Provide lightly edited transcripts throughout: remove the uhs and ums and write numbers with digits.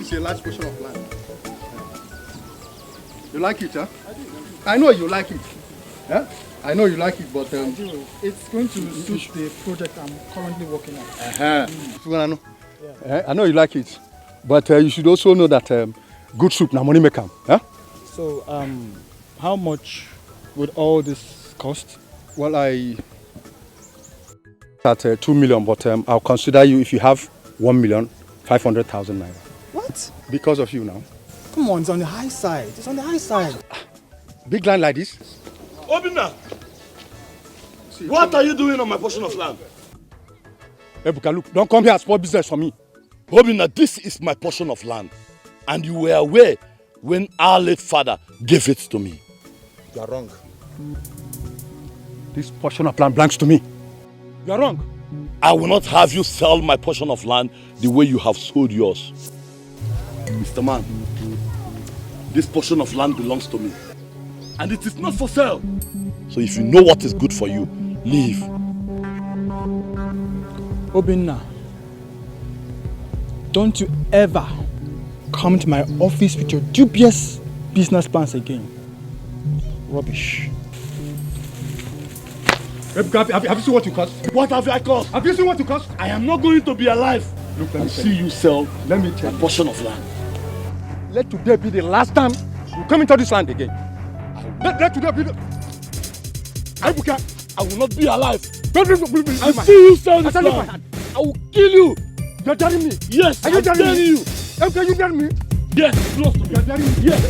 It's a large portion of land. You like it, huh? I know you like it. Yeah? I know you like it, but it's going to suit the project I'm currently working on. I know you like it, but you should also know that good soup na money make am. Huh? So, how much would all this cost? Well, I at 2 million, but I'll consider you if you have 1,500,000 naira. What? Because of you now. Come on, it's on the high side. It's on the high side. Big land like this. Obina! What are you doing on my portion of land? Ebuka, look, don't come here and spoil business for me. Obina, this is my portion of land. And you were aware when our late father gave it to me. You are wrong. This portion of land belongs to me. You are wrong. I will not have you sell my portion of land the way you have sold yours. Mr. Man, this portion of land belongs to me. And it is not for sale. So if you know what is good for you, leave. Obinna, don't you ever come to my office with your dubious business plans again. Rubbish. Have you seen what you cost? What have I cost? Have you seen what you cost? I am not going to be alive. Look, let me see you sell a portion of land. Let today be the last time you come into this land again. Let today be the... I will not be alive. I see you sell this land. I will kill you. You're telling me? Yes, are you telling you? Can you tell me? Yes, close to me. You're telling me? Yes.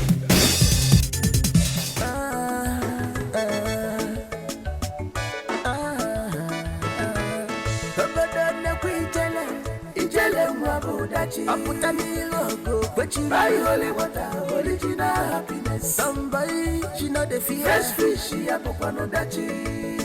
Somebody, she know the fear. Fresh fish, she a popano dachi.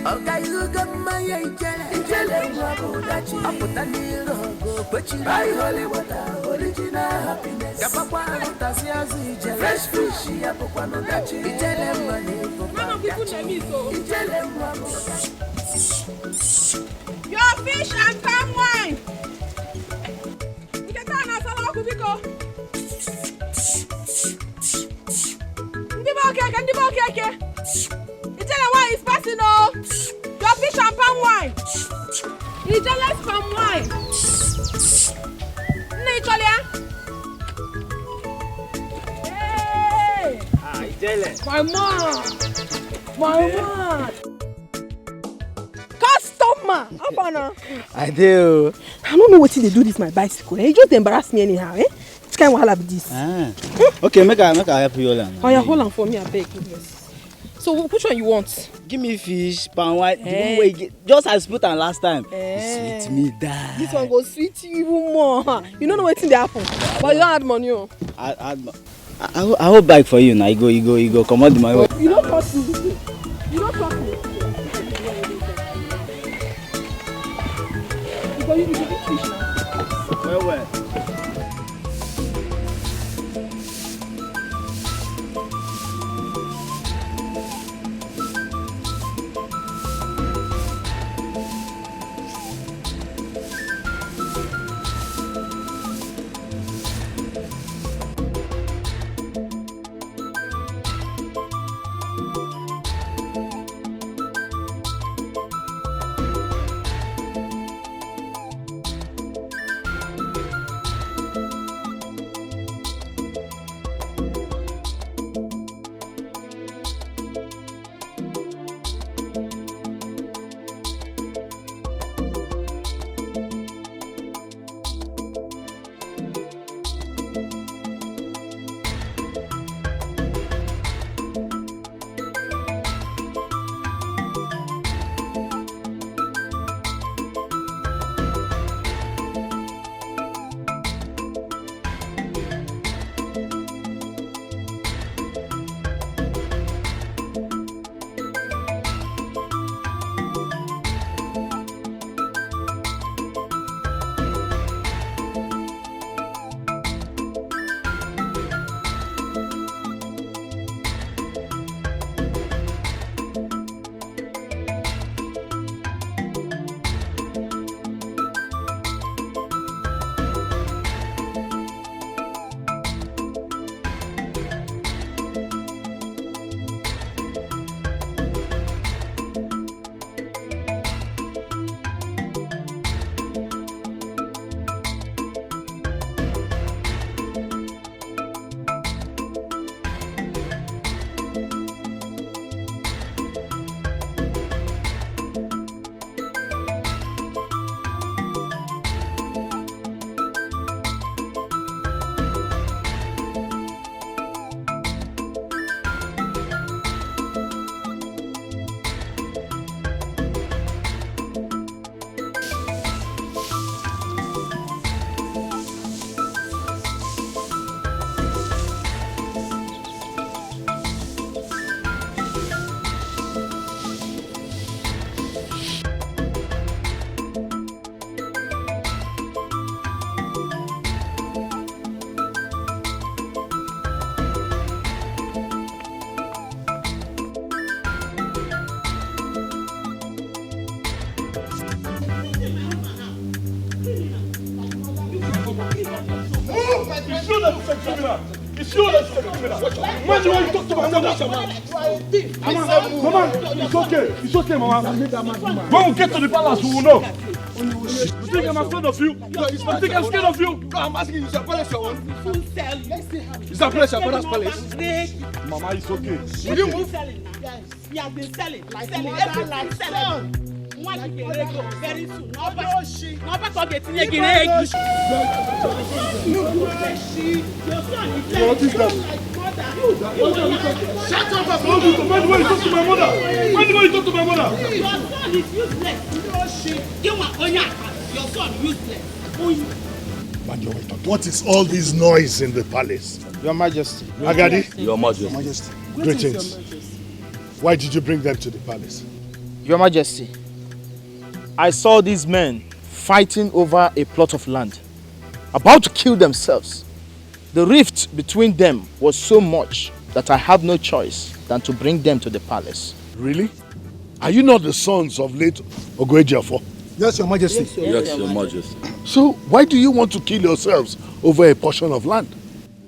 Okay, you got my ijele wabo dachi. Aputani logo, but you buy holy water, original happiness. Kapapa utasiazi ijele. Fresh fish, she a popano dachi. Ijele money, popano dachi. Ijele wabo. Your fish and palm wine. You can tell us how to go. Okay. Ijele wine is passing oh. Your fish and palm wine. Ijele's palm wine. Nicholia. Hey. Ijele. My man. Customer. How I do. I don't know what they do this my bicycle. You just embarrass me anyhow, eh? What kind of wahala be this? Okay, make I help you all. Oh, yeah, hold on for me, I beg. So, which one you want? Give me fish, palm wine, the one way just as put on last time. Sweet me die. This one go sweet you even more. You don't know what's in the happen, but you don't add money. I will buy for you now. You go. Come on, the money. You don't trust me. You don't trust me. You eat fish now. Well. a criminal. It's you that's a criminal. Imagine when you talk to my mother. Mama, it's okay. It's okay, Mama. When we get to the palace, we will know. You think I'm afraid of you? You think I'm scared of you? No, I'm asking you, is your palace your own? Is that place your father's palace? Mama, it's okay. Will you move? Yes, he has been selling everything selling. Very soon. No back of getting again. What is that? Shut up! Mind when you talk to my mother. Mind when you talk to my mother. Your son is useless. Your son useless. What is all this noise in the palace? Your Majesty. Agadi? Your Majesty. Greetings. Why did you bring them to the palace? Your Majesty, I saw these men fighting over a plot of land, about to kill themselves. The rift between them was so much that I had no choice than to bring them to the palace. Really? Are you not the sons of late Ogwejiafo? Yes, Your Majesty. Yes, Your Majesty. So why do you want to kill yourselves over a portion of land?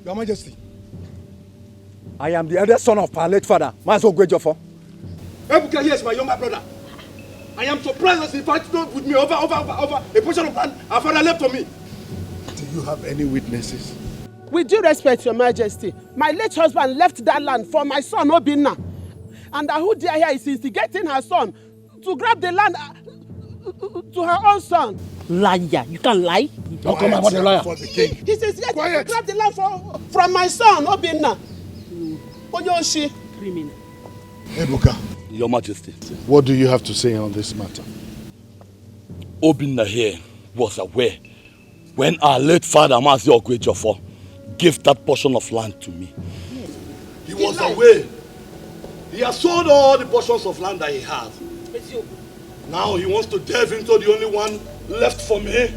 Your Majesty. I am the eldest son of our late father, Mazo Gwejofo. Ebuka here is my younger brother. I am surprised as he fights with me over a portion of land our father left for me. Do you have any witnesses? With due respect, Your Majesty, my late husband left that land for my son Obinna. And Ahudia here is instigating her son to grab the land to her own son. Liar, you can lie. Don't come about the liar. For the king. He says yes, to grab the land from my son Obinna. Onyoshi. Criminal. Ebuka. Your Majesty. What do you have to say on this matter? Obinna here was aware when our late father, Mazi Ogwejiofo, gave that portion of land to me. Yes. He was aware. He has sold all the portions of land that he has. Now he wants to delve into the only one left for me.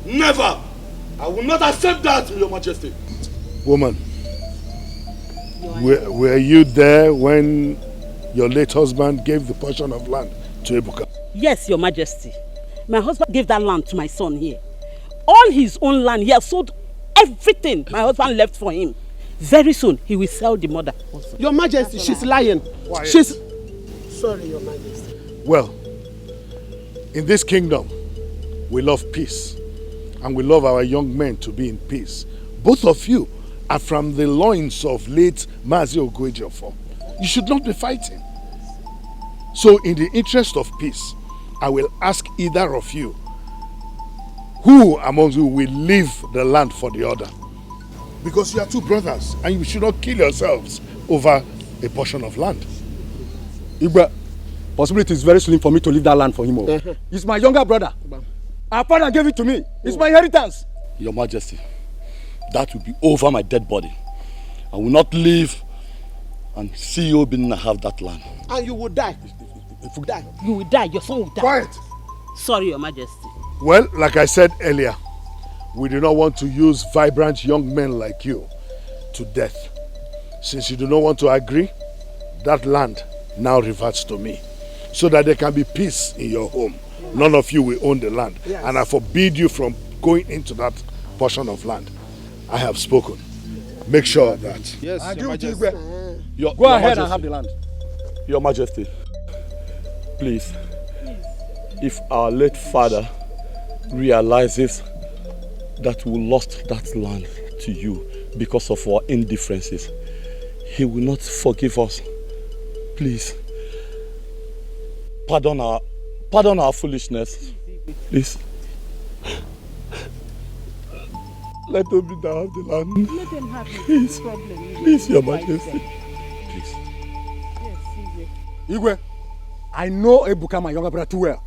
Never! I will not accept that, Your Majesty. Woman, were you there when your late husband gave the portion of land to Ebuka? Yes, Your Majesty. My husband gave that land to my son here. All his own land, he has sold everything my husband left for him. Very soon, he will sell the mother also. Your Majesty, she's lying. She's... Sorry, Your Majesty. Well, in this kingdom, we love peace. And we love our young men to be in peace. Both of you are from the loins of late Mazi Ogwejiofo. You should not be fighting. So in the interest of peace, I will ask either of you, who among you will leave the land for the other? Because you are two brothers and you should not kill yourselves over a portion of land. Igwe, possibility is very slim for me to leave that land for him. He's my younger brother. Our father gave it to me. It's my inheritance. Your Majesty, that will be over my dead body. I will not leave and see Obinna have that land. And you will die. If you die. You will die, your son will die. Quiet! Sorry, Your Majesty. Well, like I said earlier, we do not want to use vibrant young men like you to death. Since you do not want to agree, that land now reverts to me, so that there can be peace in your home. None of you will own the land. Yes. And I forbid you from going into that portion of land. I have spoken. Make sure of that. Yes, Your Majesty. Go ahead and have the land. Your Majesty, please, if our late father realizes that we lost that land to you because of our indifferences, he will not forgive us. Please, pardon our foolishness. Please. Let Obinna have the land. Let them have it. Please. Problem. Please, Your Majesty. Please. Yes, Igwe, I know Ebuka, my younger brother, too well.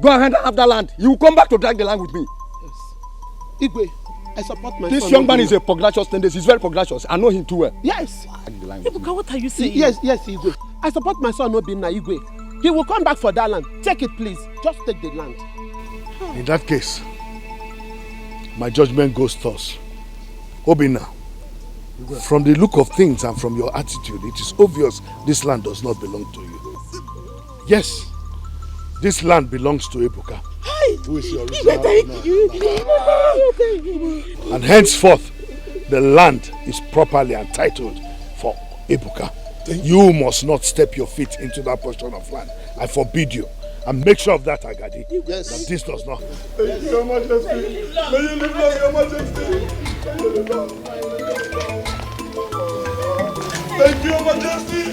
Go ahead and have that land. You will come back to drag the land with me. Yes. Igwe, I support my son. This young man is a pugnacious tendency. He's very pugnacious. I know him too well. Yes. Ebuka, what are you saying? Yes, Igwe. I support my son Obinna, Igwe. He will come back for that land. Take it, please. Just take the land. In that case, my judgment goes thus. Obinna, from the look of things and from your attitude, it is obvious this land does not belong to you. Yes, this land belongs to Ebuka, who is your original owner. And henceforth, the land is properly entitled for Ebuka. You must not step your feet into that portion of land. I forbid you. And make sure of that, Agadi. Yes. That this does not. Thank you, Your Majesty. May you live long, Your Majesty. May you live long. Thank you, Your Majesty.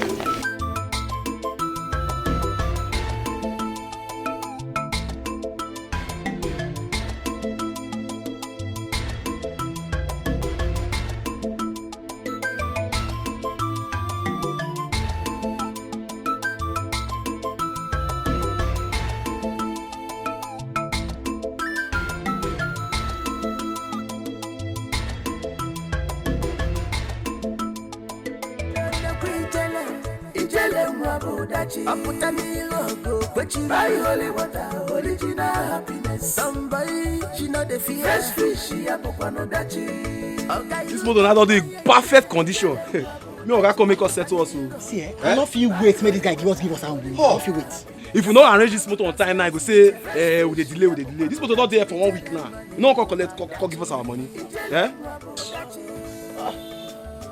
This motor now the perfect condition. Me oga come make us settle us. See, I don't feel wait. Make this guy give us our money. I don't feel wait. If you don't arrange this motor on time now, I go say, we dey delay. This motor not there for 1 week now. You no come give us our money. Yeah?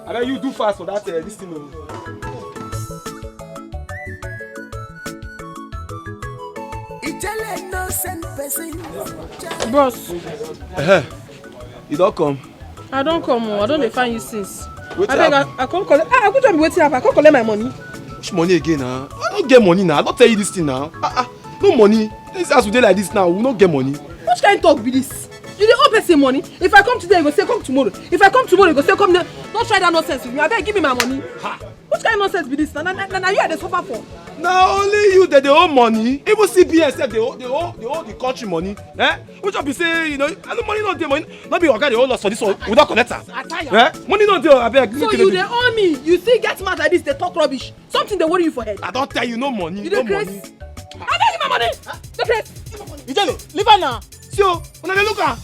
I bet you do fast for that this thing. Boss. You don't come. I don't come. I don't dey find you since. Wait I beg, I come collect. I go tell me wetin happen. I come collect my money. Which money again now? I don't get money now. I don't tell you this thing now. No money. This as we dey like this now, we don't get money. Which kind talk be this? You dey owe person money. If I come today, you go say come tomorrow. If I come tomorrow, you go say come there. Don't try that nonsense with me. I beg, give me my money. Ha. Which kind of nonsense be this? Now you are the suffer for. Now only you that they owe money. Even CBS said they owe the country money. Which I be say, the money not there, money. Not be okay, they owe us for this one without collector. Money not there, I beg. So you they owe me. You still get mad like this, they talk rubbish. Something they worry you for head. I don't tell you no money. You no money. I beg you my money. The place. Ijele, leave her now. So, when I look at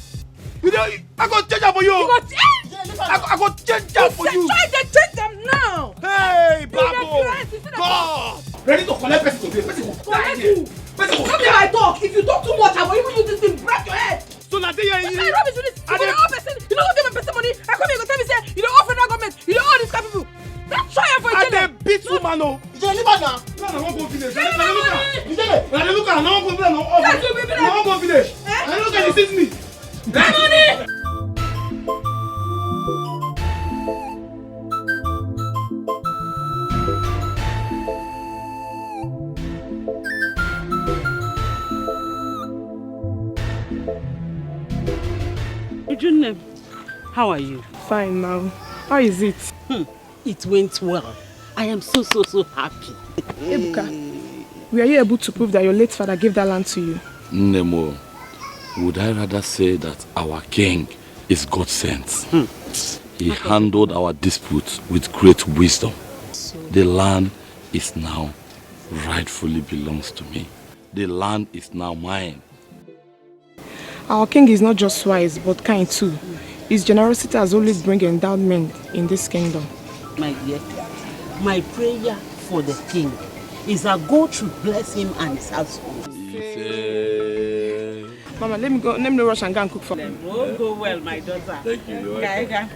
you, I go change up for you. I go change up for you. Try to change them now. Hey, Babo. God. Ready to collect person today. Person will die here. Person will die. I talk. If you talk too much, I will even use this thing break your head. So now they are in. I rubbish with this. You don't owe person. You don't give a person money. I come here and tell me say you don't owe federal government. You don't owe this kind of people. That's try for Ijele. And they beat you, man. No. Ijele, leave her now. No, I won't go village. Ijele. When I look at, no one go village. No one go village. I look at this me. Money. June, how are you? Fine now. How is it? It went well. I am so happy. Ebuka, were you able to prove that your late father gave that land to you? Nemo, would I rather say that our king is God sent? He handled our disputes with great wisdom. The land is now rightfully belongs to me. The land is now mine. Our king is not just wise, but kind too. His generosity has always brought endowment in this kingdom. My dear, my prayer for the king is that God should bless him and his household. Mama, let me rush and go and cook for them. Oh, go well, my daughter. Thank you. You're welcome.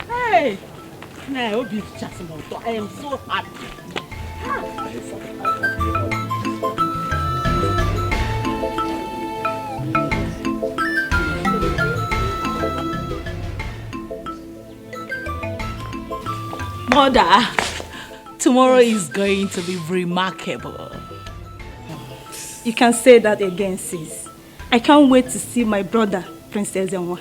Hey, I hope you just I am so happy. Mother, tomorrow is going to be remarkable. You can say that again, sis. I can't wait to see my brother, Princess Enwa.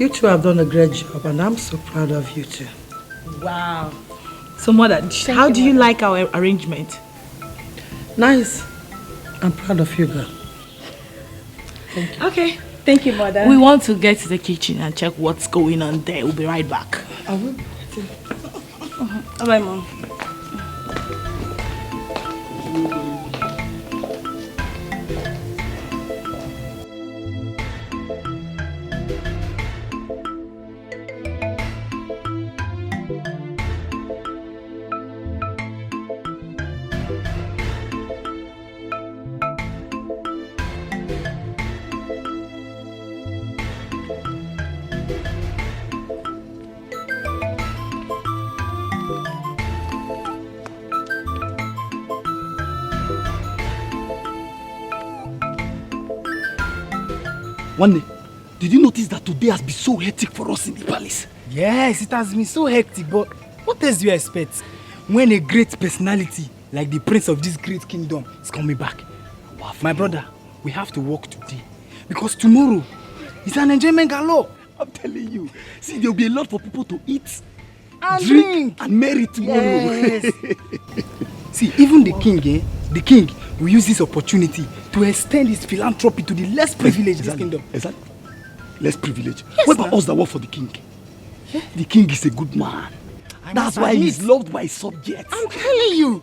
You two have done a great job, and I'm so proud of you two. Wow. So, Mother, how do you like our arrangement? Nice. I'm proud of you, girl. Thank you. Okay. Thank you, Mother. We want to get to the kitchen and check what's going on there. We'll be right back. I will. All right, Mom. One day, did you notice that today has been so hectic for us in the palace? Yes, it has been so hectic, but what else do you expect when a great personality like the prince of this great kingdom is coming back? My brother, we have to work today because tomorrow is an enjoyment galore. I'm telling you. See, there will be a lot for people to eat, and drink, and marry tomorrow. Yes. See, even the king will use this opportunity to extend his philanthropy to the less privileged in this kingdom. Exactly. Less privileged. Yes, what about us that work for the king? Yeah. The king is a good man. That's why he's loved by his subjects. I'm telling you.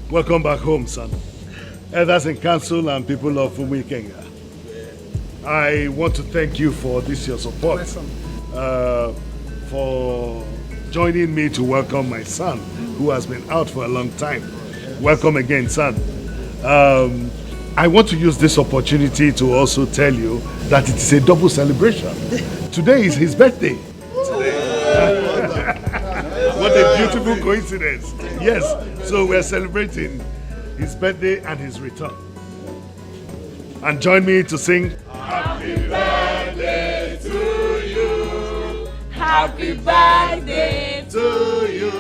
Welcome back home, son. Elders in council and people of Umuikenga. I want to thank you for this your support. For joining me to welcome my son, who has been out for a long time. Welcome again, son. I want to use this opportunity to also tell you that it is a double celebration. Today is his birthday. What a beautiful coincidence. Yes, so we're celebrating his birthday and his return. And join me to sing Happy Birthday to you. Happy birthday to you.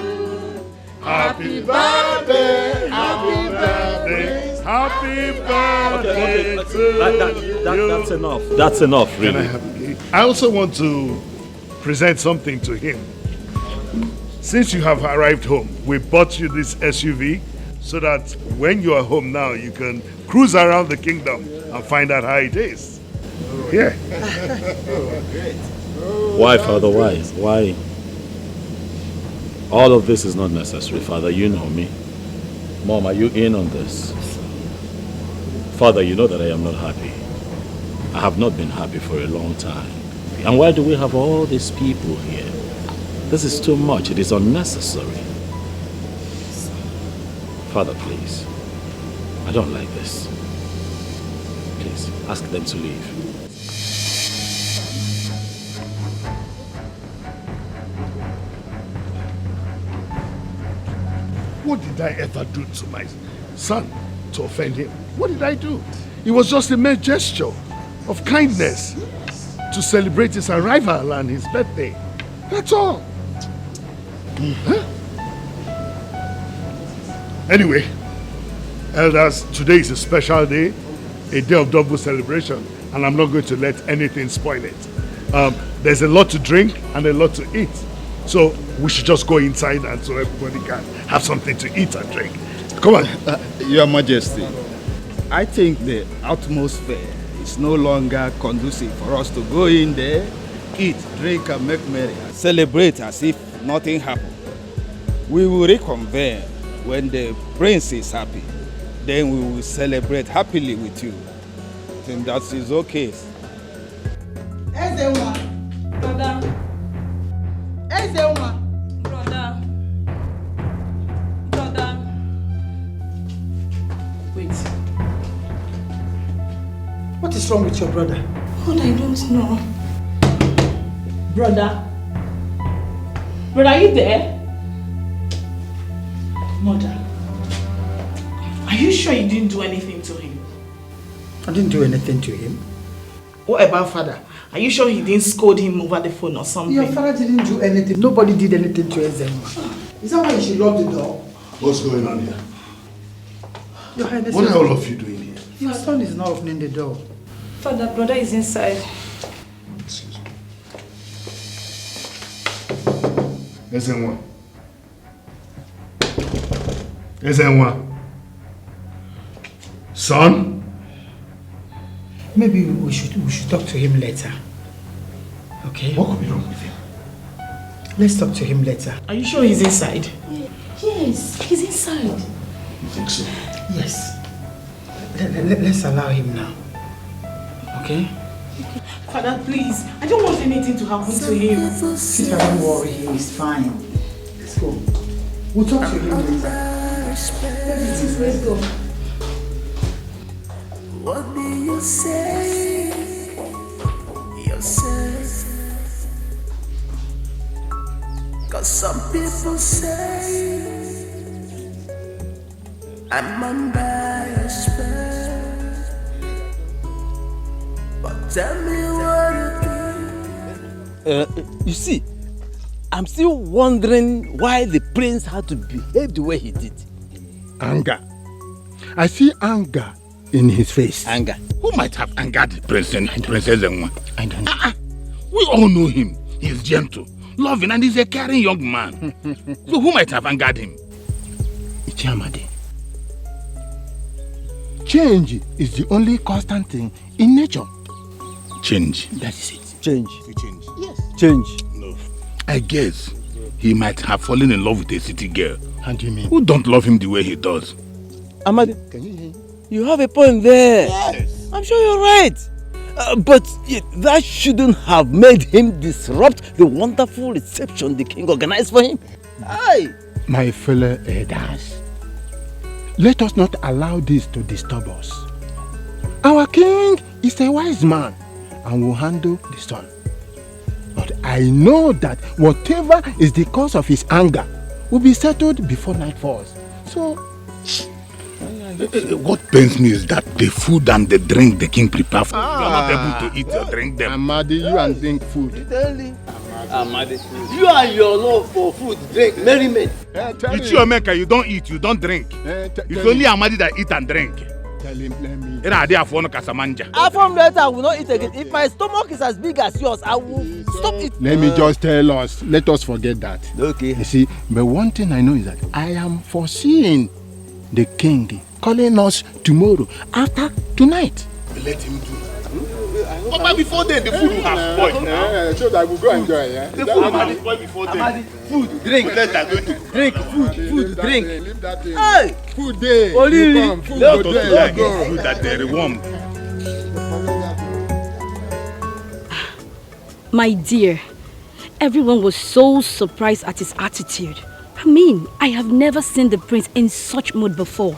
Happy birthday, happy birthday, happy birthday to you. That's enough. That's enough, really. I also want to present something to him. Since you have arrived home, we bought you this SUV so that when you are home now, you can cruise around the kingdom and find out how it is. Yeah. Why, Father? Why? Why? All of this is not necessary, Father. You know me. Mom, are you in on this? Father, you know that I am not happy. I have not been happy for a long time. And why do we have all these people here? This is too much. It is unnecessary. Father, please. I don't like this. Please, ask them to leave. What did I ever do to my son to offend him? What did I do? It was just a mere gesture of kindness to celebrate his arrival and his birthday. That's all. Huh? Anyway, elders, today is a special day, a day of double celebration, and I'm not going to let anything spoil it. There's a lot to drink and a lot to eat. So we should just go inside and so everybody can have something to eat and drink. Come on. Your Majesty, I think the atmosphere is no longer conducive for us to go in there, eat, drink and make merry, and celebrate as if nothing happened. We will reconvene when the prince is happy. Then we will celebrate happily with you. I think that is okay. Brother. Brother. Wait. What is wrong with your brother? Lord, I don't know. Brother? Brother, are you there? Mother. Are you sure you didn't do anything to him? I didn't do anything to him. What about father? Are you sure he didn't scold him over the phone or something? Your father didn't do anything. Nobody did anything to Ezema. Is that why you should lock the door? What's going on here? Your Highness. What are all of you doing here? Your son is not opening the door. Father, brother is inside. Excuse me. Ezenwa. Ezenwa. Son? Maybe we should talk to him later. Okay? What could be wrong with him? Let's talk to him later. Are you sure he's inside? Yes, he's inside. You think so? Yes. Let's allow him now. Okay? Father, please. I don't want anything to happen to him. Sister, don't worry. He is fine. Let's go. We'll talk to him later. Let's go. What do you say? Yourself. 'Cause some people say I'm under your spell. But tell me what you see, I'm still wondering why the prince had to behave the way he did. Anger. I see anger in his face. Anger. Who might have angered Princess Enwa? I don't know. We all know him. He's gentle, loving, and he's a caring young man. So who might have angered him? Ichiamade. Change is the only constant thing in nature. Change. That is it. Change. Change. Yes. Change. No. I guess he might have fallen in love with a city girl. How do you mean? Who don't love him the way he does. Amadi, Can you hear him? you have a point there. Yes. I'm sure you're right. But that shouldn't have made him disrupt the wonderful reception the king organized for him. Aye. My fellow elders, let us not allow this to disturb us. Our king is a wise man and will handle the storm. But I know that whatever is the cause of his anger will be settled before night falls. So, what pains me is that the food and the drink the king prepared for you are not able to eat or drink them. Amadi, you and drink food. Amadi, you and your love for food, drink, merriment. It's your maker, you don't eat, you don't drink. It's only Amadi that eat and drink. Tell him, let me. From later, I will not eat again. If my stomach is as big as yours, I will stop eating. Let me just tell us, let us forget that. Okay. You see, but one thing I know is that I am foreseeing the king calling us tomorrow after tonight. Let him do. But before then, the food will have spoiled. So that we'll go enjoy, yeah? The food will have spoiled before then. Food, drink, drink, food, drink. Leave that thing. Hey! Food day. Only You come, food Let go us there, like you go. food that they rewarmed. My dear, everyone was so surprised at his attitude. I mean, I have never seen the prince in such mood before.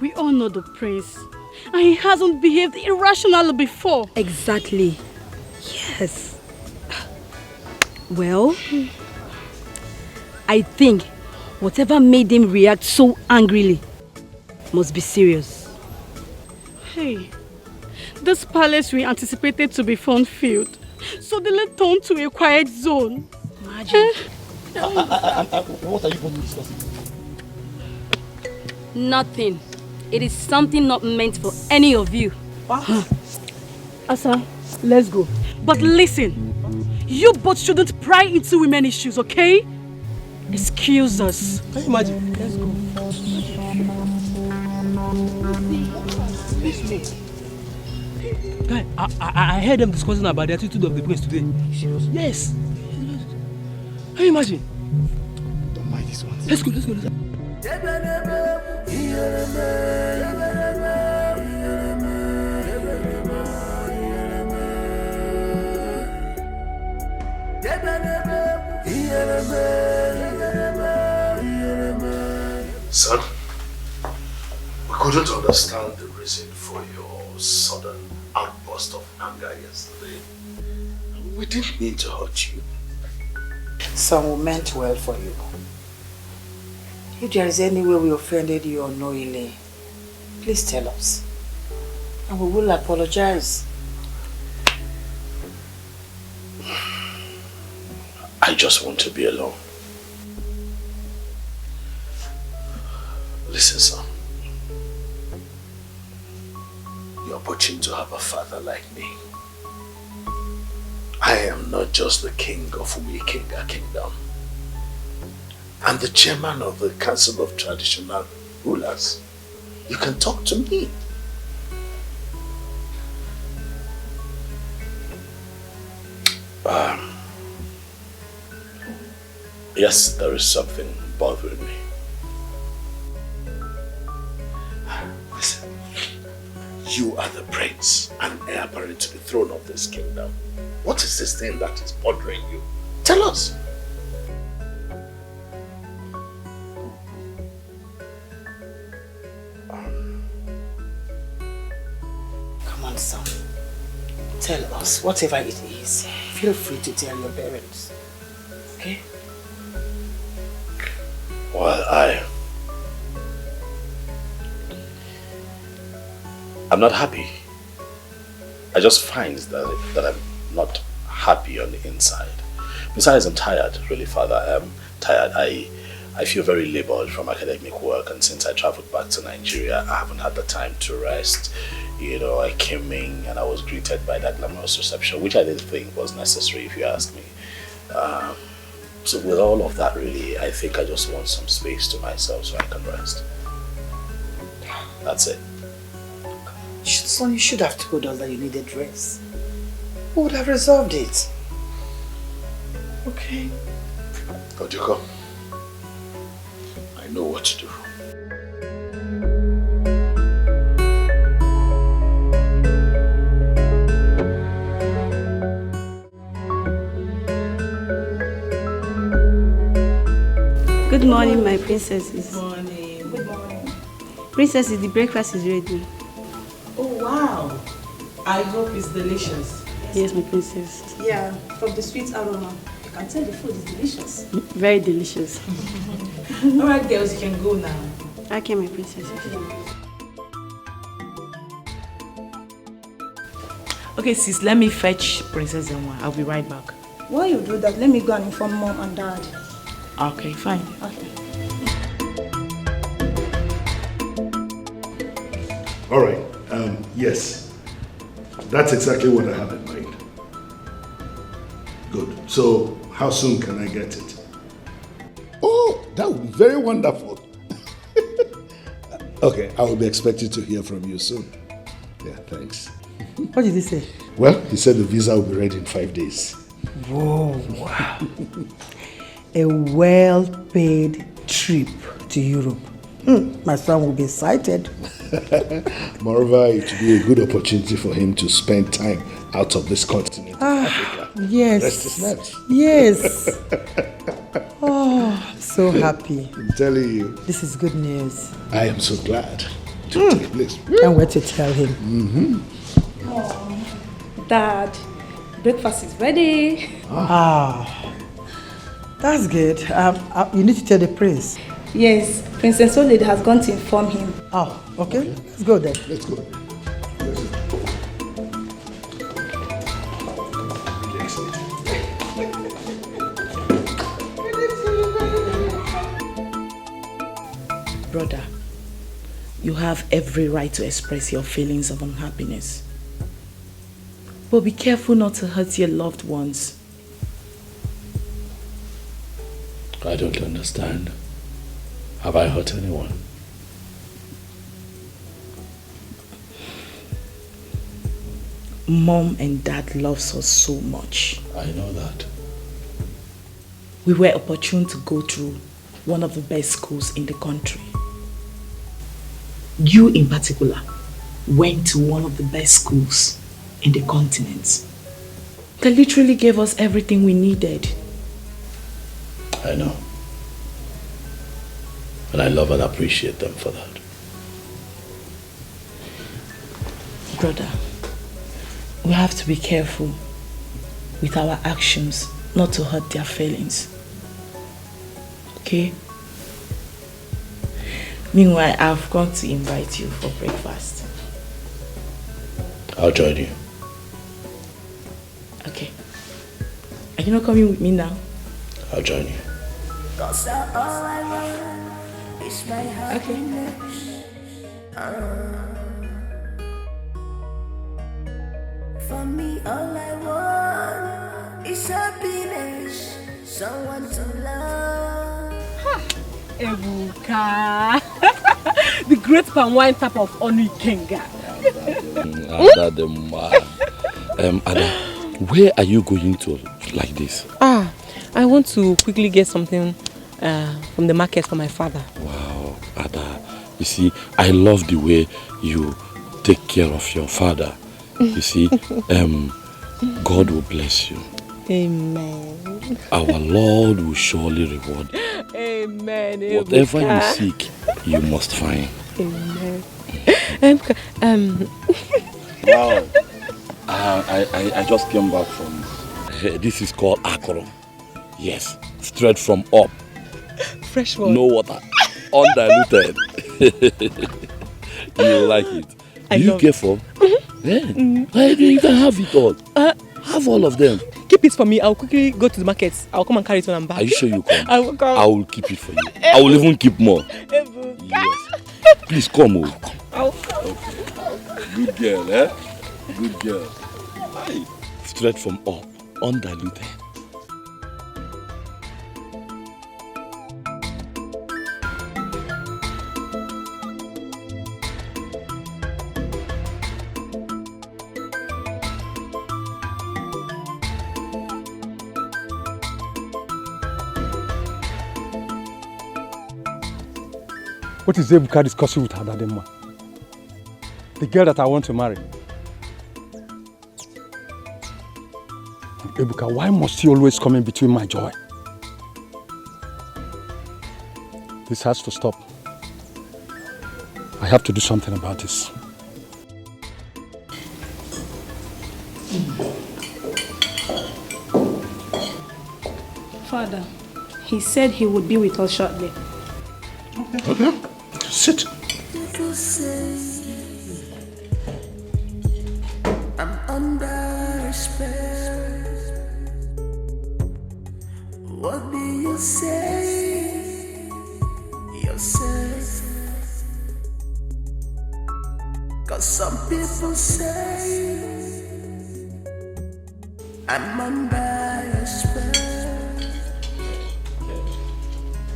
We all know the prince, and he hasn't behaved irrationally before. Exactly. Yes. Well, I think whatever made him react so angrily must be serious. Hey, this palace we anticipated to be fun-filled suddenly turned to a quiet zone. Imagine. What are you going to discuss? Nothing. It is something not meant for any of you. Asa, let's go. But listen, You both shouldn't pry into women issues, okay? Excuse us. Can you imagine? Let's go. Guy, I heard them discussing about the attitude of the prince today. Yes. Can you imagine? Don't mind this one. Let's go. Son, we couldn't understand the reason for your sudden outburst of anger yesterday. We didn't mean to hurt you. Son, we meant well for you. If there is any way we offended you unknowingly, please tell us. And we will apologize. I just want to be alone. Listen, son. You're opportune to have a father like me. I am not just the king of Wikinga Kingdom. I'm the chairman of the Council of Traditional Rulers. You can talk to me. Yes, there is something bothering me. Listen, you are the prince and heir apparent to the throne of this kingdom. What is this thing that is bothering you? Tell us. Come on, son. Tell us, whatever it is. Feel free to tell your parents. Okay? Well, I'm not happy. I just find that I'm not happy on the inside. Besides, I'm tired, really, Father. I'm tired. I feel very labored from academic work, and since I traveled back to Nigeria, I haven't had the time to rest. You know, I came in and I was greeted by that glamorous reception, which I didn't think was necessary, if you ask me. So with all of that, really, I think I just want some space to myself so I can rest. That's it. Son, you should have told us that you needed rest. We would have resolved it. Okay? Etiko, I know what to do. Good morning, my princesses. Good morning. Good morning. Princesses, the breakfast is ready. Oh, wow. I hope it's delicious. Yes, my princess. Yeah, from the sweet aroma. You can tell the food is delicious. Very delicious. Alright, girls, you can go now. Okay, my princesses. Okay, sis, let me fetch Princess Emma. I'll be right back. While you do that, let me go and inform Mom and Dad. Okay, fine. Okay. All right. Yes. That's exactly what I have in mind. Good. So, how soon can I get it? Oh, that would be very wonderful. Okay, I will be expecting to hear from you soon. Yeah, thanks. What did he say? Well, he said the visa will be ready in 5 days. Whoa, wow. A well-paid trip to Europe. My son will be excited. Moreover, it will be a good opportunity for him to spend time out of this continent, Africa. Yes. Rest his nerves. Yes. Oh, I'm so happy. I'm telling you. This is good news. I am so glad to take place. Can't wait to tell him. Dad, breakfast is ready. That's good. You need to tell the prince. Yes, Princess Olid has gone to inform him. Oh, okay. Let's go then. Let's go. Brother, you have every right to express your feelings of unhappiness. But be careful not to hurt your loved ones. I don't understand. Have I hurt anyone? Mom and Dad loves us so much. I know that. We were opportune to go through one of the best schools in the country. You in particular went to one of the best schools in the continent. They literally gave us everything we needed. I know. And I love and appreciate them for that. Brother, we have to be careful with our actions, not to hurt their feelings. Okay? Meanwhile, I've come to invite you for breakfast. I'll join you. Okay. Are you not coming with me now? I'll join you. Okay. For me, all I want is happiness, someone to love. Ebuka, the great palm wine type of Onu Kenga. Ada, where are you going to like this? I want to quickly get something from the market for my father. Wow, Ada, you see, I love the way you take care of your father. You see, God will bless you. Amen. Our Lord will surely reward you. Amen. Whatever you seek, you must find. Amen. Wow. I just came back from... this is called akoro. Yes, straight from up. Fresh water. No water. Undiluted. You will like it. You careful? Yeah. You can have it all. Have all of them. Keep it for me. I'll quickly go to the market. I'll come and carry it when I'm back. Are you sure you come? I will come. I will keep it for you. I will even keep more. Yes. Please come. I'll come. Okay. Good girl, eh? Good girl. Straight from up. Undiluted. What is Ebuka discussing with Adadema? The girl that I want to marry. Ebuka, why must he always come in between my joy? This has to stop. I have to do something about this. Father, he said he would be with us shortly. Okay. Sit. People say I'm under spell. What do you say yourself? 'Cause some people say I'm under a spell.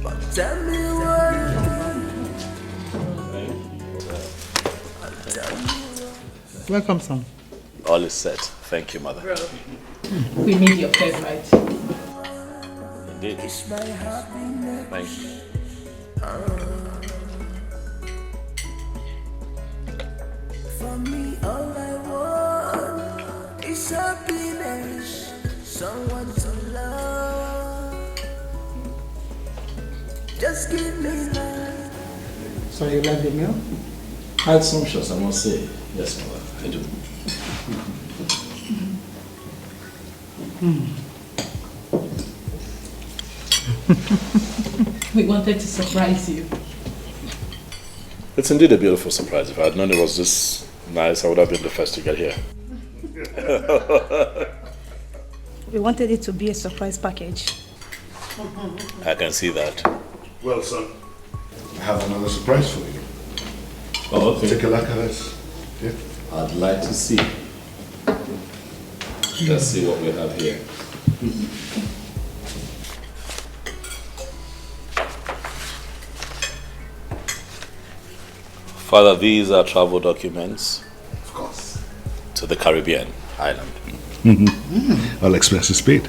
But tell me what it is. Welcome, son. All is set. Thank you, mother. We made your favorite. Indeed. Thank you. For me, all I want is happiness, someone to love. Just give me love. So you like the meal? I had some shots, I must say. Yes, mother, I do. We wanted to surprise you. It's indeed a beautiful surprise. If I had known it was this nice, I would have been the first to get here. We wanted it to be a surprise package. I can see that. Well, son, I have another surprise for you. Oh, okay. Take a look at this. Yeah. I'd like to see. Let's see what we have here. Father, these are travel documents. Of course. To the Caribbean island. All expenses paid.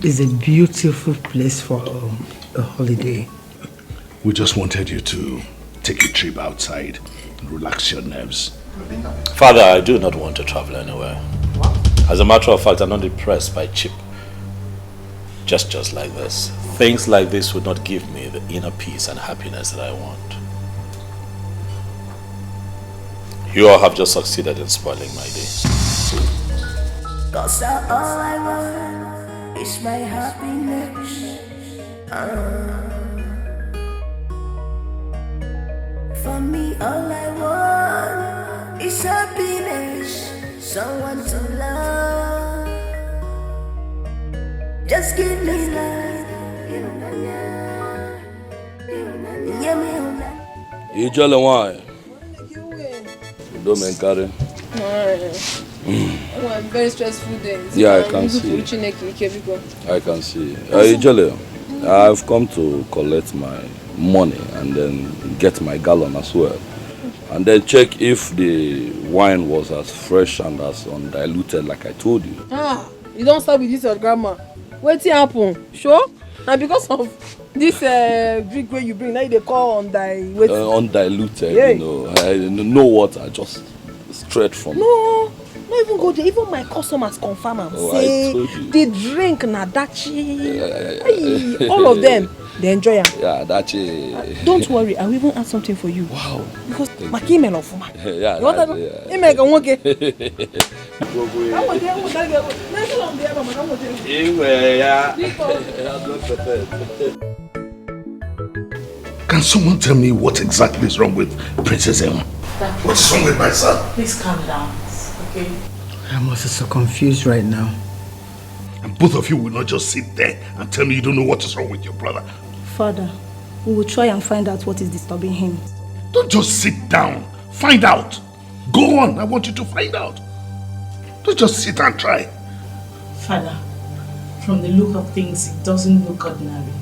It's a beautiful place for a holiday. We just wanted you to take a trip outside and relax your nerves. Father, I do not want to travel anywhere. What? As a matter of fact, I'm not impressed by cheap gestures like this. Things like this would not give me the inner peace and happiness that I want. You all have just succeeded in spoiling my day. Cause all I want is my happiness. For me, all I want is happiness. Someone to love. Just give me love. You tell them why. Don't make carry. Very stressful days. Yeah, I can see. I can see. Ijele, I've come to collect my money and then get my gallon as well. And then check if the wine was as fresh and as undiluted like I told you. You don't start with this your grandma. What's happen? Sure? And because of this drink where you bring, now they call undiluted, yeah. You know. I know what I just straight from. No, not even go there. Even my customers confirm and say they drink nadachi. All of them, they enjoy them. Yeah, dachi. Don't worry, I will even add something for you. Wow. Because my email of my. Yeah, you want that? Email can work. Can someone tell me what exactly is wrong with Princess Emma? What's wrong with my son? Please calm down, okay? I'm also so confused right now. And both of you will not just sit there and tell me you don't know what is wrong with your brother. Father, we will try and find out what is disturbing him. Don't just sit down. Find out. Go on. I want you to find out. Don't just sit and try. Father, from the look of things, it doesn't look ordinary.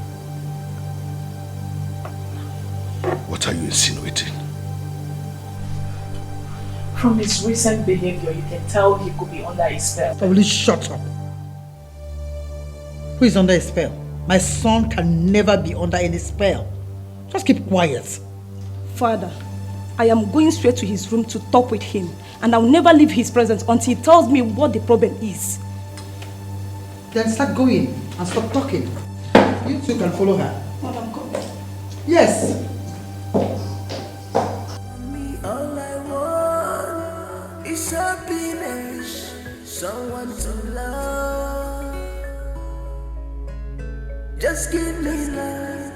What are you insinuating? From his recent behavior, you can tell he could be under a spell. Probably shut up. Who is under a spell? My son can never be under any spell. Just keep quiet. Father, I am going straight to his room to talk with him, and I'll never leave his presence until he tells me what the problem is. Then start going and stop talking. You two can follow her. Madam, come. Yes. All I want is happiness, someone to love. Just give me love.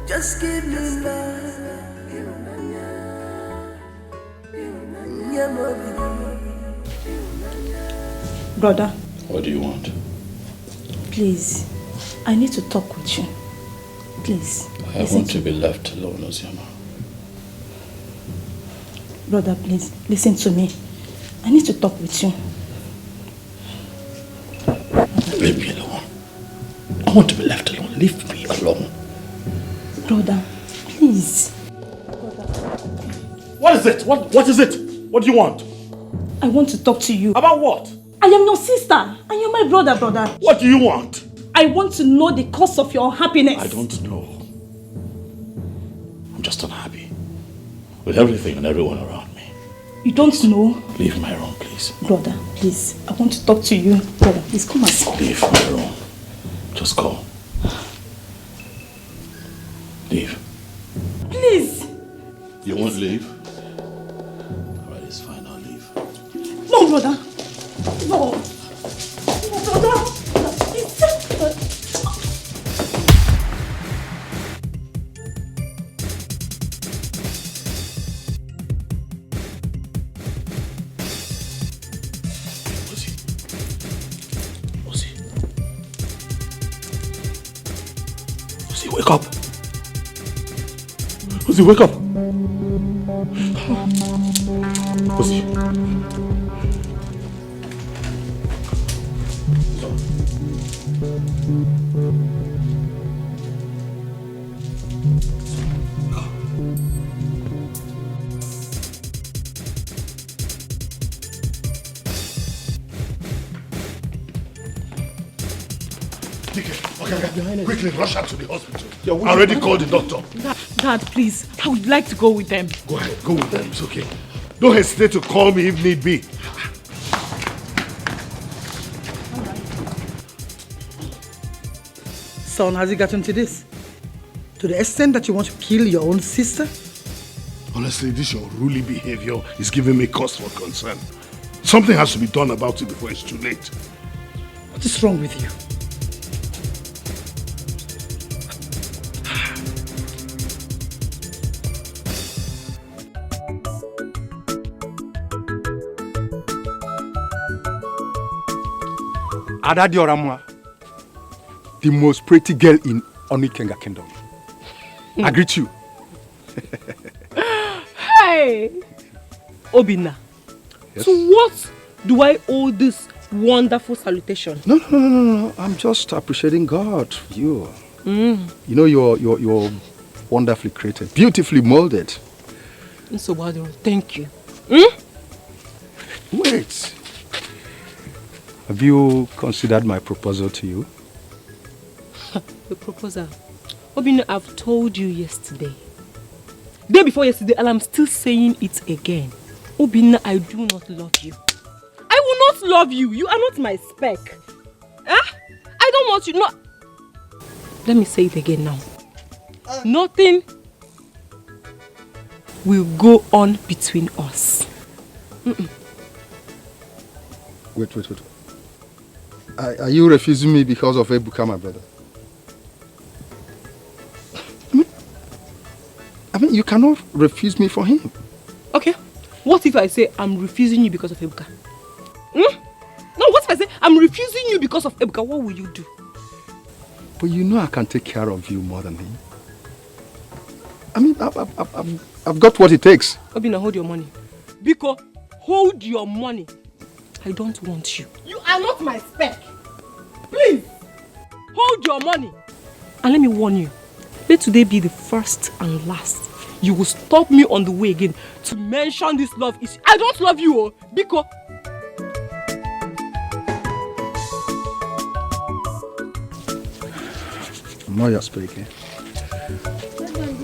Just give me love. Brother. What do you want? Please, I need to talk with you. Please. I want to be left alone, Oziama. Brother, please, listen to me. I need to talk with you. Leave me alone. I want to be left alone. Leave me alone. Brother, please. What is it? What is it? What do you want? I want to talk to you. About what? I am your sister, and you're my brother. What do you want? I want to know the cause of your unhappiness. I don't know. I'm just unhappy with everything and everyone around me. You don't know? Leave my room, please. Brother, please. I want to talk to you. Brother, please come and sit. Leave my room. Just go. Leave. Please. You won't leave? Alright, it's fine. I'll leave. No, brother. No. No, brother. Wake up! Ozzy, wake up! Ozzy. Quickly rush her to the hospital. I already called the doctor. Dad, please, I would like to go with them. Go ahead, go with them, it's okay. Don't hesitate to call me if need be. Son, has it gotten to this? To the extent that you want to kill your own sister? Honestly, this your unruly behavior is giving me cause for concern. Something has to be done about it before it's too late. What is wrong with you? Ada Dioramwa, the most pretty girl in Onikenga Kingdom. I greet you. Hey! Obina, yes? So what do I owe this wonderful salutation? No. I'm just appreciating God. You know, you're wonderfully created, beautifully molded. So, thank you. Wait. Have you considered my proposal to you? The proposal? Obina, I've told you yesterday. Day before yesterday, and I'm still saying it again. Obina, I do not love you. I will not love you. You are not my spec. I don't want you. No. Let me say it again now. Nothing will go on between us. Wait. Are you refusing me because of Ebuka, my brother? I mean, you cannot refuse me for him. Okay. What if I say I'm refusing you because of Ebuka? No, what if I say I'm refusing you because of Ebuka? What will you do? But you know I can take care of you more than him. I mean, I've got what it takes. Obina, hold your money. Biko, hold your money. I don't want you. You are not my spec. Please, hold your money. And let me warn you, let today be the first and last. You will stop me on the way again to mention this love issue. I don't love you, Biko. Now you're speaking.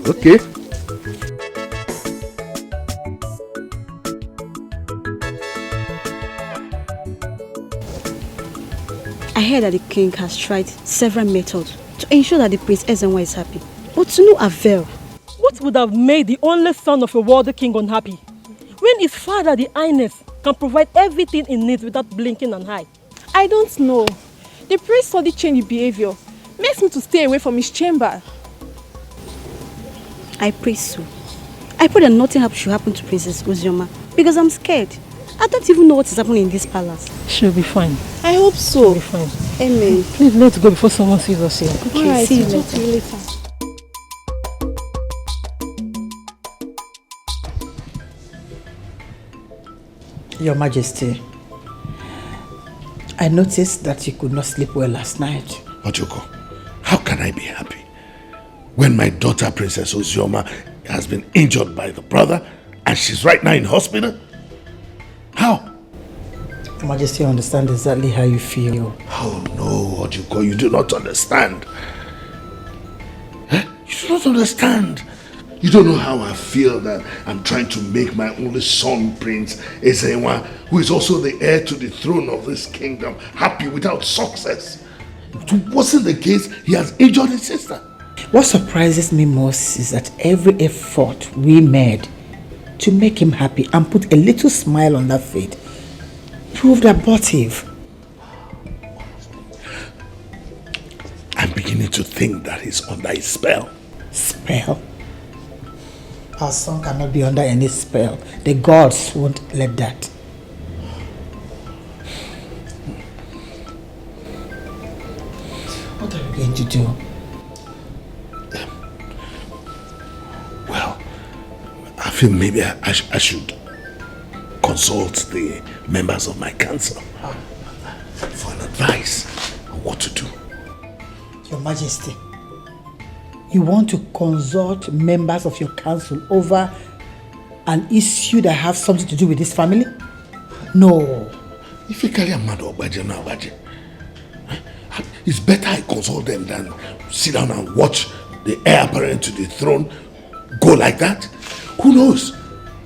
Okay. I heard that the king has tried several methods to ensure that the Prince Ezenwa is happy, but to no avail. What would have made the only son of a worthy king unhappy? When his father, the Highness, can provide everything he needs without blinking an eye? I don't know. The prince suddenly changed behavior. Makes me to stay away from his chamber. I pray so. I pray that nothing should happen to Princess Ozioma because I'm scared. I don't even know what is happening in this palace. She'll be fine. I hope so. She'll be fine. Amen. Please let's go before someone sees us here. Okay, right, see you talk to you later. Your Majesty, I noticed that you could not sleep well last night. Ojoko, how can I be happy when my daughter, Princess Ozioma, has been injured by the brother and she's right now in hospital? How? Your Majesty, I understand exactly how you feel. Oh no, Ojoko, you do not understand. You do not understand. You don't know how I feel that I'm trying to make my only son, Prince Ezenwa, who is also the heir to the throne of this kingdom, happy without success. It wasn't the case. He has injured his sister. What surprises me most is that every effort we made to make him happy and put a little smile on that face proved abortive. I'm beginning to think that he's under a spell. Spell? Our son cannot be under any spell. The gods won't let that. What are you going to do? Well, I feel maybe I should consult the members of my council for an advice on what to do. Your Majesty, you want to consult members of your council over an issue that has something to do with this family? No. If you carry a man or It's better I consult them than sit down and watch the heir apparent to the throne go like that. Who knows?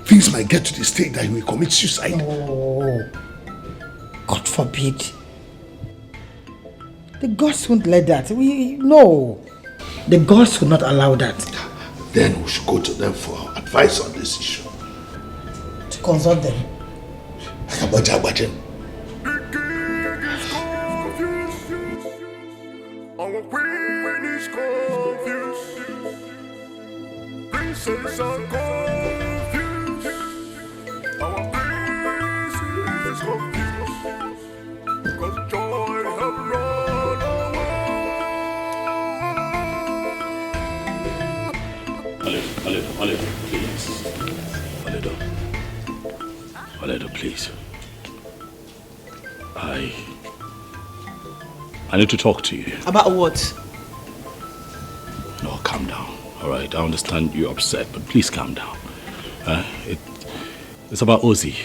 Things might get to the state that he will commit suicide. Oh, God forbid. The gods won't let that. No. The gods will not allow that. Then we should go to them for advice on this issue. To consult them. Our queen is confused. Princess are confused. Our prince is confused. Because joy have run away. Aledo, please. Aledo, please. I need to talk to you. About what? No, calm down. All right, I understand you're upset, but please calm down. It's about Ozzy.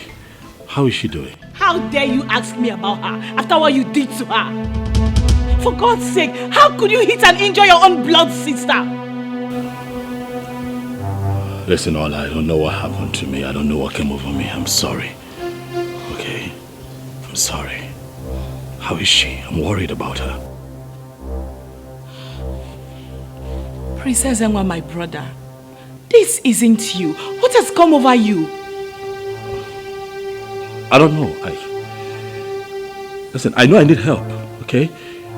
How is she doing? How dare you ask me about her after what you did to her? For God's sake, how could you hit and injure your own blood sister? Listen, Ola, I don't know what happened to me. I don't know what came over me. I'm sorry. Okay? I'm sorry. How is she? I'm worried about her. Princess Enwa, my brother, this isn't you. What has come over you? I don't know. Listen, I know I need help, okay?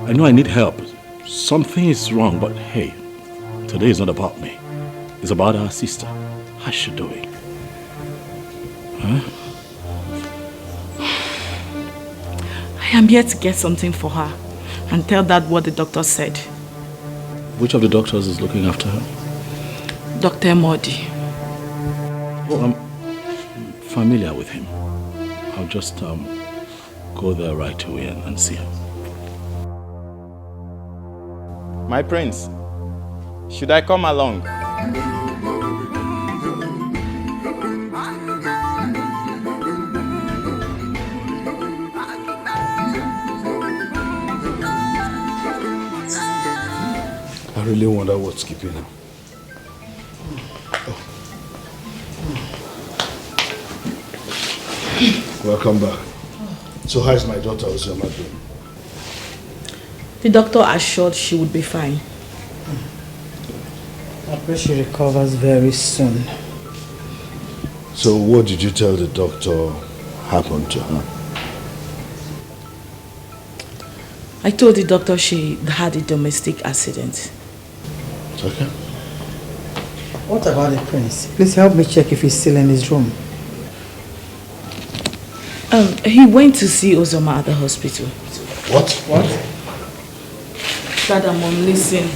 I know I need help. Something is wrong, but hey, today is not about me. It's about our sister. How's she doing? Huh? I am here to get something for her and tell Dad what the doctor said. Which of the doctors is looking after her? Dr. Modi. Oh, I'm familiar with him. I'll just go there right away and see him. My prince, should I come along? I really wonder what's keeping her. Oh. Welcome back. So how is my daughter Ozoma doing? The doctor assured she would be fine. I pray she recovers very soon. So what did you tell the doctor happened to her? I told the doctor she had a domestic accident. Okay. What about the prince? Please help me check if he's still in his room. He went to see Ozoma at the hospital. What? Dad, listen.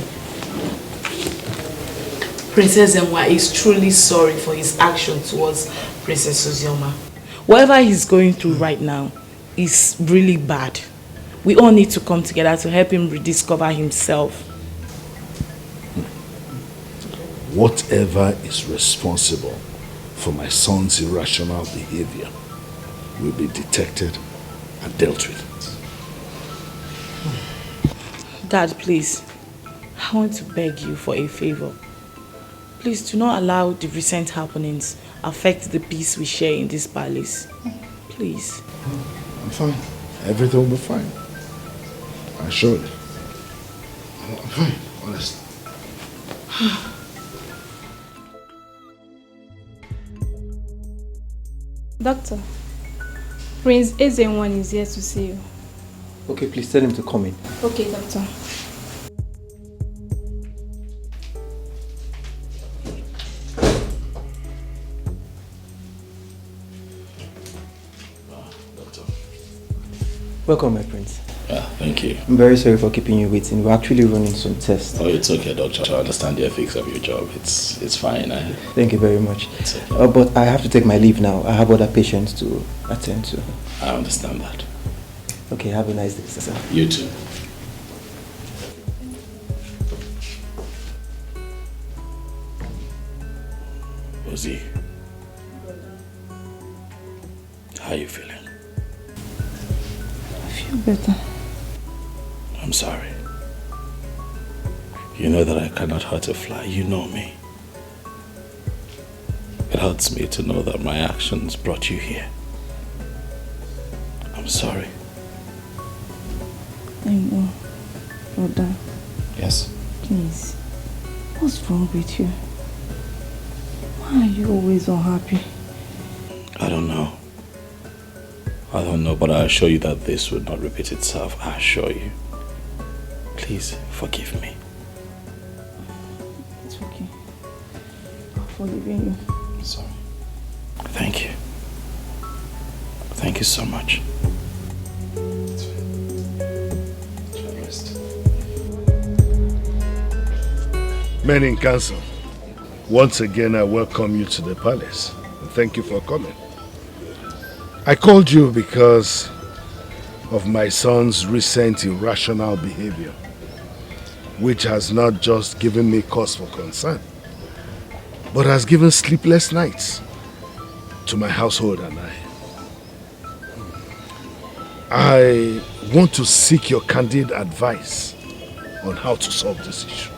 Princess Enwa is truly sorry for his action towards Princess Ozoma. Whatever he's going through right now is really bad. We all need to come together to help him rediscover himself. Whatever is responsible for my son's irrational behavior will be detected and dealt with. Dad, please, I want to beg you for a favor. Please do not allow the recent happenings affect the peace we share in this palace. Please. I'm fine. Everything will be fine. I assure you. I'm fine, honestly. Doctor, Prince Ezenwan is here to see you. Okay, please tell him to come in. Okay, doctor. Welcome, my prince. Yeah, thank you. I'm very sorry for keeping you waiting. We're actually running some tests. Oh, it's okay, doctor. I understand the ethics of your job. It's fine. Thank you very much. It's okay. But I have to take my leave now. I have other patients to attend to. I understand that. Okay, have a nice day, sir. You too. Ozzy, how are you feeling? I feel better. I'm sorry. You know that I cannot hurt a fly. You know me. It hurts me to know that my actions brought you here. I'm sorry. I know, brother. Yes? Please, what's wrong with you? Why are you always unhappy? I don't know. I don't know, but I assure you that this would not repeat itself. I assure you. Please forgive me. It's okay. I'm forgiving you. Sorry. Thank you. Thank you so much. Men in council, once again I welcome you to the palace. Thank you for coming. I called you because of my son's recent irrational behavior, which has not just given me cause for concern, but has given sleepless nights to my household and I want to seek your candid advice on how to solve this issue.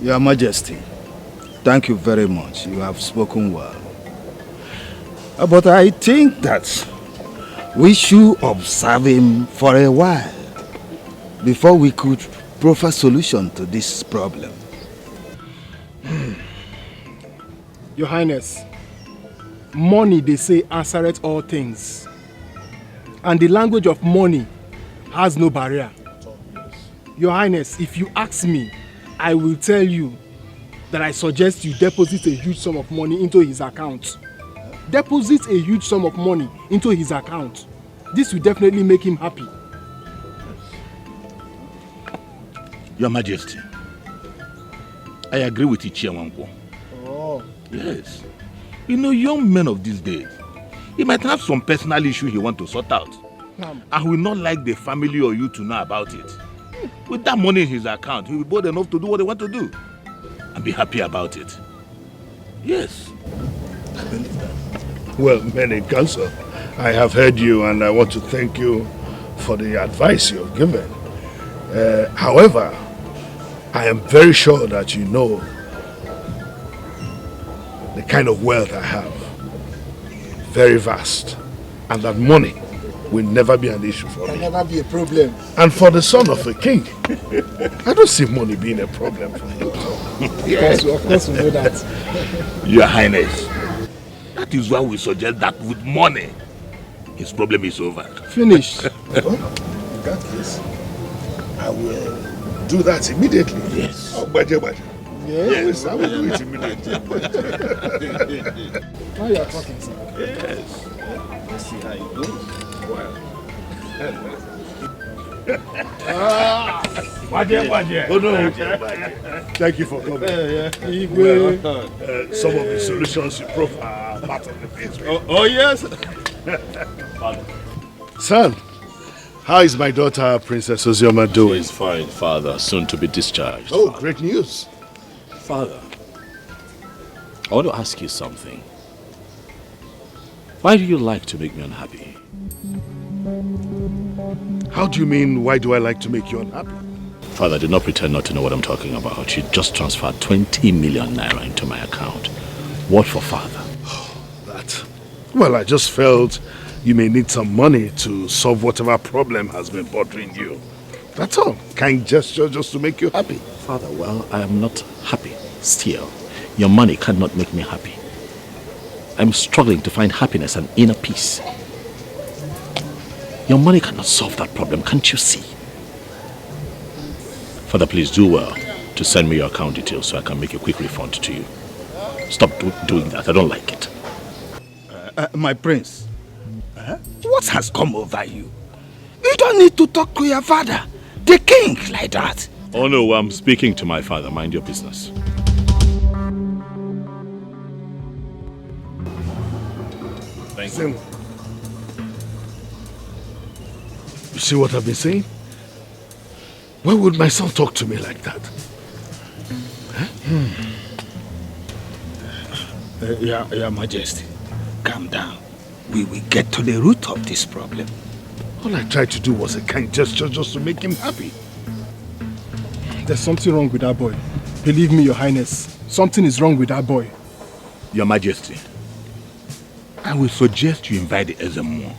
Your Majesty, thank you very much. You have spoken well. But I think that we should observe him for a while before we could proffer solution to this problem. Your Highness, money, they say, answereth all things. And the language of money has no barrier. Your Highness, if you ask me, I will tell you that I suggest you deposit a huge sum of money into his account. Deposit a huge sum of money into his account. This will definitely make him happy. Your Majesty, I agree with Ichiawanko. Oh. Yes. You know, young men of these days, he might have some personal issue he wants to sort out. And will not like the family or you to know about it. With that money in his account, he will be bold enough to do what he wants to do. And be happy about it. Yes. Well, men in council, I have heard you and I want to thank you for the advice you have given. However, I am very sure that you know the kind of wealth I have. Very vast. And that money will never be an issue for me. Can never be a problem. And for the son of a king, I don't see money being a problem for him. Yes, of course we know that. Your Highness, that is why we suggest that with money, his problem is over. Finished. Well, in that case, I will do that immediately. Yes. Oh, Baje. Yes, I will do it immediately. Now you are talking, sir. Yes. Let's see how it goes. Well. Oh no. Thank you for coming. Some of the solutions you provide are part of the piece. Oh yes. Son, how is my daughter, Princess Ozioma, doing? She's fine, Father. Soon to be discharged. Oh, Father. great news. Father, I want to ask you something. Why do you like to make me unhappy? How do you mean, why do I like to make you unhappy? Father, do not pretend not to know what I'm talking about. You just transferred 20 million naira into my account. What for, Father? That. Well, I just felt you may need some money to solve whatever problem has been bothering you. That's all. Kind gesture just to make you happy. Father, well, I am not happy. Still, your money cannot make me happy. I'm struggling to find happiness and inner peace. Your money cannot solve that problem, can't you see? Father, please do well to send me your account details so I can make a quick refund to you. Stop doing that. I don't like it. My prince, what has come over you? You don't need to talk to your father, the king, like that. Oh no, I'm speaking to my father. Mind your business. Thank you. You see what I've been saying? Why would my son talk to me like that? Your Majesty, calm down. We will get to the root of this problem. All I tried to do was a kind gesture just to make him happy. There's something wrong with that boy. Believe me, Your Highness. Something is wrong with that boy. Your Majesty, I will suggest you invite the Ezemo.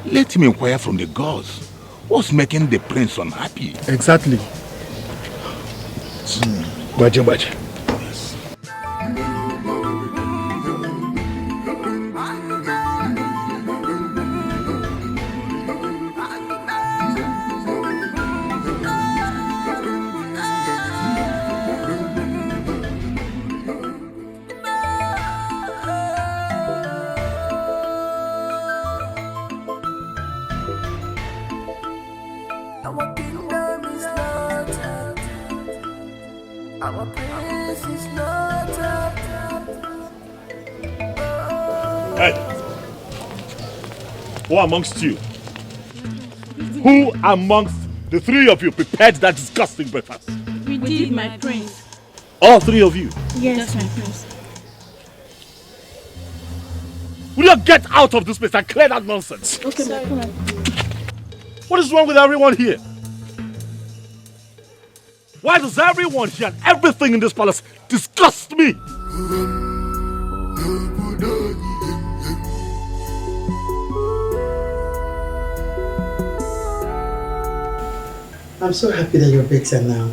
Let him inquire from the gods. What's making the prince unhappy? Exactly. Baje. Our kingdom is not up. Our praise is not up. Hey! Who amongst you? Who amongst the three of you prepared that disgusting breakfast? We did, my prince. All three of you? Yes, my prince. Will you get out of this place and clear that nonsense? Okay, my prince. What is wrong with everyone here? Why does everyone here and everything in this palace disgust me? I'm so happy that you're better now.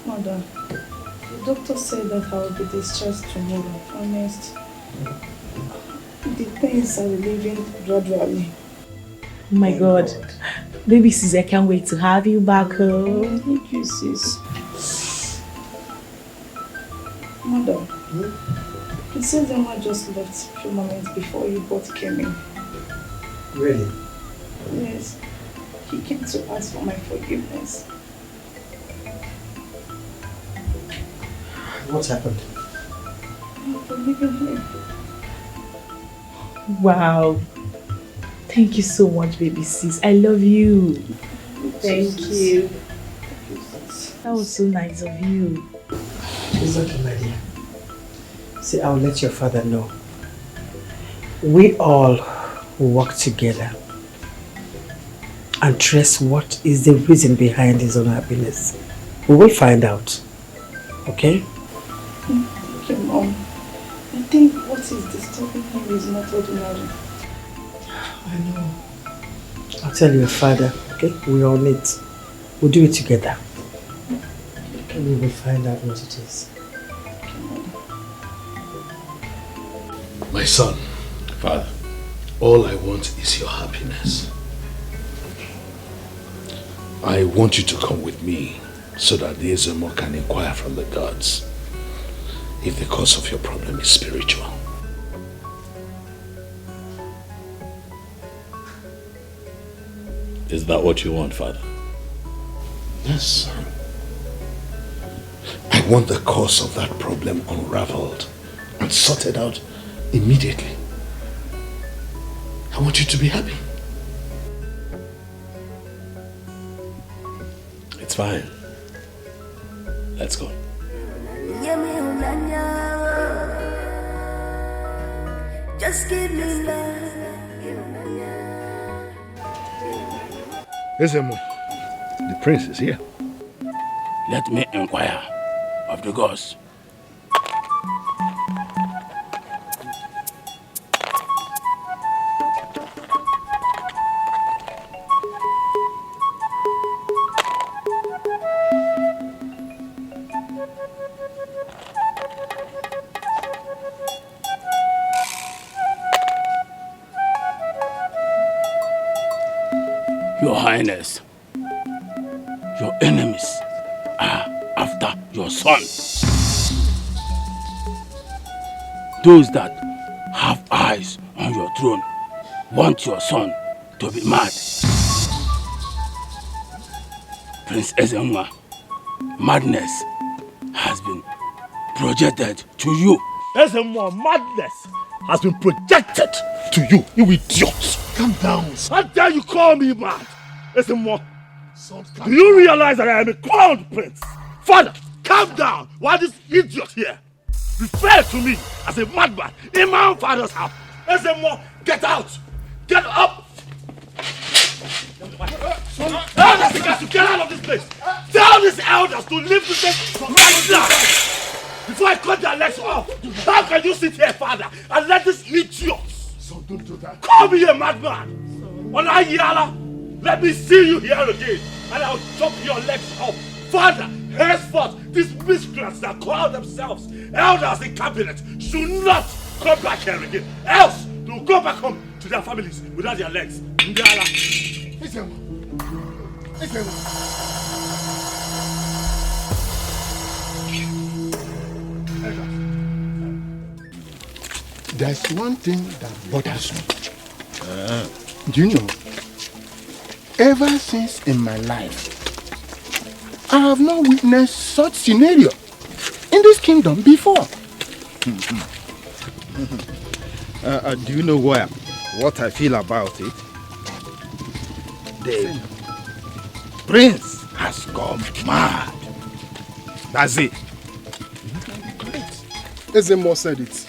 Mother, the doctor said that I will be discharged tomorrow. Honest. The pains are relieving gradually. Oh my God. Baby sis, I can't wait to have you back home. Thank you, sis. Mother, Princess Emma just left a few moments before you both came in. Really? Yes. He came to ask for my forgiveness. What happened? I'm forgiving him. Wow. Thank you so much, baby sis. I love you. Thank you. That was so nice of you. It's okay, my dear. See, I'll let your father know. We all work together and trace what is the reason behind his unhappiness. We will find out. Okay? Thank you, Mom. I think what is disturbing him is not ordinary. I know. I'll tell your father, okay? We're on it. We'll do it together. And we will find out what it is. My son, Father, all I want is your happiness. I want you to come with me so that the Ezemo can inquire from the gods if the cause of your problem is spiritual. is that what you want, Father? Yes, son. I want the cause of that problem unraveled and sorted out immediately. I want you to be happy. It's fine. Let's go. Just give me love. Ezemo, the prince is here. Let me inquire of the gods. Your Highness, your enemies are after your son. Those that have eyes on your throne want your son to be mad. Prince Ezema, madness has been projected to you. Ezema, madness has been projected to you, you idiot. Calm down. How dare you call me mad? Ezema, do you realize that I am a crowned prince? Father, calm down. Why this idiot here refer to me as a madman in my own father's house? Ezema, Get out! Get up! Elders, you got to get out of this place! Tell these elders to leave this place right now! Before I cut their legs off! How can you sit here, father, and let this idiots? So don't do that. Call me a madman! Onayala, let me see you here again, and I'll chop your legs off! Father, henceforth, these miscreants that call themselves elders in cabinet should not come back here again. Else, they will go back home to their families without their legs. Ndala. There's one thing that bothers me. Do you know? Ever since in my life, I have not witnessed such scenario in this kingdom before. Do you know what I feel about it? The prince has gone mad. That's it. Ezemo said it.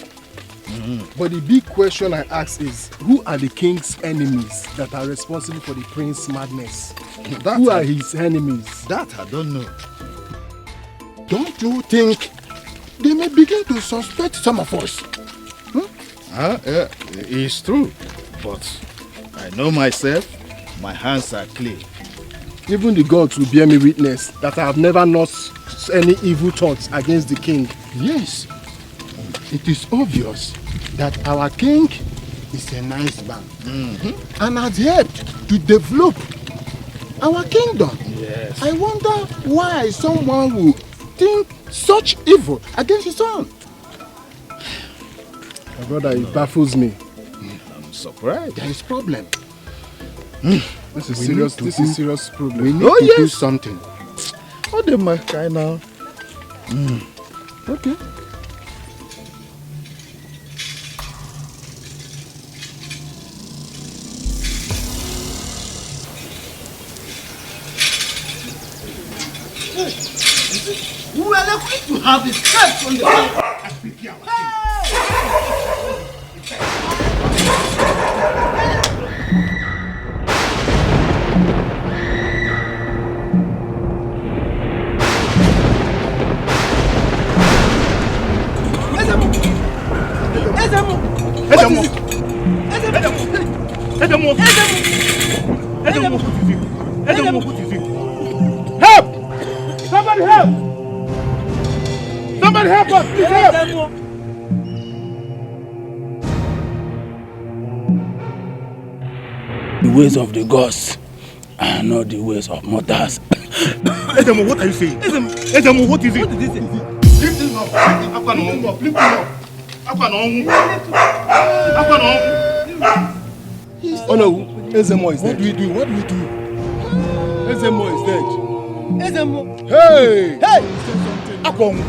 But the big question I ask is, who are the king's enemies that are responsible for the prince's madness? Who are his enemies? That I don't know. Don't you think they may begin to suspect some of us? It's true. But I know myself, my hands are clean. Even the gods will bear me witness that I have never nursed any evil thoughts against the king. Yes. It is obvious that our king is a nice man and has helped to develop our kingdom. Yes. I wonder why someone would think such evil against his son. My brother, it baffles me. I'm surprised. There is problem. This is serious. This is serious problem. We need to do something. What am I kind now? Okay. We were lucky to have the steps on the way. Help! Somebody help! Somebody help us! Please help! The ways of the gods are not the ways of mortals. Ezemo, what are you saying? Ezemo, what is it? What is it? Lift him up. Lift him up. Oh no, Ezemo is dead. What do we do? What do we do? Ezemo is dead. Ezemo. Hey! Hey! Akong.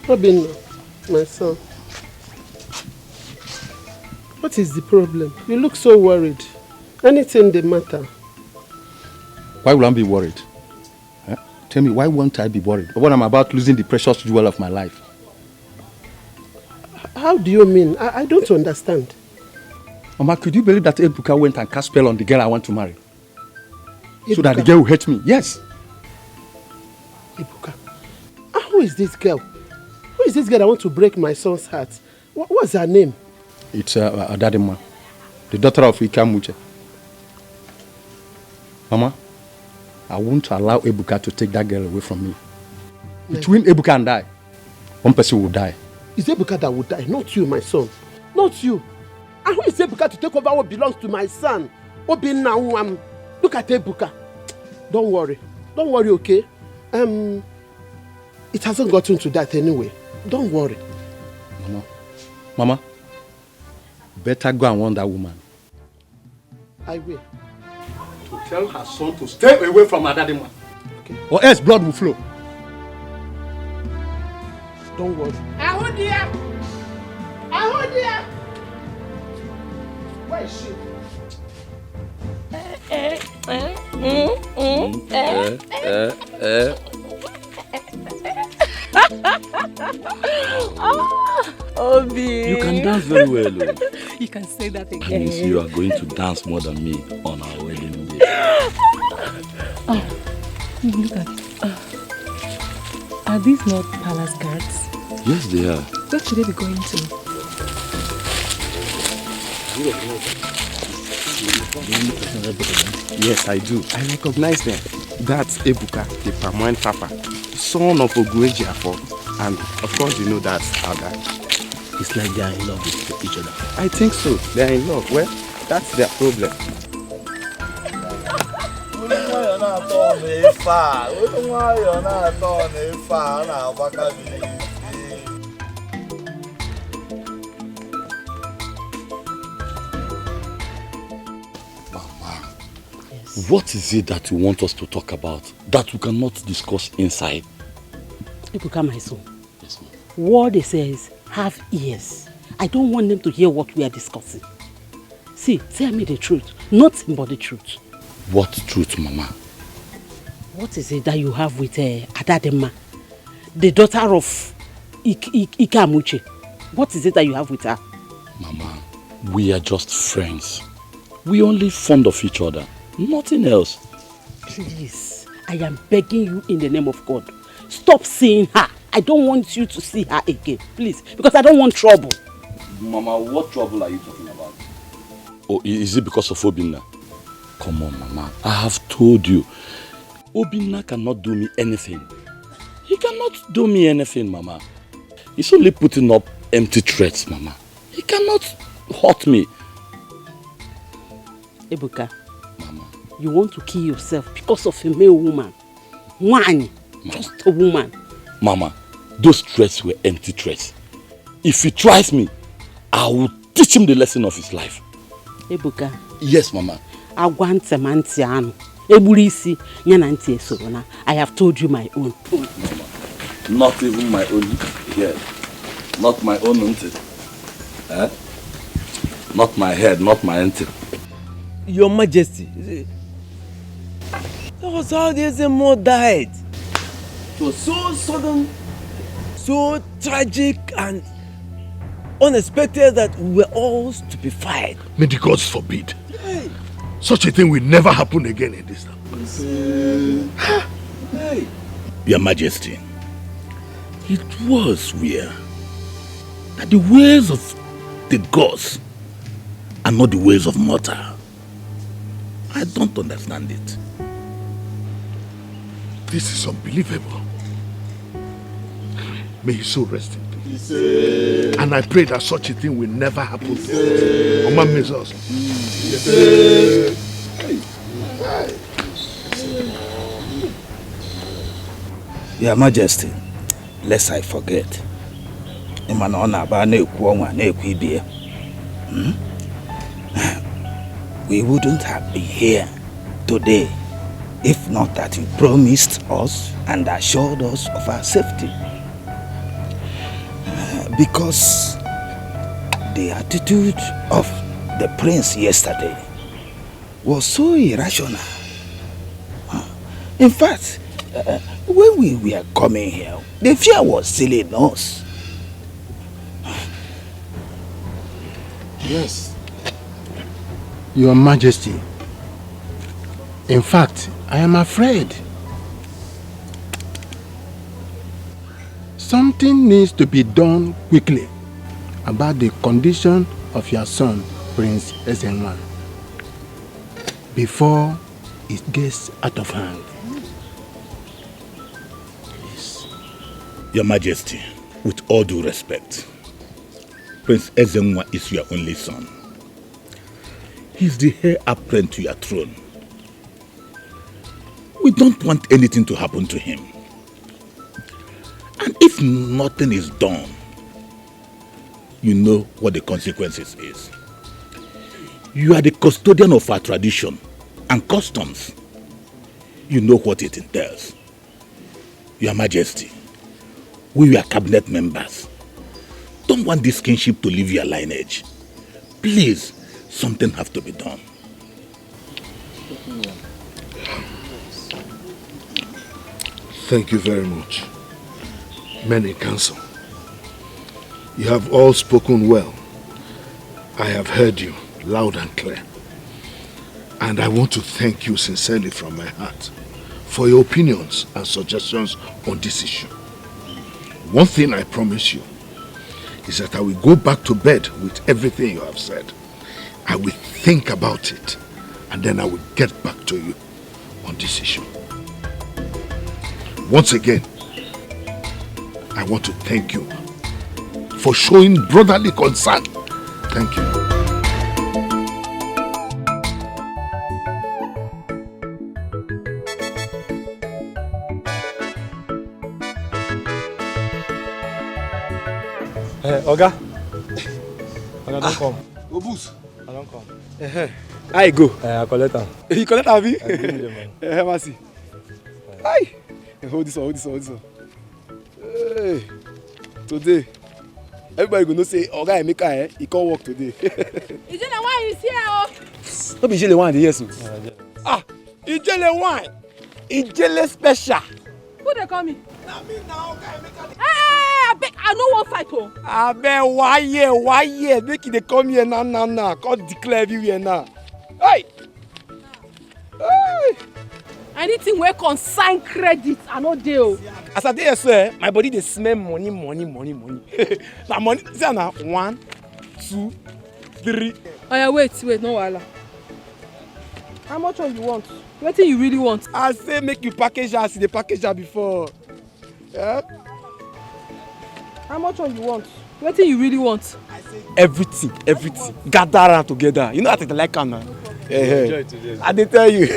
Obinna, my son. What is the problem? You look so worried. Anything the matter? Why will I be worried? Huh? Tell me, why won't I be worried when I'm about losing the precious jewel of my life? How do you mean? I don't understand. Mama, could you believe that Ebuka went and cast spell on the girl I want to marry? Ebuka? So that the girl will hate me? Yes. Ebuka. Who is this girl? Who is this girl that wants to break my son's heart? What's her name? It's Adadima, the daughter of Ikamuche. Mama, I won't allow Ebuka to take that girl away from me. Between Ebuka and I, one person will die. It's Ebuka that will die, not you, my son. Not you. And who is Ebuka to take over what belongs to my son? Obinna, look at Ebuka. Don't worry. Don't worry, okay? It hasn't gotten to that anyway. Don't worry. Mama, better go and warn that woman. I will. tell her son to stay away from Adadima. Okay. Or else blood will flow. Don't worry. Ahodia! Ahodia! Where is she? Obi. You can dance very well, Lou. You can say that again. I mean, you are going to dance more than me on our wedding day. Oh, look at it. Are these not palace guards? Yes, they are. Where should they be going to? Yes, I do. I recognize them. That's Ebuka, the Pamoine Papa, son of Oguejiafo, and of course you know that's our guy. It's like they are in love with each other. I think so. They are in love. Well, that's their problem. What is it that you want us to talk about that we cannot discuss inside? Ebuka, my son. Yes, ma'am. What it says, have ears. I don't want them to hear what we are discussing. See, tell me the truth. Nothing but the truth. What truth, Mama? What is it that you have with Adadema, the daughter of Ikamuche? What is it that you have with her? Mama, we are just friends. We only fond of each other. Nothing else. Please, I am begging you in the name of God. Stop seeing her. I don't want you to see her again. Please, because I don't want trouble. Mama, what trouble are you talking about? Oh, is it because of Obinna? Come on, Mama. I have told you. Obinna cannot do me anything. He cannot do me anything, Mama. He's only putting up empty threats, Mama. He cannot hurt me. Ebuka, Mama, you want to kill yourself because of a male woman. One, just a woman. Mama, those threats were empty threats. If he tries me, I will teach him the lesson of his life. Ebuka. Yes, Mama. I have told you my own. Mama, not even my own. Yeah. Not my own auntie. Eh? Not my head, not my auntie. Your Majesty, that was how the Ezemo died. It was so sudden, so tragic and unexpected that we were all stupefied. May the gods forbid. Hey. Such a thing will never happen again in this town. Hey. Your Majesty, it was weird that the ways of the gods are not the ways of mortal. I don't understand it. This is unbelievable. May his soul rest in peace. And I pray that such a thing will never happen again. Oma Mezos. Your Majesty, lest I forget. We wouldn't have been here today if not that you promised us and assured us of our safety. Because the attitude of the prince yesterday was so irrational. In fact, when we were coming here, the fear was still in us. Yes. Your Majesty, in fact, I am afraid. Something needs to be done quickly about the condition of your son, Prince Ezenwa, before it gets out of hand. Yes. Your Majesty, with all due respect, Prince Ezenwa is your only son. He's the heir apparent to your throne. We don't want anything to happen to him. And if nothing is done, you know what the consequences is. You are the custodian of our tradition, and customs. You know what it entails. Your Majesty, we are cabinet members. Don't want this kinship to leave your lineage. Please, something has to be done. Thank you very much. Men in council, you have all spoken well. I have heard you loud and clear. And I want to thank you sincerely from my heart for your opinions and suggestions on this issue. One thing I promise you is that I will go back to bed with everything you have said. I will think about it and then I will get back to you on this issue. Once again, I want to thank you for showing brotherly concern. Thank you. Oga, don't come. Obus. I don't come. I go. I collect am. You collect am, abi? I give me the money. Mercy. Hi. Hold this one. Hey. Today, everybody gonna say, Oga Emeka, he can't work today. Ijele wine is here. No be Ijele wine dey here so. Ijele wine. Ijele special. Who dey call me? Na me na Oga Emeka. Hey, I no wan fight o. Abeg, why here? Make they come here now. Can't declare everywhere now. Hey. Anything wey concern credit, I no dey o. As I dey here, so my body dey smell money. Na money. See na 1, 2, 3. Oh yeah, wait, no wahala. How much one you want? Wetin you really want? I say make you package as the package before. Yeah? How much one you want? Wetin you really want? Everything. Gather around together. You know what I like now. I dey tell you.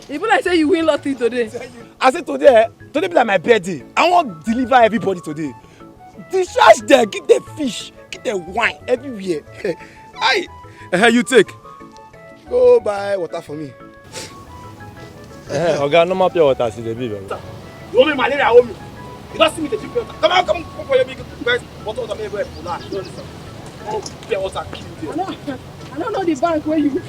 E be like say you win lottery today. I say today be like my birthday. I want deliver everybody today. Discharge there, get the fish, get the wine everywhere. Aye. You take. Go buy water for me. Oga, no more pure water, see the baby. You owe me malaria, owe me. You don't see me the cheap water. Come for your big guys. Water me go for that. You don't listen. Oh, pure water kill you. I don't know the bank where you.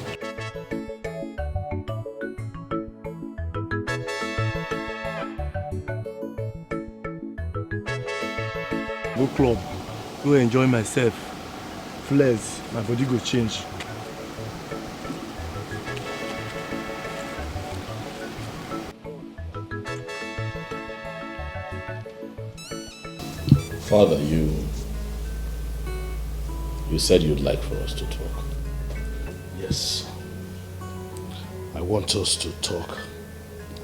Go club, go enjoy myself. Flex, my body go change. Father, you said you'd like for us to talk. Yes. I want us to talk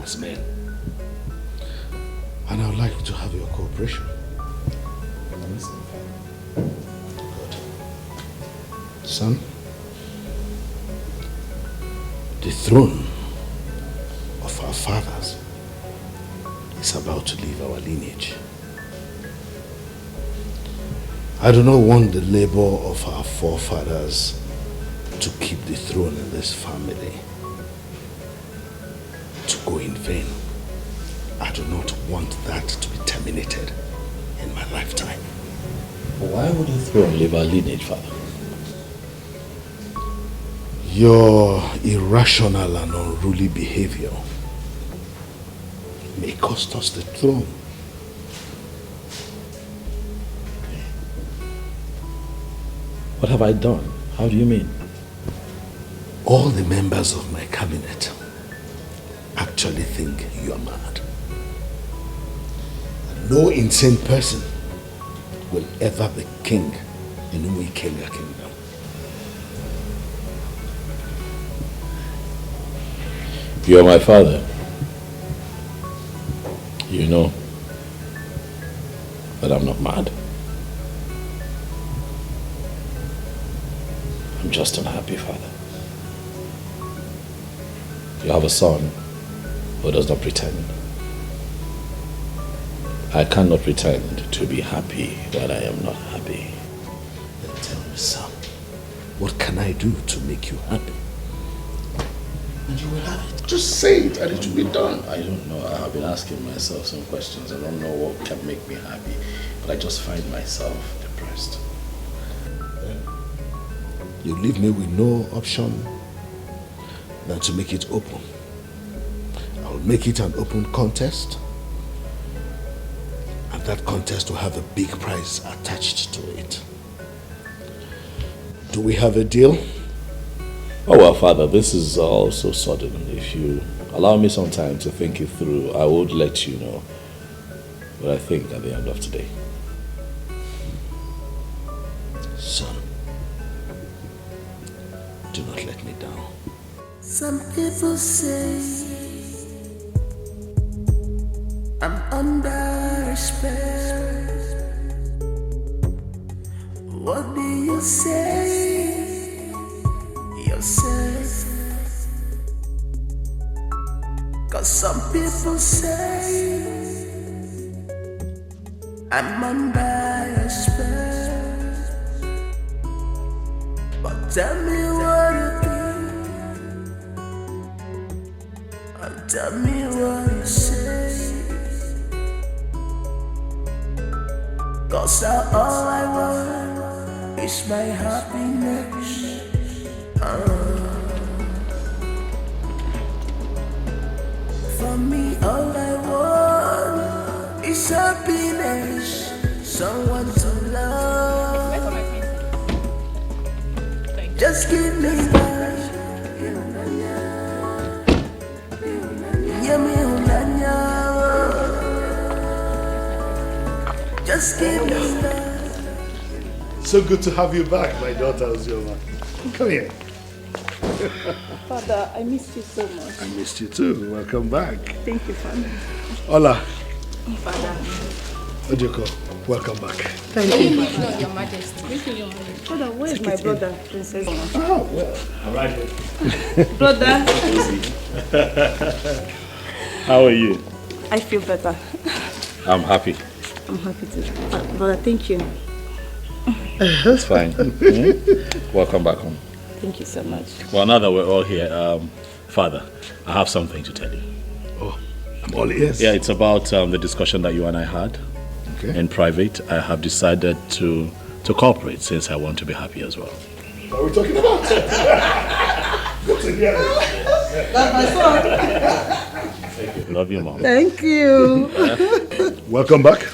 as men. And I would like to have your cooperation. Good. Son, the throne of our fathers is about to leave our lineage. I do not want the labor of our forefathers to keep the throne in this family to go in vain. I do not want that to be terminated in my lifetime. Why would the throne leave our lineage, Father? Your irrational and unruly behavior may cost us the throne. What have I done? How do you mean? All the members of my cabinet actually think you are mad. No insane person will ever be king in Umuikenga kingdom. You are my father. You know that I'm not mad. I'm just unhappy, Father. You have a son who does not pretend. I cannot pretend to be happy when I am not happy. Then tell me, son, What can I do to make you happy? And you will have it. Just say it and it will be done. I don't know. I have been asking myself some questions. I don't know what can make me happy. But I just find myself depressed. You leave me with no option than to make it open. I'll make it an open contest. And that contest will have a big prize attached to it. Do we have a deal? Oh well, Father, this is all so sudden. If you allow me some time to think it through, I would let you know what I think at the end of today. Son, do not let me down. Some people say I'm under spell. What do you say yourself? 'Cause some people say I'm under a spell. But tell me what you think, and tell me what you say. 'Cause all I want is my happiness. For me, all I want is happiness. Someone to love. Just give me that. Just give me that. So good to have you back, my daughter Ozioma. Come here. Father, I missed you so much. I missed you too. Welcome back. Thank you, Father. Hola. Father. Ojoko, welcome back. Thank you. Your Majesty. Father, where is my brother, Princess? Oh, well, all right. Brother. How are you? I feel better. I'm happy. I'm happy to. Brother, thank you. It's fine. Welcome back home. Thank you so much. Well, now that we're all here, Father, I have something to tell you. Oh, I'm all ears. Yeah, it's about the discussion that you and I had in private. I have decided to cooperate since I want to be happy as well. What are we talking about? Good to hear it. That's my son. Thank you. Love you, Mom. Thank you. Welcome back.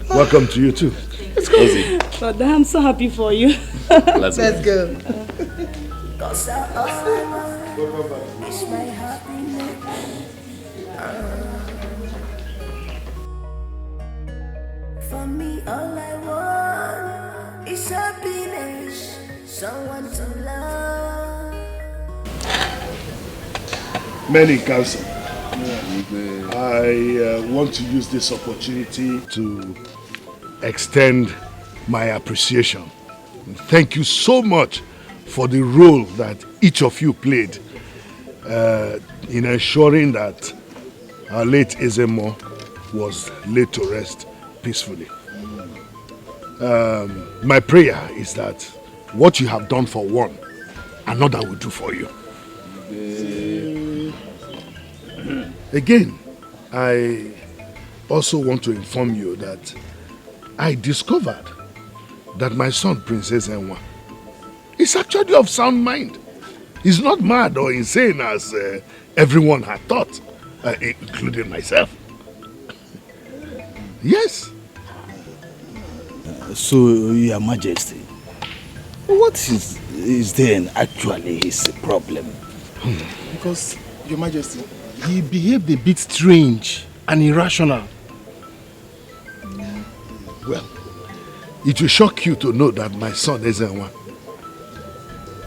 Welcome to you too. Let's go. Brother, I'm so happy for you. Let's go. Cause all I want is my happiness. For me, all I want is happiness. Someone to love. Many counsel. I want to use this opportunity to extend my appreciation. Thank you so much for the role that each of you played in ensuring that our late Ezemo was laid to rest peacefully. My prayer is that what you have done for one, another will do for you. Again, I also want to inform you that I discovered that my son, Princess Enwa, is actually of sound mind. He's not mad or insane as everyone had thought, including myself. Yes. So, Your Majesty, what is then actually his problem? Because, Your Majesty, he behaved a bit strange and irrational. Well, it will shock you to know that my son Ezenwa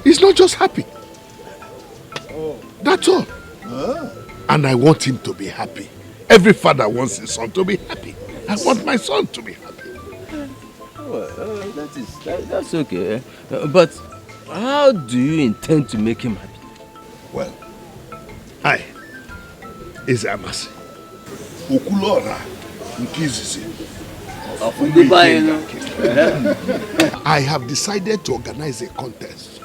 is not just happy. That's all. And I want him to be happy. Every father wants his son to be happy. I want my son to be happy. That's okay. But how do you intend to make him happy? Well, I is Amasi. Okulora Nkizizi. Dubai, I have decided to organize a contest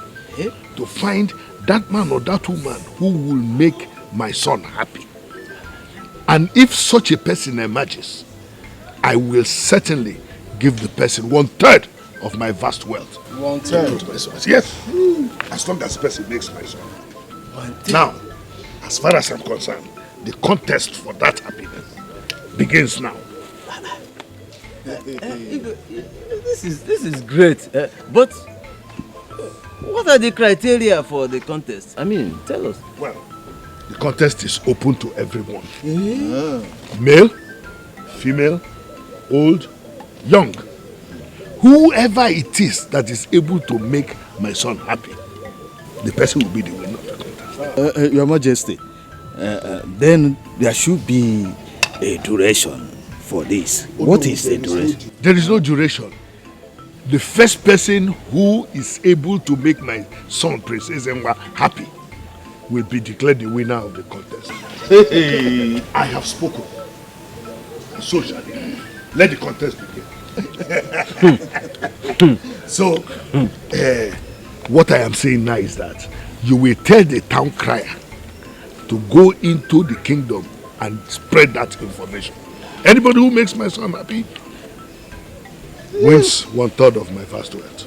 to find that man or that woman who will make my son happy. And if such a person emerges, I will certainly give the person 1/3 of my vast wealth. 1/3? Yes. As long as the person makes my son. Now, as far as I'm concerned, the contest for that happiness begins now. This is great. But what are the criteria for the contest? I mean, tell us. Well, the contest is open to everyone. Male, female, old, young. Whoever it is that is able to make my son happy, the person will be the winner of the contest. Your Majesty, then there should be a duration for this. What is the duration? There is no duration. The first person who is able to make my son, Prince Ezenwa, happy will be declared the winner of the contest. Hey. I have spoken. So shall it. Let the contest begin. So, what I am saying now is that you will tell the town crier to go into the kingdom and spread that information. Anybody who makes my son happy wins 1/3 of my vast wealth.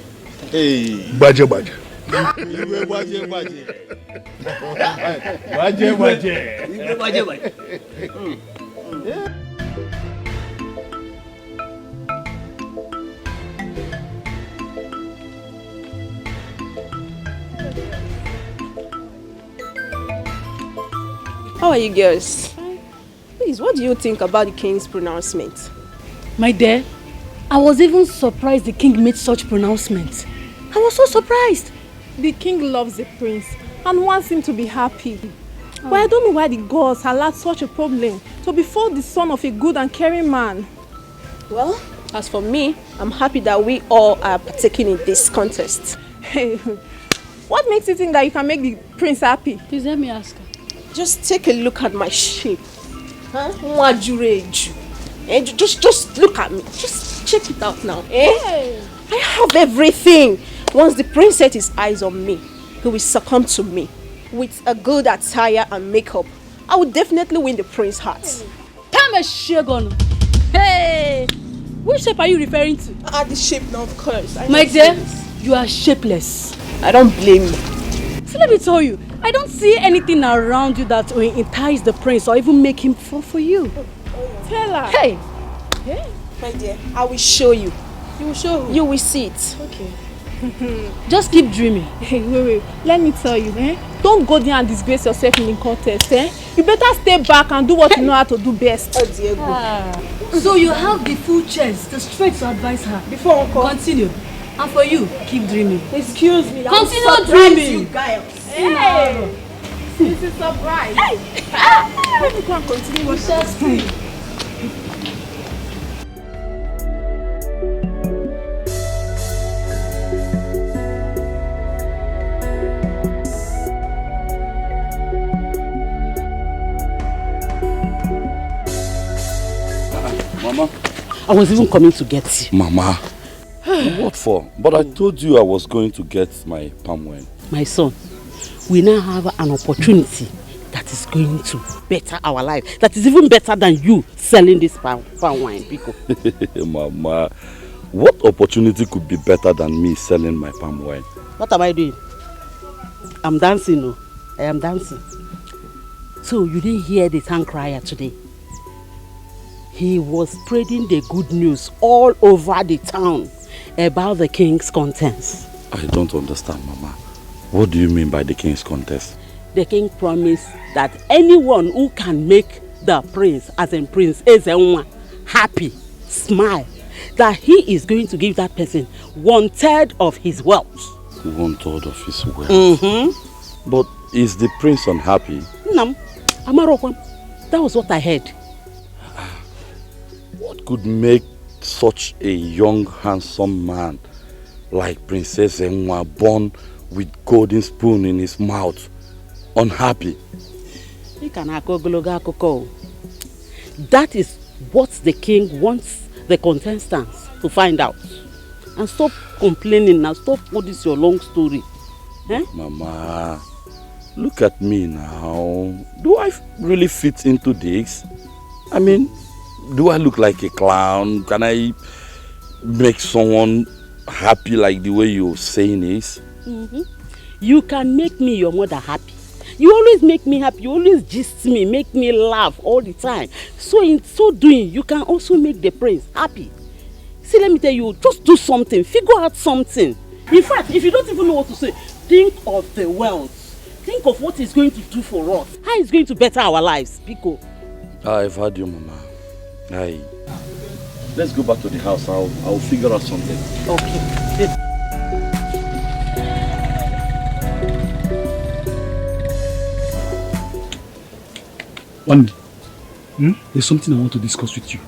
Hey. Baje baje. How are you girls? Please, what do you think about the king's pronouncement? My dear, I was even surprised the king made such pronouncements. I was so surprised. The king loves the prince and wants him to be happy. But I don't know why the gods allowed such a problem to befall the son of a good and caring man. Well, as for me, I'm happy that we all are partaking in this contest. Hey, what makes you think that you can make the prince happy? Please let me ask her. Just take a look at my shape. Huh? Just look at me. Just check it out now. Hey. I have everything. Once the prince set his eyes on me, he will succumb to me. With a good attire and makeup, I will definitely win the prince's heart. Come a shagon. Hey! Which shape are you referring to? The shape now, of course. My dear, you are shapeless. I don't blame you. So let me tell you, I don't see anything around you that will entice the prince or even make him fall for you. Tell her. Hey! Yeah. My dear, I will show you. You will show who? You will see it. Okay. Just keep dreaming. Hey, wait. Let me tell you, don't go there and disgrace yourself in the contest, You better stay back and do what you know how to do best. Oh, Diego. So you have the full chance, the strength to advise her. Before Uncle. Continue. And for you, keep dreaming. Excuse me. Continue dreaming. You guys. Hey! This is a surprise. Hey! Let me go and continue what shall see. Mama. I was even coming to get you. Mama. What for? But I told you I was going to get my palm wine. My son, we now have an opportunity that is going to better our life. That is even better than you selling this palm wine, Pico. Mama, what opportunity could be better than me selling my palm wine? What am I doing? I'm dancing, no. I am dancing. So you didn't hear the town crier today? He was spreading the good news all over the town about the king's contest. I don't understand, Mama. What do you mean by the king's contest? The king promised that anyone who can make the prince, as in Prince Ezenwa, happy, smile, that he is going to give that person 1/3 of his wealth. 1/3 of his wealth? But is the prince unhappy? No, Amarokwam. That was what I heard. What could make such a young, handsome man like Princess Enwa, born with golden spoon in his mouth, unhappy? That is what the king wants the contestants to find out. And stop complaining now. Stop all this your long story. Eh? Mama, look at me now. Do I really fit into this? I mean, do I look like a clown? Can I make someone happy like the way you're saying is? You can make me your mother happy. You always make me happy. You always gist me, make me laugh all the time. So in so doing, you can also make the prince happy. See, let me tell you, just do something. Figure out something. In fact, if you don't even know what to say, think of the world. Think of what it's going to do for us. How it's going to better our lives, Biko. I've heard you, Mama. Let's go back to the house. I'll figure out something. Okay. One, there's something I want to discuss with you,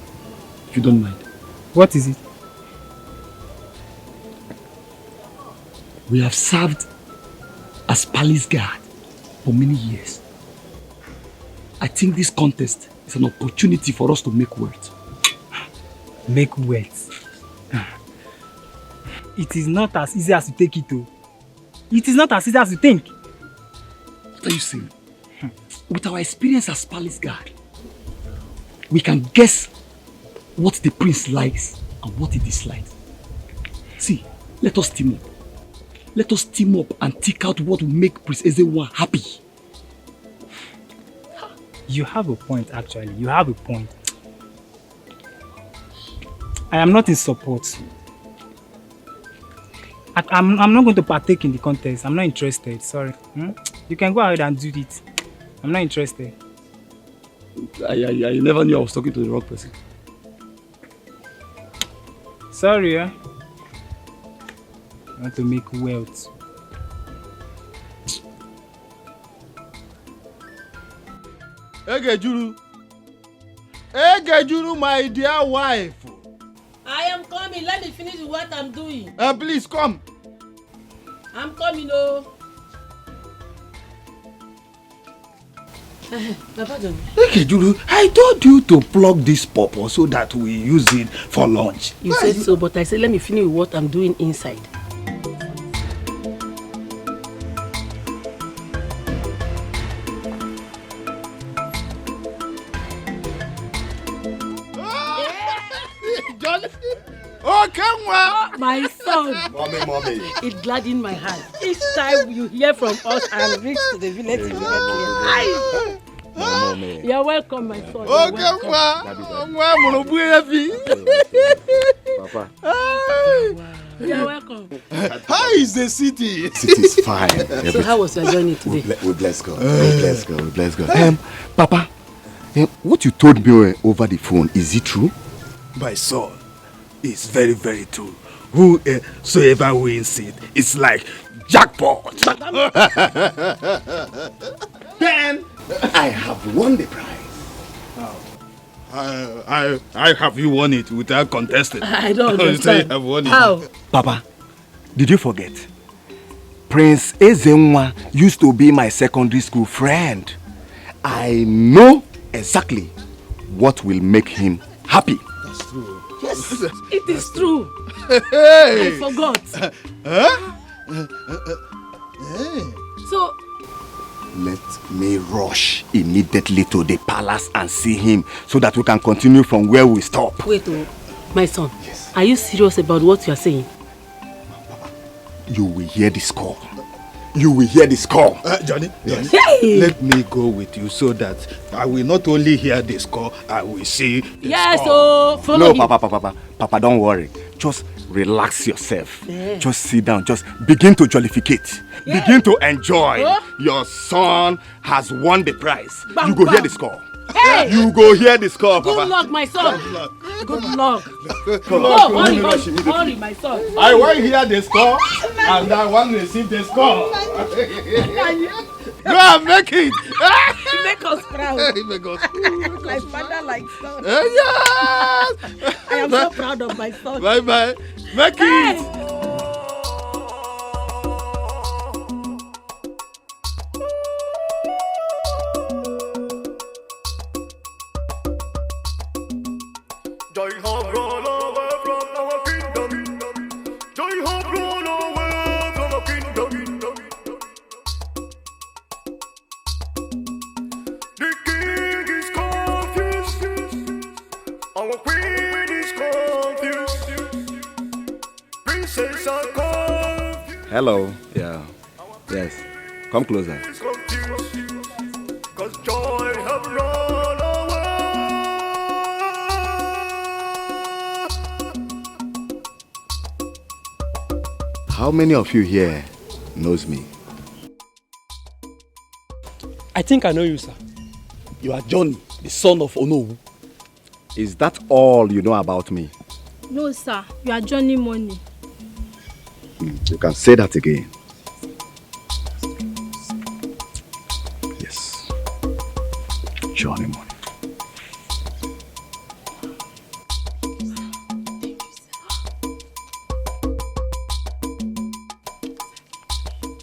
if you don't mind. What is it? We have served as palace guard for many years. I think this contest is an opportunity for us to make wealth. Make wealth? It is not as easy as you take it, though. It is not as easy as you think. What are you saying? With our experience as palace guard, we can guess what the prince likes and what he dislikes. See, let us team up. Let us team up and take out what will make Prince Ezewa happy. You have a point, actually. You have a point. I am not in support. I'm not going to partake in the contest. I'm not interested. Sorry. You can go ahead and do it. I'm not interested. I never knew I was talking to the wrong person. Sorry, I want to make wealth. Egejuru, my dear wife. I am coming. Let me finish what I'm doing. Please come. I'm coming, oh. Egejuru, I told you to plug this pawpaw so that we use it for lunch. You said so, but I said let me finish what I'm doing inside. Oh, come on! My son. Mommy. It gladdened my heart. Each time you hear from us and reach to the village immediately. Mommy. You're welcome, my son. Oh, come on! Papa. You're welcome. How is the city? City is fine. So how was your journey today? We bless God. We bless God. Papa, what you told me over the phone, is it true? My son, it's very, very true. Whosoever wins it, it's like jackpot. Then I have won the prize. I have you won it without contesting. I don't understand. I have won it. How? Papa, did you forget? Prince Ezenwa used to be my secondary school friend. I know exactly what will make him happy. That's true. Yes. It is true. Hey. I forgot. So, let me rush immediately to the palace and see him so that we can continue from where we stop. Wait, my son. Yes. Are you serious about what you are saying? You will hear the score. You will hear the score. Johnny, hey. Let me go with you so that I will not only hear the score, I will see the score. Oh, follow him. Papa, don't worry. Just relax yourself. Yeah. Just sit down. Just begin to jollificate. Yeah. Begin to enjoy. Your son has won the prize. Bam, you go hear the score. Hey. You go hear the score, Good Papa. luck, my son. Good luck. Hurry, my son. I want to hear the score and I want to receive the score. Go and make it. Make us proud. Make us proud. Like father, like son. Yes. I am so proud of my son. Bye. Make it. Joy have run away from our kingdom. Joy have run away from our kingdom. Our queen is confused. Princess are confused. Hello. Yeah. Yes. Come closer. Cause joy have run away. How many of you here knows me? I think I know you, sir. You are Johnny, the son of Onowu. Is that all you know about me? No, sir. You are Johnny Money. You can say that again. Yes. Johnny Money.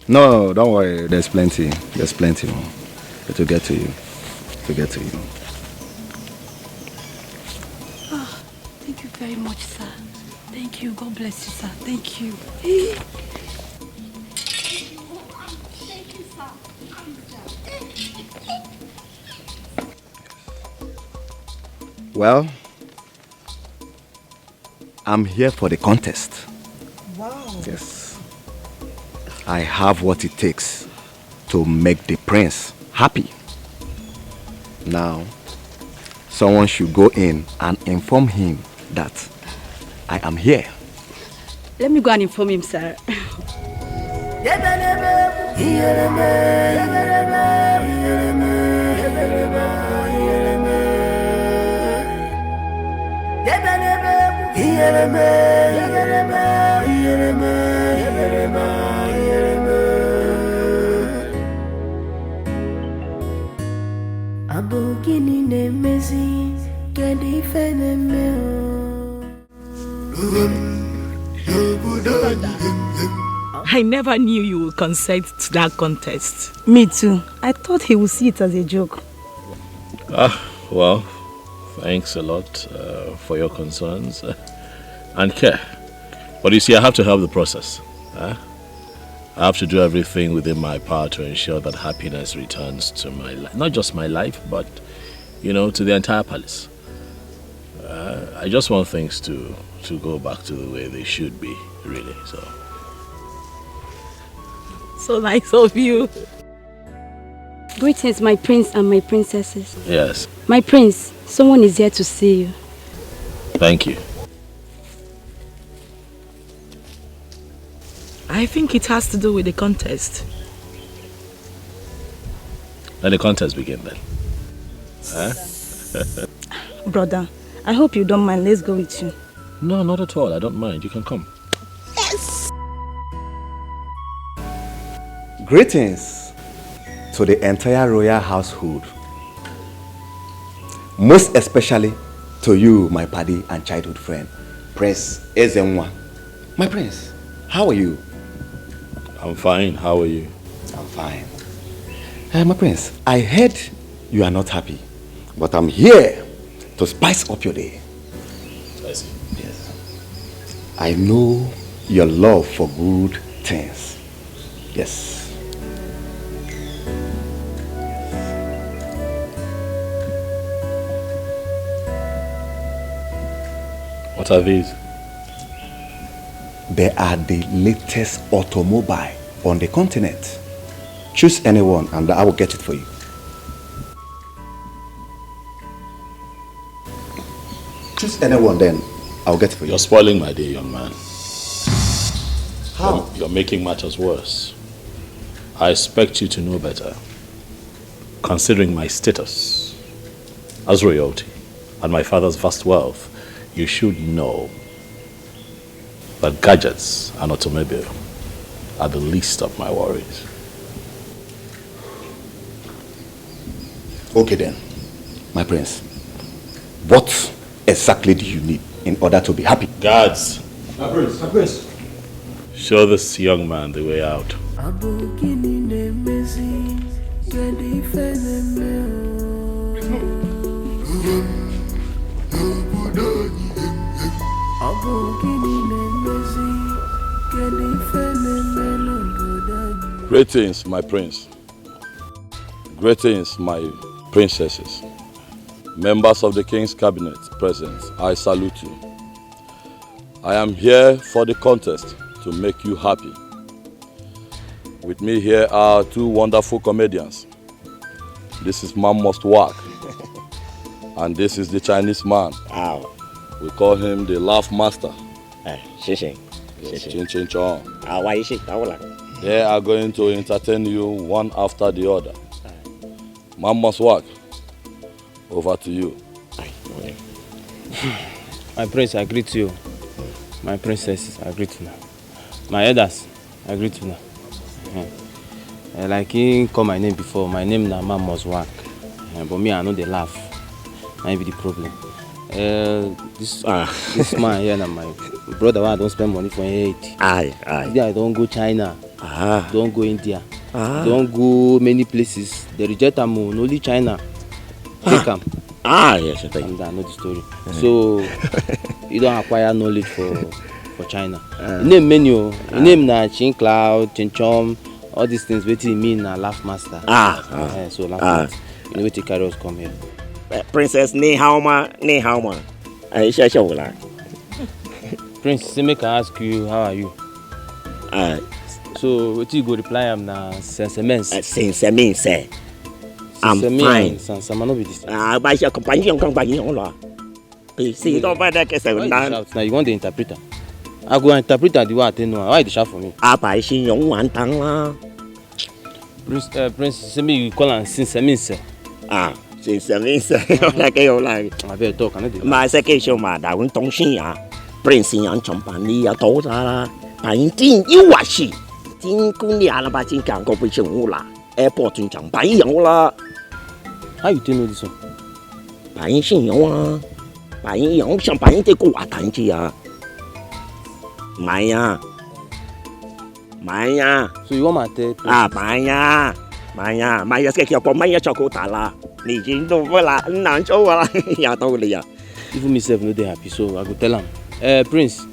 No, don't worry. There's plenty. There's plenty more. It will get to you. It will get to you. Oh, thank you very much, sir. Thank you. God bless you, sir. Thank you. Well, I'm here for the contest. Wow. Yes. I have what it takes to make the prince happy. Now, someone should go in and inform him that I am here. Let me go and inform him, sir. Abogini ne mezi kedi fene meo. I never knew you would consent to that contest. Me too. I thought he would see it as a joke. Well, thanks a lot for your concerns and care. But you see, I have to help the process. I have to do everything within my power to ensure that happiness returns to my life. Not just my life, but, you know, to the entire palace. I just want things to go back to the way they should be, really. So nice of you. Greetings, my prince and my princesses. Yes. My prince, someone is here to see you. Thank you. I think it has to do with the contest. Let the contest begin then. Brother, I hope you don't mind. Let's go with you. No, not at all. I don't mind. You can come. Yes! Greetings to the entire royal household. Most especially to you, my paddy and childhood friend, Prince Ezenwa. My prince, how are you? I'm fine. How are you? I'm fine. My prince, I heard you are not happy, but I'm here to spice up your day. I see. Yes. I know your love for good things. Yes. What are these? They are the latest automobile on the continent. Choose anyone and I will get it for you. Choose anyone, then I'll get it for you. You're spoiling my day, young man. How? You're making matters worse. I expect you to know better. Considering my status as royalty and my father's vast wealth, you should know that gadgets and automobile are the least of my worries. Okay then, my prince. What exactly do you need in order to be happy? Guards, My prince. show this young man the way out. Abogini ne mezi kedi fene meo. Greetings, my prince. Greetings, my princesses. members of the King's Cabinet present, I salute you. I am here for the contest to make you happy. With me here are two wonderful comedians. This is Man Must Work, and this is the Chinese man. We call him the Laugh Master. Chin Chin Chong. They are going to entertain you one after the other. Man Must Work. Over to you. My prince, I greet you. My princesses, I greet you. My elders, I greet you. Like he call my name before, my name na Man Must Work. But me, I know they laugh. That be the problem. This man here, na my brother, I don't spend money for hate. I don't go China. Don't go India. Don't go many places. They reject them only China. Take them. Yes, I think. And I know the story. So you don't acquire knowledge for China. Name menu. Name na Chin Cloud, Chin Chom, all these things. What you mean na Laugh Master. So Laugh Master. You know what the carriers come here. Princess Ni Hao Ma. Prince, say make I ask you, how are you? So what you go reply am na sense. I'm fine. Some no be this. By your companion, Now you want the interpreter? I go interpreter the way I tell you. Why the shout for me? Prince, say me you call and since like you like. I better talk. My second show, I went to see ya. Prince in Champani, I told her. I think you watch she. Think only Alabama can go with Ula. Airport in Champani. How you tell me this one? Buying young champagne to go at Maya. So you want my tape? Maya, get your Maya chocolate. Even myself no dey happy, so I go tell him. Prince,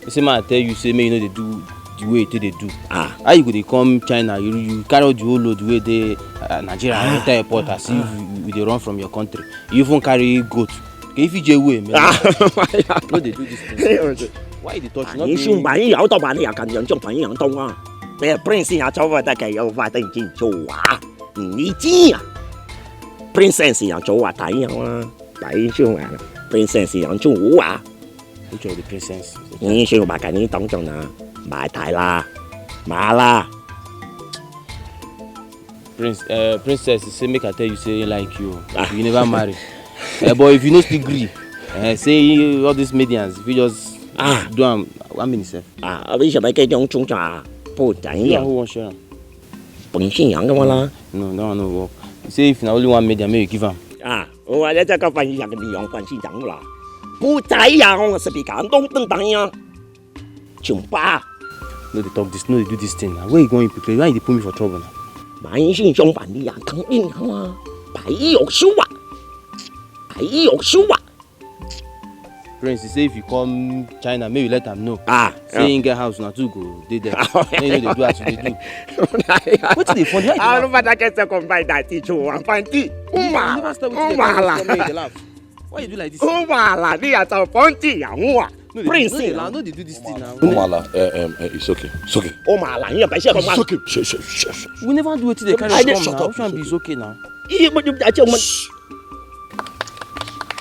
say man tell you say me you know they do the way they do. How you go dey come China? You carry the whole load the way they Nigeria enter airport as if they run from your country. You even carry goat. Okay, if you just way, man. No they do this thing. Why they touch? Not you buy you out of money. I can jump on you. Don't Prince in a tower that I over the king. Princess in a tower. Princess in a tower. Which of the princess? You should back any tonto na. By Tyla. Mala. Princess, say make I tell you say like you. You never marry. But if you no speak Greek, say all these medians, if you just do 1 minute self. We should make a young chuncha. Put down here. Who wants share? No, no work. Say if na only one median, may you give him. I let a find young and young fancy young la. Put down on the speaker, don't think Chumpa. No, they talk this, no, they do this thing. Where you going to play? Why you put me for trouble now? My sin trong bản đi ăn thằng in hả? Bảy yok shuwa. Prince, say if you come China, maybe let them know. Say in get house now to go. They there. They do as they do. What's the funny? I don't know that get to combine that teacher and find tea. Why you do like this? They are so funny. Prince, no, they do this thing now. It's okay. It's okay. It's okay. We never do it till they carry us come now. Which one be it's okay now?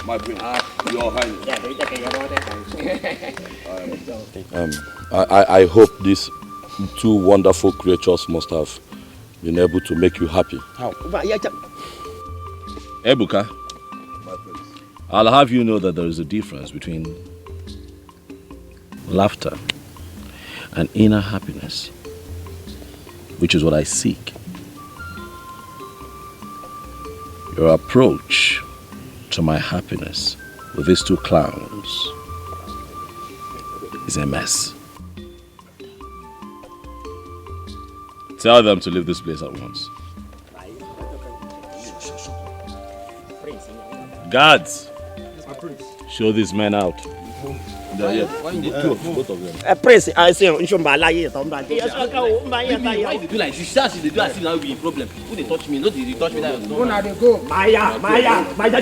My prince, Your Highness. I hope these two wonderful creatures must have been able to make you happy. How? Ebuka, I'll have you know that there is a difference between laughter and inner happiness, which is what I seek. Your approach to my happiness with these two clowns is a mess. Tell them to leave this place at once. Guards, show these men out. Both of them. Prince, I say, you should buy Why you do like this? Start they do as if now will be a problem. Who they touch me? No, they touch me. That Go now, they go. Maya,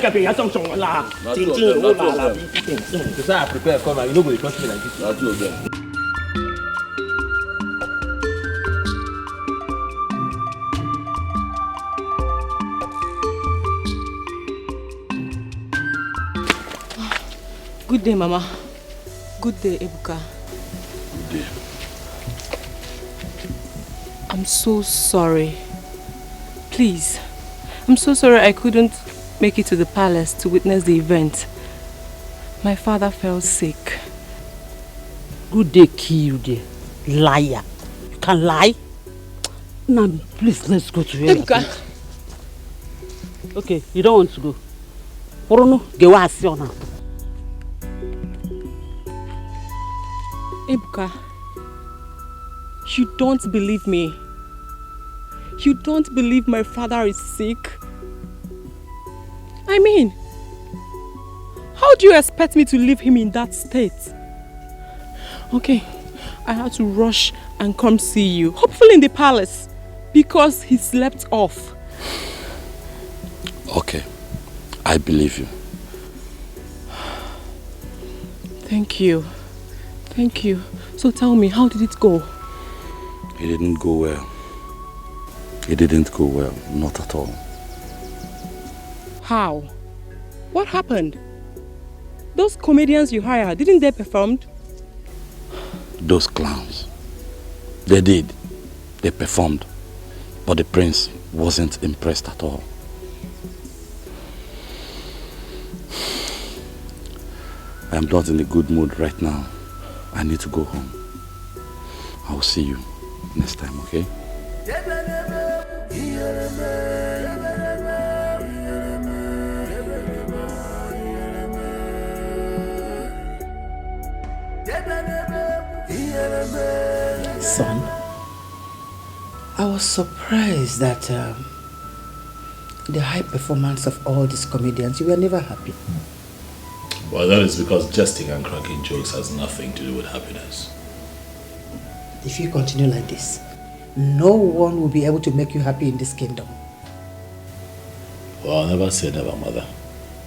can be a song la. That's why I prepare come and you know go touch me like this. That's two of them. Good day, Mama. Good day, Ebuka. Good day. I'm so sorry. Please. I'm so sorry I couldn't make it to the palace to witness the event. My father fell sick. Good day, Kirude. Liar. You can lie? Now, please, let's go to your Ebuka. Okay, you don't want to go. Orono, get what I see now. Ebuka, you don't believe me. You don't believe my father is sick. I mean, how do you expect me to leave him in that state? Okay, I had to rush and come see you, hopefully in the palace, because he slept off. Okay, I believe you. Thank you. Thank you. So tell me, how did it go? It didn't go well. It didn't go well, not at all. How? What happened? Those comedians you hired, didn't they perform? Those clowns. They did. They performed. But the prince wasn't impressed at all. I am not in a good mood right now. I need to go home. I will see you next time, okay? Son, I was surprised that the high performance of all these comedians, you were never happy. Well, that is because jesting and cracking jokes has nothing to do with happiness. If you continue like this, no one will be able to make you happy in this kingdom. Well, never say never, Mother.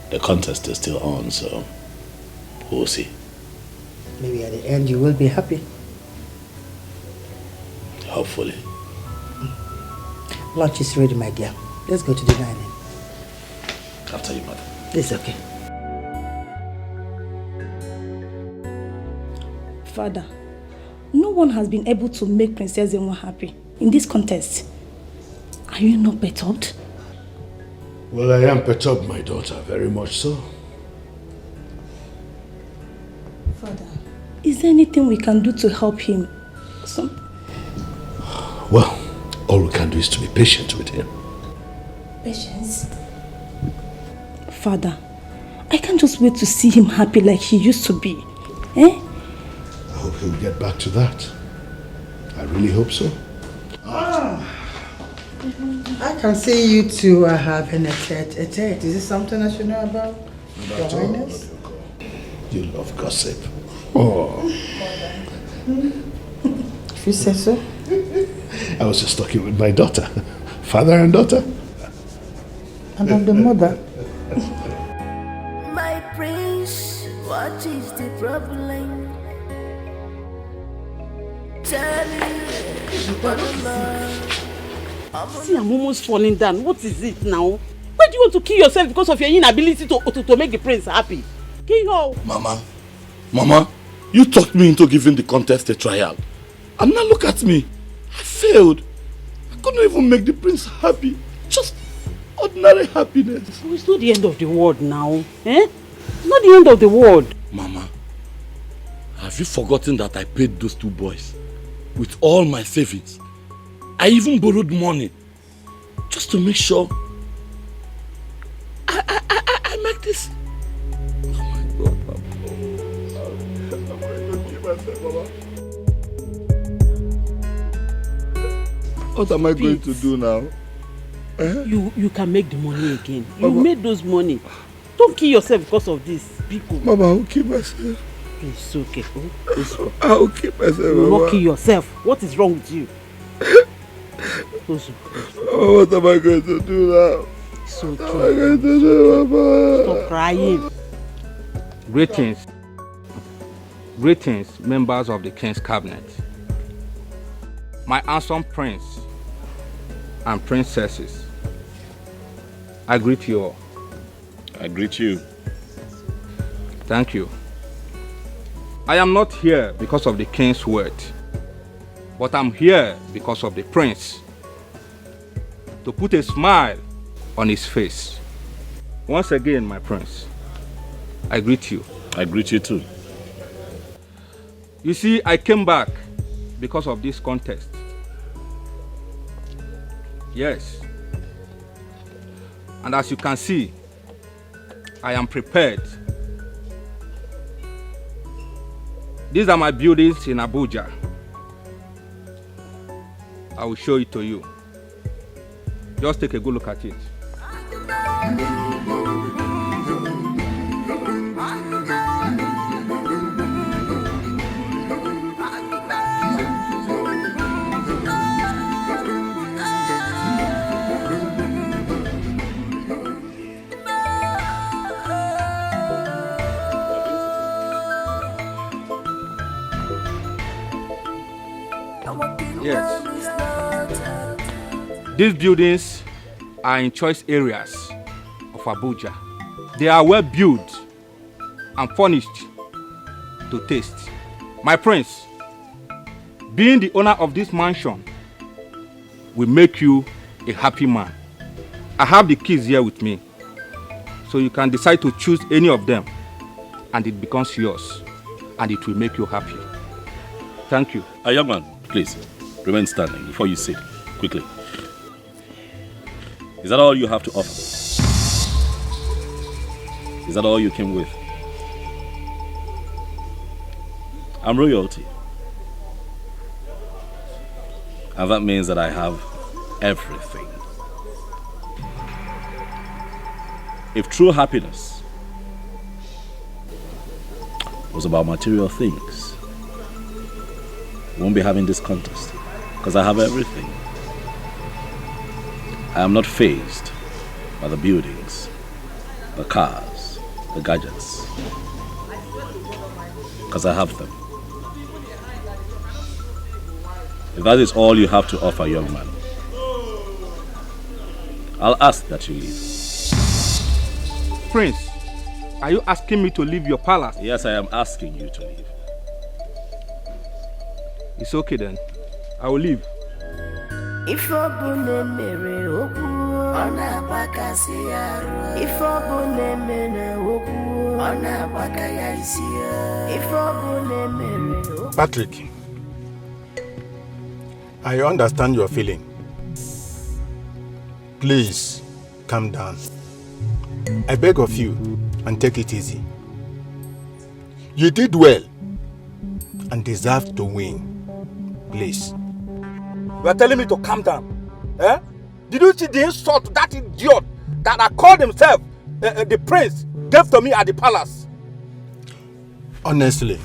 The contest is still on, so we'll see. Maybe at the end you will be happy. Hopefully. Lunch is ready, my dear. Let's go to the dining. After you, Mother. It's okay. Father, no one has been able to make Princess Zenwa happy in this contest. Are you not perturbed? Well, I am perturbed, my daughter, very much so. Father, is there anything we can do to help him? Well, all we can do is to be patient with him. Patience? Father, I can't just wait to see him happy like he used to be. Eh? I hope he'll get back to that. I really hope so. I can see you two are having a tete-a-tete. Is this something I should know about? Not at all. You love gossip. Oh. If you say so. I was just talking with my daughter. Father and daughter. And I'm the mother. My prince, what is the problem? Tell me, See, I'm almost falling down. What is it now? Why do you want to kill yourself because of your inability to make the prince happy? Kill her. Mama, you talked me into giving the contest a trial. And now look at me. I failed. I couldn't even make the prince happy. Just ordinary happiness. It's not the end of the world now. Eh? It's not the end of the world. Mama, have you forgotten that I paid those two boys with all my savings? I even borrowed money just to make sure I make this. Oh my God, Mama. I'm going to kill myself, Mama. What am I going to do now? Eh? You can make the money again. You made those money. Don't kill yourself because of this. Mama, I will kill myself. It's okay. Uzuko. I'll keep myself. You're not kill yourself. What is wrong with you? Oh, what am I going to do now? It's okay. What am I going to do, Mama? Stop crying. Greetings. Greetings, members of the King's Cabinet. My handsome prince and princesses. I greet you all. I greet you. Thank you. I am not here because of the king's word, but I'm here because of the prince. To put a smile on his face. Once again, my prince, I greet you. I greet you too. You see, I came back because of this contest. Yes. And as you can see, I am prepared. These are my buildings in Abuja. I will show it to you. Just take a good look at it. Yes. These buildings are in choice areas of Abuja. They are well built and furnished to taste. My prince, being the owner of this mansion will make you a happy man. I have the keys here with me, so you can decide to choose any of them and it becomes yours and it will make you happy. Thank you. A young man, please, remain standing before you sit. Quickly. Is that all you have to offer? Is that all you came with? I'm royalty. And that means that I have everything. If true happiness was about material things, we won't be having this contest, because I have everything. I am not fazed by the buildings, the cars, the gadgets, because I have them. If that is all you have to offer, young man, I'll ask that you leave. Prince, are you asking me to leave your palace? Yes, I am asking you to leave. It's okay then. I will leave. If obune mere okwu ona agbakasị arụ. If obune mere okwu ona agbaka ya isi. If obune mere okwu. Patrick, I understand your feeling. Please calm down. I beg of you and take it easy. You did well and deserve to win. Please. You are telling me to calm down. Eh? Did you see the insult that idiot that I called himself the prince gave to me at the palace? Honestly,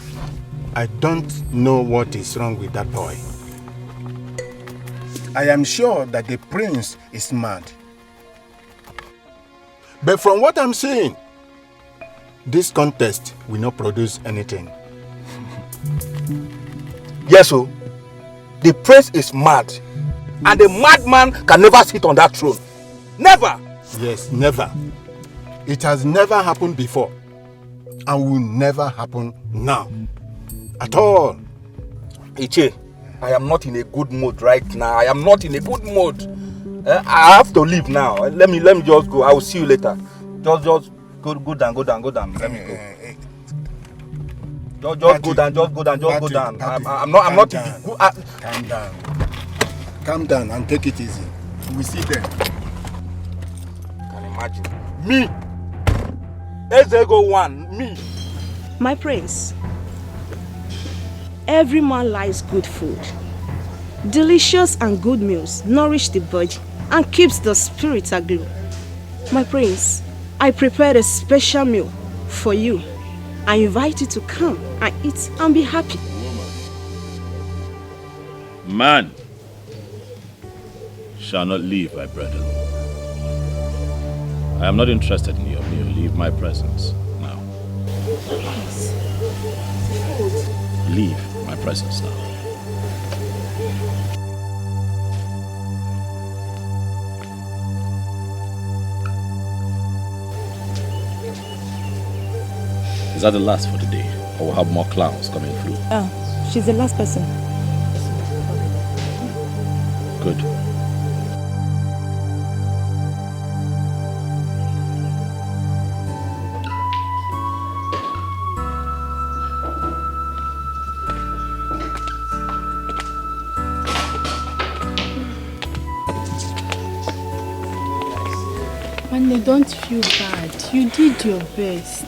I don't know what is wrong with that boy. I am sure that the prince is mad. But from what I'm seeing, this contest will not produce anything. Yes, so the prince is mad. And a madman can never sit on that throne. Never! Yes, never. It has never happened before. And will never happen now. At all. Iche, I am not in a good mood right now. I am not in a good mood. I have to leave now. Let me just go. I will see you later. Just go down. Let me go. Just go down. I'm not in the good. Calm down. Calm down and take it easy. We see them. Can imagine. Me. Ezego one. Me. My prince, every man likes good food. Delicious and good meals nourish the body and keeps the spirit aglow. My prince, I prepared a special meal for you I invite you to come and eat and be happy. Man shall not leave by bread alone. I am not interested in your meal. Leave my presence now. Leave my presence now. Is that the last for the day? Or we'll have more clowns coming through? She's the last person. Good. Manny, don't feel bad. You did your best.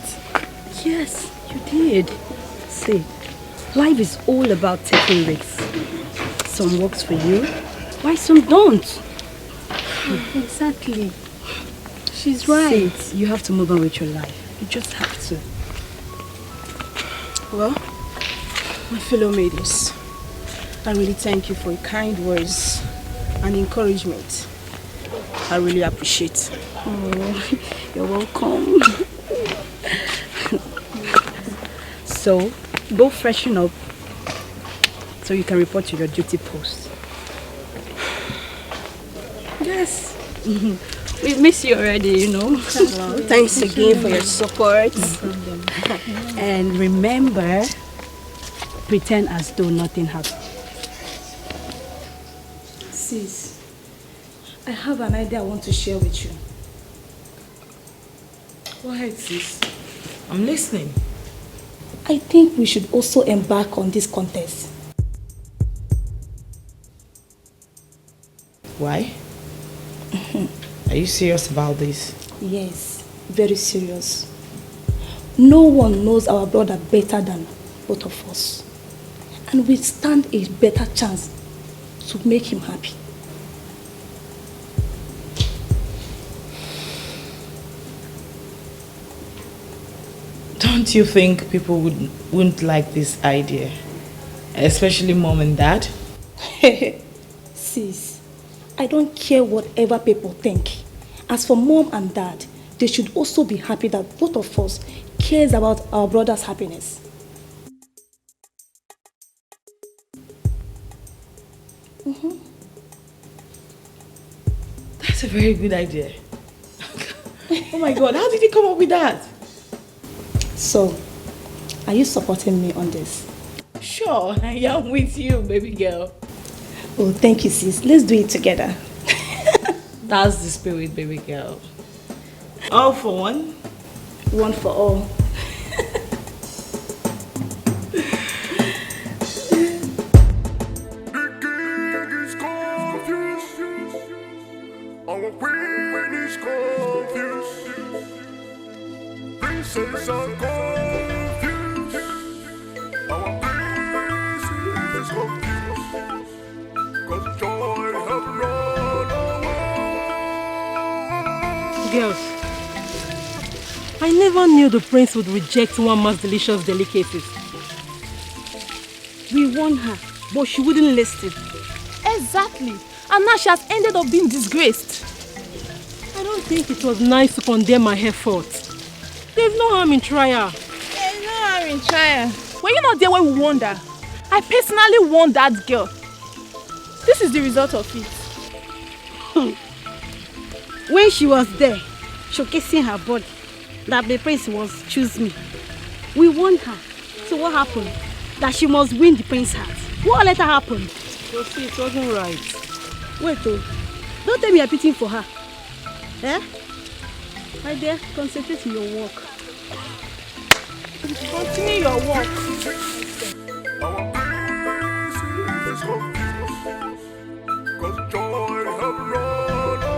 Yes, you did. See, life is all about taking risks. Some works for you, why some don't? Exactly. She's right. See, you have to move on with your life. You just have to. Well, my fellow maidens, I really thank you for your kind words and encouragement. I really appreciate. Oh, you're welcome. So, go freshen up so you can report to your duty post. Yes. We miss you already, you know. Thanks again for your support. And remember, pretend as though nothing happened. Sis, I have an idea I want to share with you. Go ahead, sis. I'm listening. I think we should also embark on this contest. Why? Are you serious about this? Yes, very serious. No one knows our brother better than both of us. And we stand a better chance to make him happy. Don't you think people wouldn't like this idea? Especially mom and dad? Sis, I don't care whatever people think. As for mom and dad, they should also be happy that both of us cares about our brother's happiness. That's a very good idea. Oh my God, how did you come up with that? So, are you supporting me on this? Sure, I am with you, baby girl. Oh, thank you, sis. Let's do it together. That's the spirit, baby girl. All for one. One for all. Our queen is confused. Princess are confused. Our prince is confused. 'Cause joy have run away. Girls, I never knew the prince would reject one man's delicious delicacies. We won her, but she wouldn't listen. Exactly. And now she has ended up being disgraced. I don't think it was nice to condemn my efforts. There's no harm in trial. There's no harm in trial. Were you not there when we won her? I personally won that girl. This is the result of it. When she was there, showcasing her body, that the prince was choose me. We won her. So what happened? That she must win the prince's heart. What later happened? So see, it wasn't right. Wait, oh, don't tell me you're pitting for her. Eh? My dear, concentrate on your work. Continue your work. Our prince is confused. 'Cause joy have run away.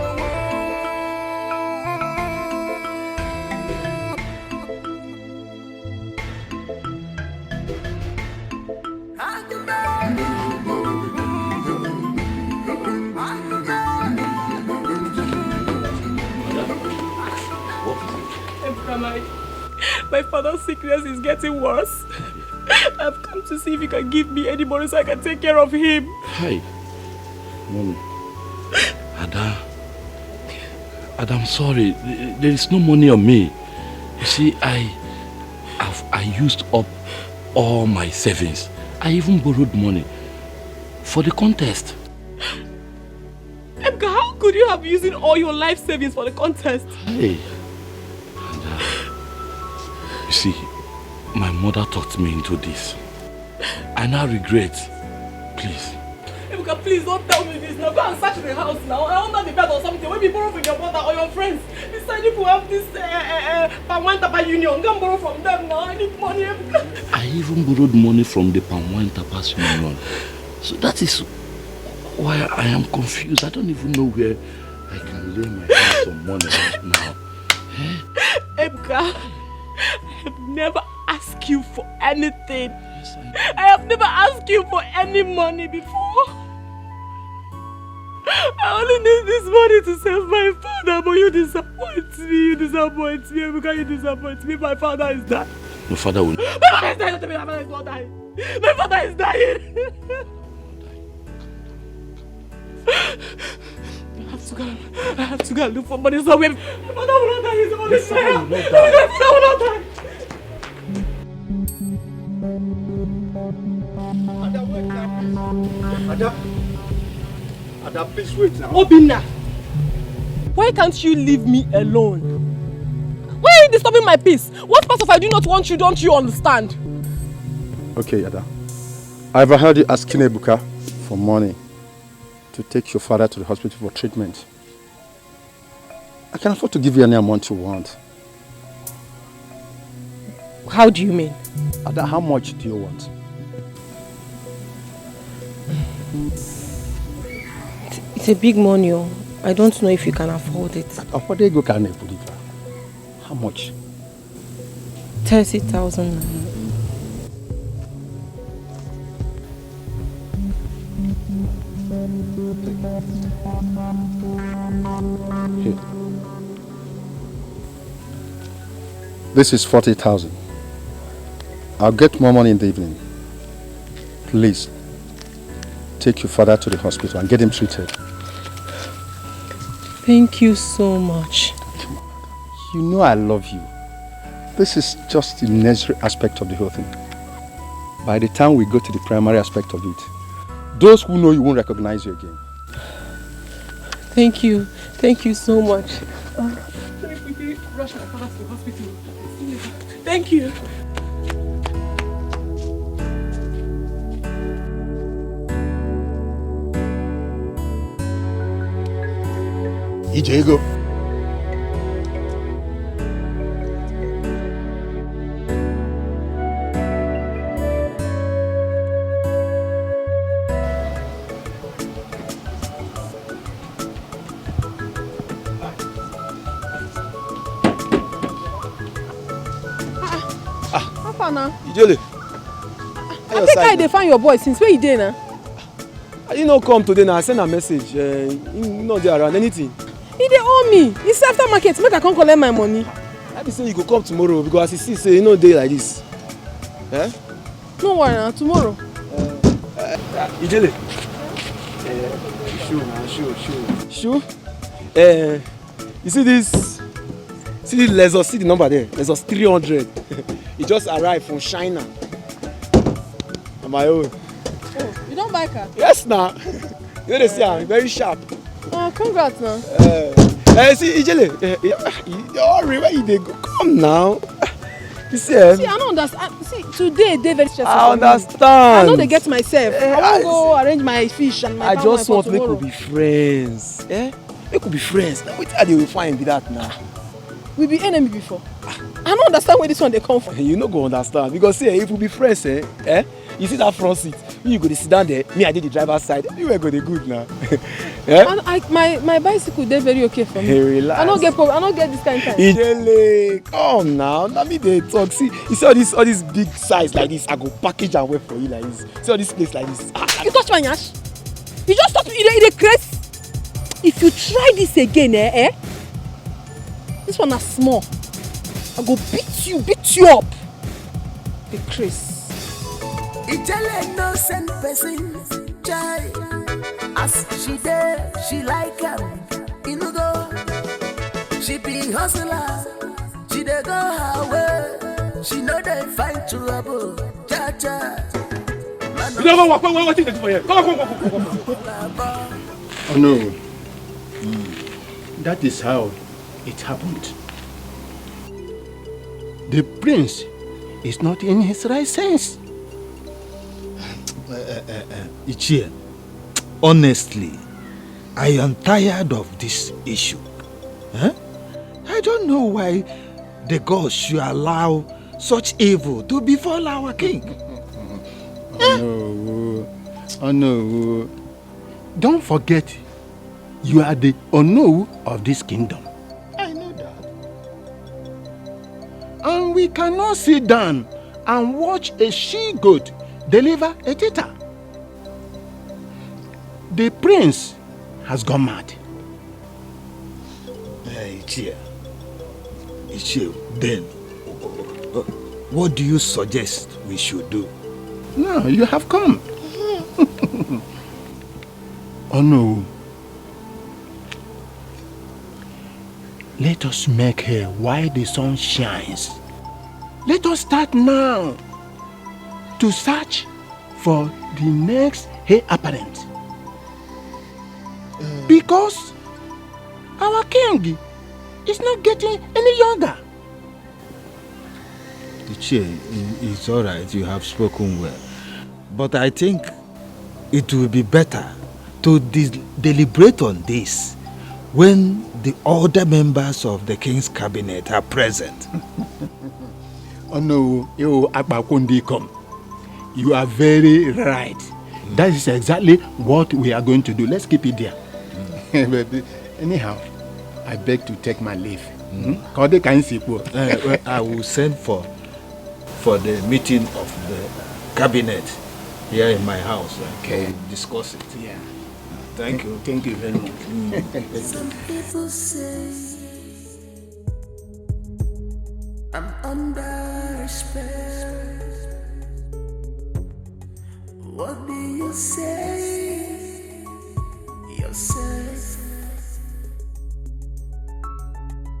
My father's sickness is getting worse. I've come to see if you can give me any money so I can take care of him. Hi. Mommy. Ada, I'm sorry. There is no money on me. You see, I used up all my savings. I even borrowed money for the contest. Emeka, how could you have used all your life savings for the contest? Hey. Ada, you see, my mother talked me into this. I now regret. Please. Emeka, please don't tell me this now. Go and search the house now. I under the bed or something. Maybe borrow from your brother or your friends. Besides, if you have this Pamwantapa Union, go and borrow from them now. I need money, Emeka. I even borrowed money from the Pamwantapa Union. So that is why I am confused. I don't even know where I can lay my hands on money right now. Emeka, I have never asked you for anything. Yes, I have never asked you for any money before. I only need this money to save my father, but you disappoint me. You disappoint me. Emeka, you disappoint me. My father is dying. Your father will... My father is dying. Don't tell me my father is not dying. My father is dying. I have to go and look for money somewhere. My father will not die. He's on his fire. My father will not die. Ada, please wait now. Obinna, why can't you leave me alone? Why are you disturbing my peace? What part of I do not want you don't you understand? Okay, Ada. I overheard you asking Ebuka for money to take your father to the hospital for treatment. I can afford to give you any amount you want. How do you mean? Ada, how much do you want? It's a big money. I don't know if you can afford it. Afford it, go can afford it. How much? 30,000. Here. This is 40,000. I'll get more money in the evening. Please, take your father to the hospital and get him treated. Thank you so much. You know I love you. This is just the necessary aspect of the whole thing. By the time we go to the primary aspect of it, those who know you won't recognize you again. Thank you. Thank you so much. Let me quickly rush my father to the hospital. Thank you. Etiko. How far now? Ijele. I think I find your boy since where you dey now? I did not come today now. I sent a message. He not there around anything. He dey owe me. It's after market. Make I come collect my money. I be say you go come tomorrow because as you see say you no dey like this. Eh? No worry now. Tomorrow. Ijele. Shoe. You see this? See the Lexus? See the number there? Lexus 300. It just arrived from China. On my own. Oh, you don't buy car? Yes, now. You know they say I'm very sharp. Oh, congrats now. See, Ijele, hurry, where you dey go? Come now. You see, See, I don't understand. See, today they very stressful. I understand. I know they get myself. I want to go arrange my fish and my I just want to make we be friends. Make we be friends. Now, what are they will find be that now? We be enemy before. I don't understand where this one they come from. You no go understand because see, if we be friends, you see that front seat. You go to sit down there. Me, I did the driver's side. You will go the good now. And my bicycle they very okay for me. Hey, relax. I don't get problem. I don't get this kind of time. Ijele, come now. Let me dey talk. See, you see all this big size like this. I go package and wait for you like this. See all this place like this. You touch my nyash. You just stop. You dey craze. If you try this again, this one is small. I go beat you up. The Chris. Ijele no send person, chai. As she there, she like him. Inugo, she be hustler. She dey go her way. She know they find trouble. Cha cha. You don't know what thing for here. Come. Oh no. That is how it happened. The prince is not in his right sense. Ichie, honestly, I am tired of this issue. Huh? I don't know why the gods should allow such evil to befall our king. Oh no. Don't forget, you are the Ono of this kingdom. I know that. And we cannot sit down and watch a she-goat deliver a tita. The prince has gone mad. Ichie, then, what do you suggest we should do? No, you have come. Oh no. Let us make her while the sun shines. Let us start now to search for the next heir apparent. Because our king is not getting any younger. Ichie, it's all right, you have spoken well. But I think it will be better to deliberate on this when the other members of the king's cabinet are present. Oh no, you are very right. That is exactly what we are going to do. Let's keep it there. But anyhow, I beg to take my leave. I will send for the meeting of the cabinet here in my house. Okay, discuss it. Yeah. Thank you. Thank you very much. Some people say I'm under spell. What do you say yourself?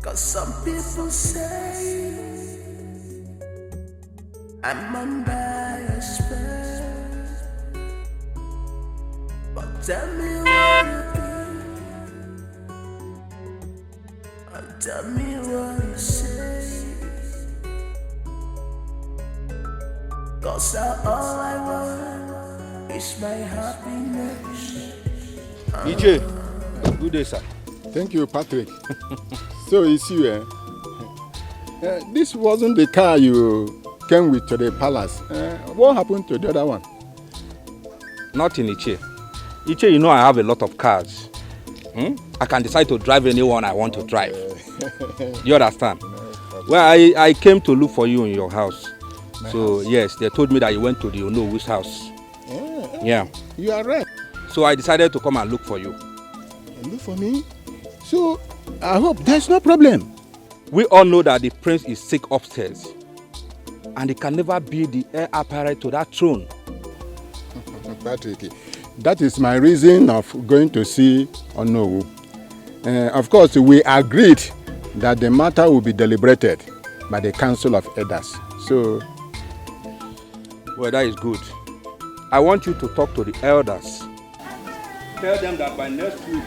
'Cause some people say I'm under a spell. But tell me what you think, and tell me what you say. 'Cause all I want is my happiness. EJ, good day, sir. Thank you, Patrick. So it's you, eh? This wasn't the car you came with to the palace. What happened to the other one? Nothing, Ichie. Ichie, you know I have a lot of cars. I can decide to drive anyone I want to drive. You understand? Well, I came to look for you in your house. So, yes, they told me that you went to the Onowu's house. Yeah. You are right. So I decided to come and look for you. Look for me? So, I hope there's no problem. We all know that the prince is sick upstairs. And he can never be the heir apparent to that throne. Patrick, that is my reason of going to see Onowu. Of course, we agreed that the matter will be deliberated by the Council of Elders. So, well, that is good. I want you to talk to the elders. Tell them that by next week,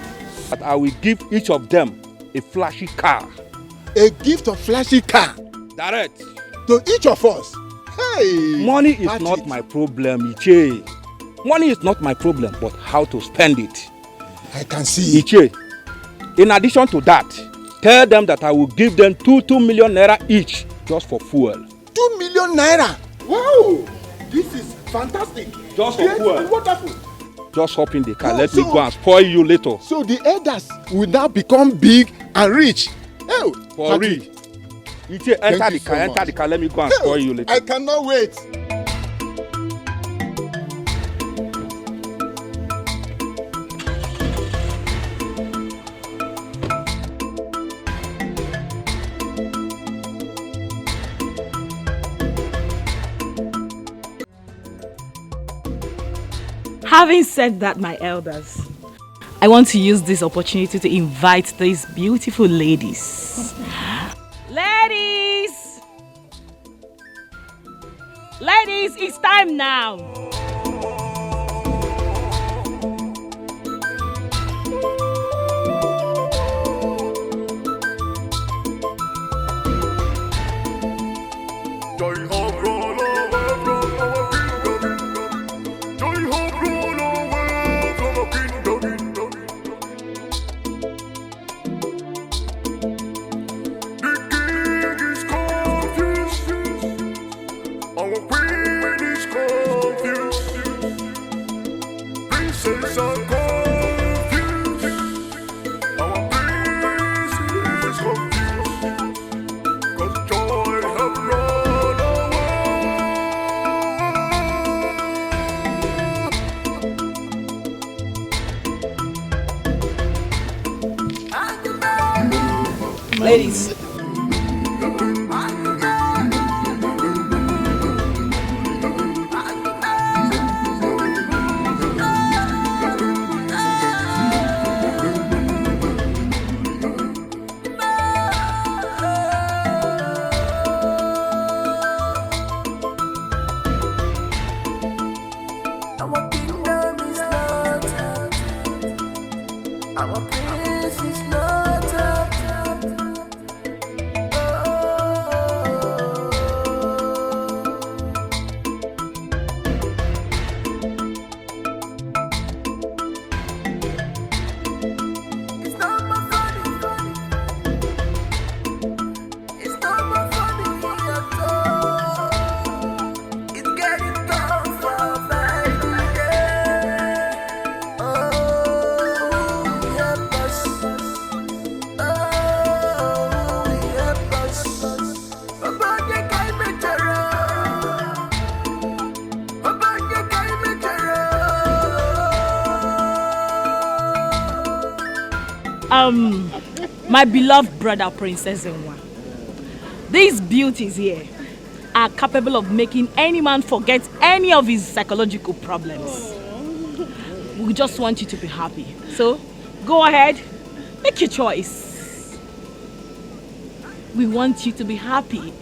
that I will give each of them a flashy car. A gift of flashy car? Direct. To each of us? Hey! Money is not my problem, Iche. Money is not my problem, but how to spend it. I can see. Iche, in addition to that, tell them that I will give them 2 million naira each just for fuel. 2 million naira? Wow! This is fantastic. Just for fuel. Wonderful. Just hop in the car. Let me go and spoil you later. So the elders will now become big and rich. Oh, for real. Iche, enter the car. Let me go and spoil you later. I cannot wait. Having said that, my elders, I want to use this opportunity to invite these beautiful ladies. Ladies! Ladies, it's time now. Ladies. My beloved brother, Princess Enwa. These beauties here are capable of making any man forget any of his psychological problems. We just want you to be happy. So, go ahead, make your choice. We want you to be happy.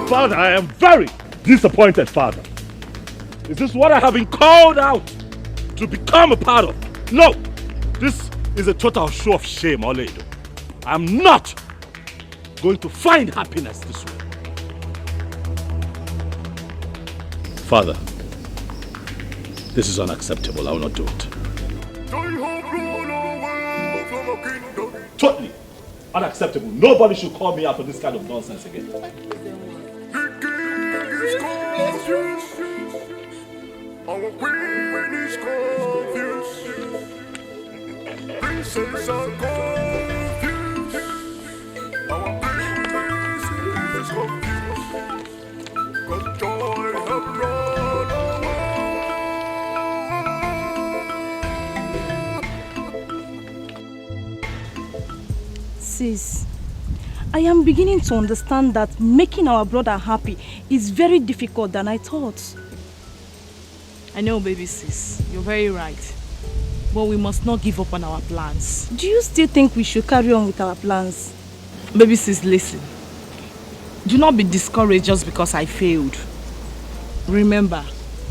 Father, I am very disappointed, Father. Is this what I have been called out to become a part of? No! This is a total show of shame, Ini Edo. I am not going to find happiness this way. Father, this is unacceptable. I will not do it. Totally unacceptable. Nobody should call me out for this kind of nonsense again. Our queen is confused. Princess are confused. Our prince is confused. 'Cause joy have run. sis. I am beginning to understand that making our brother happy is very difficult than I thought. I know, baby sis. You're very right. But we must not give up on our plans. Do you still think we should carry on with our plans? Baby sis, listen. Do not be discouraged just because I failed. Remember,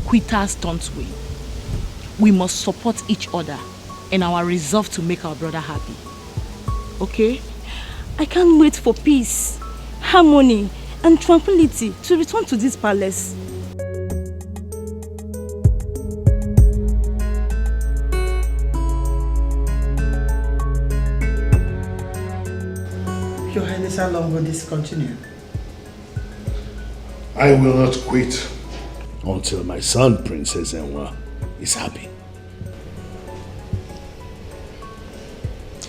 quitters don't win. We must support each other in our resolve to make our brother happy. Okay? I can't wait for peace, harmony, and tranquility to return to this palace. Your Highness, how long will this continue? I will not quit until my son, Princess Enwa, is happy.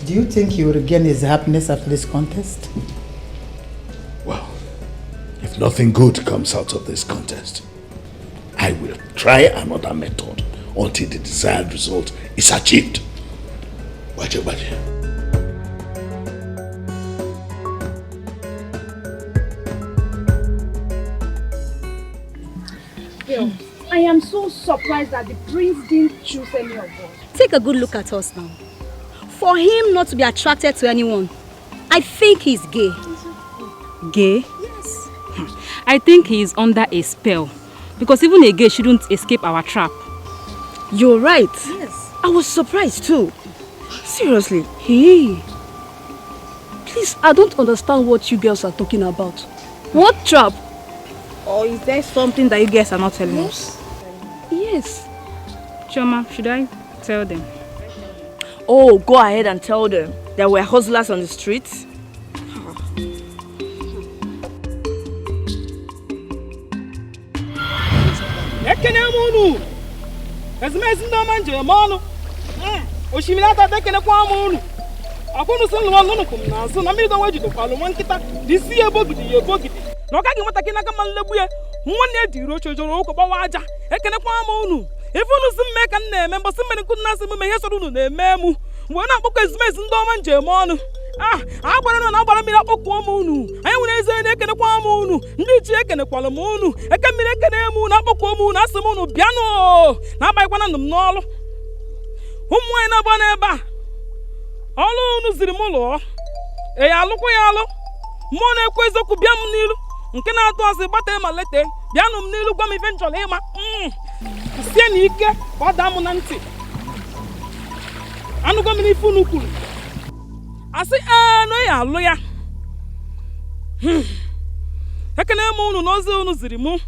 Do you think he will regain his happiness after this contest? Well, if nothing good comes out of this contest, I will try another method until the desired result is achieved. Baje, baje. Yo, I am so surprised that the prince didn't choose any of us. Take a good look at us now. For him not to be attracted to anyone, I think he's gay. Gay? Yes. I think he is under a spell. Because even a gay shouldn't escape our trap. You're right. Yes. I was surprised too. Seriously. Hey. Please, I don't understand what you girls are talking about. What trap? Or is there something that you guys are not telling us? Yes. Choma, should I tell them? Oh, go ahead and tell them there were hustlers on the streets. agbara na agbara mmiri akpọkọ m unu anyị nwere eze na-ekenekwa m unu ndị ichie ekenekwala m unu eke mmiri ekene m unu akpọkọ m unu asị m unu bịanụ na-agbanyekwana m n'ọlụ ụmụ anyị na-agba n'ebe a ọlụ unu ziri m ụlọ ya alụkwa ya alụ mmụọ na-ekwu eziokwu bịa m n'ilu nke na-atụ asị gbata ma lete bịanụ m n'ilu gwa m ife nchọrọ ịma sie na ike ka ọ daa m na ntị anụgo m n'ife unu kwuru asị no ya alụ ya ekene m unu n'ozi unu ziri mụ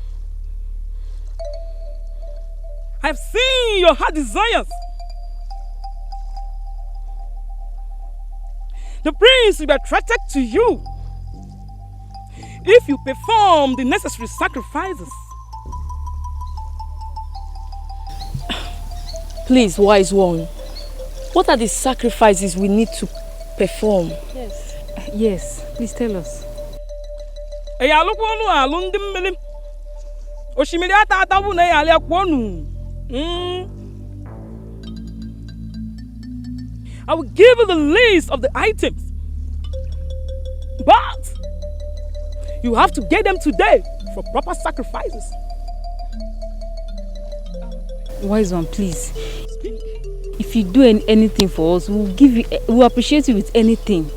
I've seen your heart desires. The prince will be attracted to you if you perform the necessary sacrifices. Please, wise one, what are the sacrifices we need to perform? Yes, please tell us. I will give you the list of the items, but you have to get them today for proper sacrifices. Wise one, please. If you do anything for us, we'll appreciate you with anything.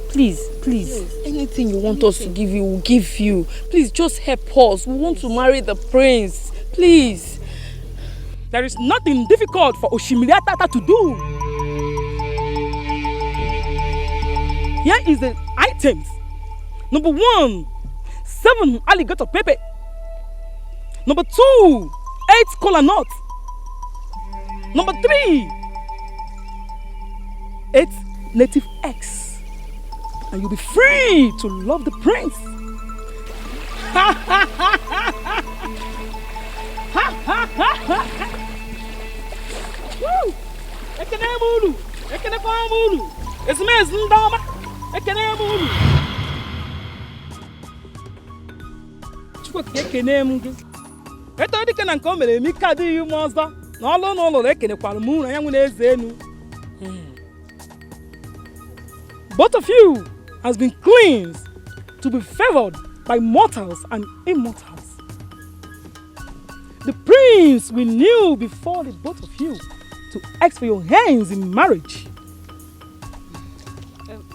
Please, please. Yes, anything you want us to give you, we'll give you. Please, just help us. We want to marry the prince. Please. There is nothing difficult for Oshimiriatata to do. Here is the items. Number 1, 7 alligator pepper. Number 2, 8 kola nuts. Number 3, 8 native eggs. And you'll be free to love the prince. Woo! Ekene mulu, ekene kwa mulu. Esmez ndama, ekene mulu. Chukwu ekene mulu. Eto dike na nke o mere mi ka dị ime ọzọ. Na ọlụ n'ụlọ ekene kwara mụ na ya nwere eze enu. Both of you has been cleansed to be favored by mortals and immortals. The prince will kneel before the both of you to ask for your hands in marriage.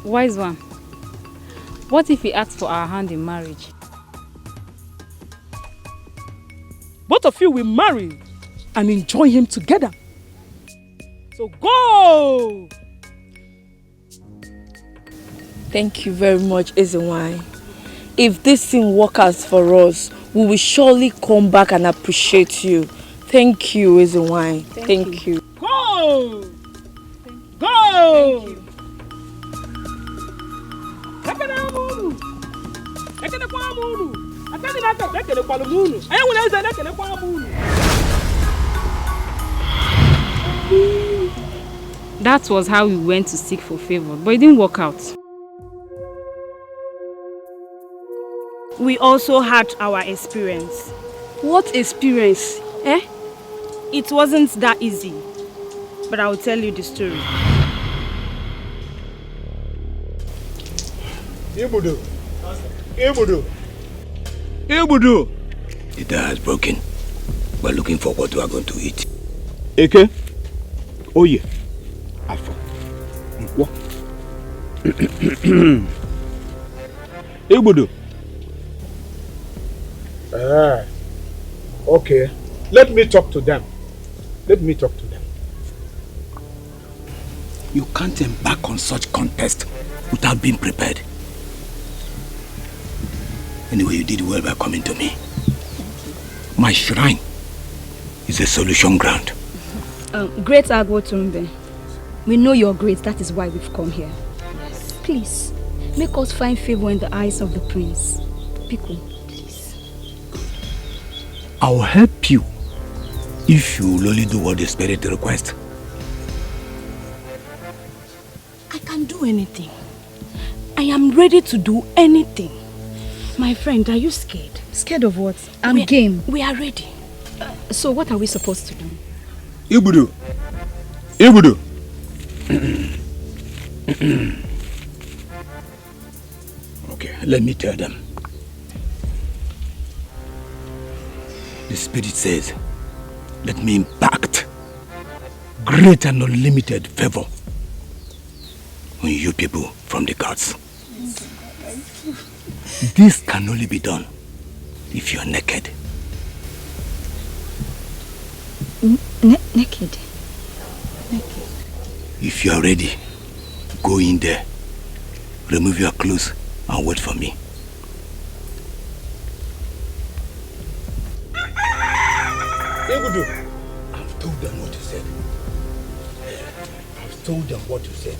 Wise one, what if he asks for our hand in marriage? Both of you will marry and enjoy him together. So go! Thank you very much, Ezenwai. If this thing works out for us, we will surely come back and appreciate you. Thank you, Ezenwai. Thank you. Go! Go! That was how we went to seek for favor, but it didn't work out. We also had our experience. What experience? It wasn't that easy. But I will tell you the story. Ibudu. Ibudu. Ibudu. The die has broken. We're looking for what we are going to eat. Eke? Oh yeah. Alpha. What? Ibudu. Okay. Let me talk to them. Let me talk to them. You can't embark on such contest without being prepared. Anyway, you did well by coming to me. My shrine is a solution ground. Great Agwotumbe, we know you're great, that is why we've come here. Please, make us find favor in the eyes of the prince. Piku, please. I'll help you if you will only do what the spirit requests. I can do anything. I am ready to do anything. My friend, are you scared? Scared of what? I'm game. We are ready. So what are we supposed to do? Ibudu. Ibudu. Okay, let me tell them. The spirit says, let me impact great and unlimited favor on you people from the gods. This can only be done if you're naked. Naked? If you are ready, go in there, remove your clothes and wait for me. Ibudu. I've told them what you said. I've told them what you said.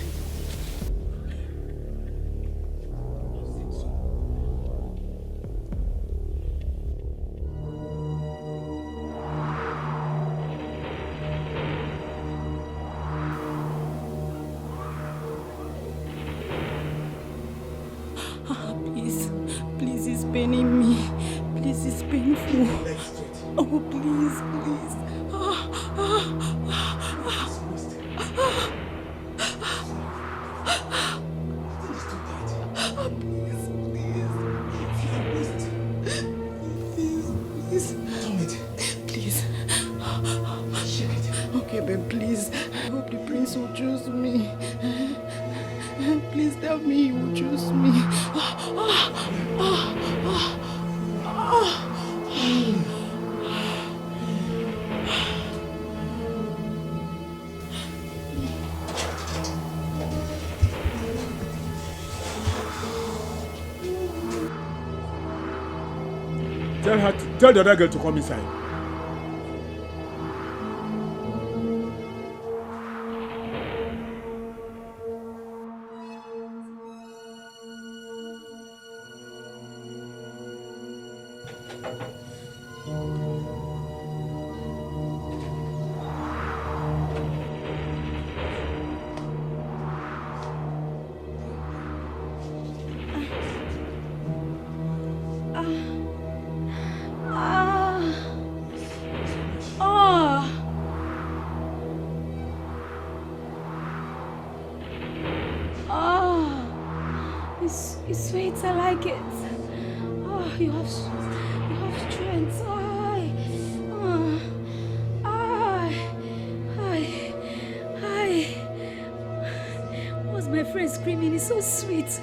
Please, it's paining me. Please, it's painful. Oh, please. Please. Okay, babe, please. I hope the prince will choose me. Please tell me he will choose me. Tell the other girl to come inside. You have strength. What's my friend screaming? It's so sweet.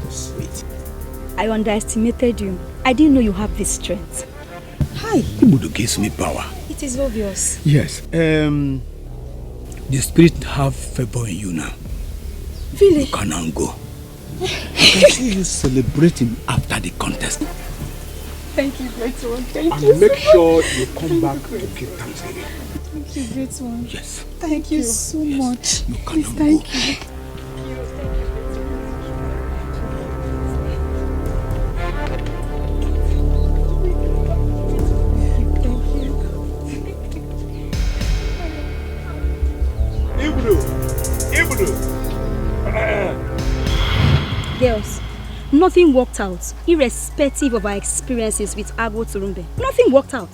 Sweet. I underestimated you. I didn't know you have this strength. Hi. Ibudu gives me power. It is obvious. Yes. The spirit have favor in you now. Really? You can now go. I can see you celebrating after the contest. Thank you, great one. Thank And you. make so sure you come back to give Thanksgiving. Thank you, great one. Yes. Thank you so much. You can Please, now thank go. you. Girls, nothing worked out, irrespective of our experiences with Agbo Turumbe. Nothing worked out.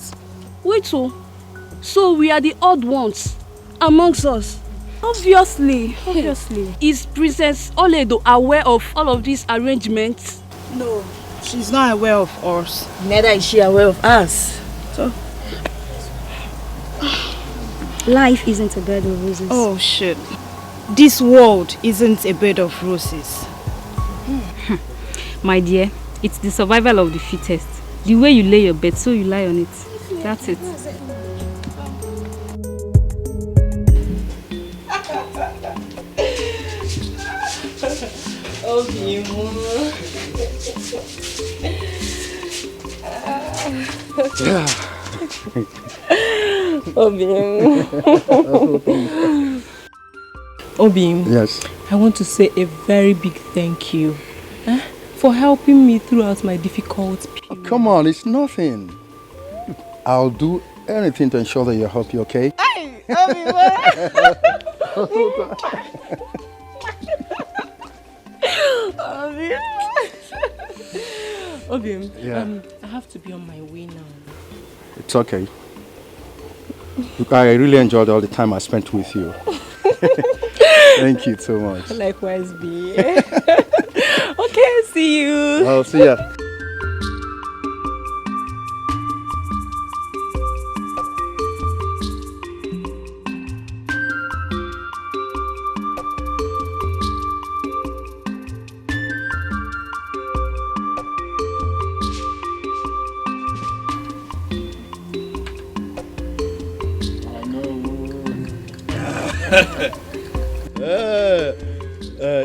Wait, so we are the odd ones amongst us? Obviously. Is Princess Oledo aware of all of these arrangements? No, she's not aware of us. Neither is she aware of us. So, life isn't a bed of roses. Oh shit. This world isn't a bed of roses. My dear, it's the survival of the fittest. The way you lay your bed, so you lie on it. That's it. Obim, Yes. I want to say a very big thank you for helping me throughout my difficult period. Come on, it's nothing. I'll do anything to ensure that you're happy, okay? Hey, Obim, Yeah. I have to be on my way now. It's okay. Look, I really enjoyed all the time I spent with you. Thank you so much. Likewise, B. Okay, see you. I'll see ya.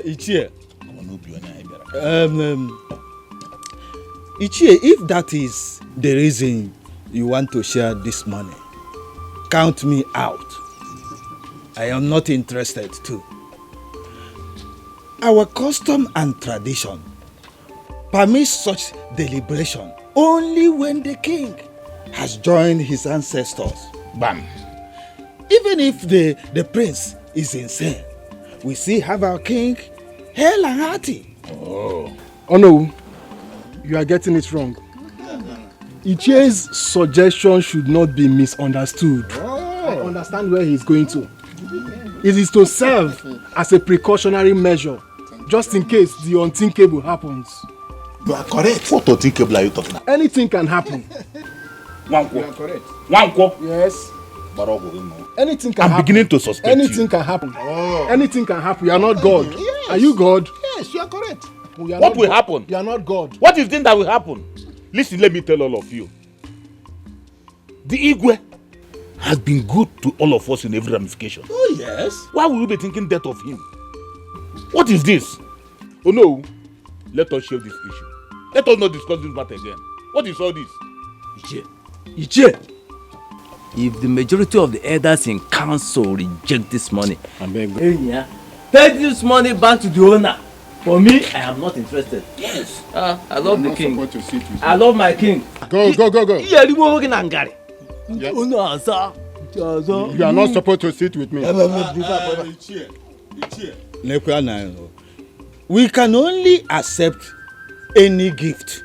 Ichie. Ichie, if that is the reason you want to share this money, count me out. I am not interested too. Our custom and tradition permits such deliberation only when the king has joined his ancestors. Bam. Even if the prince is insane, we still have our king hale and hearty. Oh no, you are getting it wrong. Ichie's suggestion should not be misunderstood. I understand where he's going to. It is to serve as a precautionary measure, just in case the unthinkable happens. You are correct. What unthinkable are you talking about? Anything can happen. You are correct. Wanko. Yes. Anything can happen. I'm beginning to suspect Anything you. can happen. Anything can happen. You are not God. Yes. Are you God? Yes, you are correct. You are What not will God. happen? You are not God. What is the thing that will happen? Listen, let me tell all of you. The Igwe has been good to all of us in every ramification. Oh, yes. Why will you be thinking death of him? What is this? Oh no, let us shave this issue. Let us not discuss this matter again. What is all this? Ichie, if the majority of the elders in council reject this money, take this money back to the owner. For me, I am not interested. Yes. I love the king. I love my king. Go. Yeah. You are not supposed to sit with me. We can only accept any gift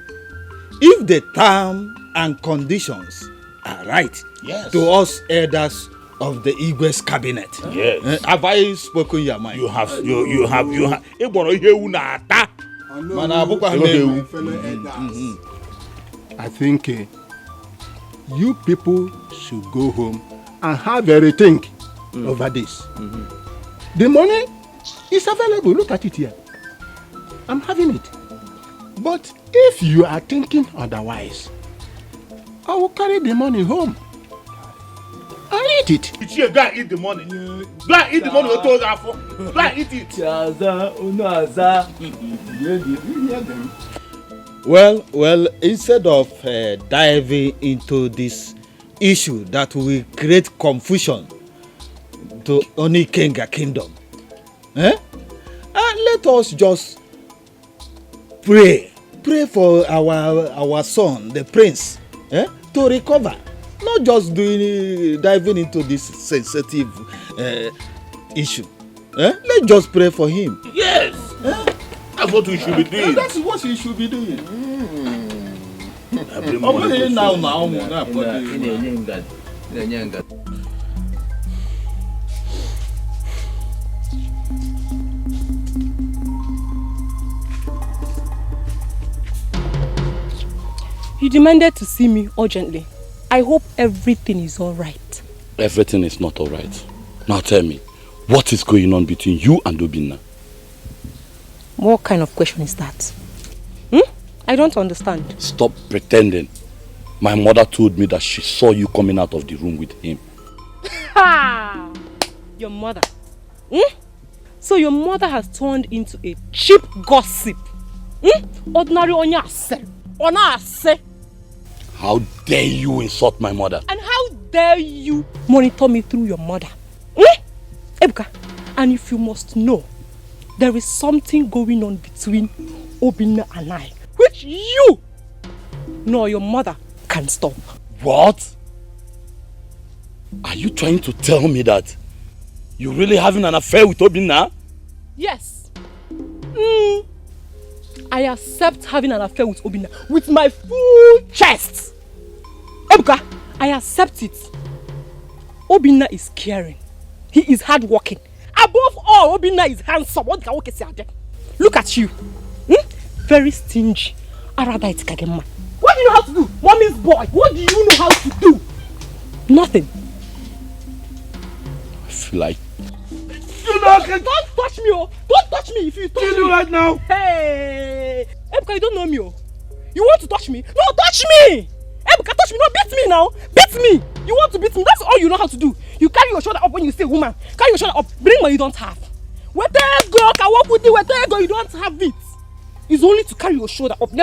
if the terms and conditions are right to us elders of the Igwe's cabinet. Yes. Have I spoken your mind? You have. I think you people should go home and have a rethink over this. The money is available. Look at it here. I'm having it. But if you are thinking otherwise, I will carry the money home. I'll eat it. Go and eat the money. Go and eat the money. Go and eat it. Well, instead of diving into this issue that will create confusion to Onikenga Kingdom, let us just pray for our son, the prince, to recover. Not just diving into this sensitive issue. Let's just pray for him. Yes. That's what we should be doing. That's what he should be doing. You demanded to see me urgently. I hope everything is all right. Everything is not all right. Now tell me, what is going on between you and Obinna? What kind of question is that? I don't understand. Stop pretending. My mother told me that she saw you coming out of the room with him. Ha! Your mother? So your mother has turned into a cheap gossip. Ordinary onyase. Onase. How dare you insult my mother? And how dare you monitor me through your mother? Ebuka, and if you must know, there is something going on between Obinna and I, which you, nor your mother, can stop. What? Are you trying to tell me that you're really having an affair with Obinna? Yes. I accept having an affair with Obinna with my full chest. Ebuka, I accept it. Obinna is caring. He is hardworking. Above all, Obinna is handsome. Look at you. Very stingy. What do you know how to do? Mommy's boy. What do you know how to do? Nothing. I feel like... Don't touch me, oh! Don't touch me if you touch me right now. Hey! Ebuka, you don't know me, oh! You want to touch me? No, touch me! Ebuka, touch me! No, beat me now! Beat me! You want to beat me? That's all you know how to do. You carry your shoulder up when you say woman. Carry your shoulder up. Bring what you don't have. Where there go? Can walk with you? Where there go? You don't have it. It's only to carry your shoulder up. You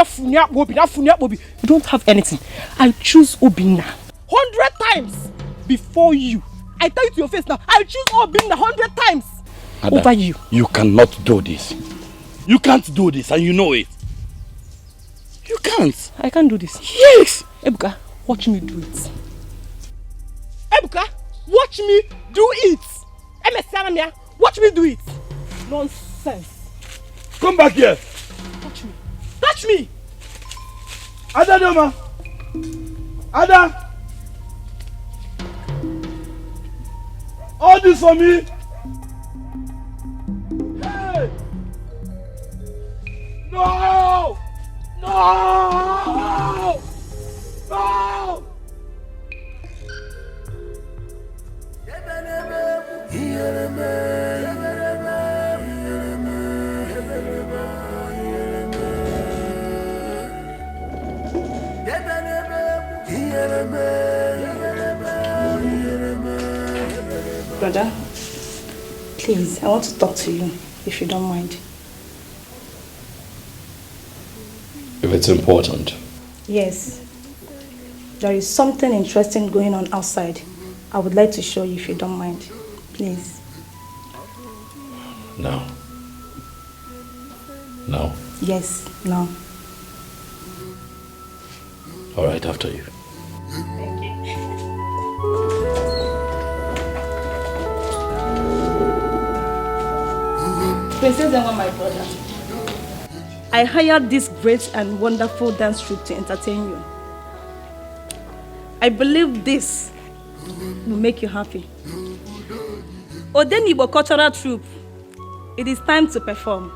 don't have anything. I choose Obinna 100 times before you. I tell you to your face now. I choose Obinna 100 times Ada, over you. You cannot do this. You can't do this, and you know it. You can't. I can't do this. Yes. Ebuka, watch me do it. Ebuka, watch me do it. Watch me do it. Nonsense. Come back here. Touch me. Touch me. Ada, Doma. Ada. All this for me. Hey. No. No. No. Brother, please, I want to talk to you, if you don't mind. If it's important. Yes. There is something interesting going on outside. I would like to show you if you don't mind. Please. Now. Now. Yes, now. All right, after you. Thank you. Princess Enwa, my brother. I hired this great and wonderful dance troupe to entertain you. I believe this will make you happy. Odenibo Cultural Troupe, it is time to perform.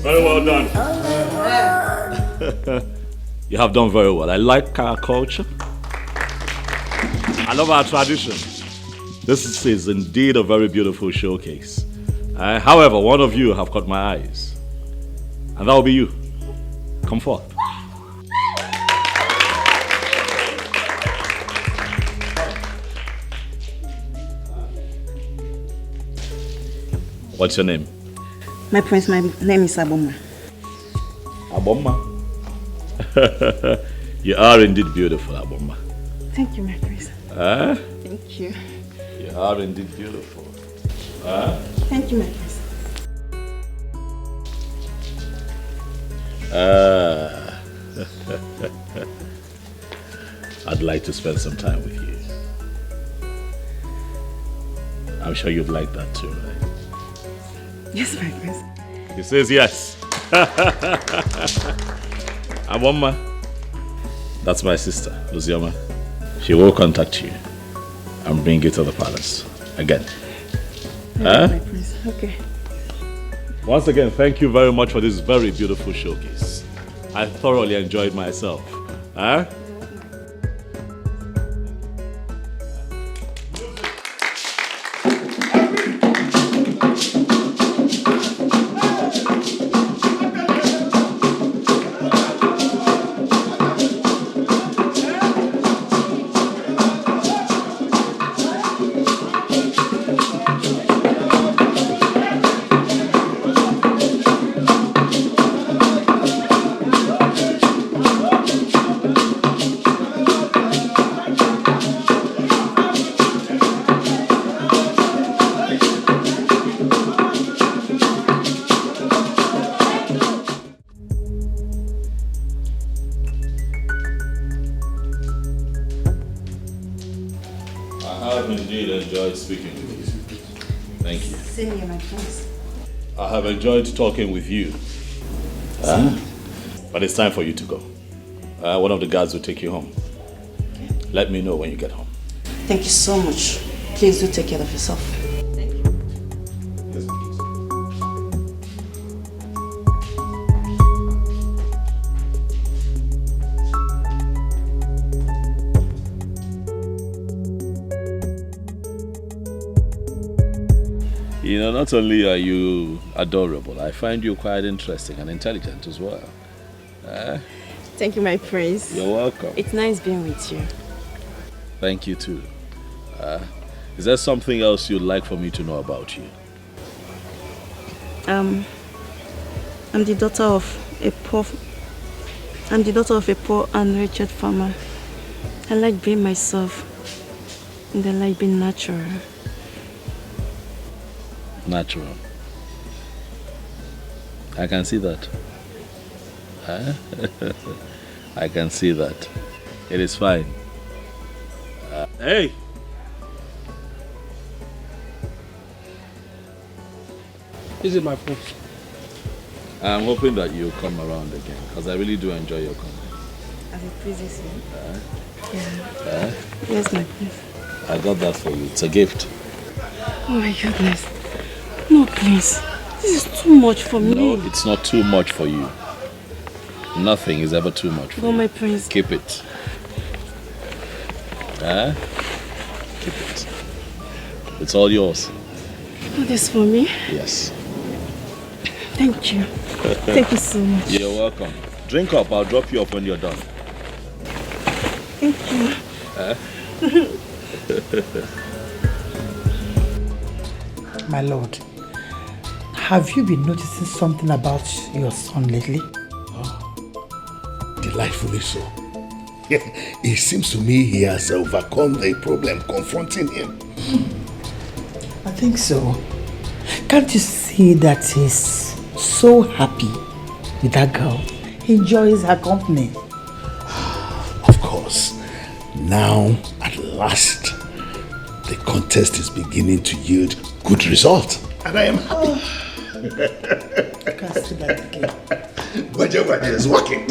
Very well done. You have done very well. I like our culture. I love our tradition. This is indeed a very beautiful showcase. However, one of you have caught my eyes. And that will be you. Come forth. What's your name? My prince, my name is Aboma. Aboma? You are indeed beautiful, Aboma. Thank you, my prince. Thank you. You are indeed beautiful. Thank you, my prince. I'd like to spend some time with you. I'm sure you'd like that too, right? Yes, my prince. He says yes. Aboma, that's my sister, Uzioma. She will contact you and bring you to the palace again. My prince. Okay. Once again, thank you very much for this very beautiful showcase. I thoroughly enjoyed myself. Huh? Speaking with you. Thank you. Same here, my friends. I have enjoyed talking with you. But it's time for you to go. One of the guards will take you home. Okay. Let me know when you get home. Thank you so much. Please do take care of yourself. Thank you. Yes, please. You know, not only are you adorable, I find you quite interesting and intelligent as well. Thank you, my prince. You're welcome. It's nice being with you. Thank you too. Is there something else you'd like for me to know about you? I'm the daughter of a poor and wretched farmer. I like being myself and I like being natural. Natural. I can see that. I can see that. It is fine. Hey! This is my prince. I'm hoping that you'll come around again, because I really do enjoy your company. As it pleases you. Yeah. Yes, my prince. I got that for you. It's a gift. Oh my goodness. No, please. This is too much for me. No, it's not too much for you. Nothing is ever too much for you. Oh, my prince. Keep it. Keep it. It's all yours. Oh, this for me? Yes. Thank you. Thank you so much. You're welcome. Drink up. I'll drop you off when you're done. Thank you. My lord, have you been noticing something about your son lately? Delightfully so. Yeah, it seems to me he has overcome the problem confronting him. I think so. Can't you see that he's so happy with that girl? He enjoys her company. Of course. Now, at last, the contest is beginning to yield good results. And I am happy. I can't see that again. Whatever it is working.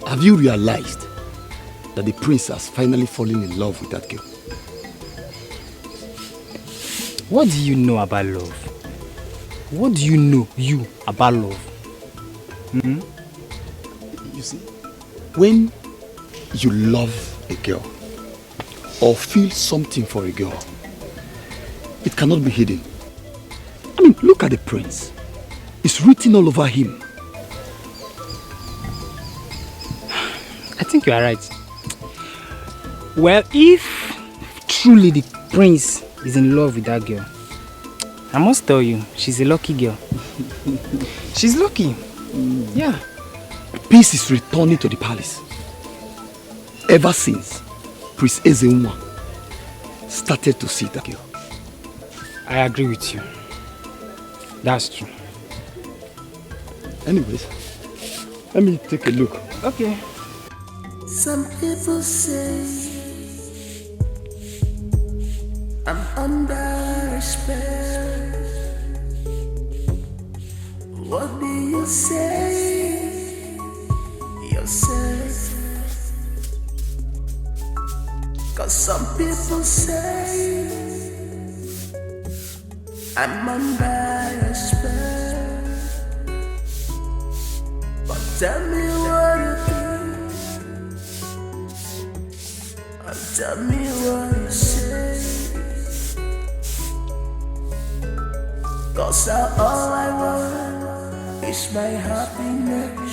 Have you realized that the prince has finally fallen in love with that girl? What do you know about love? What do you know, about love? Hmm? You see, when you love a girl or feel something for a girl, it cannot be hidden. I mean, look at the prince. It's written all over him. I think you are right. Well, if truly the prince is in love with that girl, I must tell you, she's a lucky girl. She's lucky. Yeah. Peace is returning to the palace. Ever since Prince Ezenwa started to see that girl. I agree with you. That's true. Anyways, let me take a look. Okay. Some people say I'm under a spell. What do you say yourself? 'Cause some people say I'm under a spell. But tell me what you think, and tell me what you say. 'Cause all I want is my happiness.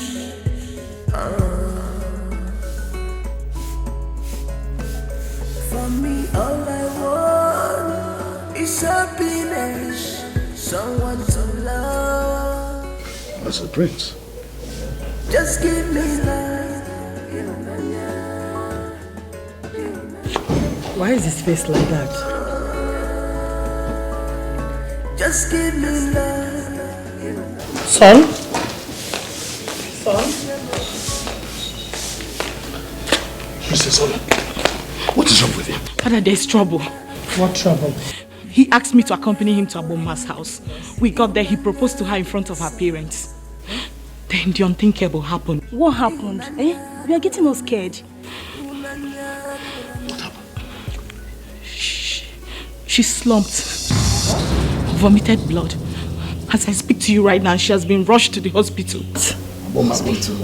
For me, all I want is happiness, someone to love. That's the prince. Just give me love. Why is his face like that? Just give me love. Son? Son? Mrs. Ola, what is wrong with him? Father, there's trouble. What trouble? He asked me to accompany him to Abomma's house. We got there, he proposed to her in front of her parents. Then the unthinkable happened. What happened? Eh? We are getting all scared. What happened? She slumped. Vomited blood. As I speak to you right now, she has been rushed to the hospital. Hospital?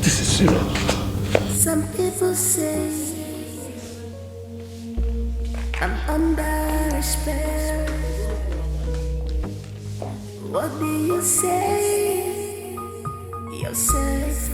This is serious. Some people say I'm under a spell. What do you say yourself?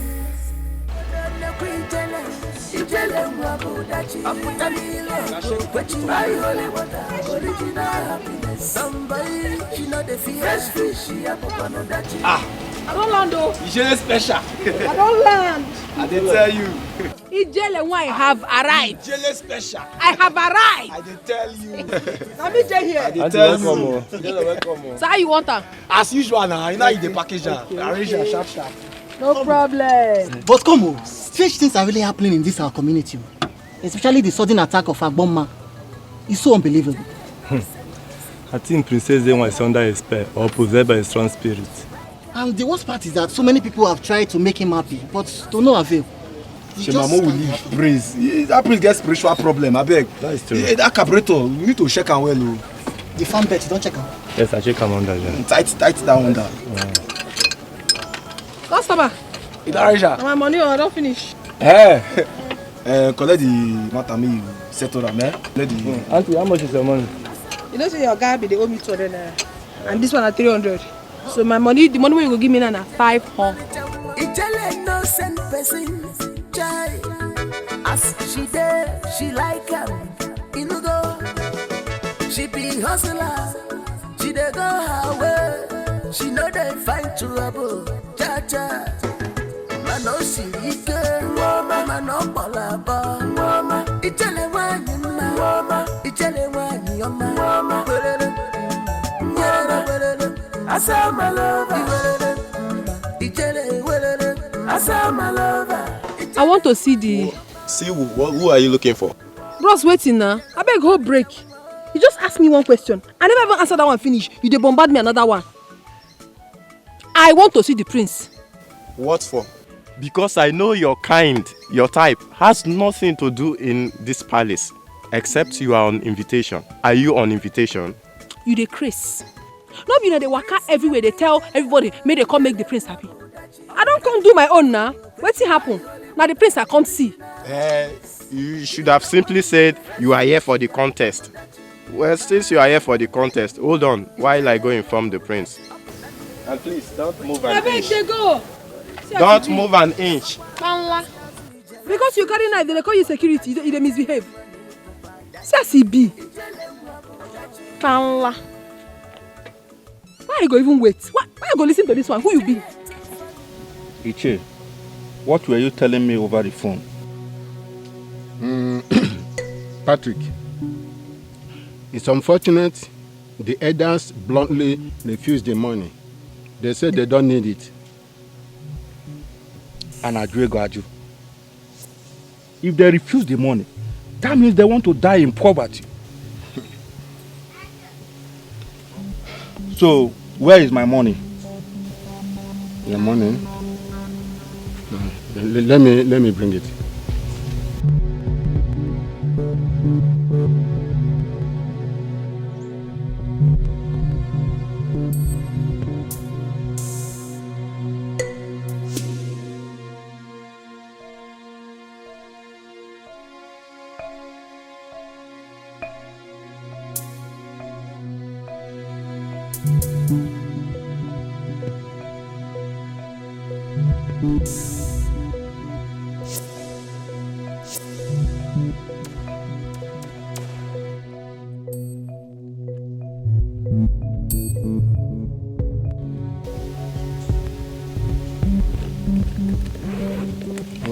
Ah, I don't land though. Ijele special. I don't land. I did tell you. Ijele wine have arrived. Ijele special. I have arrived. I did tell you. Let me stay here. I did tell you. Welcome. So how you want her? As usual now, you know the package. Arrange her sharp. No problem. But come on, strange things are really happening in this our community. Especially the sudden attack of Agbomma. It's so unbelievable. I think Princess Zenwa is under a spell or possessed by a strong spirit. And the worst part is that so many people have tried to make him happy, but to no avail. Shemamo will leave Prince. That Prince gets spiritual problem, I beg. That is true. That carburetor, we need to check him well. The farm bet, you don't check him. Yes, I check him under there. Tight that under. Customer. My money I don't finish. Hey, collect the matami, settle them, eh? Auntie, how much is your money? You know, say your guy be they owe me 200 naira, and this one at 300. So my money, the money you go give me now na 500. Ijele no send person, chai. As she there, she like him. You go, she be hustler. She dey go her way. She know they find trouble. Cha cha. Mano sirike, mano balaba, Ijele wani ma, Ijele wani oma, Asa my lover, Ijele Asa my lover. I want to see the. See who are you looking for? Bros waiting now. I beg whole break. You just asked me one question. I never even answered that one finish. You dey bombard me another one. I want to see the prince. What for? Because I know your kind, your type, has nothing to do in this palace, except you are on invitation. Are you on invitation? You dey craze. No be they waka everywhere. They tell everybody, may they come make the prince happy. I don't come do my own now. What's happen? Now the prince I come see. You should have simply said you are here for the contest. Well, since you are here for the contest, hold on while I go inform the prince. And please, don't move an inch. They go. Don't move an inch. Because you carry knife, they call you security. You misbehave. See as he be. Why you go even wait? Why you go listen to this one? Who you be? Iche, what were you telling me over the phone? Patrick, it's unfortunate the elders bluntly refused the money. They said they don't need it. And Aju. If they refuse the money, that means they want to die in poverty. So, where is my money? Your money? Let me bring it.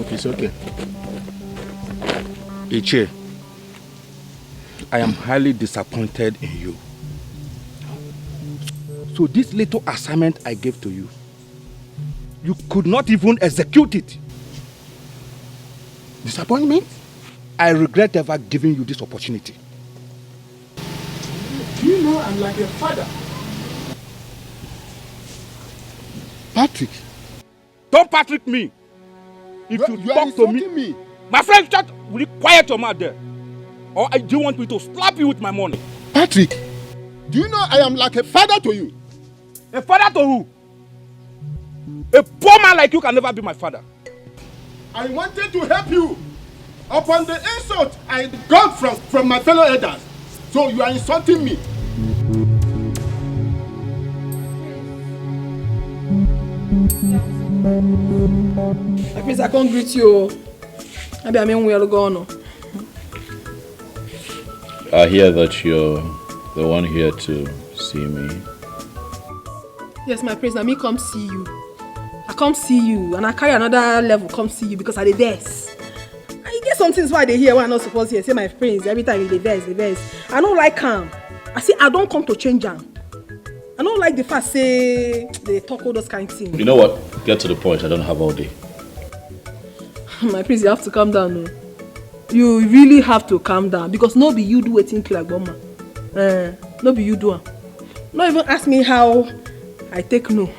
It's okay. Iche, I am highly disappointed in you. So this little assignment I gave to you, you could not even execute it. Disappointment? I regret ever giving you this opportunity. Do you know I'm like your father? Patrick. Don't Patrick me. If you talk to me, my friend, will you quiet your mouth there? Or do you want me to slap you with my money? Patrick, do you know I am like a father to you? A father to who? A poor man like you can never be my father. I wanted to help you upon the insult I got from my fellow elders. So you are insulting me. Prince, I can't greet you. Maybe I mean we're gone. I hear that you're the one here to see me. Yes, my prince, let me come see you. I come see you and I carry another level come see you because I the best. I get some things why they hear when I'm not supposed to hear. Say my prince, every time you the best. I don't like calm. I say I don't come to change them. I don't like the fact say they talk all those kind of things. You know what? Get to the point. I don't have all day. My prince, you have to calm down. No? You really have to calm down because no be you do waiting like bomber. No be you do. Not even ask me how I take no.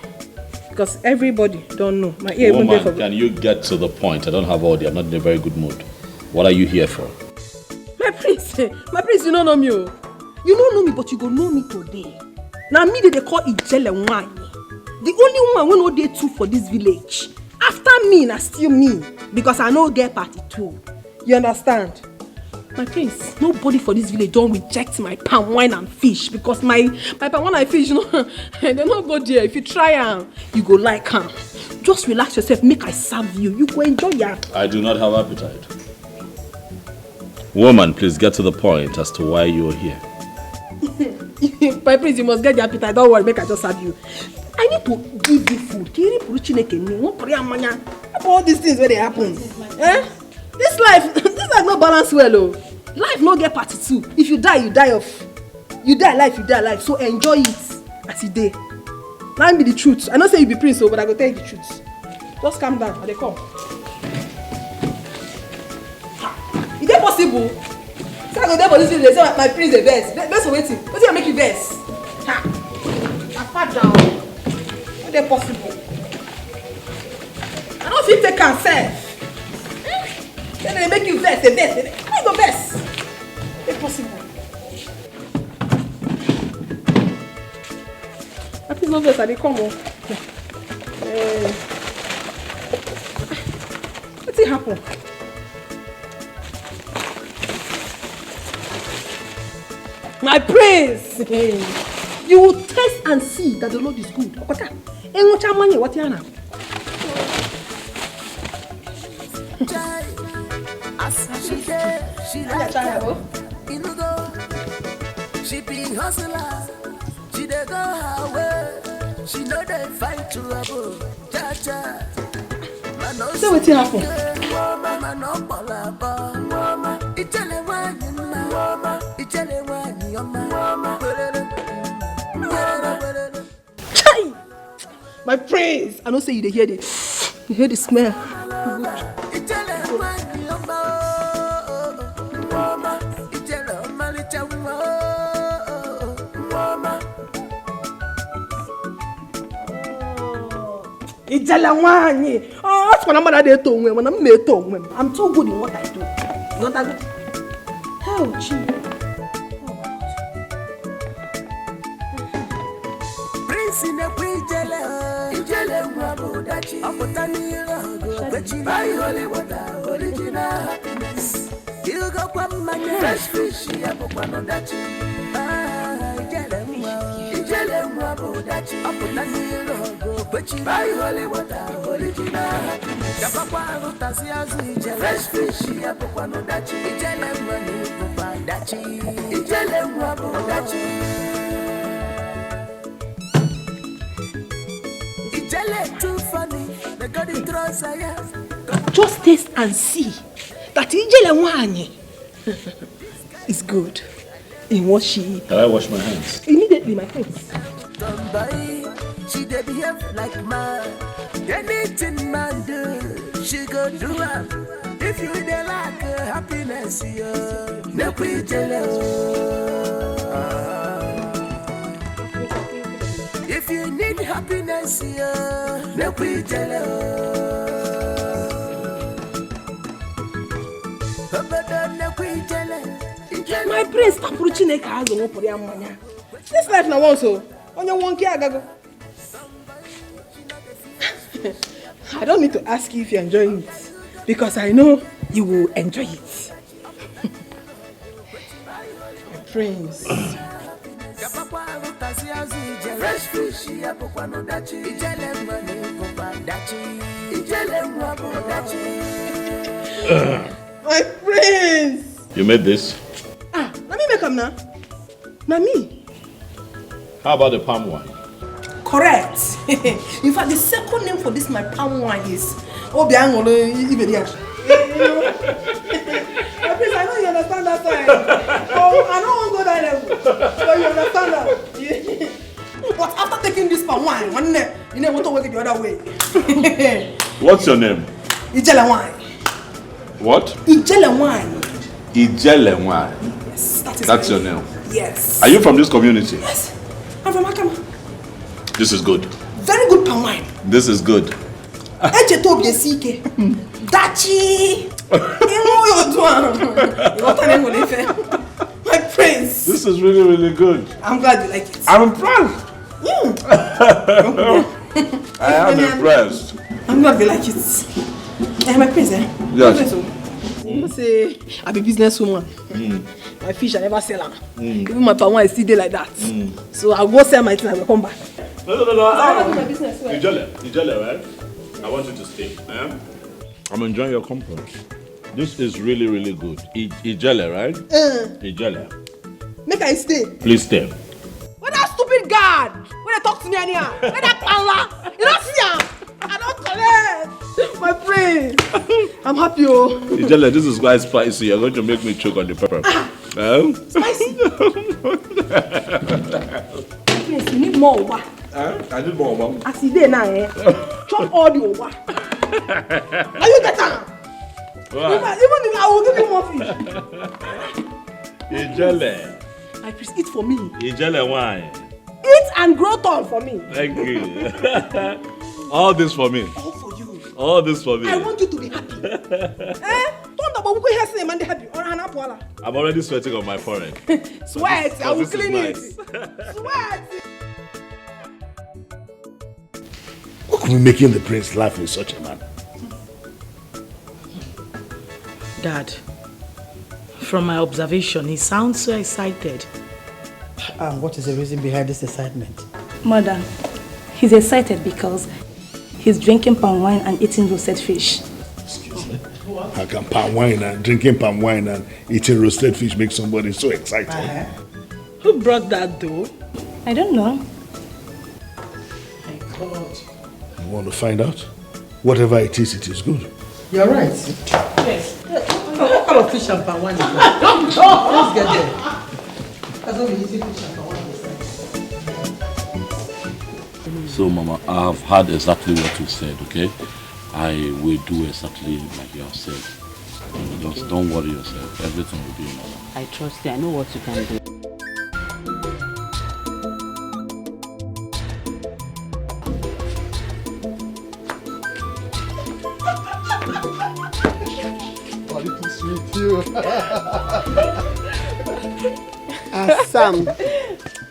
Because everybody don't know. My ear Woman, even there for... can you get to the point? I don't have all day. I'm not in a very good mood. What are you here for? My prince, you don't know me. You don't know me, but you go know me today. Now me they call Ijele Wine. The only one when no dey two for this village. After me, na still me. Because I no get party too. You understand? My prince, nobody for this village don't reject my palm wine and fish. Because my palm wine and fish, they don't go there. If you try them, you go like them. Just relax yourself, make I serve you. You go enjoy ya. I do not have appetite. Woman, please get to the point as to why you are here. My prince, you must get the appetite. Don't worry, make I just serve you. I need to give you food. All these things where they happen. This life no balance well. Oh. Life no get party too. If you die, you die off. You die life. So enjoy it as you day. Now be the truth. I know say you be prince, but I go tell you the truth. Just calm down. They come. Is that possible? So I go there for this village. They say my prince the best. Best for waiting. What's gonna make you best? Ha! I fat down. Is that possible? I don't feel take cancer. Then they make you best. The best. How you go best? Is that possible? I think no best. I dey come on. What's it happen? My praise! You will taste and see that the Lord is good. What you now? She like Inugo. She be hustler. She dey go her way. She know they fight trouble. Cha-cha. So what's happened? Chai! My praise! I don't say you hear the smell. Oh, that's what I'm gonna do when I'm made. I'm too good in what I do. Not that good. Oh, gee. Prince in a ijele mwabudachi. Apotanira go bechi by holy water, original happiness. You go kwa manya fresh fish ya pokwano dachi. Ijele mwabudachi. Apotanira go bechi by holy water, original happiness. Ya pokwano tasiazu ijele fresh fish ya pokwano dachi. Ijele mwani kupadachi. Ijele mwabudachi. Too funny. They got it just taste and see that Ijele Wanye is good in what she. Can I wash my hands? Immediately, my friends. She dey behave like man. Anything man do, she go do it. If you dey like happiness, no be jealous. If you need happiness, no be jealous. My prince, stop preaching a car. This life now also. On your one key, I don't need to ask you if you're enjoying it, because I know you will enjoy it. My prince. Fresh fish, my prince! You made this? Let me make them now. Now me. How about the palm wine? Correct. In fact, the second name for this my palm wine is Obiangolo Ibedia. Prince, I know you understand that time. Oh, I don't want to go that level. So you understand that. But after taking this palm wine, one day, you never want to work it the other way. What's your name? Ijele wine. What? Ijele wine. Ijele wine. Yes, that's your name. Yes. Are you from this community? Yes. I'm from Akama. This is good. Very good palm wine. This is good. Echetobi esike. Dachi. My prince. This is really, really good. I'm glad you like it. I'm impressed. I am impressed. I'm glad you like it. My prince, Yes. You say I'm a businesswoman. My fish I never sell them. Even my palm wine is still there like that. So I'll go sell my thing and I'll come back. No. I want to do my business. Ijele, right? I want you to stay. I'm enjoying your company. This is really, really good. Ijele, right? Ijele. Make I stay. Please stay. When that stupid guard, when they talk to me anyhow, when that pala, you don't see him. I don't collect. My prince. I'm happy. Ijele, this is quite spicy. You're going to make me choke on the pepper. Spicy. Prince, you need more over. I need more, Mom. As you there now, chop all the over. Are you get that? Even if I will give you more fish. Ijele. My prince, eat for me. Ijele wine. Eat and grow tall for me. Thank you. All this for me. All for you. All this for me. I want you to be happy. I'm already sweating on my forehead. Sweat, I will clean it. Sweat. What could be making the prince laugh in such a manner? Dad, from my observation, he sounds so excited. And what is the reason behind this excitement? Mother, he's excited because he's drinking palm wine and eating roasted fish. Excuse me? How can palm wine and drinking palm wine and eating roasted fish make somebody so excited? Who brought that though? I don't know. God. You want to find out? Whatever it is good. You're right. Yes. What kind of fish and pan wine is that? Let's get there. That's not easy fish and pan wine. So, Mama, I have heard exactly what you said, okay? I will do exactly like you have said. Just don't worry yourself. Everything will be in order. I trust you. I know what you can do. Sam.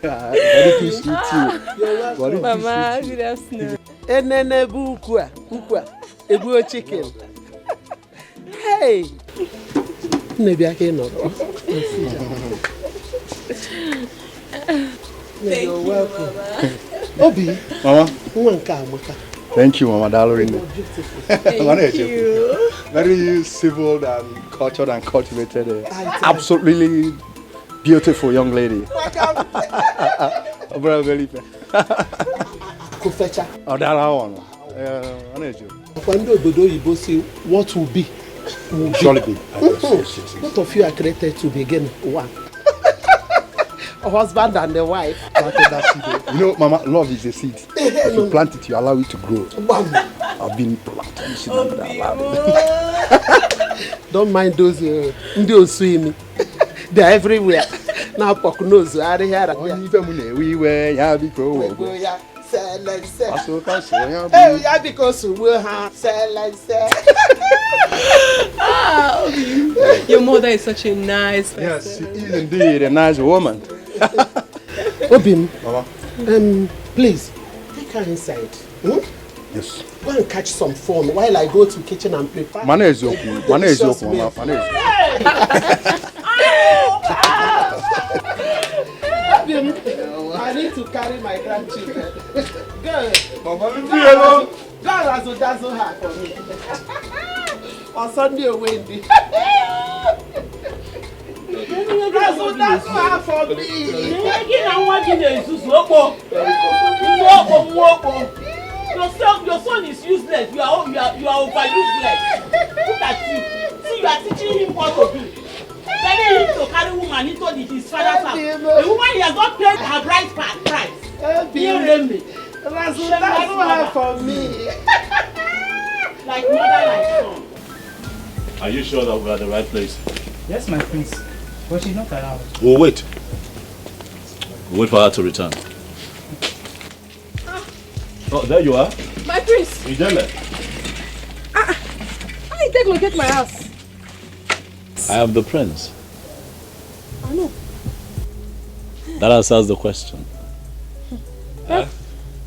Very good to meet you. Mama, good afternoon. Enene ukwa, ebu chicken. Hey. Maybe I can not. You're welcome. Obi. Mama. Thank you, Mama Darling. Thank you. Very civil and cultured and cultivated. Absolutely beautiful young lady. Kufecha. Oh, that one. What will be? Surely be. Both of you are created to begin one. A husband and a wife. You know, Mama, love is a seed. If you plant it, you allow it to grow. I've been planting seed. Don't mind those swimming. They're everywhere. Now, Pok knows where they are. We were, yeah, because. Yeah, because we have Your mother is such a nice person. Yes, she is indeed a nice woman. Obim, Mama. Please, take her inside. Yes. Go and catch some fun while I go to the kitchen and prepare. Mama is your I need to carry my grandchildren. Girl, Mama, leave me alone. Girl, dazzle her for me. On Sunday, Wendy. Dazzle her for me. Your son is useless. You are over useless. Look at you. See, you are teaching him what to do. Telling him to carry woman into his father's house. The woman he has not paid her bride price. Dazzle her for me. Like mother, like son. Are you sure that we are at the right place? Yes, my prince. But she's not around. We'll wait. We'll wait for her to return. Oh, there you are. My prince. Ijele. How you take locate my house? I am the prince. I know. That answers the question.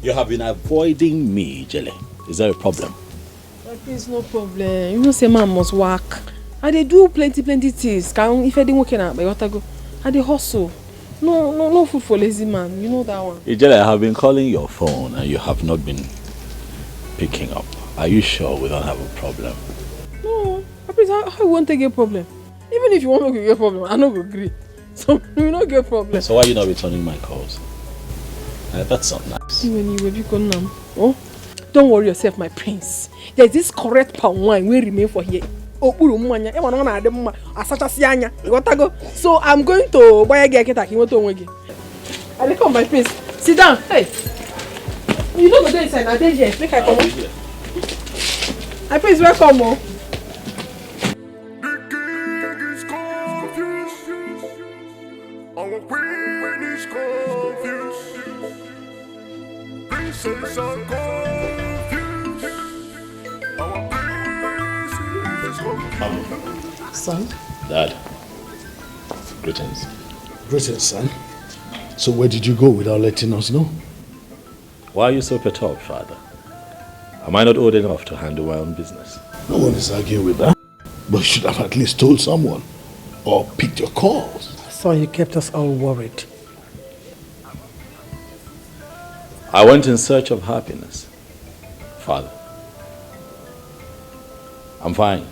You have been avoiding me, Ijele. Is there a problem? There's no problem. You know, say man must work. I dey do plenty things. If I didn't work out, I gotta go. I dey hustle. No food for lazy man. You know that one. Ijele, I have been calling your phone and you have not been picking up. Are you sure we don't have a problem? No. How you want to get a problem? Even if you want to get a problem, I no go agree. So we no get a problem. So why are you not returning my calls? That's not nice. Oh, don't worry yourself, my prince. There's this correct palm wine will remain for here. So I'm going to buy a get I come, my prince. Sit down. Hey. You don't go there inside. Now there, yes. Make I come. My prince, welcome. Oh. Our queen is confused. Princess are confused. Our prince is confused. Son? Dad. Greetings. Greetings, son. So where did you go without letting us know? Why are you so perturbed, father? Am I not old enough to handle my own business? No one is arguing with that. But you should have at least told someone. Or picked your calls. Son, you kept us all worried. I went in search of happiness, father. I'm fine.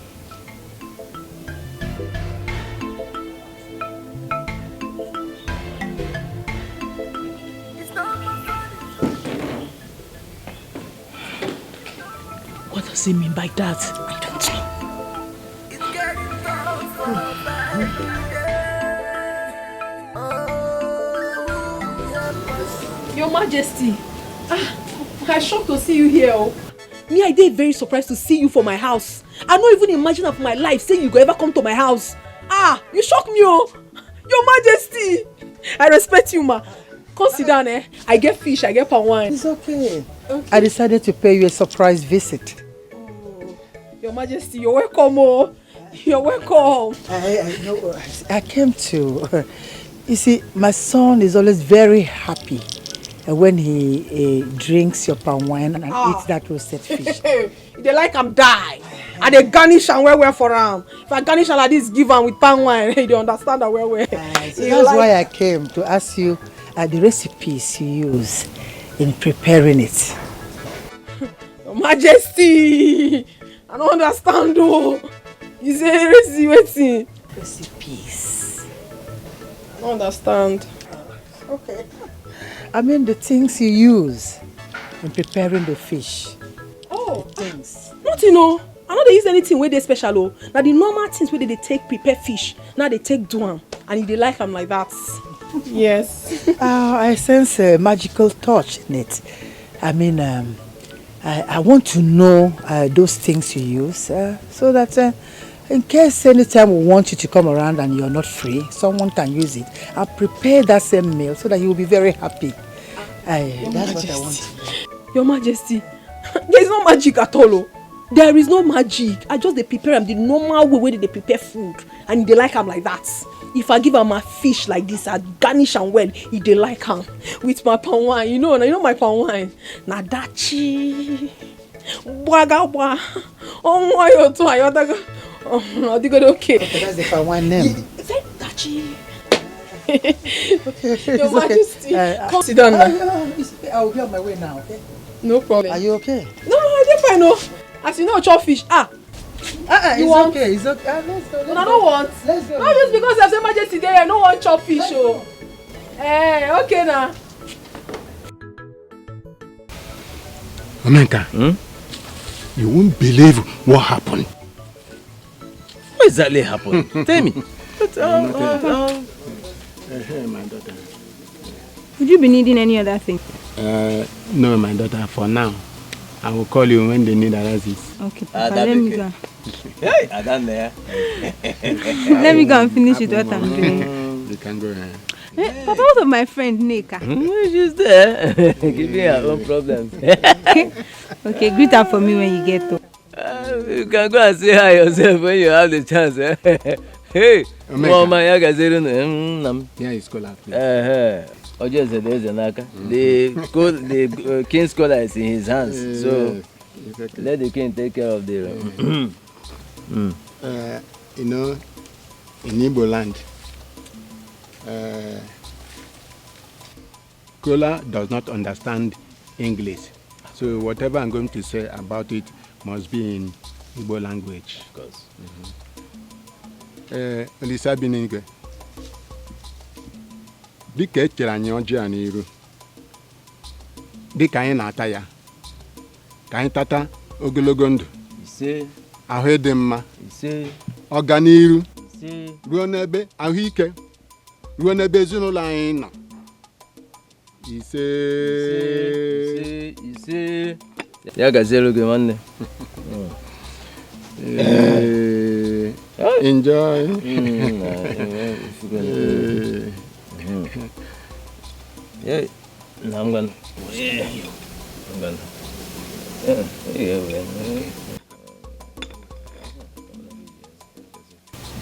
does he mean by that? I don't know. Your Majesty, I'm shocked to see you here. Oh. Me, I did very surprised to see you for my house. I don't even imagine of my life saying you could ever come to my house. You shock me, oh. Your Majesty, I respect you, ma. Come sit down, eh? I get fish, I get palm wine. It's okay. I decided to pay you a surprise visit. Oh, Your Majesty, you're welcome, oh. You're welcome. I came to... You see, my son is always very happy when he drinks your palm wine and eats that roasted fish. They like I'm die. And they garnish and well for him. If I garnish and like this, give him with palm wine, they understand that well. So that's why I came to ask you the recipes you use in preparing it. Your Majesty, I don't understand though. You say recipe. Recipes. I don't understand. Okay. I mean the things you use in preparing the fish. Oh, things. Nothing, no. I don't use anything where they special. Oh. Now the normal things where they take prepare fish. Now they take do them. And they like them like that. Yes. I sense a magical touch in it. I mean, I want to know those things you use so that in case anytime we want you to come around and you're not free, someone can use it. I'll prepare that same meal so that you will be very happy. That's what I want. Your Majesty, there is no magic at all. Oh. There is no magic. I just they prepare them the normal way they prepare food. And they like them like that. If I give them a fish like this, I garnish and well, if they like them. With my palm wine, you know my palm wine. Nadachi. Bwaga. Oh my God. Oh, I think okay. That's the palm wine name. Dachi. Okay. Your Majesty, come sit down now. I will be on my way now, okay? No problem. Are you okay? No, I didn't find no. As you know, chop fish. It's want? Okay, it's okay. Let's go. I don't want. Let's go. Not just because there's emergency there, I don't want chop fish. Oh. Okay now. Omenka, you won't believe what happened. What exactly happened? Tell me. My daughter. Would you be needing any other thing? No, my daughter, for now. I will call you when they need analysis. Okay, Papa, let me go. Hey, I done there. Let me go and finish with what I'm doing. You can go ahead. Hey, Papa, what of my friend Nika? She's there. Give me her own problems. Okay, greet her for me when you get to. You can go and say hi yourself when you have the chance. Hey, Mama, you guys yeah, it's scholar, please. The king's scholar is in his hands, so let the king take care of the. You know, in Igbo land, Kola does not understand English, so whatever I'm going to say about it must be in Igbo language. Of course. Olisa Binigwe. Dikeh chere anyị ọjị a n'iru. Dịka anyị na-ata ya. Ka anyị tata ogologo ndụ. Ahụ ịdị mma. Ọganiru. Ruo n'ebe ahụike. Ruo n'ebe ezinụlọ anyị nọ. Ise. Ya gazelu gị nwanne. Enjoy. Yeah, no, I'm gonna.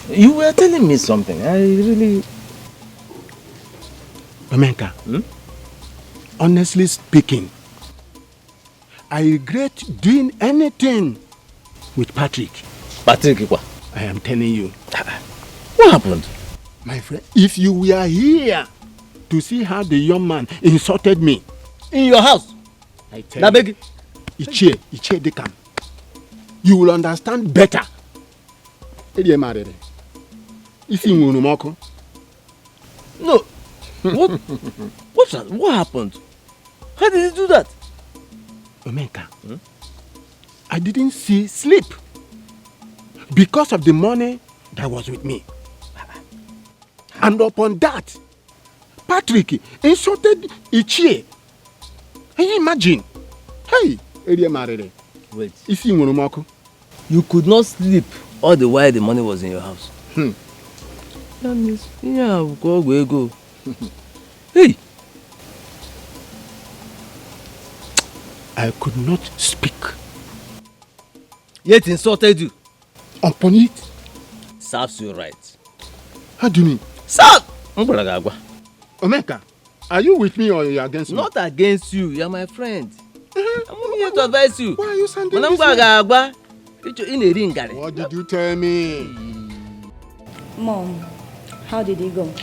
You were telling me something. I really. Omenka, honestly speaking, I regret doing anything with Patrick. Patrick, what? I am telling you. What happened? My friend, if you were here to see how the young man insulted me. In your house? I tell you. Ichie Dekam. You will understand better. No. What happened? How did he do that? Omenka, I I didn't see sleep because of the money that was with me. And upon that, Patrick insulted Ichie. Can you imagine? Hey, Eddie Marere. Wait. If you want to mark, you could not sleep all the while the money was in your house. That means, yeah, go. Hey! I could not speak. Yet insulted you. Upon it? Serves you right. How do you mean? Serve! Omeka, are you with me or are you against me? Not against you, you are my friend. I'm here to advise you. Why are you sounding this way? What did you tell me? Mom, how did it go?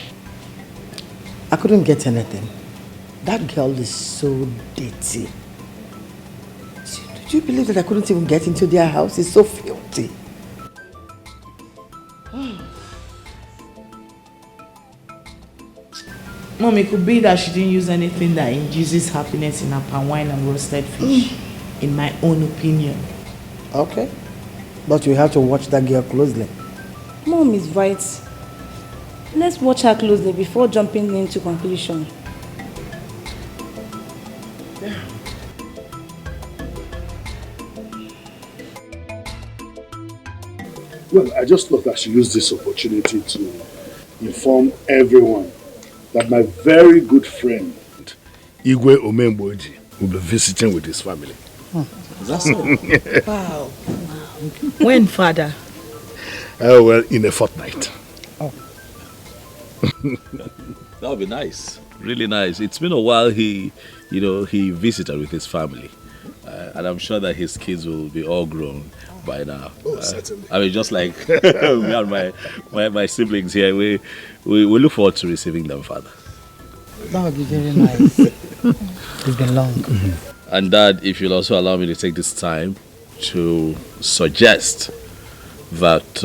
I couldn't get anything. That girl is so dirty. Do you believe that I couldn't even get into their house? It's so filthy. Mom, it could be that she didn't use anything that induces happiness in her palm wine and roasted fish, in my own opinion. Okay. But you have to watch that girl closely. Mom is right. Let's watch her closely before jumping into conclusion. Well, I just thought I should use this opportunity to inform everyone that my very good friend, Igwe Omemboji, will be visiting with his family. Is that so? Wow. When, Father? Well, in a fortnight. Oh. That would be nice. Really nice. It's been a while he visited with his family. And I'm sure that his kids will be all grown by now. Oh, certainly. I mean, just like me and my siblings here, we look forward to receiving them, Father. That would be very nice. It's been long. And Dad, if you'll also allow me to take this time to suggest that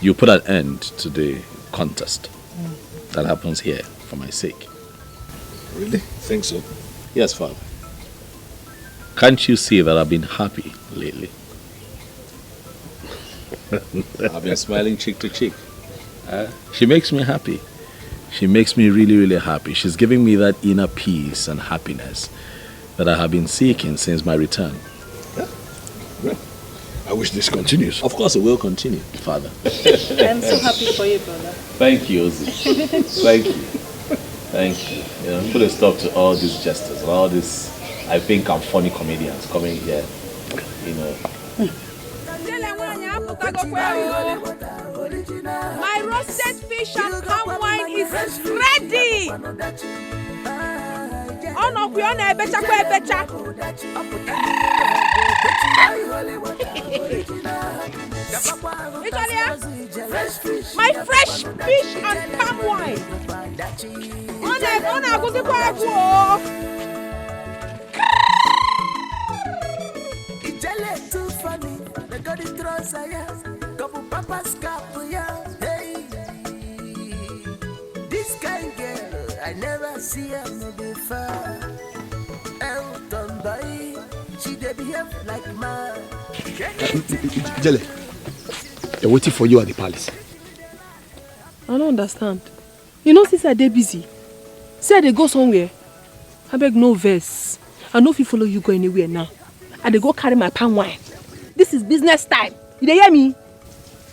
you put an end to the contest that happens here for my sake. Really? Think so? Yes, Father. Can't you see that I've been happy lately? I've been smiling cheek to cheek. She makes me happy. She makes me really, really happy. She's giving me that inner peace and happiness that I have been seeking since my return. Yeah. Well, I wish this continues. Of course it will continue, Father. I'm so happy for you, brother. Thank you, Ozzy. Thank you. Thank you. Put a stop to all these jesters, all these, I think, I'm funny comedians coming here, My roasted fish and palm wine is ready. Oh no, we on a better. My fresh fish and palm wine. On a go to too funny, they got it cross couple papas hey. This kind girl, I never see her before. Elton boy, she dey behave like man. Jelle, they're waiting for you at the palace. I don't understand. You know, since I dey busy, say they go somewhere. I beg no verse. I know if you follow you go anywhere now. I dey go carry my palm wine. This is business time. You dey hear me?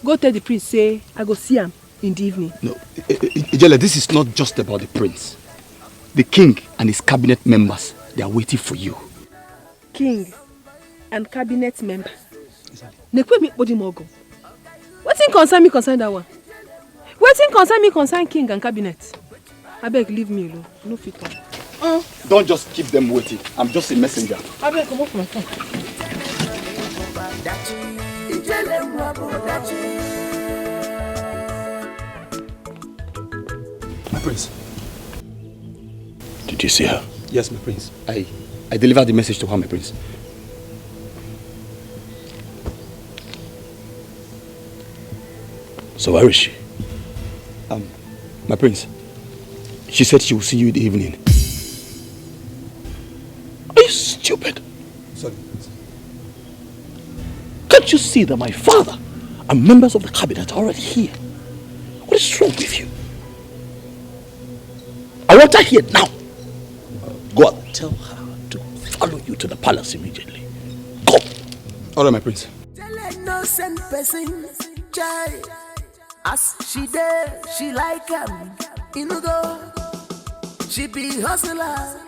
Go tell the prince, say I go see him in the evening. No, Ijele, this is not just about the prince. The king and his cabinet members, they are waiting for you. King and cabinet member. Nekwe me body mogo. What thing concern that one? What thing concern king and cabinet? I beg, leave me alone. No fit talk. Don't just keep them waiting. I'm just a messenger. I beg, come off my phone. My prince. Did you see her? Yes, my prince. I delivered the message to her, my prince. So where is she? My prince. She said she will see you in the evening. Are you stupid? Sorry. Can't you see that my father and members of the cabinet are already here? What is wrong with you? I want her here now. Go and tell her to follow you to the palace immediately. Go. All right, my prince. Innocent person, child. As she there, she like him. Go. She be hustler.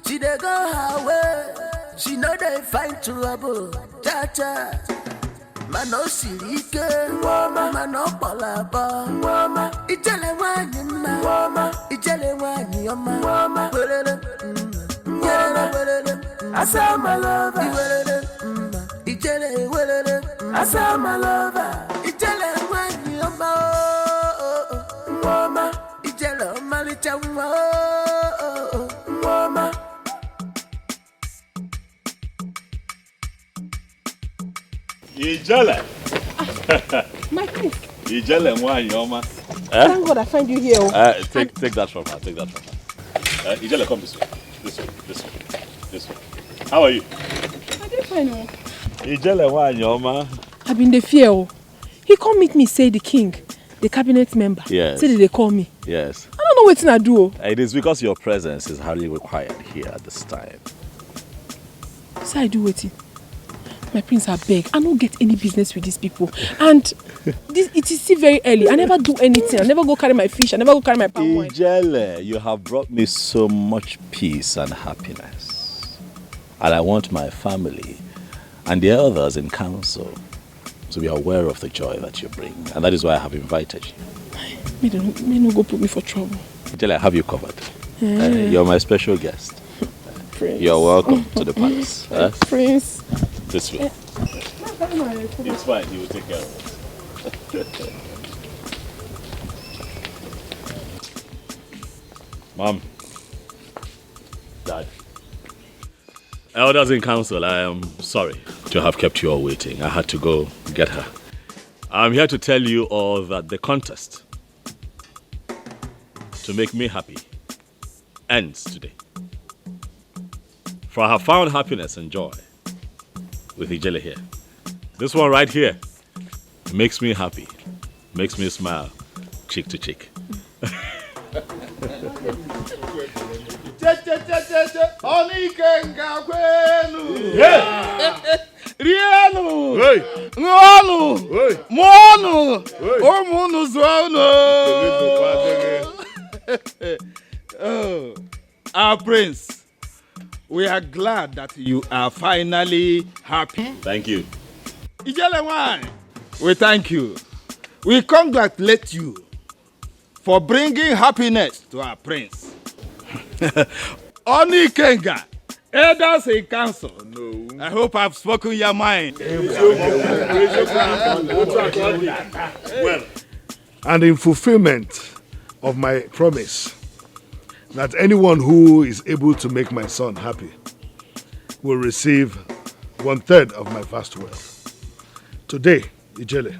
She dey go her way. She know they find trouble. Cha cha. Mano sirike, mano palaba, ijele wani ma, ijele wani oma, asa my lover, ijele asa my lover, ijele wani oma, ijele oma licha oma. Ijele. My prince. Ijele Mwanyoma. Thank God I find you here. Take that from her. Take that from her. Ijele, come this way. This way. How are you? I didn't find him. Ijele Mwanyoma. I've been the fear. He come meet me, say the king, the cabinet member. Yes. Say they call me. Yes. I don't know what I do. It is because your presence is highly required here at this time. So I do waiting. My prince, I beg. I don't get any business with these people. And it is still very early. I never do anything. I never go carry my fish. I never go carry my palm wine. Ijele, you have brought me so much peace and happiness. And I want my family and the others in council to be aware of the joy that you bring. And that is why I have invited you. May no go put me for trouble. Ijele, I have you covered. You're my special guest. Prince. You're welcome to the palace. Prince. This way. It's fine, he will take care of it. Mom. Dad. Elders in council, I am sorry to have kept you all waiting. I had to go get her. I'm here to tell you all that the contest to make me happy ends today. For I have found happiness and joy with Ijele here. This one right here makes me happy, makes me smile, cheek to cheek. Our prince, we are glad that you are finally happy. Thank you. Ijele, we thank you. We congratulate you for bringing happiness to our prince. Oni Kenga, elders in council. No. I hope I've spoken your mind. Well, and in fulfillment of my promise that anyone who is able to make my son happy will receive 1/3 of my vast wealth. Today, Ijele,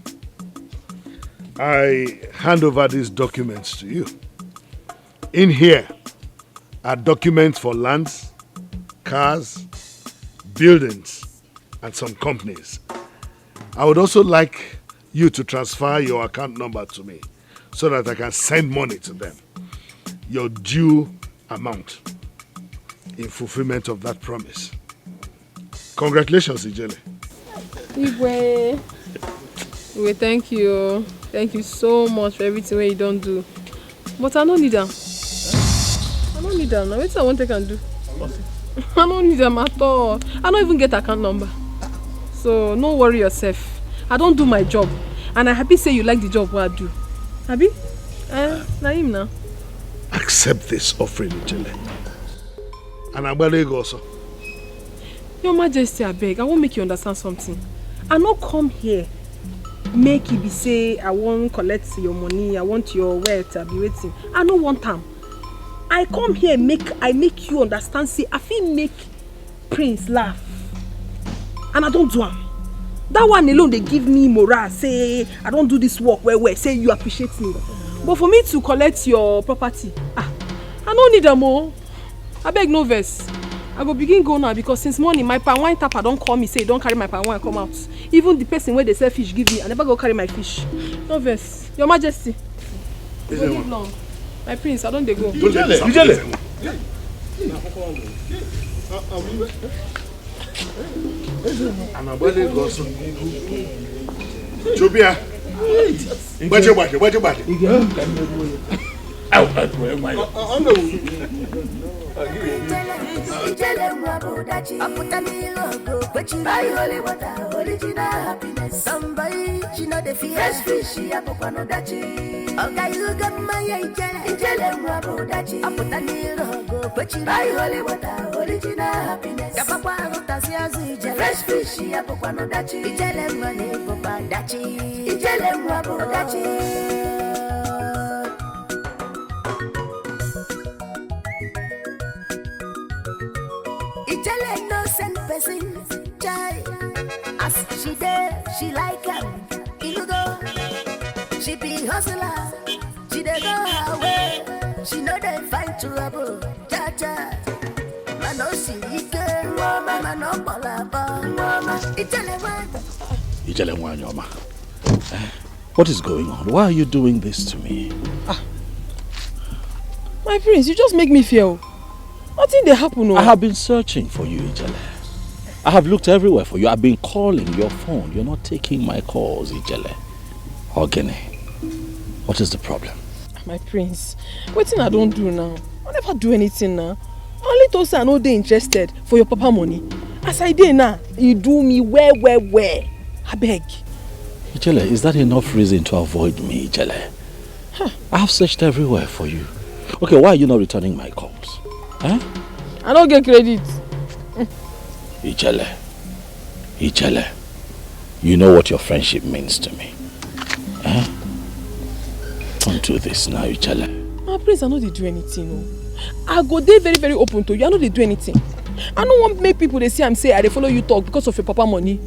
I hand over these documents to you. In here are documents for lands, cars, buildings, and some companies. I would also like you to transfer your account number to me so that I can send money to them, your due amount, in fulfillment of that promise. Congratulations, Ijele. Igwe, thank you. Thank you so much for everything you don't do. But I don't need them. I don't need them. Now, what I want I can do. I don't need them at all. I don't even get account number. So, no worry yourself. I don't do my job. And I'm happy say you like the job what I do. Happy? Naim now. Accept this offering, Ijele. And I'm going to go also. Your Majesty, I beg. I won't make you understand something. I not come here make you be say I won't collect your money, I want your wealth, I be waiting. I don't want them. I come here I make you understand, say I feel make Prince laugh. And I don't do it. That one alone they give me morale, say I don't do this work where say you appreciate me. But for me to collect your property, I don't need them more. I beg no verse. I go begin go now because since morning my palm wine tapper don't call me say don't carry my palm wine come out. Even the person where they sell fish give me, I never go carry my fish. No verse. Your Majesty. Go live long. My prince, I don't dey go. Ijele. Anabale goso. Chubia. Baje. Ijele mwabudachi aputani logo kwechi buy holy water original happiness somebody she know the fresh fish apopano dachi oga you got my ijele mwabudachi aputani logo kwechi buy holy water original happiness kapapa rutasi azu ijele fresh fish apopano dachi ijele mwani popa dachi ijele mwabudachi. Ijele no send person, jai. As she there, she like him. Ilugo, she be hustler. She dey go her way. She know they find trouble. Cha. Mano silike, mano balaba. Ijele Mwanyoma. What is going on? Why are you doing this to me? My prince, you just make me feel. Nothing they happen. No. I have been searching for you, Ijele. I have looked everywhere for you. I've been calling your phone. You're not taking my calls, Ijele. Ogene, what is the problem? My prince, what thing I don't do now? I never do anything now. Only to say I know they interested for your papa money. As I did now, you do me where. I beg. Ijele, is that enough reason to avoid me, Ijele? I have searched everywhere for you. Okay, why are you not returning my calls? Huh? I don't get credit. Ijele, you know what your friendship means to me. Huh? Don't do this now, Ijele. My prince, I know they do anything. No. I go there very, very open to you. I know they do anything. I don't want to make people they see I'm say I they follow you talk because of your papa money.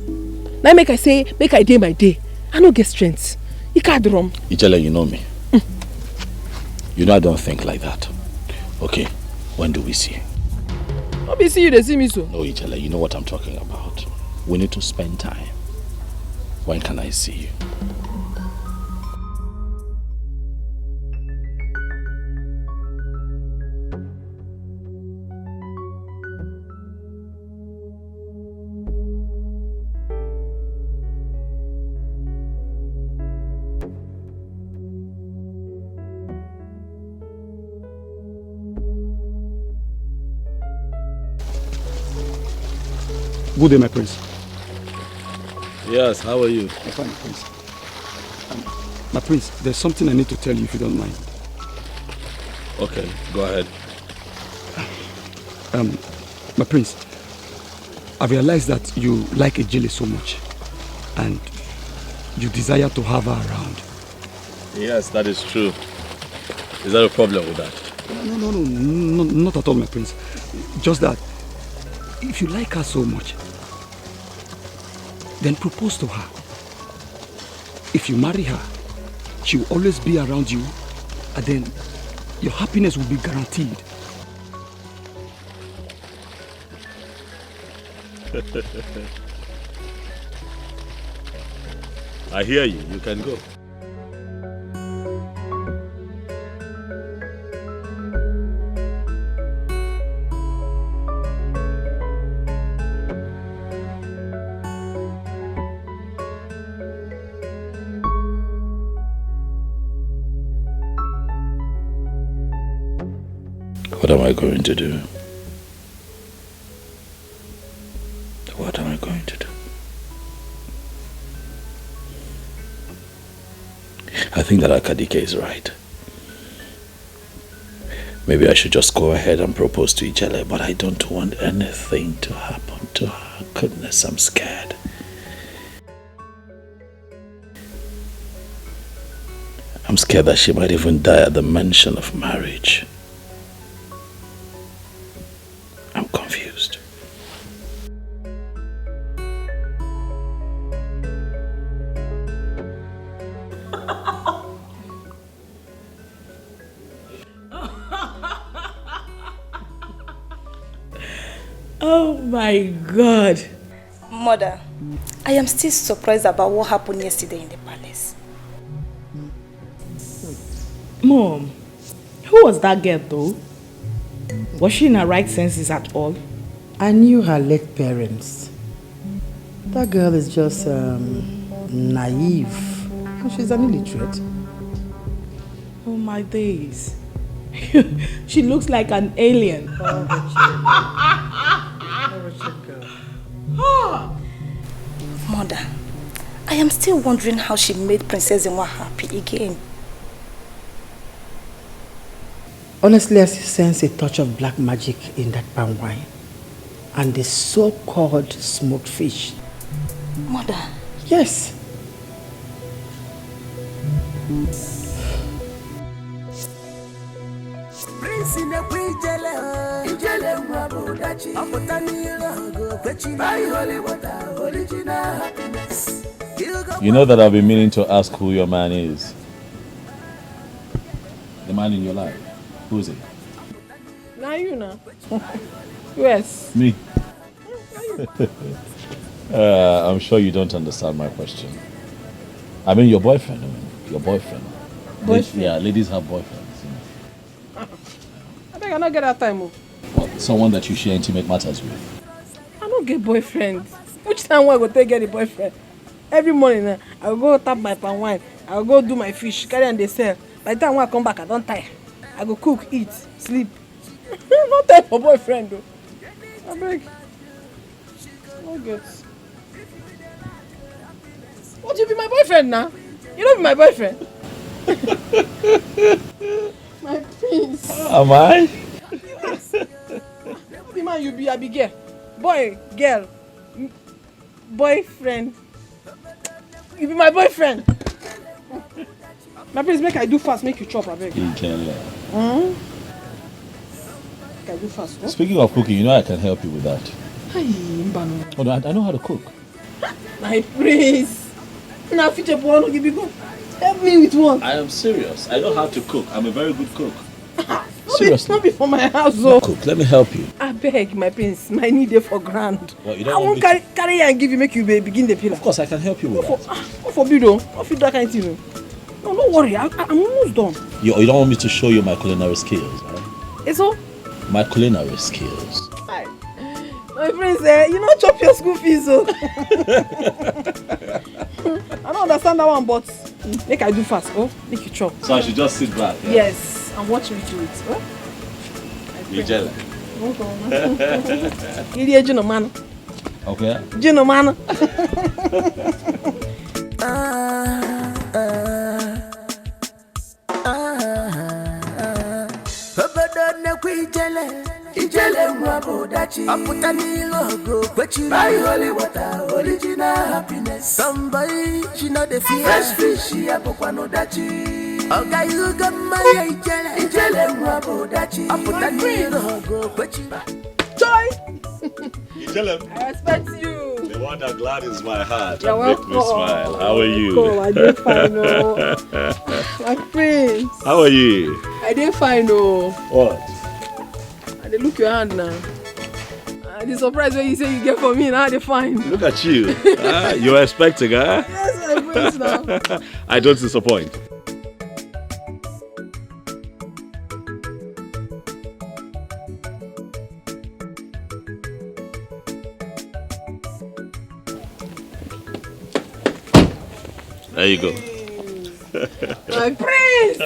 Now make I say, make I day my day. I don't get strength. You can't drum. Ijele, you know me. You know I don't think like that. Okay, when do we see? I'll be see you, they see me so. No, Ijele, you know what I'm talking about. We need to spend time. When can I see you? Good day, my prince. Yes, how are you? I'm fine, prince. My prince, there's something I need to tell you if you don't mind. Okay, go ahead. My prince, I realized that you like Ijele so much and you desire to have her around. Yes, that is true. Is there a problem with that? No, not at all, my prince. Just that if you like her so much, then propose to her. If you marry her, she will always be around you, and then your happiness will be guaranteed. I hear you. You can go. What am I going to do? What am I going to do? I think that Dikeh is right. Maybe I should just go ahead and propose to Ijele, but I don't want anything to happen to her. Goodness, I'm scared. I'm scared that she might even die at the mention of marriage. I'm confused. Oh my God. Mother, I am still surprised about what happened yesterday in the palace. Mom, who was that girl though? Was she in her right senses at all? I knew her late parents. That girl is just naive. And she's an illiterate. Oh my days. She looks like an alien. Mother, I am still wondering how she made Princess Nwa happy again. Honestly, I sense a touch of black magic in that palm wine. And the so-called smoked fish. Mother? Yes. You know that I've been meaning to ask who your man is. The man in your life. Who is it? Now you know. Yes. Me. I'm sure you don't understand my question. I mean your boyfriend. Your boyfriend. Yeah, ladies have boyfriends. You know. I think I don't get that time. What, someone that you share intimate matters with. I don't get boyfriend. Which time will I go take get a boyfriend? Every morning I will go tap my palm wine. I will go do my fish, carry and they sell. By the time when I come back, I don't tire. I go cook, eat, sleep. No time for boyfriend though. I beg. No get. What, you be my boyfriend now? You don't be my boyfriend. My prince. Am I? Yes. The man you be, I be girl. Boy, girl. Boyfriend. You be my boyfriend. My prince, make I do fast, make you chop, I beg. You can learn. Make I do fast, huh? Speaking of cooking, you know I can help you with that. Hi, Mbano. Oh, no, I know how to cook. My prince. Now, future boy, give me go. Help me with one. I am serious. I know how to cook. I'm a very good cook. Seriously. Not be for my house, though. Cook, let me help you. I beg, my prince. My need there for grand. Well, you I don't won't carry and give you, make you begin the pillar. Of course, I can help you with that. What for you, though? What for that kind of thing? No, don't worry. I'm almost done. You don't want me to show you my culinary skills, right? It's all? My culinary skills. Hi. My prince, you don't chop your school fees, so. I don't understand that one, but make I do fast, oh? Make you chop. So I should just sit back? Yeah? Yes, and watch me do it, oh? You jealous? You're a man. Okay. Man. Ijele mwabodachi aputa nilogo kwechi buy holy water original happiness somebody she know the fear fresh fish ya pokwa no dachi oga you got my ijele mwabodachi aputa nilogo kwechi joy Ijele, I respect you. The one that gladdens my heart You're and makes me smile. How are you? Oh, I did fine, oh. My prince. How are you? I did fine, oh. What? They look your hand now. The surprise when you say you get for me, now they fine. Look at you. You're expecting, huh? Yes, my prince now. I don't disappoint. There you go. My prince!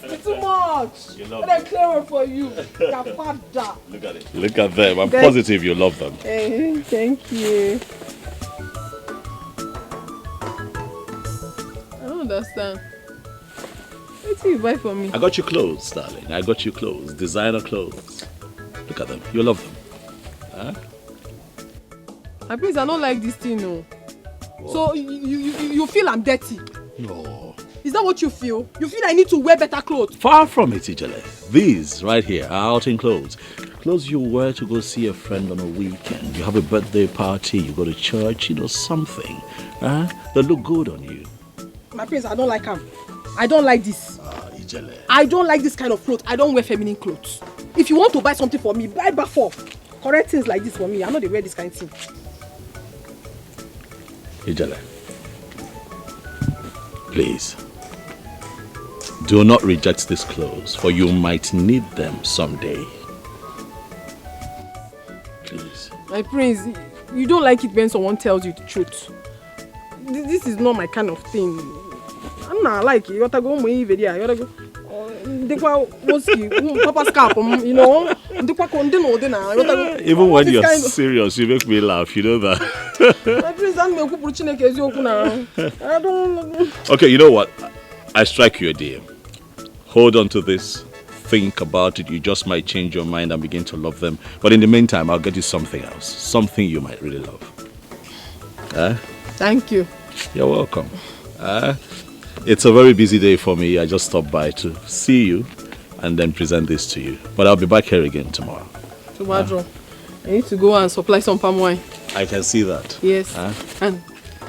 It's too much. You love But I'm clever for you. Kapada. Look at it. Look at them. I'm positive you love them. Hey, thank you. I don't understand. What do you buy for me? I got you clothes, darling. I got you clothes. Designer clothes. Look at them. You love them. Huh? My prince, I don't like this thing, no. So you feel I'm dirty? No. Is that what you feel? You feel I need to wear better clothes? Far from it, Ijele. These right here are outing clothes. Clothes you wear to go see a friend on a weekend. You have a birthday party, you go to church, something. They look good on you. My prince, I don't like them. I don't like this. Ijele. I don't like this kind of clothes. I don't wear feminine clothes. If you want to buy something for me, buy back for. correct things like this for me. I know they wear this kind of thing. Ijele, please, do not reject these clothes, for you might need them someday. Please. My prince, you don't like it when someone tells you the truth. This is not my kind of thing. I'm not like it. You gotta go you gotta go. Papa's cap, you know. Even when you're serious, you make me laugh, you know that. I don't. Okay, you know what? I strike you a deal. Hold on to this. Think about it. You just might change your mind and begin to love them. But in the meantime, I'll get you something else. Something you might really love. Thank you. You're welcome. It's a very busy day for me. I just stopped by to see you and then present this to you. But I'll be back here again tomorrow. Tomorrow. I need to go and supply some palm wine. I can see that. Yes. And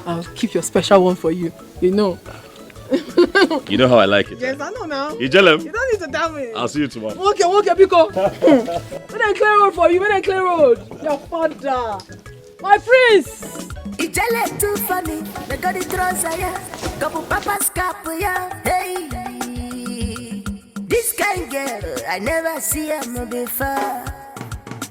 I'll keep your special one for you. You know. You know how I like it. Yes, I know now. You tell him. You don't need to tell me. I'll see you tomorrow. Okay, Biko. When I clear road for you, when I clear road. Your father. My prince. Ijele too funny. They got it throws yeah. Couple papa's cap yeah. Hey. This kind girl, I never see her before.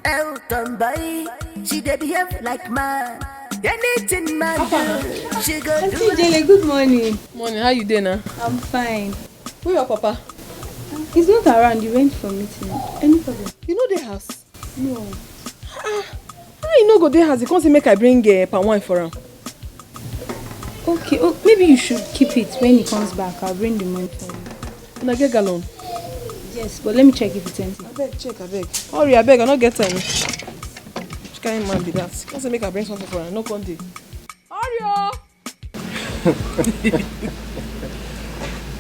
Elton boy, she dey behave like man. Anything man do, she go do. Ijele, good morning. Morning, how you doing now? I'm fine. Where your papa? He's not around. He went for meeting. Any problem? You know the house? No. How you know go there house? You can't say make I bring palm wine for him. Okay, maybe you should keep it. When he comes back, I'll bring the money for you. Can I get gallon? Yes, but let me check if it's empty. I beg, check, I beg. Hurry, I beg, I don't get time. Which kind of man be that? Can't say make I bring something for him. No Conde. Hurry,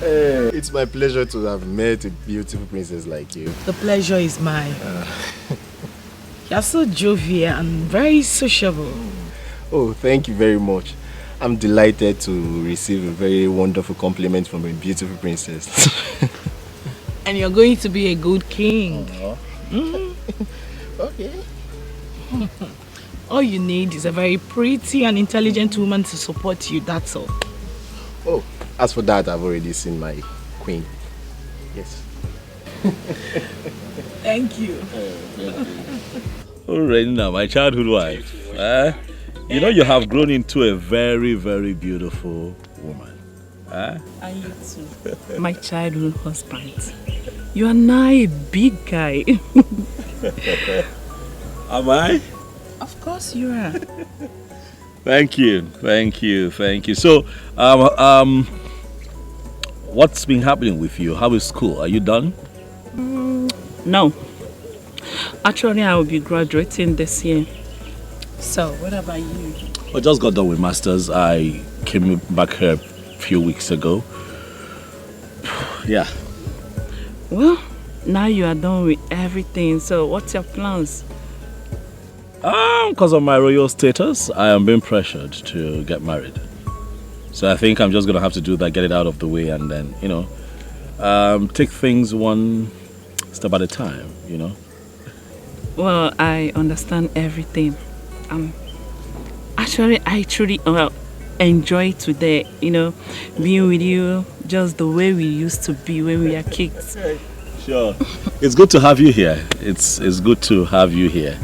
It's my pleasure to have met a beautiful princess like you. The pleasure is mine. You're so jovial and very sociable. Oh, thank you very much. I'm delighted to receive a very wonderful compliment from a beautiful princess. And you're going to be a good king. Okay. All you need is a very pretty and intelligent woman to support you, that's all. Oh, as for that, I've already seen my queen. Yes. Thank you. Alright now, my childhood wife. You know you have grown into a very, very beautiful woman. And you too. My childhood husband. You are now a big guy. Am I? Of course you are. Thank you. So, what's been happening with you? How is school? Are you done? No. Actually, I will be graduating this year. So, what about you? I just got done with masters. I came back here a few weeks ago. Yeah. Well, now you are done with everything. So, what's your plans? Because of my royal status, I am being pressured to get married. So I think I'm just going to have to do that, get it out of the way, and then, take things one step at a time, Well, I understand everything. Actually, I truly enjoy today, being with you, just the way we used to be when we were kids. Sure. It's good to have you here. It's good to have you here.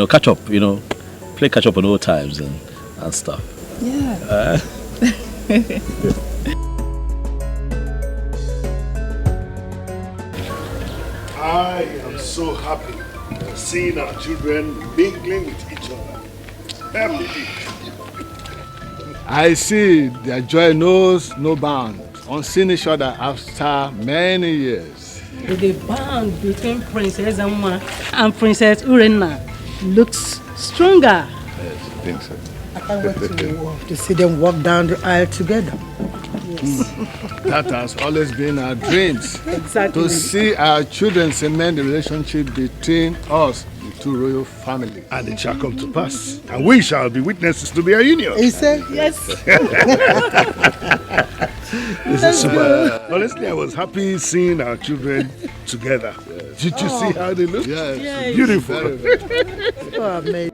Catch up, play catch up on old times and stuff. Yeah. I am so happy seeing our children mingling with each other. I see their joy knows no bounds on seeing each other after many years. The bond between Princess Amma and Princess Urena looks stronger. Yes, I think so. I can't wait to see them walk down the aisle together. Yes. That has always been our dreams. Exactly. To see our children cement the relationship between us, the two royal families. And it shall come to pass. And we shall be witnesses to their union. He said, yes. This is super. Honestly, I was happy seeing our children together. Did you see how they look? Yes. Beautiful. So amazing.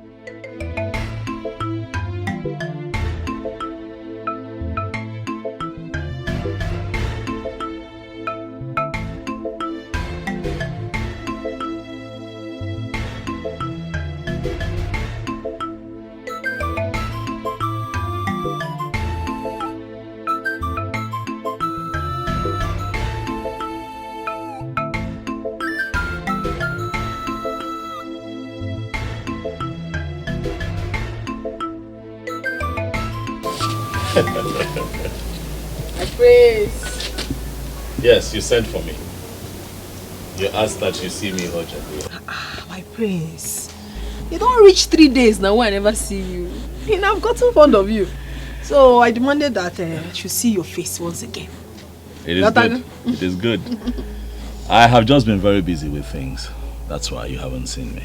My praise. Yes, you sent for me. You asked that you see me urgently. My prince. You don't reach 3 days now when I never see you. And I've gotten fond of you. So I demanded that I should see your face once again. It is good. It is good. I have just been very busy with things. That's why you haven't seen me.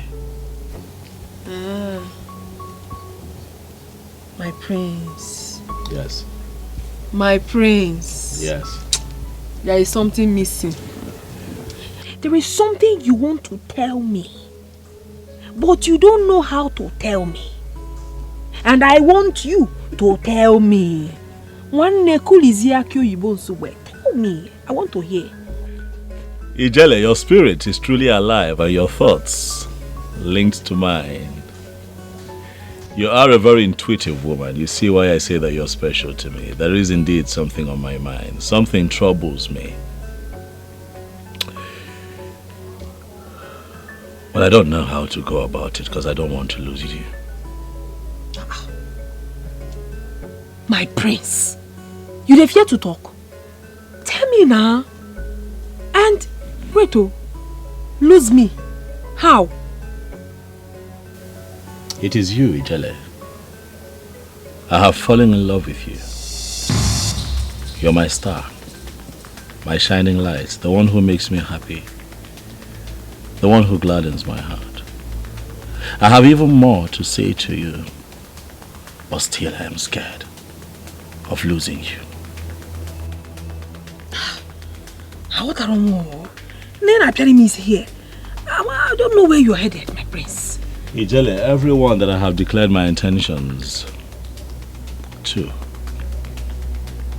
My prince. Yes. My prince. Yes. There is something missing. There is something you want to tell me, but you don't know how to tell me. And I want you to tell me. Tell me. I want to hear. Ijele, your spirit is truly alive and your thoughts linked to mine. You are a very intuitive woman. You see why I say that you're special to me. There is indeed something on my mind. Something troubles me. But I don't know how to go about it because I don't want to lose you. My prince, you have yet to talk. Tell me now. And wait, lose me. How? It is you, Ijele. I have fallen in love with you. You're my star, my shining light, the one who makes me happy, the one who gladdens my heart. I have even more to say to you, but still I am scared of losing you. What I don't know. Then appearing is here. I don't know where you're headed, my prince. Ijele, everyone that I have declared my intentions to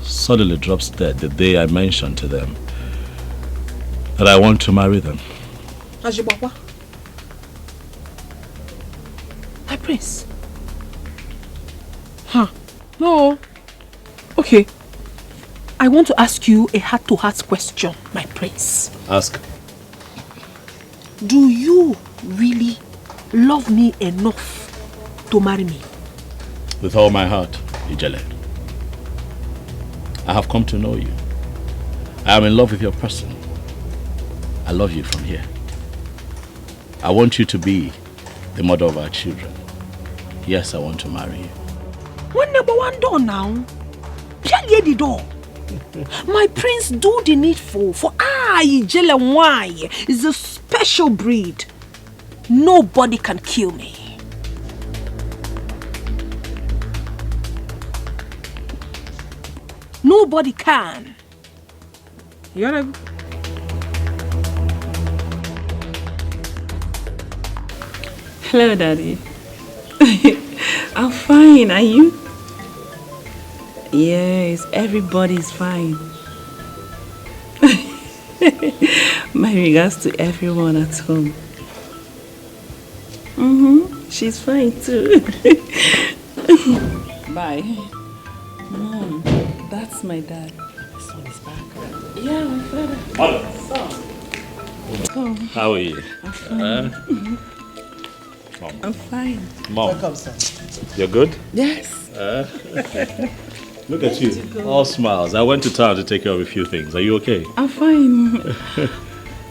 suddenly drops dead the day I mentioned to them that I want to marry them. Ajibaba. My prince. No. Okay. I want to ask you a heart-to-heart question, my prince. Ask. Do you really love me enough to marry me? With all my heart, Ijele. I have come to know you. I am in love with your person. I love you from here. I want you to be the mother of our children. Yes, I want to marry you. One number one door now. Pia the door. My prince, do the needful. For Ijele Nwai is a special breed. Nobody can kill me. Nobody can. You wanna... Hello, Daddy. I'm fine. Are you? Yes, everybody's fine. My regards to everyone at home. She's fine too. Bye. Mom, that's my dad. This one is back. Yeah, my father. Mother. Come. How are you? I'm fine. Mom. I'm fine. Mom. Welcome, son. You're good? Yes. Look at you. All smiles. I went to town to take care of a few things. Are you okay? I'm fine.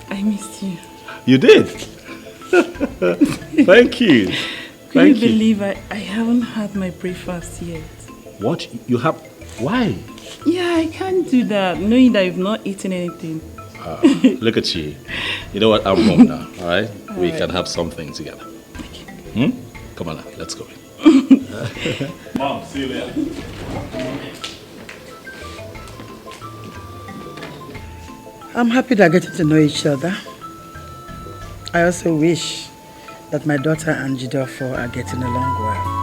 I missed you. You did? Thank you. Can you believe I haven't had my breakfast yet? What? You have... Why? Yeah, I can't do that, knowing that you've not eaten anything. Look at you. You know what? I'm home now, all right? We can have something together. Okay. Come on now, let's go. Mom, see you later. I'm happy they're getting to know each other. I also wish that my daughter and Jidofo are getting along well.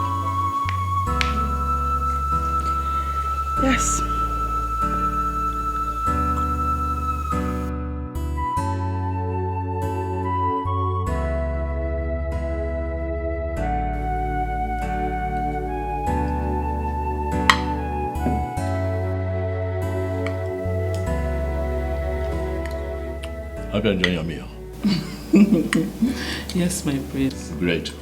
Yes. Hope you're enjoying your meal. Yes, my prince. Great.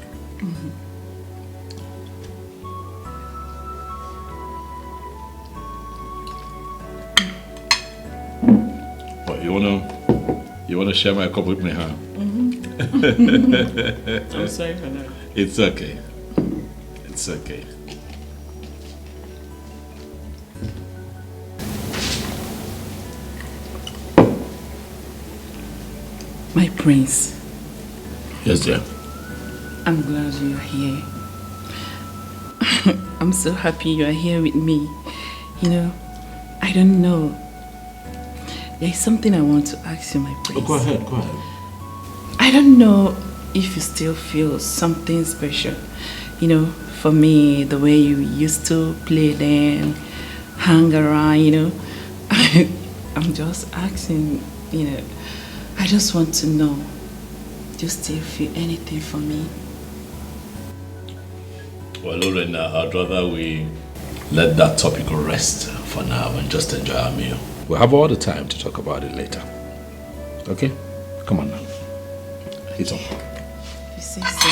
What, you wanna share my cup with me, huh? I'm sorry for that. It's okay. It's okay. My prince. Yes, dear. I'm glad you're here. I'm so happy you're here with me. You know, I don't know. There's something I want to ask you, my prince. Oh, go ahead, go ahead. I don't know if you still feel something special. You know, for me, the way you used to play then, hang around, you know. I'm just asking, you know. I just want to know, do you still feel anything for me? Well, Lorena, I'd rather we let that topic rest for now and just enjoy our meal. We'll have all the time to talk about it later. Okay? Come on now. Eat up. You say so.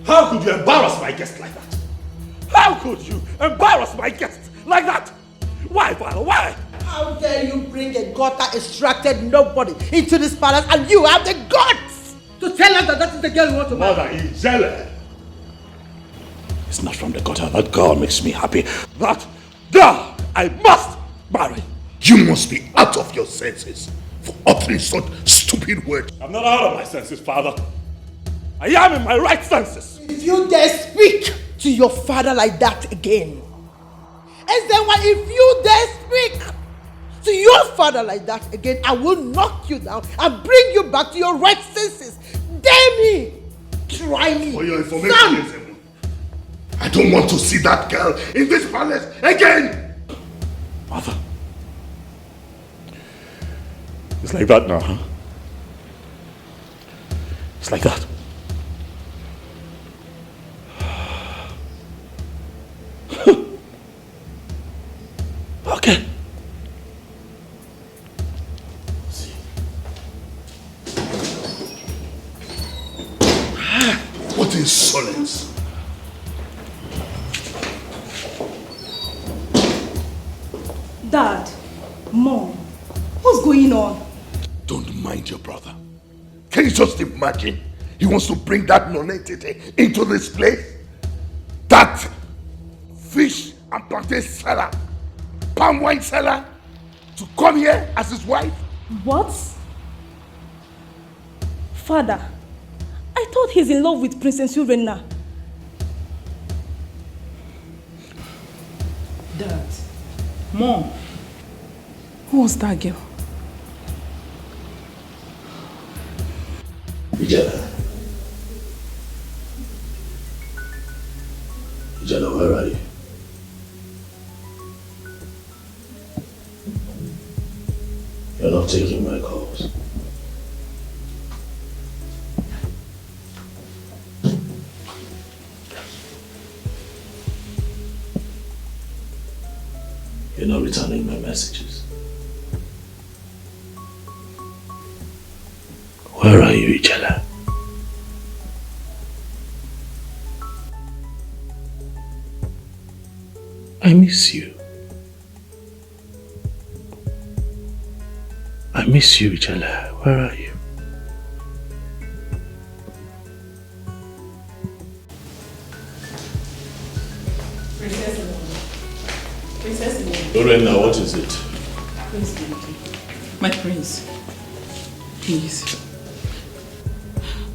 How could you embarrass my guest like that? How could you embarrass my guest like that? Why, father, why? How dare you bring a gutter-extracted nobody into this palace and you have the guts to tell us that that is the girl you want to marry? Mother Ijele. It's not from the gutter. That girl makes me happy. That girl I must marry. You must be out of your senses for uttering such stupid words. I'm not out of my senses, father. I am in my right senses. If you dare speak to your father like that again, if you dare speak to your father like that again, I will knock you down and bring you back to your right senses. Dare me! Try me! For your information, I don't want to see that girl in this palace again! Mother. It's like that now, huh? It's like that. Okay. See. What insolence! Dad, Mom, what's going on? Don't mind your brother. Can you just imagine? He wants to bring that nonentity into this place? That fish and plantain seller, palm wine seller, to come here as his wife? What? Father, I thought he's in love with Princess Urena. Dad, Mom, who was that girl? Ijela, where are you? You're not taking my calls. You're not returning my messages. Where are you, Ijela? I miss you. I miss you, Ijela. Where are you? Princess Lorena, what is it? Please, my prince. Please.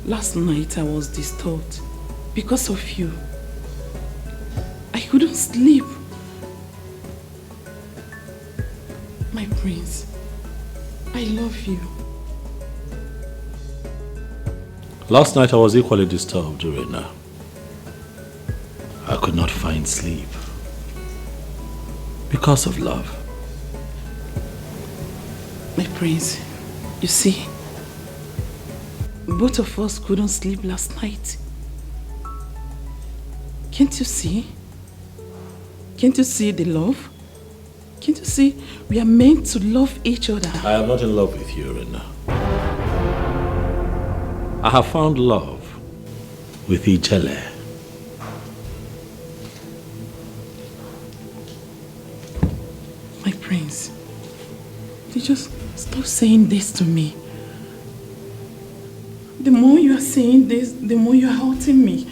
Last night I was disturbed because of you. I couldn't sleep. My prince, I love you. Last night I was equally disturbed, Urena. I could not find sleep because of love. My prince, you see, both of us couldn't sleep last night. Can't you see? Can't you see the love? Can't you see we are meant to love each other? I am not in love with you, Urena. I have found love with Ijele. My prince, you just stop saying this to me. The more you are saying this, the more you are hurting me.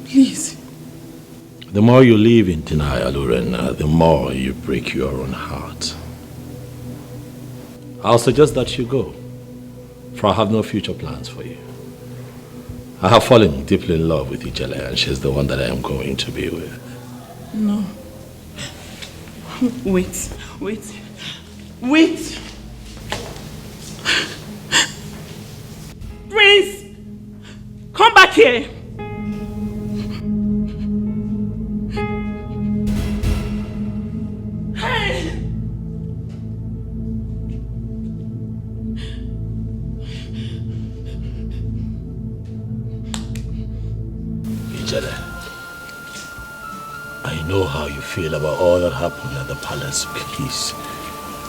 Please. The more you live in denial, Urena, the more you break your own heart. I'll suggest that you go, for I have no future plans for you. I have fallen deeply in love with Ijele, and she's the one that I am going to be with. No. Wait. Prince! Come back here! Hey! Ijele, I know how you feel about all that happened at the palace. Please,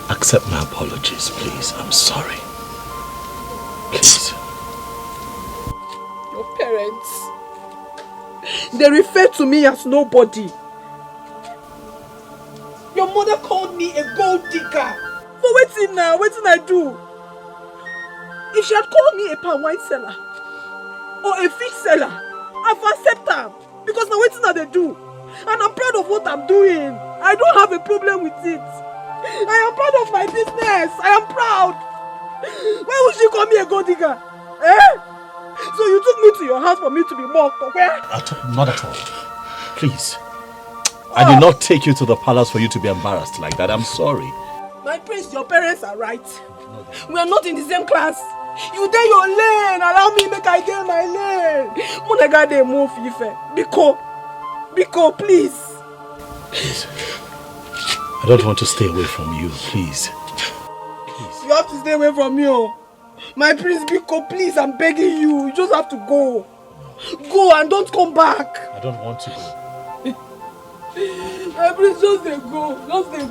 accept my apologies, please. I'm sorry. Please. Your parents, they refer to me as nobody. Your mother called me a gold digger. For waiting now, waiting I do. If she had called me a palm wine seller or a fish seller, I've accepted her because now waiting now they do. And I'm proud of what I'm doing. I don't have a problem with it. I am proud of my business. I am proud. Why would she call me a gold digger? Eh? So you took me to your house for me to be mocked, or where? Not at all. Please. I did not take you to the palace for you to be embarrassed like that. I'm sorry. My prince, your parents are right. We are not in the same class. You dey your lane. Allow me make I dey my lane. Monega dey move Ife. Biko, please. Please. I don't want to stay away from you, please. You have to stay away from me, oh. My prince, Biko, please, I'm begging you. You just have to go. Go and don't come back. I don't want to go. My prince, just dey go. Just dey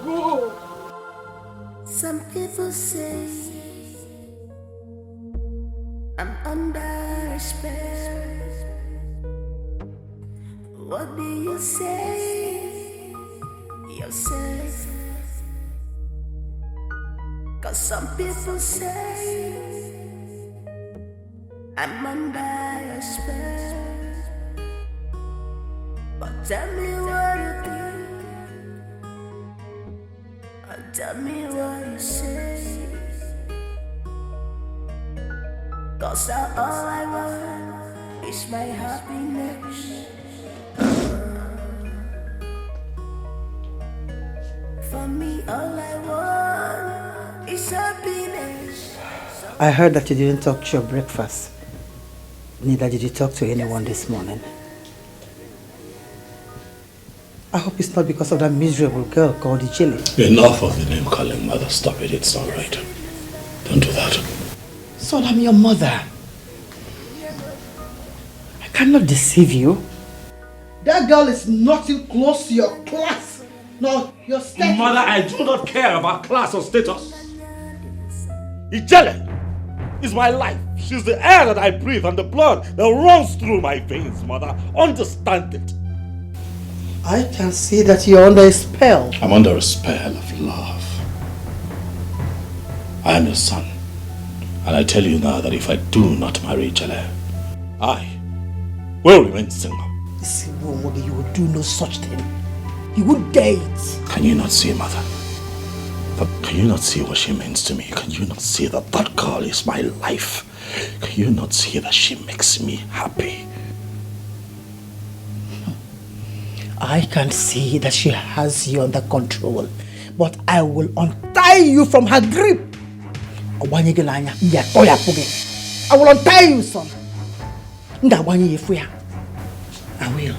go. Some people say I'm under a spell. What do you say yourself? 'Cause some people say I'm under a spell. But tell me what you think, and tell me what you say. 'Cause all I want is my happiness. For me, all I want is happiness. I heard that you didn't talk to your breakfast. Neither did you talk to anyone this morning. I hope it's not because of that miserable girl called Ijele. Enough of the name calling, mother. Stop it. It's not right. Don't do that. Son, I'm your mother. I cannot deceive you. That girl is nothing close to your class. No, your status. Mother, I do not care about class or status. Ijele is my life. She's the air that I breathe and the blood that runs through my veins, mother. Understand it. I can see that you're under a spell. I'm under a spell of love. I am your son. And I tell you now that if I do not marry Ijele, I will remain single. You would do no such thing. You would dare it. Can you not see, mother, Can you not see what she means to me? Can you not see that that girl is my life? Can you not see that she makes me happy? I can see that she has you under control, but I will untie you from her grip. I will untie you, son. I will.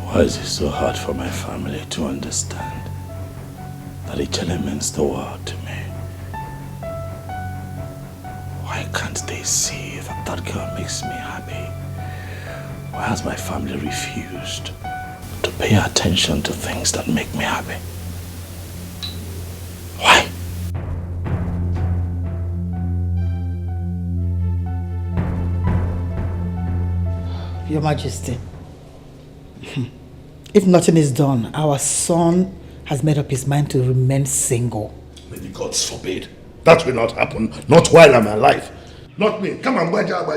Why is it so hard for my family to understand that Ichele means the world to me? Why can't they see that that girl makes me happy? Why has my family refused to pay attention to things that make me happy? Why? Your Majesty, if nothing is done, our son has made up his mind to remain single. May the gods forbid. That will not happen, not while I'm alive. Not me. Come on, Baja.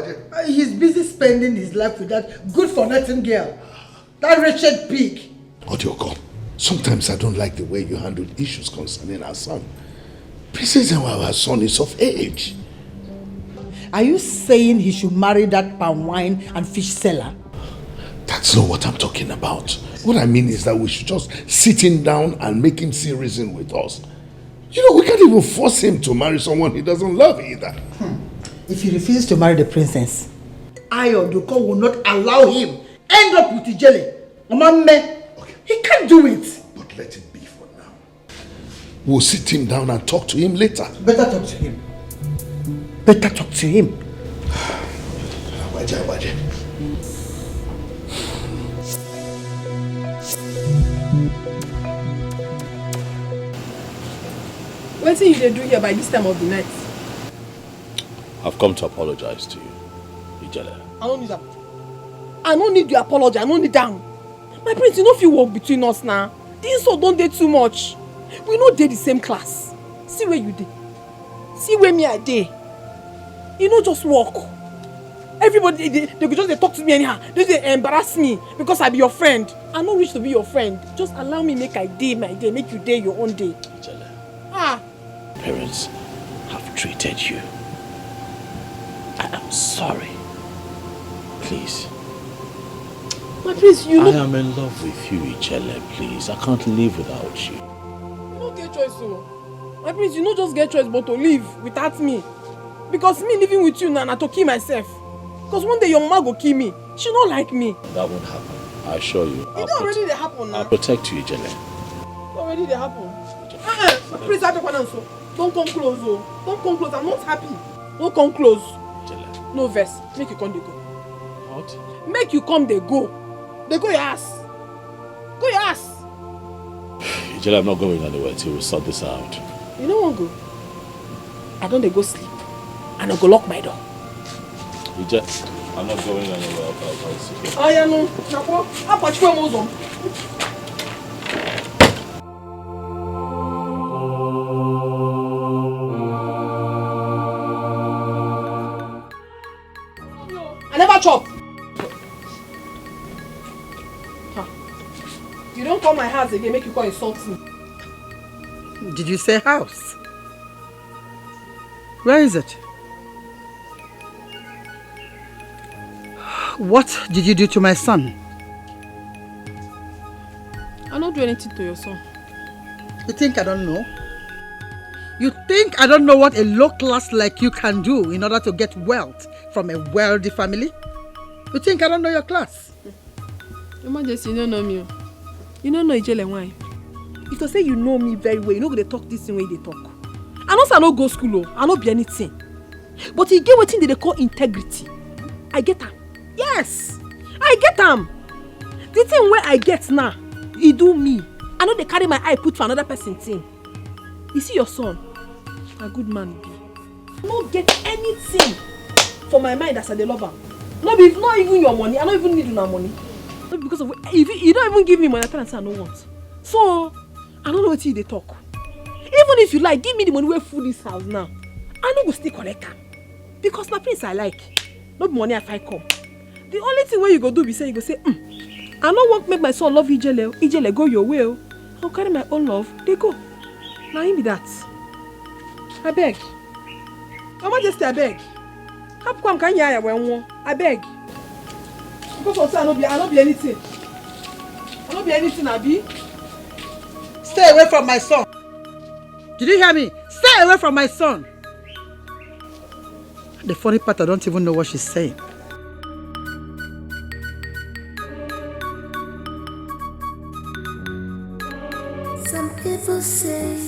He's busy spending his life with that good-for-nothing girl. That wretched pig. Otioko, sometimes I don't like the way you handle issues concerning our son. Princess, our son is of age. Are you saying he should marry that palm wine and fish seller? That's not what I'm talking about. What I mean is that we should just sit him down and make him see reason with us. You know, we can't even force him to marry someone he doesn't love either. If he refuses to marry the princess, I or Doko will not allow him end up with Ijele. Okay. He can't do it. But let it be for now. We'll sit him down and talk to him later. Better talk to him. Better talk to him. Waja. What do you do here by this time of the night? I've come to apologize to you, Ijele. I don't need that. I don't need your apology. I don't need that. My prince, you know if you walk between us now, the insult don't date too much. We not date the same class. See where you did. See where me I did. You know just walk. Everybody they could just talk to me anyhow. They embarrass me because I be your friend. I'm not rich to be your friend. Just allow me make I day my day, make you day your own day. Ijele. Parents have treated you. I am sorry. Please. My prince, you know. I am in love with you, Ijele, please. I can't live without you. You don't get choice, so. My prince, you don't just get choice but to live without me. Because me living with you now, I to kill myself. Because one day your mama go kill me. She don't like me. That won't happen. I assure you. It already they happen now. I'll protect you, Ijele. Already they happen. Please, don't come close, oh. Don't come close. I'm not happy. Don't come close. Ijele. No verse. Make you come, they go. What? Make you come, they go. They go your ass. Go your ass. Ijele, I'm not going anywhere till we sort this out. You know what, go? I don't go sleep. And I go lock my door. Ijele, I'm not going anywhere. I'll see you. Oh, yeah, no. I'll patch for Mozum. I never chop. You don't call my house again, make you call insult me. Did you say house? Where is it? What did you do to my son? I don't do anything to your son. You think I don't know? You think I don't know what a low class like you can do in order to get wealth from a wealthy family? You think I don't know your class? Your Majesty, you don't know me. You don't know Ijele why? If you say you know me very well, you know they talk this way they talk. I know I no go school, I no be anything. But you get what thing they call integrity. I get them. Yes, I get them. The thing where I get now, he do me. I know they carry my eye put for another person thing. You see your son, a good man be. I don't get anything for my mind as I love him. Not even your money. I don't even need your money. Not because of if you don't even give me money, I tell and I don't want. So I don't know what they talk. Even if you like, give me the money where food this house now. I no go stay collect am. Because my prince I like. No be money if I come. The only thing where you go do be say, you go say, I no want make my son love Ijele. Ijele go your way. I'll carry my own love. They go. Now him be that. I beg. Mama just I beg. How come can you when I beg. Because of say I no be anything. I no be anything, Abi. Stay away from my son. Did you hear me? Stay away from my son. The funny part, I don't even know what she's saying. Some people say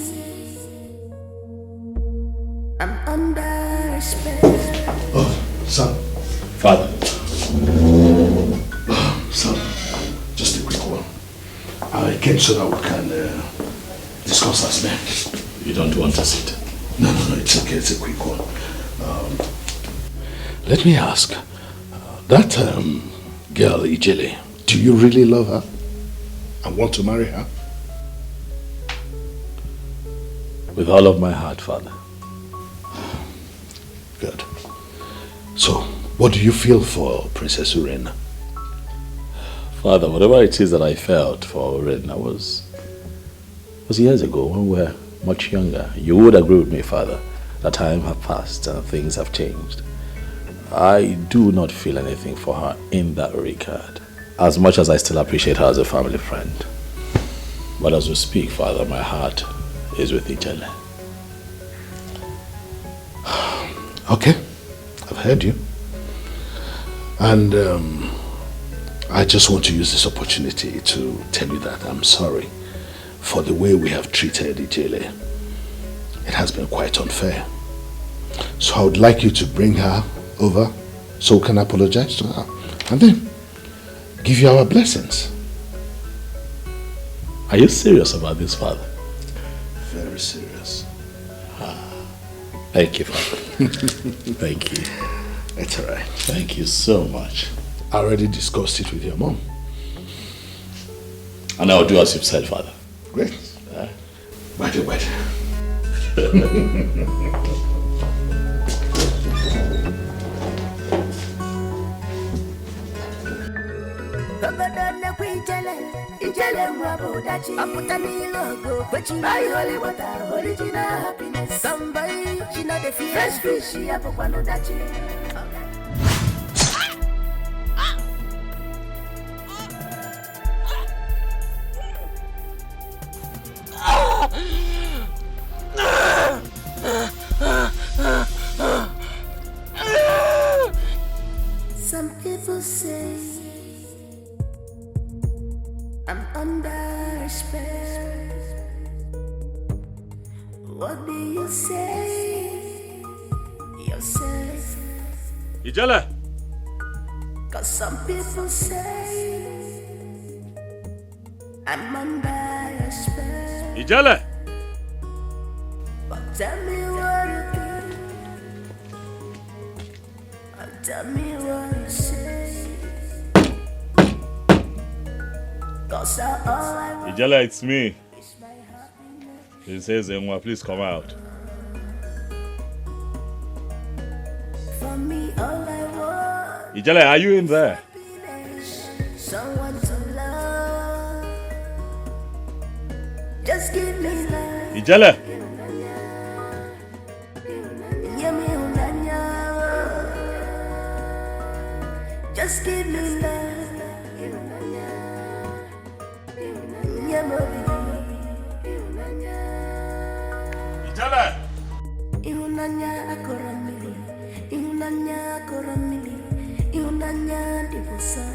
I'm under spell. Oh, son. Father. Son, just a quick one. I came so that we can discuss as men. You don't want to sit? No, it's okay. It's a quick one. Let me ask, that girl, Ijele, do you really love her and want to marry her? With all of my heart, Father. Good. So, what do you feel for Princess Urena? Father, whatever it is that I felt for Urena was years ago when we were much younger. You would agree with me, Father, that time have passed and things have changed. I do not feel anything for her in that regard, as much as I still appreciate her as a family friend. But as we speak, Father, my heart is with Ijele. Okay, I've heard you. And I just want to use this opportunity to tell you that I'm sorry for the way we have treated Ijele. It has been quite unfair. So I would like you to bring her over so we can apologize to her and then give you our blessings. Are you serious about this, Father? Very serious. Thank you, Father. Thank you. It's all right. Thank you so much. I already discussed it with your mom. And I'll do as you've said, Father. Great. Wait. Ijele mwabudachi aputani logo kwechi my holy water original happiness somebody she not the fresh fish she apo kwano dachi. Some people say I'm under spell. What do you say yourself? Ijele! Cause some people say I'm under spell. Ijele! But tell me what you do. Tell me what you say. Ijele, it's me. He says, Emwa, please come out. For me, all I want. Ijele, are you in there? Someone to love. Just give me love. Ijele! Just give me love. Ijele! Ihunanya akoramili, ihunanya akoramili, ihunanya divosa.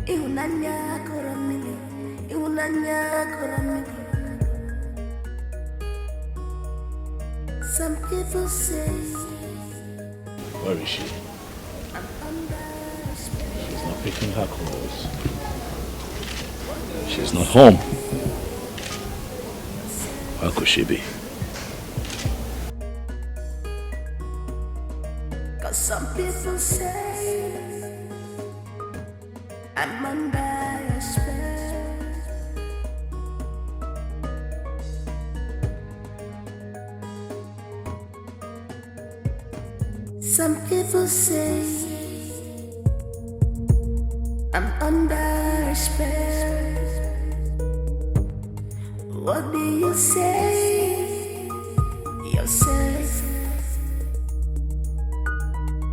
Ihunanya akoramili, ihunanya akoramili. Some people say. Where is she? She's not picking her calls. She's not home. Where could she be? Cause some people say I'm under a spell. Some people say I'm under a spell. What do you say yourself?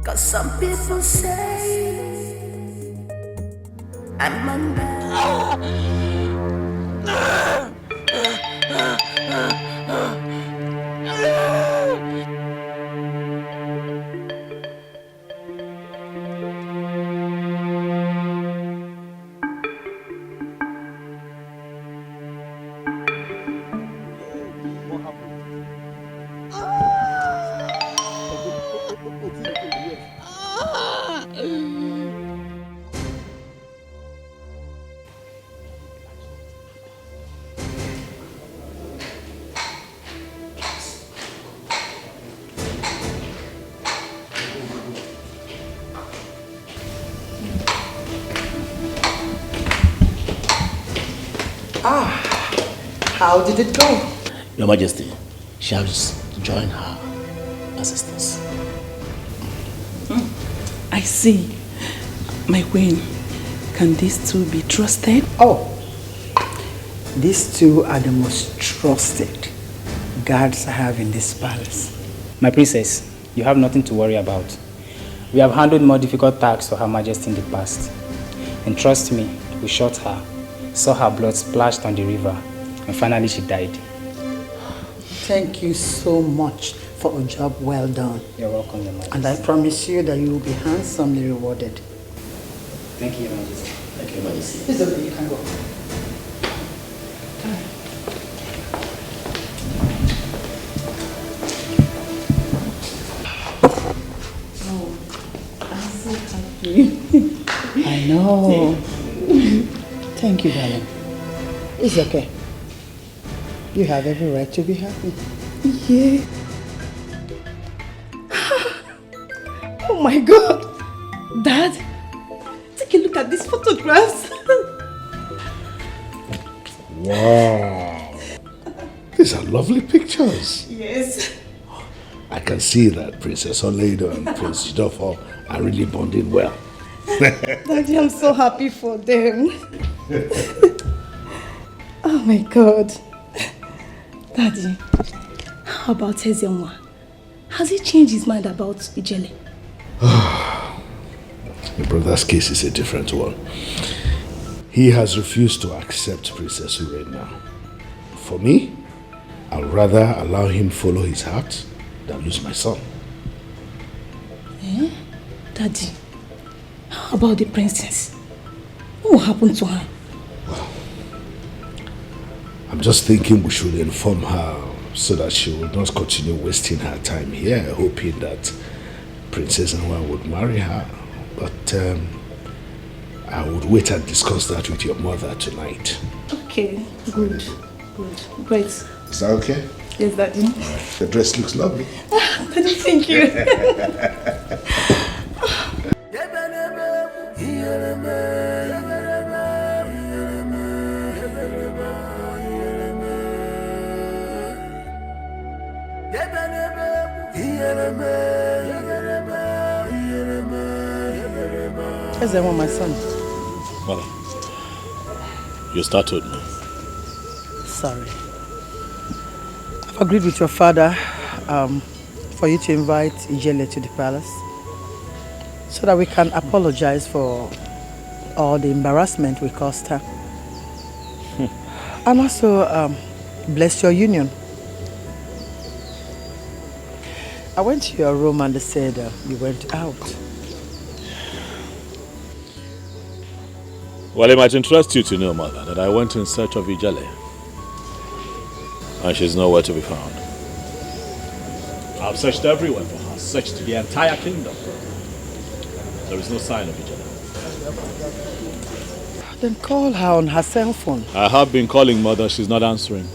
'Cause some people say I'm under. How did it go? Your Majesty, she has joined her assistants. I see. My queen, can these two be trusted? Oh, these two are the most trusted guards I have in this palace. My princess, you have nothing to worry about. We have handled more difficult tasks for Her Majesty in the past. And trust me, we shot her, saw her blood splashed on the river, and finally she died. Thank you so much for a job well done. You're welcome, Your Majesty. And I promise you that you will be handsomely rewarded. Thank you, Your Majesty. Thank you, Your Majesty. It's okay, you can go. I know. Thank you, darling. It's okay. You have every right to be happy. Yeah. Oh my God. Dad, take a look at these photographs. Wow. These are lovely pictures. Yes. I can see that Princess Oleido and Prince Jidofo are really bonding well. Daddy, I'm so happy for them. Oh my God. Daddy, how about Ezenwa? Has he changed his mind about Ijele? Your brother's case is a different one. He has refused to accept Princess Ure now. For me, I'd rather allow him follow his heart than lose my son. Eh? Daddy, how about the princess? What will happen to her? I'm just thinking we should inform her so that she will not continue wasting her time here, hoping that Princess Anwa would marry her. But I would wait and discuss that with your mother tonight. Okay, good. Great. Is that okay? Yes, Daddy. Right. The dress looks lovely. Daddy, thank you. Yes, I want my son. Mother, you startled me. Sorry. I've agreed with your father for you to invite Ijele to the palace so that we can apologize for all the embarrassment we caused her. And also bless your union. I went to your room and they said you went out. Well, it might interest you to know, Mother, that I went in search of Ijele. And she's nowhere to be found. I've searched everywhere for her, searched the entire kingdom. There is no sign of Ijele. Then call her on her cell phone. I have been calling, Mother, she's not answering.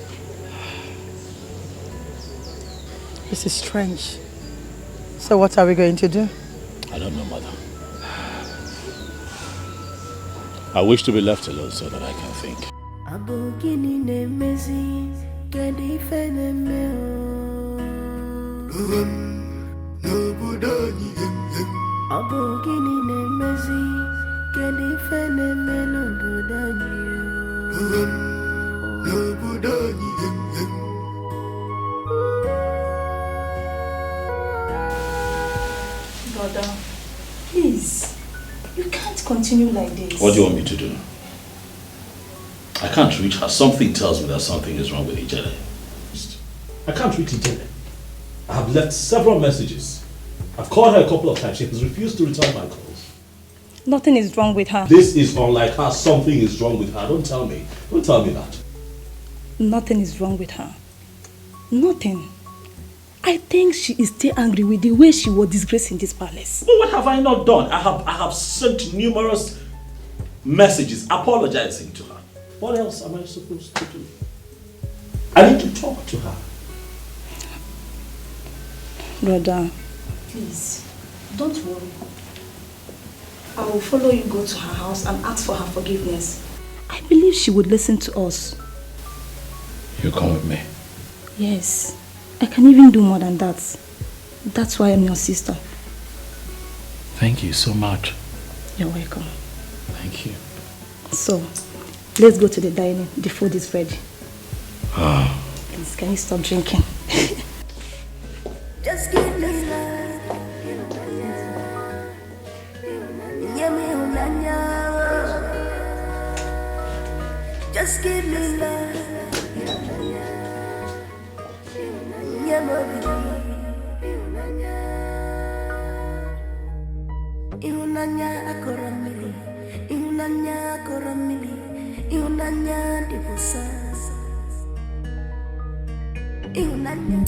This is strange. So what are we going to do? I don't know, Mother. I wish to be left alone so that I can think. N'obodo anyị Abogini nemezi kedi fene meno budanyi. Brother, please, you can't continue like this. What do you want me to do? I can't reach her. Something tells me that something is wrong with Ijele. I can't reach Ijele. I have left several messages. I've called her a couple of times. She has refused to return my calls. Nothing is wrong with her. This is unlike her. Something is wrong with her. Don't tell me. Don't tell me that. Nothing is wrong with her. Nothing. I think she is still angry with the way she was disgraced in this palace. Well, what have I not done? I have sent numerous messages apologizing to her. What else am I supposed to do? I need to talk to her. Brother, please, don't worry. I will follow you go to her house and ask for her forgiveness. I believe she would listen to us. You come with me. Yes, I can even do more than that. That's why I'm your sister. Thank you so much. You're welcome. Thank you. So, let's go to the dining. The food is ready. Ah. Please, can you stop drinking? Just give me love. Just give me love. Ihunanya akoramili, ihunanya akoramili, ihunanya dibusa, ihunanya.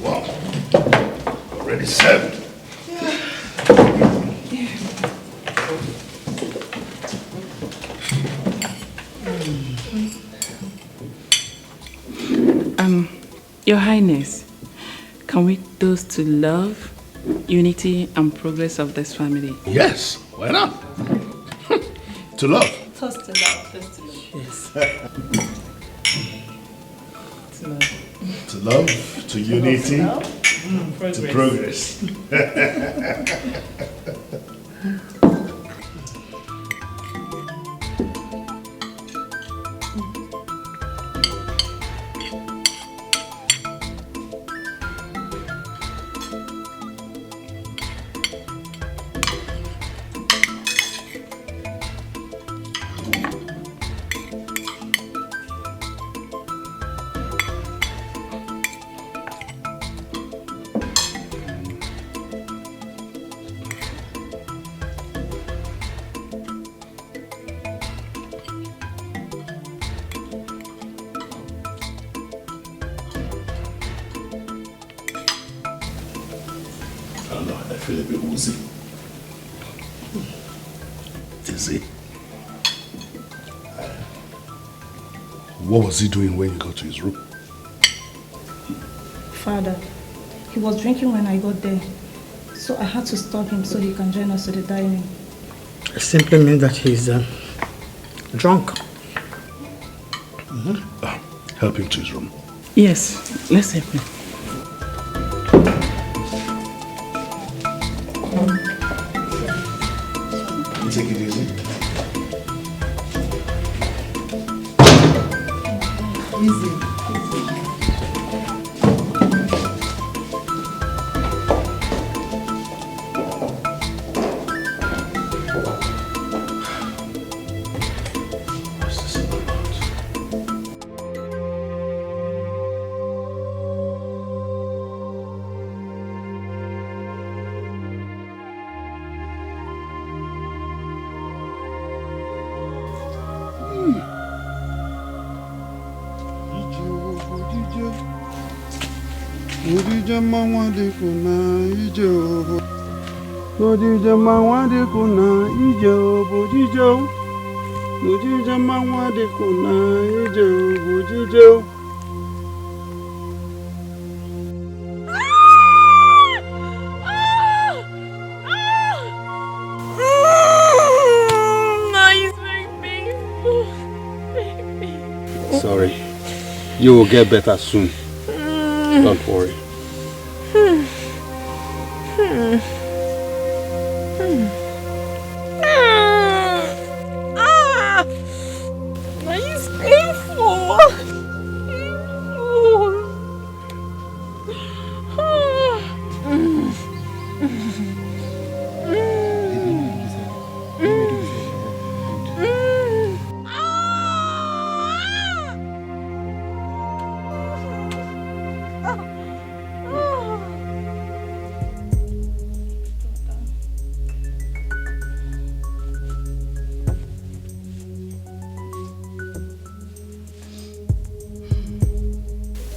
Wow, already served. Your Highness, can we toast to love, unity, and progress of this family? Yes, why not? To love. Toast to love, toast to love. Yes. To love. To love, to unity, to progress. I feel a bit woozy. Dizzy. What was he doing when you got to his room? Father, he was drinking when I got there. So I had to stop him so he can join us to the dining. It simply means that he's drunk. Help him to his room. Yes, let's help him. Take it easy. Easy. Nojije mawade kuna ije bojijo. Nojije mawade kuna ije bojijo. Sorry. You will get better soon. Don't worry. It's painful.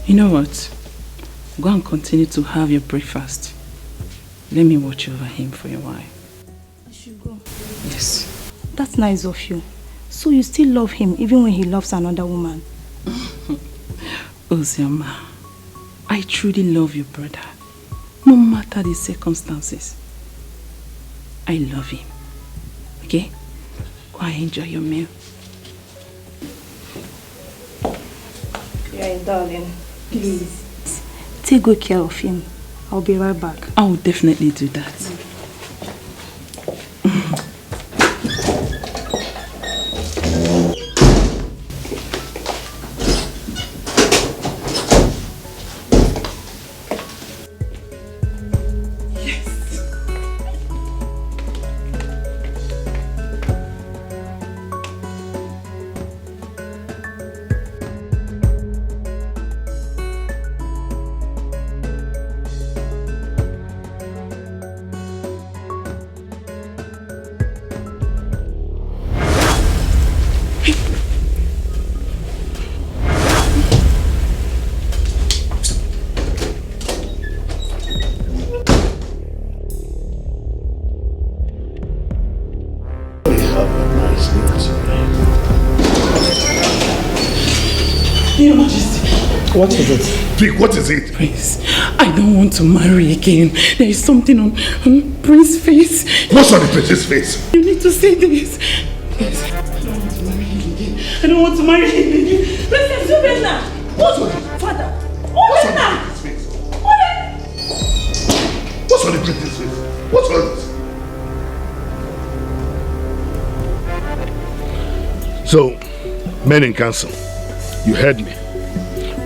You know what? Go and continue to have your breakfast. Let me watch over him for a while. I should go. Yes. That's nice of you. So you still love him even when he loves another woman? Ozioma, I truly love your brother. No matter the circumstances. I love him. Okay? Go and enjoy your meal. Yeah, darling. Please. Take good care of him. I'll be right back. I will definitely do that. Your Majesty. What is it? Vic, what is it? Prince, I don't want to marry again. There is something on Prince's face. What's on the prince's face? You need to say this. Yes. I don't want to marry him again. I don't want to marry him again. Princess Zubena! What's on it? Father! What's on the prince's face? What's on the prince's face? What's on it? So, men in council, you heard me.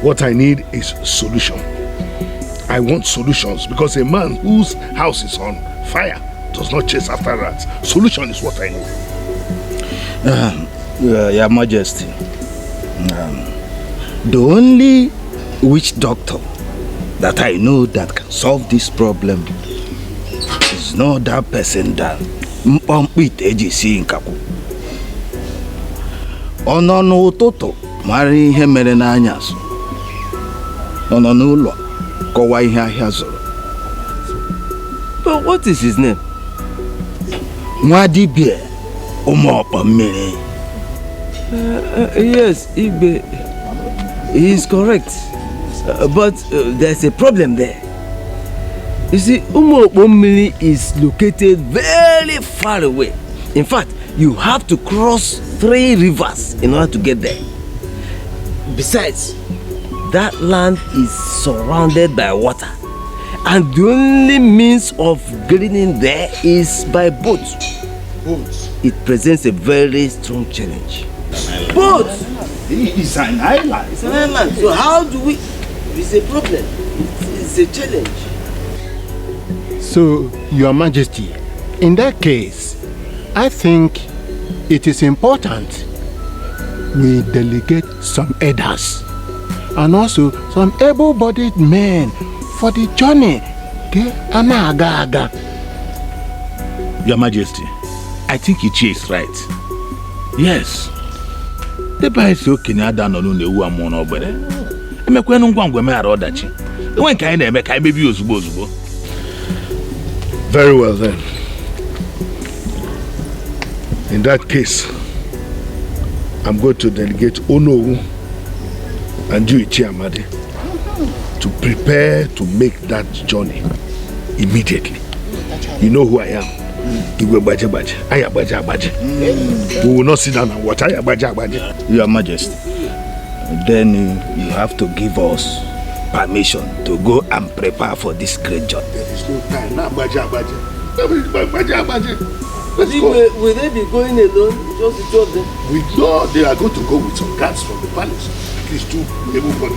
What I need is solution. I want solutions because a man whose house is on fire does not chase after rats. Solution is what I need. Your Majesty, the only witch doctor that I know that can solve this problem is no other person than Mpompit AGC in Kaku. Ono no toto mari ihe mere n'anyasụ. Ono n'ụlọ kọwa ihe ahịa zụrụ. But what is his name? Nwadibie Ụmụọkpa mmiri. Yes, Igbe. He is correct. But there's a problem there. You see, Ụmụọkpa mmiri is located very far away. In fact, you have to cross 3 rivers in order to get there. Besides, that land is surrounded by water. And the only means of getting in there is by boat. Boat? It presents a very strong challenge. Boat? It's an island. It's an island. So how do we... It's a problem. It's a challenge. So, Your Majesty, in that case, I think it is important we delegate some elders and also some able-bodied men for the journey. Your Majesty, I think Ichie is right. Yes. The price of Canada no no newu amon obere. Emekwe no ngwangwe me ara odachi. When kind na eme kai maybe ozugbo ozugbo. Very well then. In that case, I'm going to delegate Ono and you, Chiamadi, to prepare to make that journey immediately. You know who I am. We will not sit down and watch. Your Majesty, then you have to give us permission to go and prepare for this great journey. There is no time now. Let's go. Will they be going alone? Just the two of them? We know they are going to go with some guards from the palace. At least 2 everybody.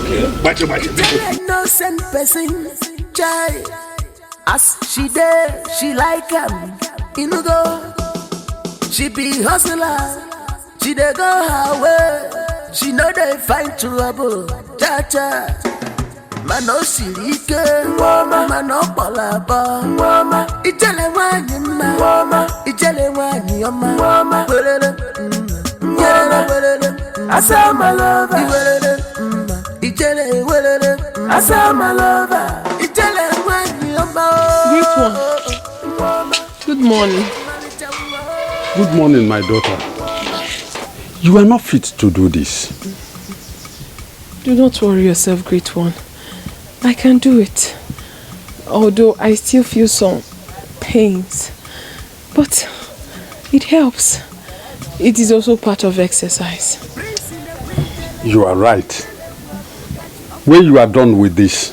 Okay. Innocent person, child. As she there, she like him. Inugo. She be hustler. She dey go her way. She know they find trouble. Cha-cha. Mano sirike. Mano palaba. Ijele wanyi ma. Ijele wanyi oma. Asa my lover. Ijele asa my lover. Ijele wanyi oma. Great one. Good morning. Good morning, my daughter. You are not fit to do this. Do not worry yourself, great one. I can do it. Although I still feel some pains. But it helps. It is also part of exercise. You are right. When you are done with this,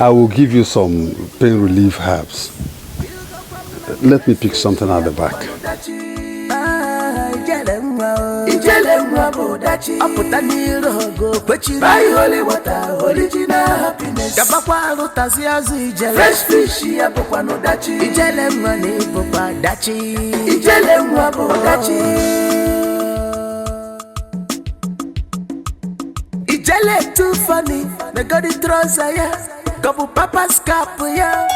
I will give you some pain relief herbs. Let me pick something at the back. Buy holy water, original happiness. Fresh fish, no dachi. Ijele too funny, they got the trouser, yeah. Couple papa's cap, yeah.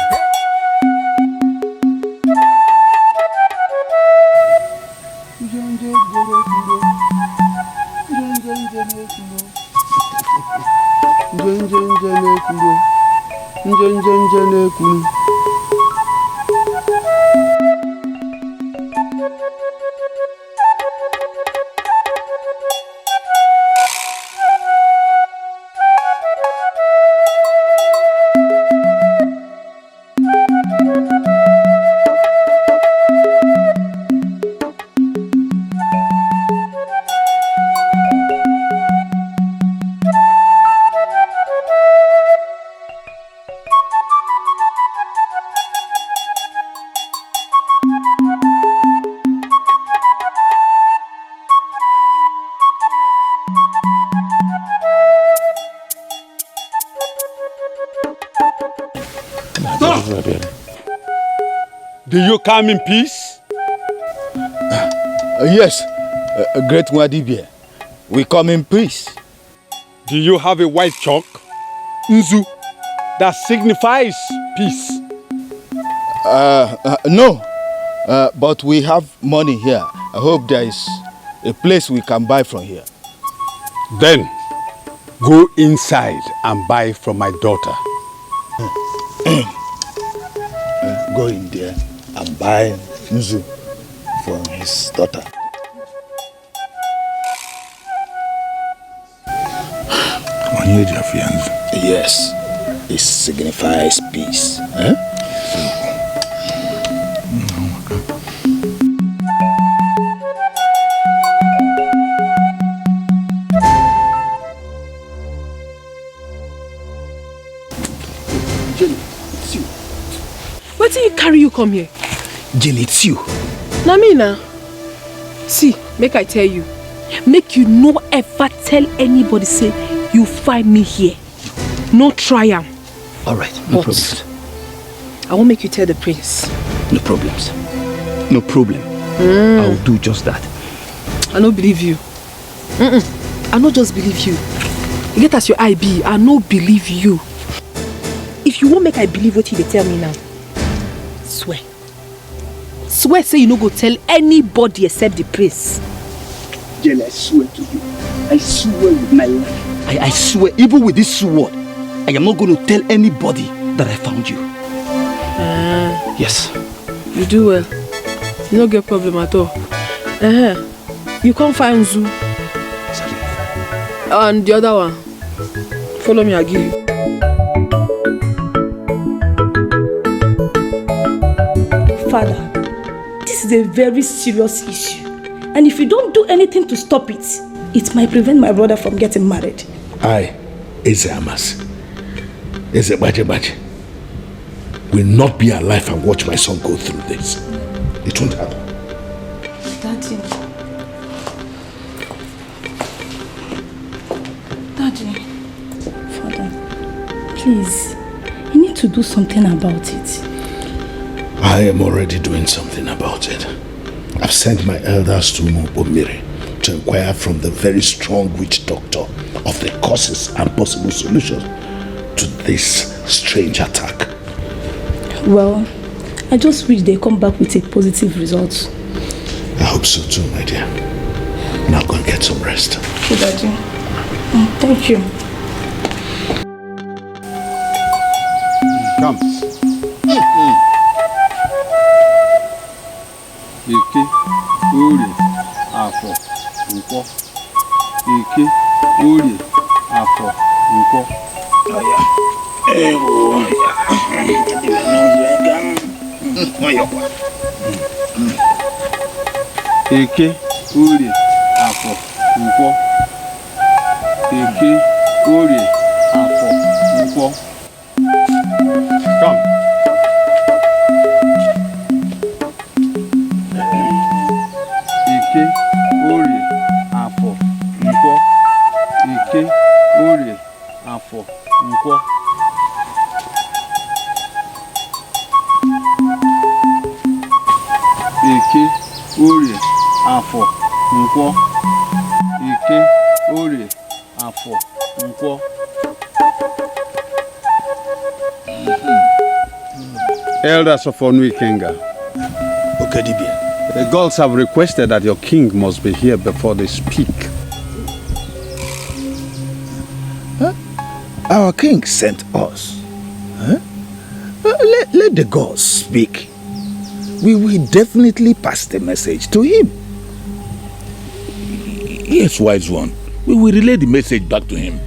Do you come in peace? Yes, great Wadibia. We come in peace. Do you have a white chalk, Nzu, that signifies peace? No, but we have money here. I hope there is a place we can buy from here. Then, go inside and buy from my daughter. Go in there and buy Nzu for his daughter. Yes, it signifies peace. What did you carry you come here? Jenny, it's you. Namina. See, make I tell you. Make you no ever tell anybody say you find me here. No try am. Alright, no problems. I won't make you tell the prince. No problems. No problem. I'll do just that. I don't believe you. I not just believe you. You get as your eye be, I no believe you. If you won't make I believe what they tell me now, swear. Swear say you no go tell anybody except the prince. Jenny, I swear to you. I swear with my life. I swear, even with this sword, I am not going to tell anybody that I found you. Yes. You do well. You don't get problem at all. You can't find Zoo. And the other one. Follow me, I'll give you. Father, this is a very serious issue. And if you don't do anything to stop it, it might prevent my brother from getting married. I, Eze Amas, Eze Baje, will not be alive and watch my son go through this. It won't happen. Daddy. Daddy. Father, please, you need to do something about it. I am already doing something about it. I've sent my elders to Omiri to inquire from the very strong witch doctor of the causes and possible solutions to this strange attack. Well, I just wish they come back with a positive result. I hope so too, my dear. Now go and get some rest. Okay, Daddy. Thank you. Come. Ike, Uri, Afọ, Nkwọ. Ike, Uri, Afọ, Nkwọ. Eke, Uri, Afọ, Nkwọ. Eke, Uri, Afọ, Nkwọ. Come. Eke, Uri, Afọ, Nkwọ. Eke, Uri, Afọ, Nkwọ. Eke, Uri, Afọ, Nkwọ. Eke, Uri, Afọ, Nkwọ. Elders of Onu Ikenga. Okedibia. The gods have requested that your king must be here before they speak. Huh? Our king sent us. Huh? Let the gods speak. We will definitely pass the message to him. Yes, wise one. We will relay the message back to him.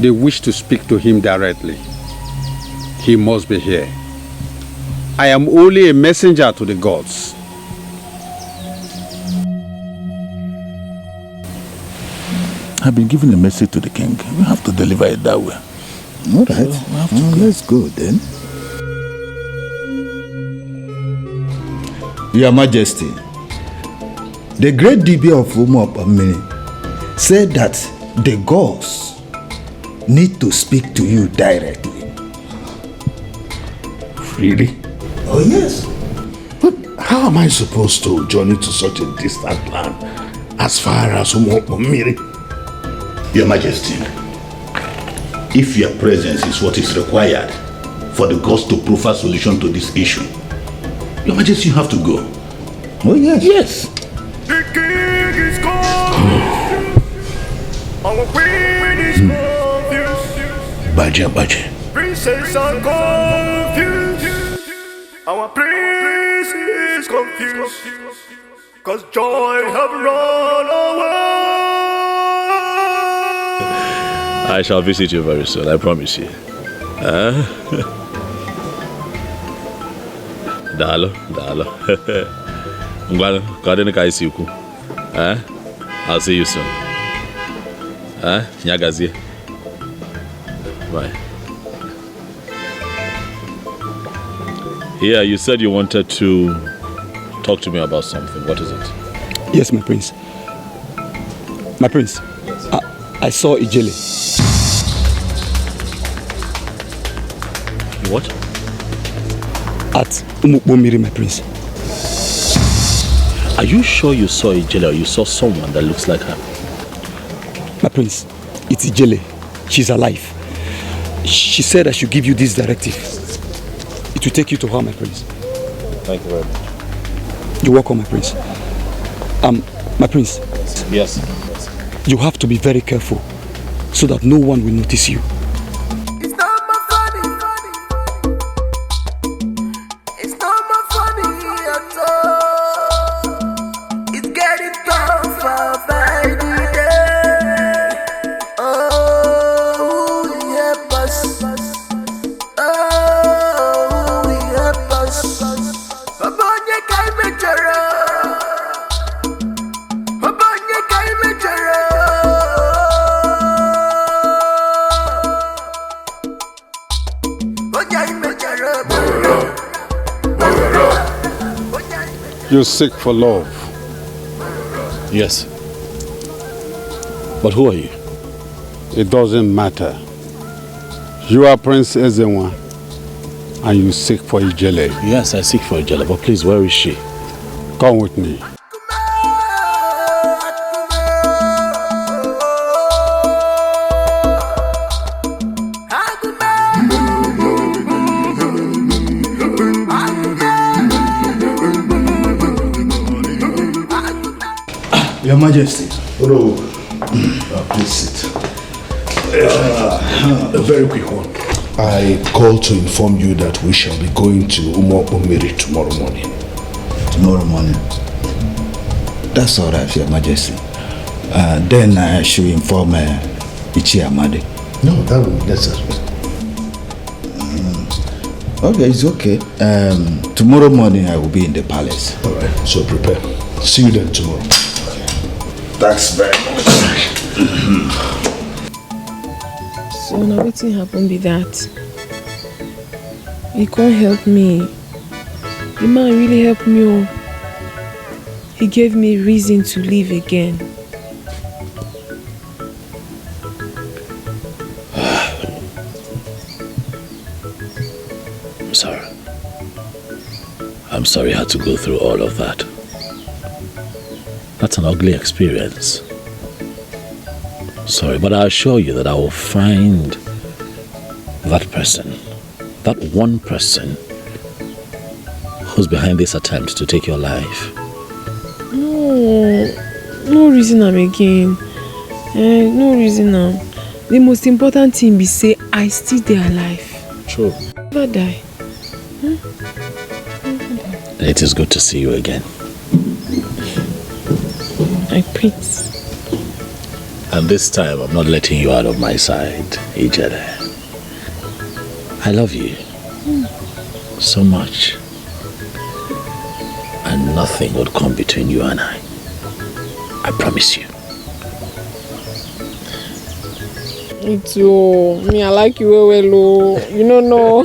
They wish to speak to him directly. He must be here. I am only a messenger to the gods. I've been given a message to the king. We have to deliver it that way. All right. So let's go then. Your Majesty, the great Dibia of Umopamini said that the gods need to speak to you directly. Really? Oh, yes. But how am I supposed to journey to such a distant land as far as Umopamiri? Your Majesty, if your presence is what is required for the gods to provide a solution to this issue, Your Majesty, you have to go. Oh, yes. Yes. The king is confused. Our queen is confused. Baje. Princess are confused. Our prince is confused. Cause joy have run away. I shall visit you very soon, I promise you. Dalo. I'll see you soon. Nyagazie. Bye. Here, you said you wanted to talk to me about something. What is it? Yes, my prince. My prince, I saw Ijele. What? At Umukbomiri, my prince. Are you sure you saw Ijele or you saw someone that looks like her? My prince, it's Ijele. She's alive. She said I should give you this directive. It will take you to her, my prince. Thank you very much. You're welcome, my prince. My prince. Yes. You have to be very careful so that no one will notice you. You seek for love. Yes. But who are you? It doesn't matter. You are Prince Ezenwa, and you seek for Ijele. Yes, I seek for Ijele, but please, where is she? Come with me. Your Majesty. Hello. Please sit. A very quick one. I called to inform you that we shall be going to Umiri tomorrow morning. Tomorrow morning? That's all right, Your Majesty. Then I should inform Ichi Amadi. No, that will be necessary. Okay, it's okay. Tomorrow morning I will be in the palace. All right, so prepare. See you then tomorrow. Thanks very much. So now wetin happen be that? He can't help me. The man really helped me. Oh. He gave me reason to live again. I'm sorry. I'm sorry I had to go through all of that. That's an ugly experience. Sorry, but I assure you that I will find that person, that one person who's behind this attempt to take your life. No reason am again. No reason am. The most important thing be say I still dey alive. True. Never die. It is good to see you again. My prince. And this time I'm not letting you out of my side, Ijele. I love you so much. And nothing would come between you and I. I promise you. It's me, I like you well. You don't know.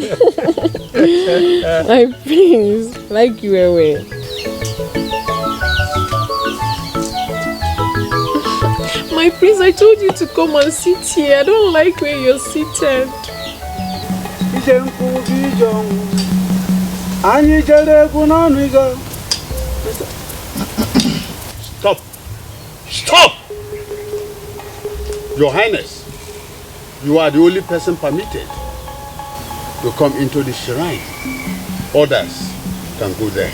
My prince, like you well. My prince, I told you to come and sit here. I don't like where you're seated. Stop! Stop! Your Highness, you are the only person permitted to come into the shrine. Others can go there.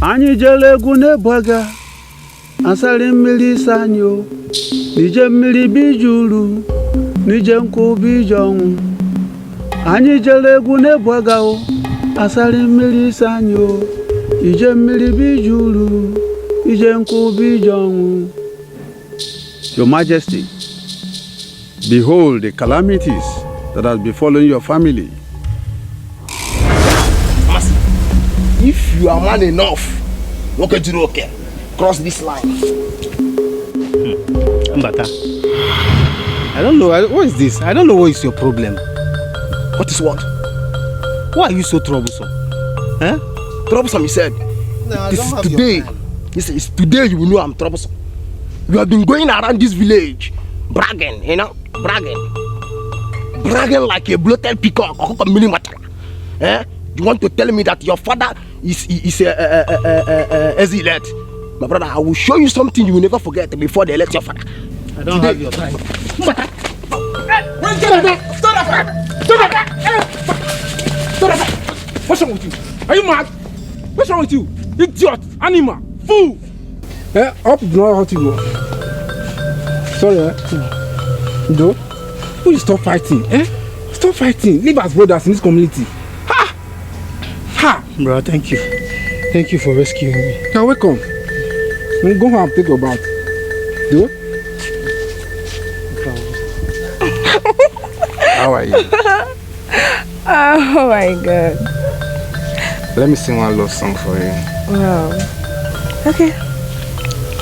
Anyị jere egwu n'Ebuaga, asari mmiri sanyo, nije mmiri bijuru, nije nkwu bijonwu. Anyị jere egwu n'Ebuaga o, asari mmiri sanyo, nije mmiri bijuru, nije nkwu bijonwu. Your Majesty, behold the calamities that has befallen your family. If you are man enough, okay, cross this line. Mbata, I don't know, what is this? I don't know what is your problem. What is what? Why are you so troublesome? Huh? Troublesome, he said. No, this is today. It's today you will know I'm troublesome. You have been going around this village, bragging, you know, bragging like a bloated peacock. Eh? You want to tell me that your father is elect? My brother, I will show you something you will never forget before they elect your father. I don't have your time. What's wrong with you? Are you mad? What's wrong with you? Idiot, animal, fool! Up not hurt you. Sorry, Do you stop fighting? Stop fighting. Live as brothers in this community. Ha! Bro, thank you. Thank you for rescuing me. You're welcome. Go home and take your bath. Do? How are you? Oh my God. Let me sing one love song for you. Wow. Okay.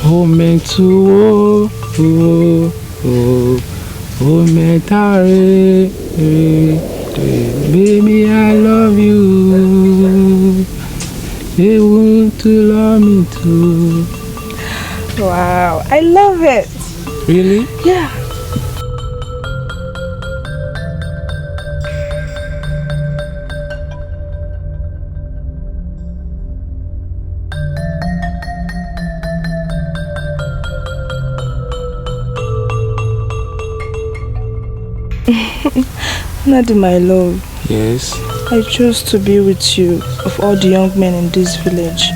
Oh, me too. Oh, me tare. Baby, I love you. You want to love me too. Wow, I love it. Really? Yeah. Nadi, my love. Yes. I chose to be with you of all the young men in this village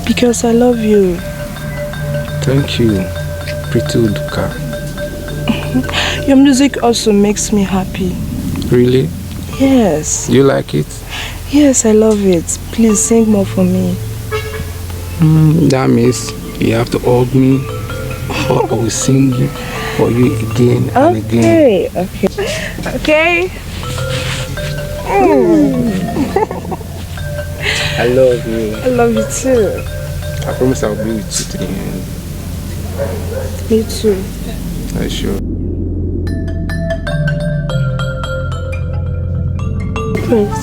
because I love you. Thank you, pretty Uduka. Your music also makes me happy. Really? Yes. You like it? Yes, I love it. Please sing more for me. That means you have to hug me or I will sing for you again and again. Okay. Okay. I love you. I love you too. I promise I'll be with you to the end. Me too. Are you sure? Prince,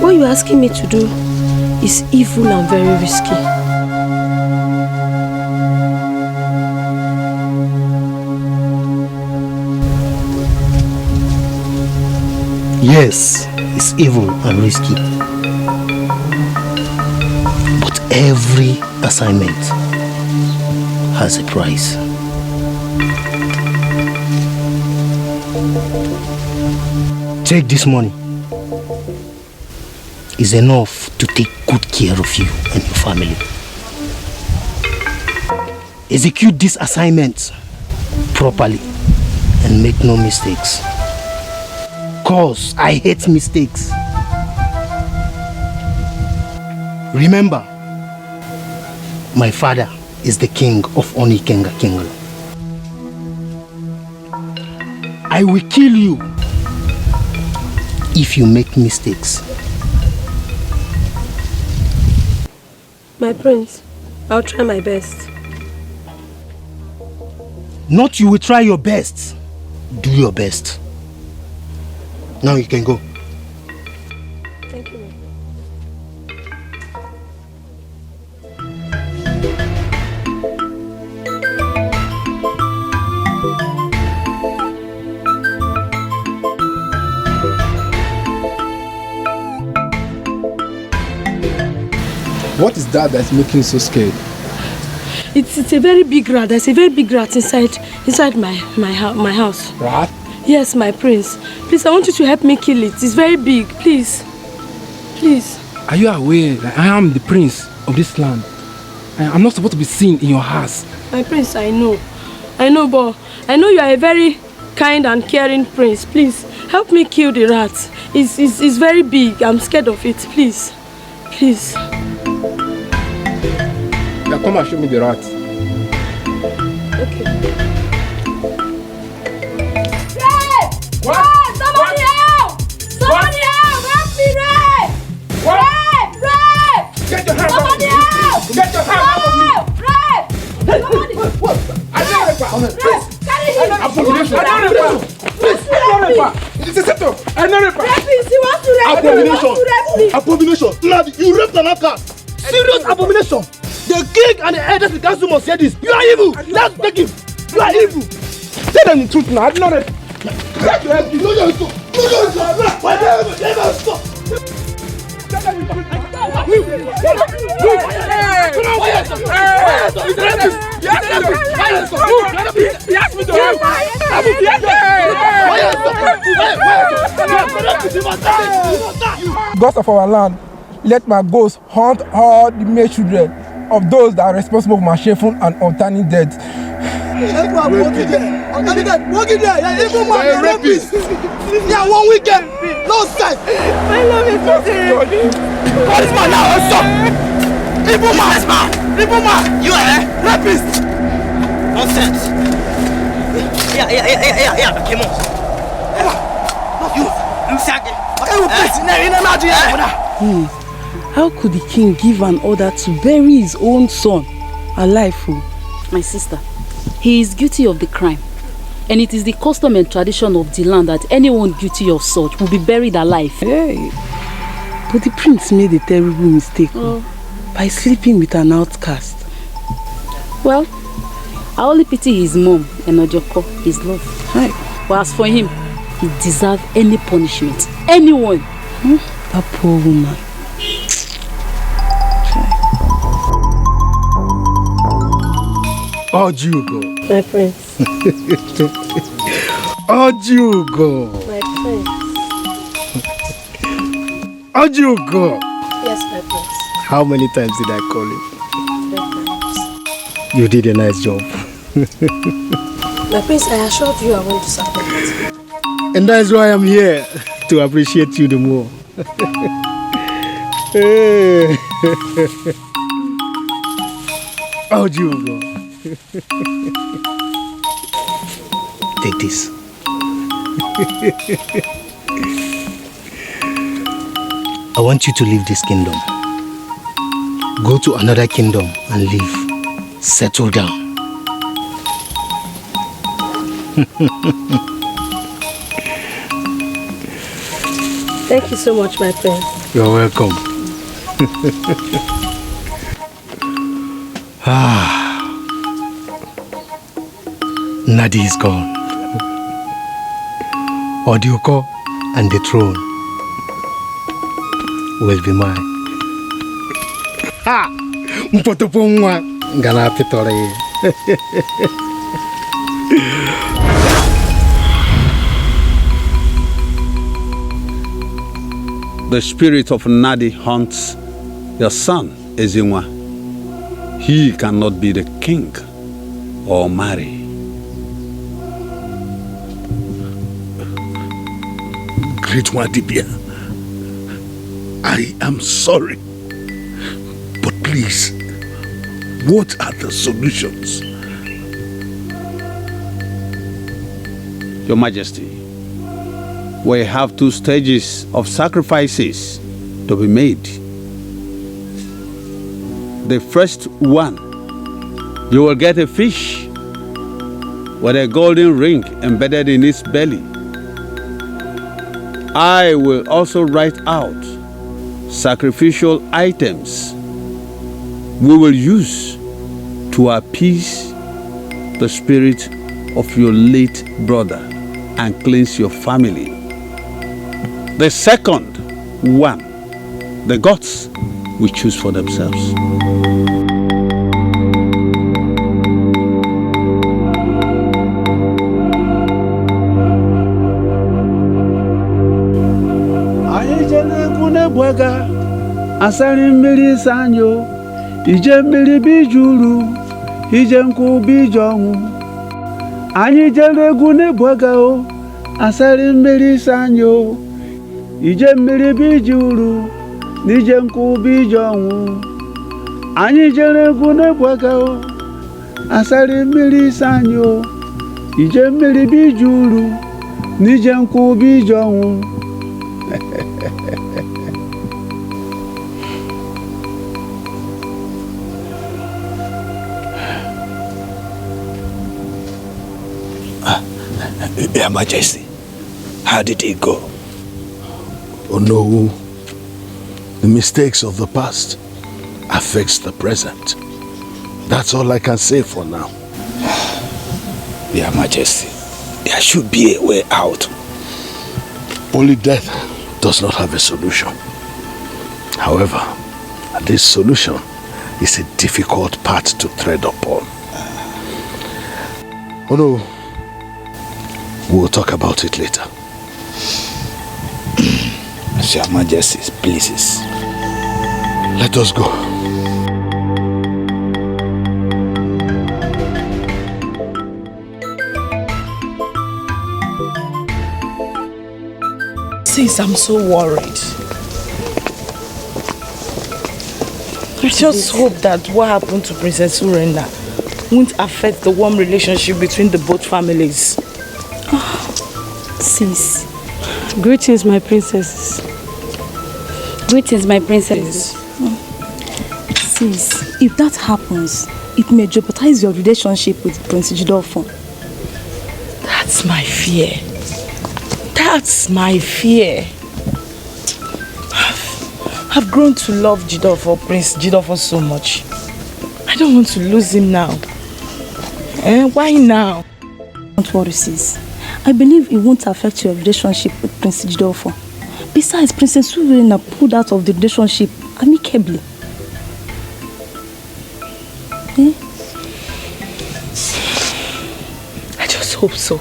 what you're asking me to do is evil and very risky. Yes, it's evil and risky. But every assignment has a price. Take this money. It's enough to take good care of you and your family. Execute this assignment properly and make no mistakes. Cause I hate mistakes. Remember, my father is the king of Onikenga Kingdom. I will kill you if you make mistakes. My prince, I'll try my best. Not you will try your best. Do your best. Now you can go. Thank you. What is that that's making you so scared? It's a very big rat. There's a very big rat inside my house. Rat? Yes, my prince. Please, I want you to help me kill it. It's very big. Please. Please. Are you aware that I am the prince of this land? I'm not supposed to be seen in your house. My prince, I know. But I know you are a very kind and caring prince. Please, help me kill the rat. It's very big. I'm scared of it. Please. Please. Now come and show me the rat. Okay. What? Somebody help! Somebody help! Help me, Ray! Ray! Get your hand Somebody off help! Get your hand off of me! Ray! Somebody! What? I don't know. Carry him! Abomination! I don't know. Please! It's a setup! I don't know. Rapist! He wants to rape me! Abomination! Lad, you raped an outcast! Serious abomination! The king and the elders of the council must hear this. You are evil! Let's take him! You are evil! Tell them the truth now. I do not rape. God of our land, let my ghost haunt all the male children of those that are responsible for my shameful and untimely death. Yeah, 1 weekend! No sense! My love is so serious! What is my now? Stop! Evil man! Evil man! You are rapist! Nonsense! Yeah, come on! You How could the king give an order to bury his own son alive? My sister, he is guilty of the crime. And it is the custom and tradition of the land that anyone guilty of such will be buried alive. Hey. But the prince made a terrible mistake by sleeping with an outcast. Well, I only pity his mom and Ojoko, his love. Hi. But as for him, he deserves any punishment. Anyone. That poor woman. Ojugo. My prince. Ojugo. My prince. Ojugo. Yes, my prince. How many times did I call you? 3 times. You did a nice job. My prince, I assured you I won't disappoint. And that's why I'm here, to appreciate you the more. Ojugo. Take this. I want you to leave this kingdom. Go to another kingdom and live. Settle down. Thank you so much, my prince. You're welcome. Nadi is gone. Odioko and the throne will be mine. Ha! Mpotopongwa ngana pitore. The spirit of Nadi haunts your son, Ezinwa. He cannot be the king or marry. Great Wadibia, I am sorry. But please, what are the solutions? Your Majesty, we have 2 stages of sacrifices to be made. The first one, you will get a fish with a golden ring embedded in its belly. I will also write out sacrificial items we will use to appease the spirit of your late brother and cleanse your family. The second one, the gods will choose for themselves. Bwaga asari mmiri sanyo ije mmiri bijuru ije nku bijongu anyị jere egwu n'Ebwaga o asari mmiri sanyo ije mmiri bijuru n'ije nku bijongu anyị jere egwu n'Ebwaga o asari mmiri sanyo ije mmiri bijuru n'ije nku bijongu. Your Majesty, how did it go? Oh no, the mistakes of the past affects the present. That's all I can say for now. Your Majesty, there should be a way out. Only death does not have a solution. However, this solution is a difficult path to tread upon. Oh no, we'll talk about it later. As Your Majesty pleases. Let us go. Sis, I'm so worried. I just hope that what happened to Princess Urenda won't affect the warm relationship between the both families. Sis, Greetings, my princesses. Greetings, my princesses. Sis, if that happens, it may jeopardize your relationship with Prince Jidofo. That's my fear. That's my fear. I've grown to love Jidofo, Prince Jidofo so much. I don't want to lose him now. Why now? Don't worry, sis. I believe it won't affect your relationship with Prince Jidofo. Besides, Princess Uverina pulled out of the relationship amicably. I just hope so.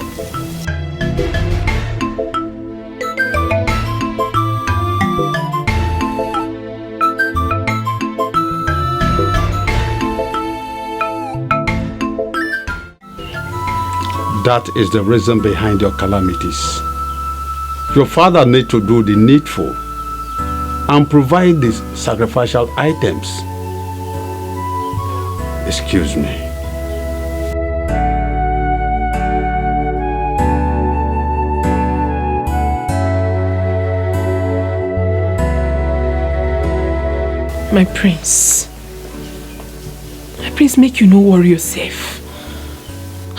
That is the reason behind your calamities. Your father needs to do the needful and provide these sacrificial items. Excuse me. My prince, make you no worry yourself.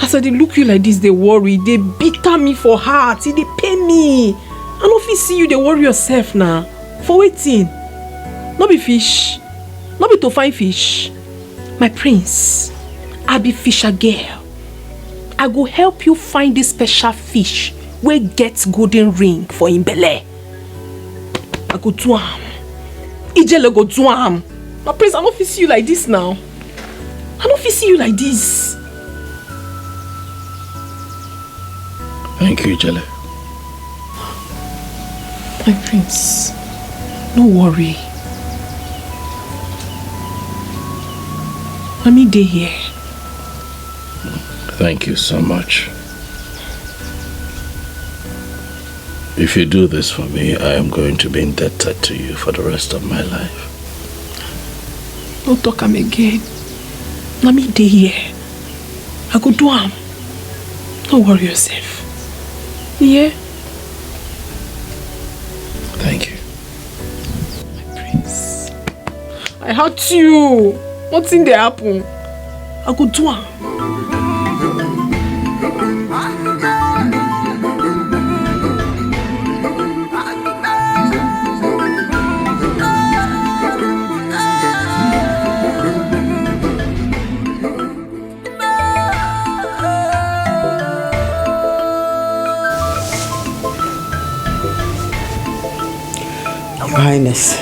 As I dey look you like this, they worry, they bitter me for heart, they pain me. I no fit see you, they worry yourself now. For waiting, no be fish, no be to find fish. My prince, I be fisher girl. I go help you find this special fish where gets golden ring for him belly. I go do am. Ijele go do am. My prince, I no fit see you like this now. I no fit see you like this. Thank you, Ijele. My prince, no worry. Mommy dey here. Thank you so much. If you do this for me, I am going to be indebted to you for the rest of my life. No talk am again. Mommy dey here. I go do am. Don't worry yourself. Yeah? Thank you. My prince. I hurt you. What's in the happen? I go do am. Your Highness,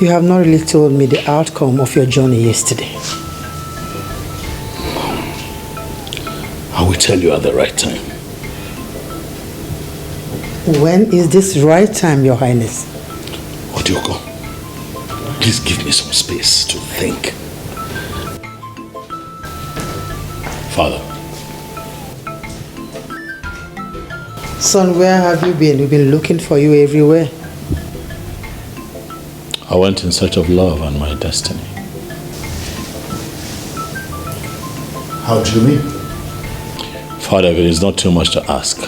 you have not really told me the outcome of your journey yesterday. I will tell you at the right time. When is this right time, Your Highness? Etiko, please give me some space to think. Father. Son, where have you been? We've been looking for you everywhere. I went in search of love and my destiny. How do you mean? Father, if it is not too much to ask,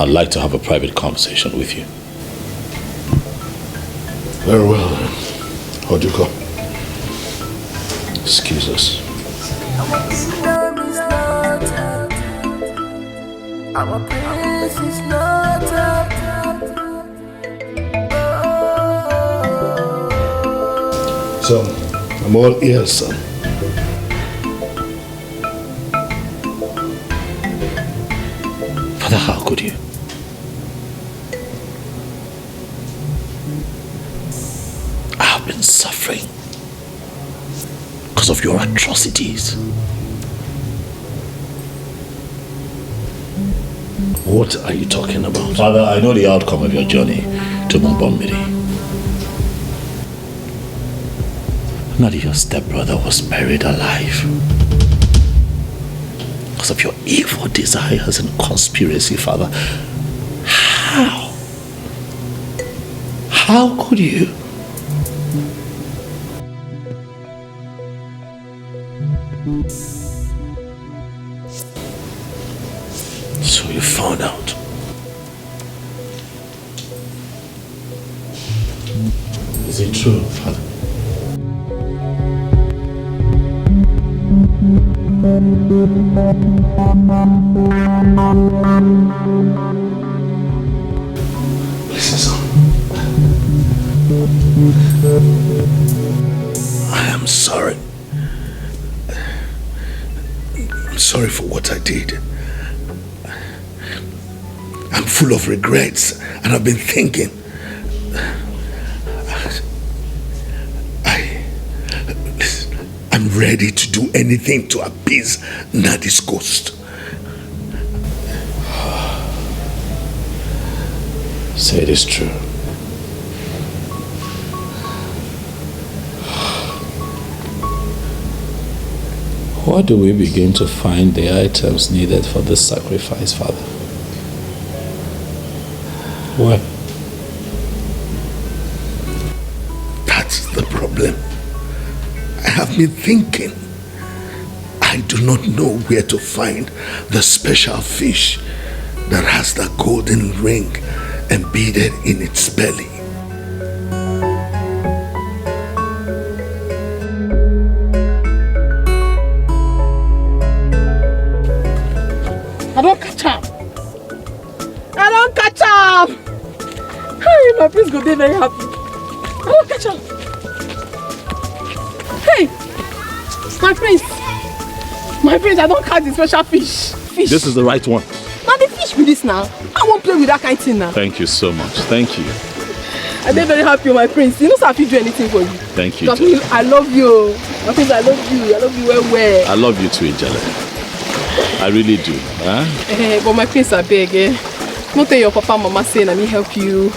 I'd like to have a private conversation with you. Very well then. Etiko. Excuse us. Our place is not up. So, I'm all ears, son. Father, how could you? I have been suffering because of your atrocities. What are you talking about? Father, I know the outcome of your journey to Mumbombiri. Not your stepbrother was buried alive. Because of your evil desires and conspiracy, Father. How? How could you? you found out. Is it true, Father? Listen, son. I am sorry. I'm sorry for what I did. I'm full of regrets, and I've been thinking. I'm ready to do anything to appease Nadi's ghost. Say it is true. Where do we begin to find the items needed for this sacrifice, Father? Where? That's the problem. I have been thinking. I do not know where to find the special fish that has the golden ring embedded in its belly. I don't catch up. I don't catch up. Hey, my prince go be very happy. I don't catch up. Hey, my prince. My prince, I don't catch the special fish. This is the right one. Now the fish with this now. I won't play with that kind of thing now. Thank you so much. Thank you. I'm very happy, my prince. You know, so I feel do anything for you. Thank you. Because I love you. My prince, I love you. I love you well. I love you too, Ijele. I really do. Huh? But my prince, I beg. Not tell your papa and mama say, let me help you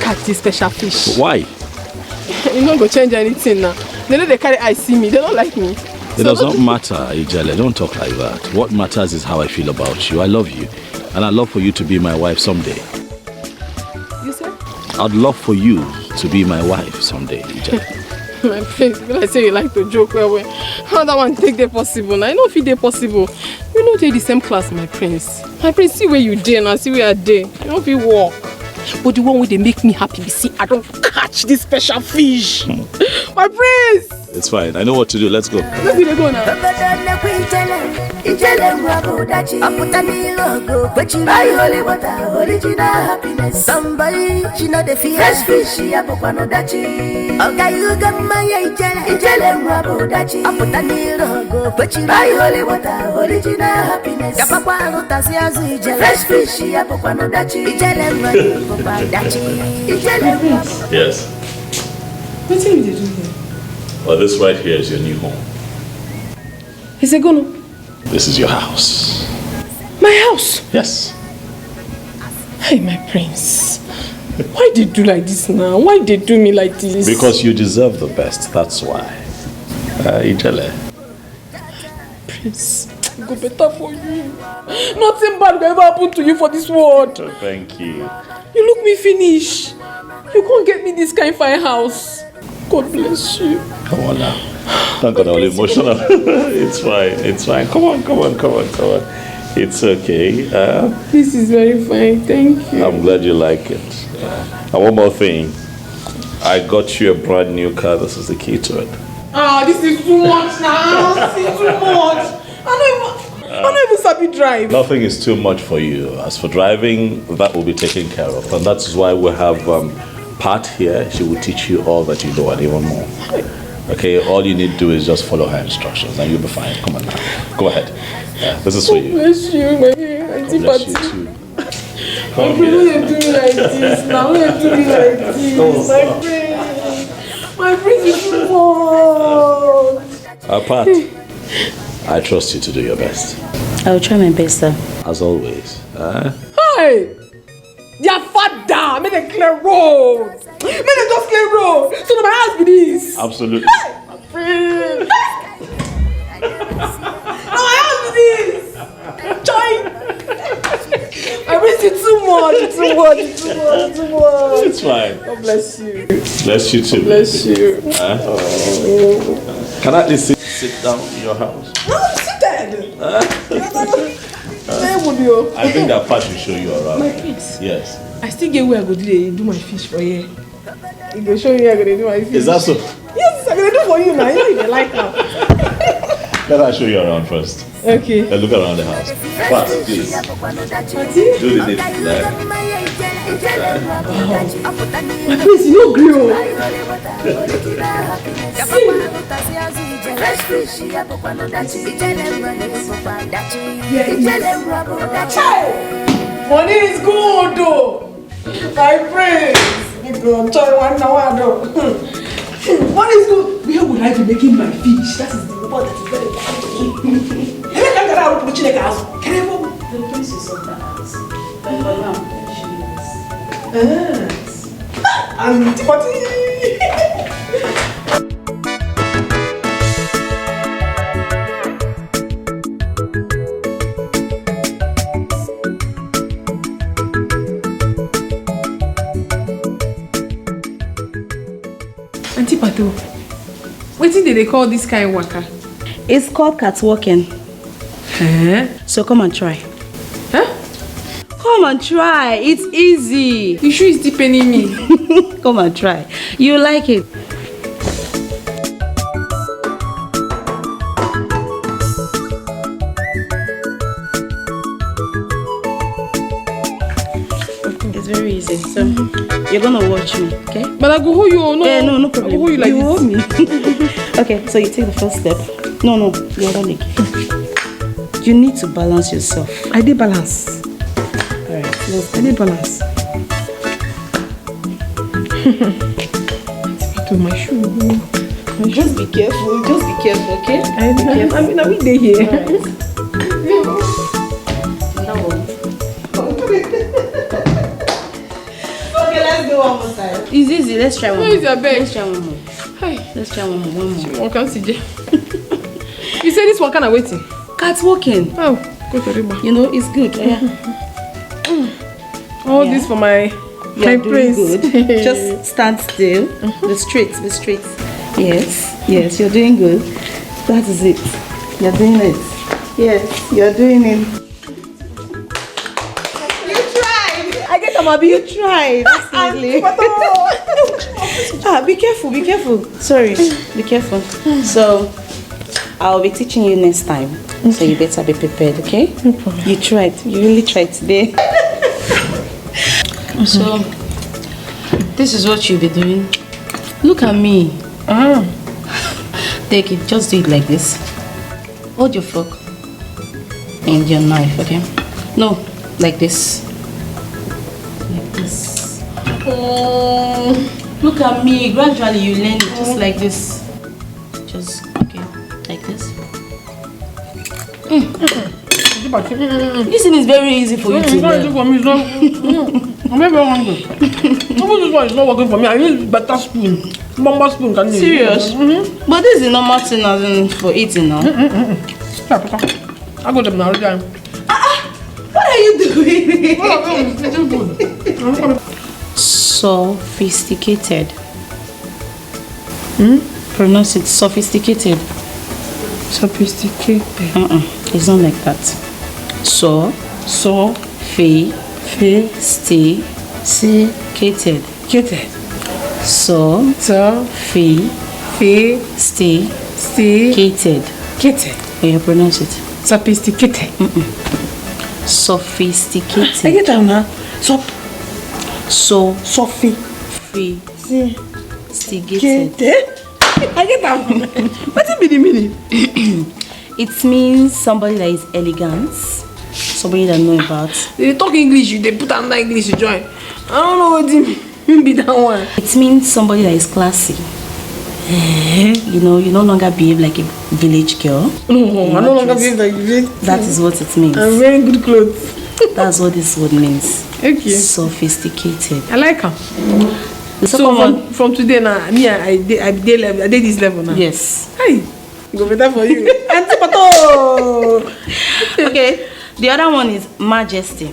catch this special fish. Why? You're not going to change anything now. They know they carry eyes see me. They don't like me. It does not matter, Ijele. Don't talk like that. What matters is how I feel about you. I love you. And I'd love for you to be my wife someday. You said? I'd love for you to be my wife someday, Ijele. My prince, when I say you like to joke, well, how that one take the possible? Now, I know if it is possible. We don't take the same class, my prince. My prince, see where you dare now, see where I dare. You don't feel walk. But the one where they make me happy, see, I don't catch this special fish. My prince! It's fine. I know what to do. Let's go. Let's go now. Somebody, she know the feel fresh fish, she a pop no dachi. Okay, you got my ijele rabo dachi. I put a needle go, but you buy holy water, original happiness. Kapapa no tasi azu ijele fresh fish, she a pop no dachi. Ijele rabo dachi. Ijele rabo. Yes. What are you doing here? Well, this right here is your new home. Is it gonna? This is your house. My house? Yes. Hey, my prince. Why did you do like this now? Why did you do me like this? Because you deserve the best. That's why. Ijele. Prince, it go better for you. Nothing bad will ever happen to you for this world. Thank you. You look me finish. You can't get me this kind of fine house. God bless you. Come on now. Don't get all emotional. It's fine. It's fine. Come on. It's okay. This is very fine. Thank you. I'm glad you like it. And one more thing. I got you a brand new car. This is the key to it. This is too much now. This is too much. I don't even sabi drive. Nothing is too much for you. As for driving, that will be taken care of. And that's why we have Pat here. She will teach you all that you know and even more. Okay, all you need to do is just follow her instructions and you'll be fine. Come on now. Go ahead. This is for you. Bless you, my auntie bless you Patty. too. My friend, why you do me like this now? Why you do me like this? My friend is too much. Pat, I trust you to do your best. I will try my best, sir. As always. Hey! Their father! Make a clear road! Make a just clear road! So that my house be this! Absolutely. Hey! My friend! Now my house be this! Join! I miss you too much! It's fine. God bless you. Bless you too. God bless you. Can I at least sit down in your house? No, I'm seated! I think that part should show you around. My face? Yes. I still get where I go do my fish for you. You go show me how I go do my fish. Is that so? Yes, I'm gonna do for you now. You know you like now. Let us show you around first. Okay. Then look around the house. But please, do the dip there. My face, you don't grow. Money is good though. My friends. Money is good. Where would I be making my fish? That is the report that is very important. The prince is of the house. But for now, she Auntie Pato, what did they call this kind of waka? It's called catwalking. So come and try. Huh? Come and try. It's easy. You sure it's deepening me? Come and try. You like it. It's very easy. So you're gonna watch me, okay? But I go hold you. No, no problem. I go hold you like you this. hold me. Okay, so you take the first step. No, the other leg. You need to balance yourself. I did balance. Alright, I did balance. To my shoe. Just be careful. Just be careful, okay? I mean, they here. That one. Okay, let's go one more time. It's easy. Let's try one more. Where is your bed? Let's try one more. Hi. Let's try one more. One can see. You say this one kind of waiting. Catwalking. Oh, go to Riba. You know, it's good. Yeah. All this for my You're doing prince. good. Just stand still. Be straight. Yes, you're doing good. That is it. You're doing it. Yes, you're doing it. You tried. I get Amabi. You tried. Be careful. Sorry. Be careful. So, I'll be teaching you next time. So you better be prepared, okay? No problem. You tried. You really tried today. So, this is what you'll be doing. Look at me. Take it. Just do it like this. Hold your fork and your knife, okay? No, like this. Like this. Look at me. Gradually you learn it just like this. Just, okay, like this. This thing is very easy for you to learn. I'm very hungry. This one is not working for me. I need better spoon. Bamba spoon can you? Serious? But this is the normal thing as in for eating now. I got them now. What are you doing? Sophisticated. Pronounce it sophisticated. Sophisticated. It's not like that. Sophisticated. Sophisticated. Yeah, pronounce it. Sophisticated. Sophisticated. I get that now. Sophisticated. I get that. What is the meaning? It means somebody that is elegant, somebody that knows about. They talk English, they put another English to join. I don't know what it mean that one. It means somebody that is classy. You know, you no longer behave like a village girl. No, I no longer behave like a village girl. That is what it means. I'm wearing good clothes. That's what this word means. Okay. Sophisticated. I like her. So from today now, me I did this level now. Yes. Hey, go better for you. Auntie Pato. Okay. The other one is majesty.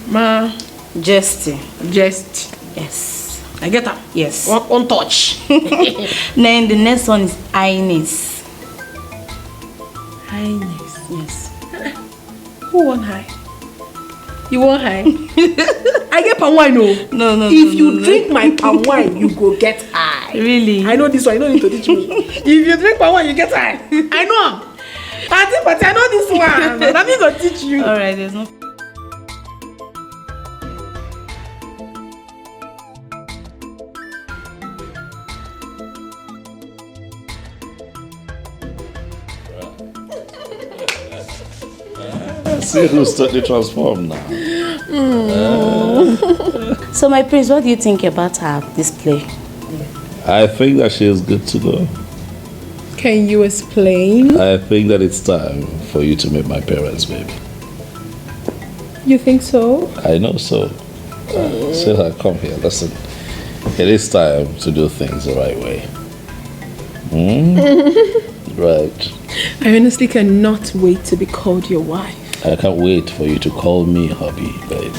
Majesty. Jest. Yes. I get her. Yes. One touch. Then the next one is highness. Highness. Yes. Who want high? You want high? I get palm wine, no. No. If you drink my palm wine, you go get high. Really? I know this one. You don't need to teach me. If you drink palm wine, you get high. I know. But I know this one. Let me go teach you. All right, there's no. See who's totally transformed now. So my prince, what do you think about her display? I think that she is good to go. Can you explain? I think that it's time for you to meet my parents, baby. You think so? I know so. Sweetheart, come here. Listen. It is time to do things the right way. Right. I honestly cannot wait to be called your wife. I can't wait for you to call me hubby, babe.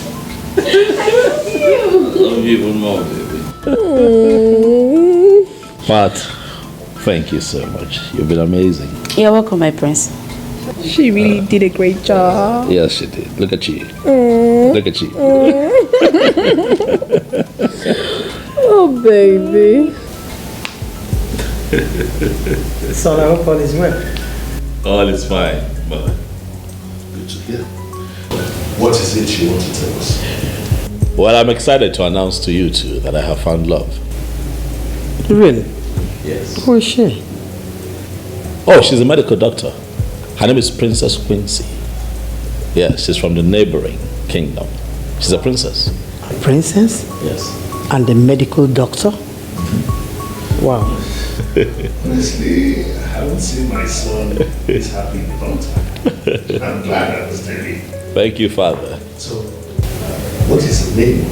I love you. Love you even more, baby. But thank you so much. You've been amazing. You're welcome, my prince. She really did a great job. Yes, she did. Look at you. Look at you. Oh, baby. Son, I hope all is well. All is fine, but good to hear. What is it you want to tell us? Well, I'm excited to announce to you two that I have found love. Really? Yes. Who is she? Oh, she's a medical doctor. Her name is Princess Quincy. Yes, she's from the neighboring kingdom. She's a princess. A princess? Yes. And a medical doctor? Wow. Honestly, I haven't seen my son this happy in a long time. I'm glad I was there. Thank you, Father. So, what is the name?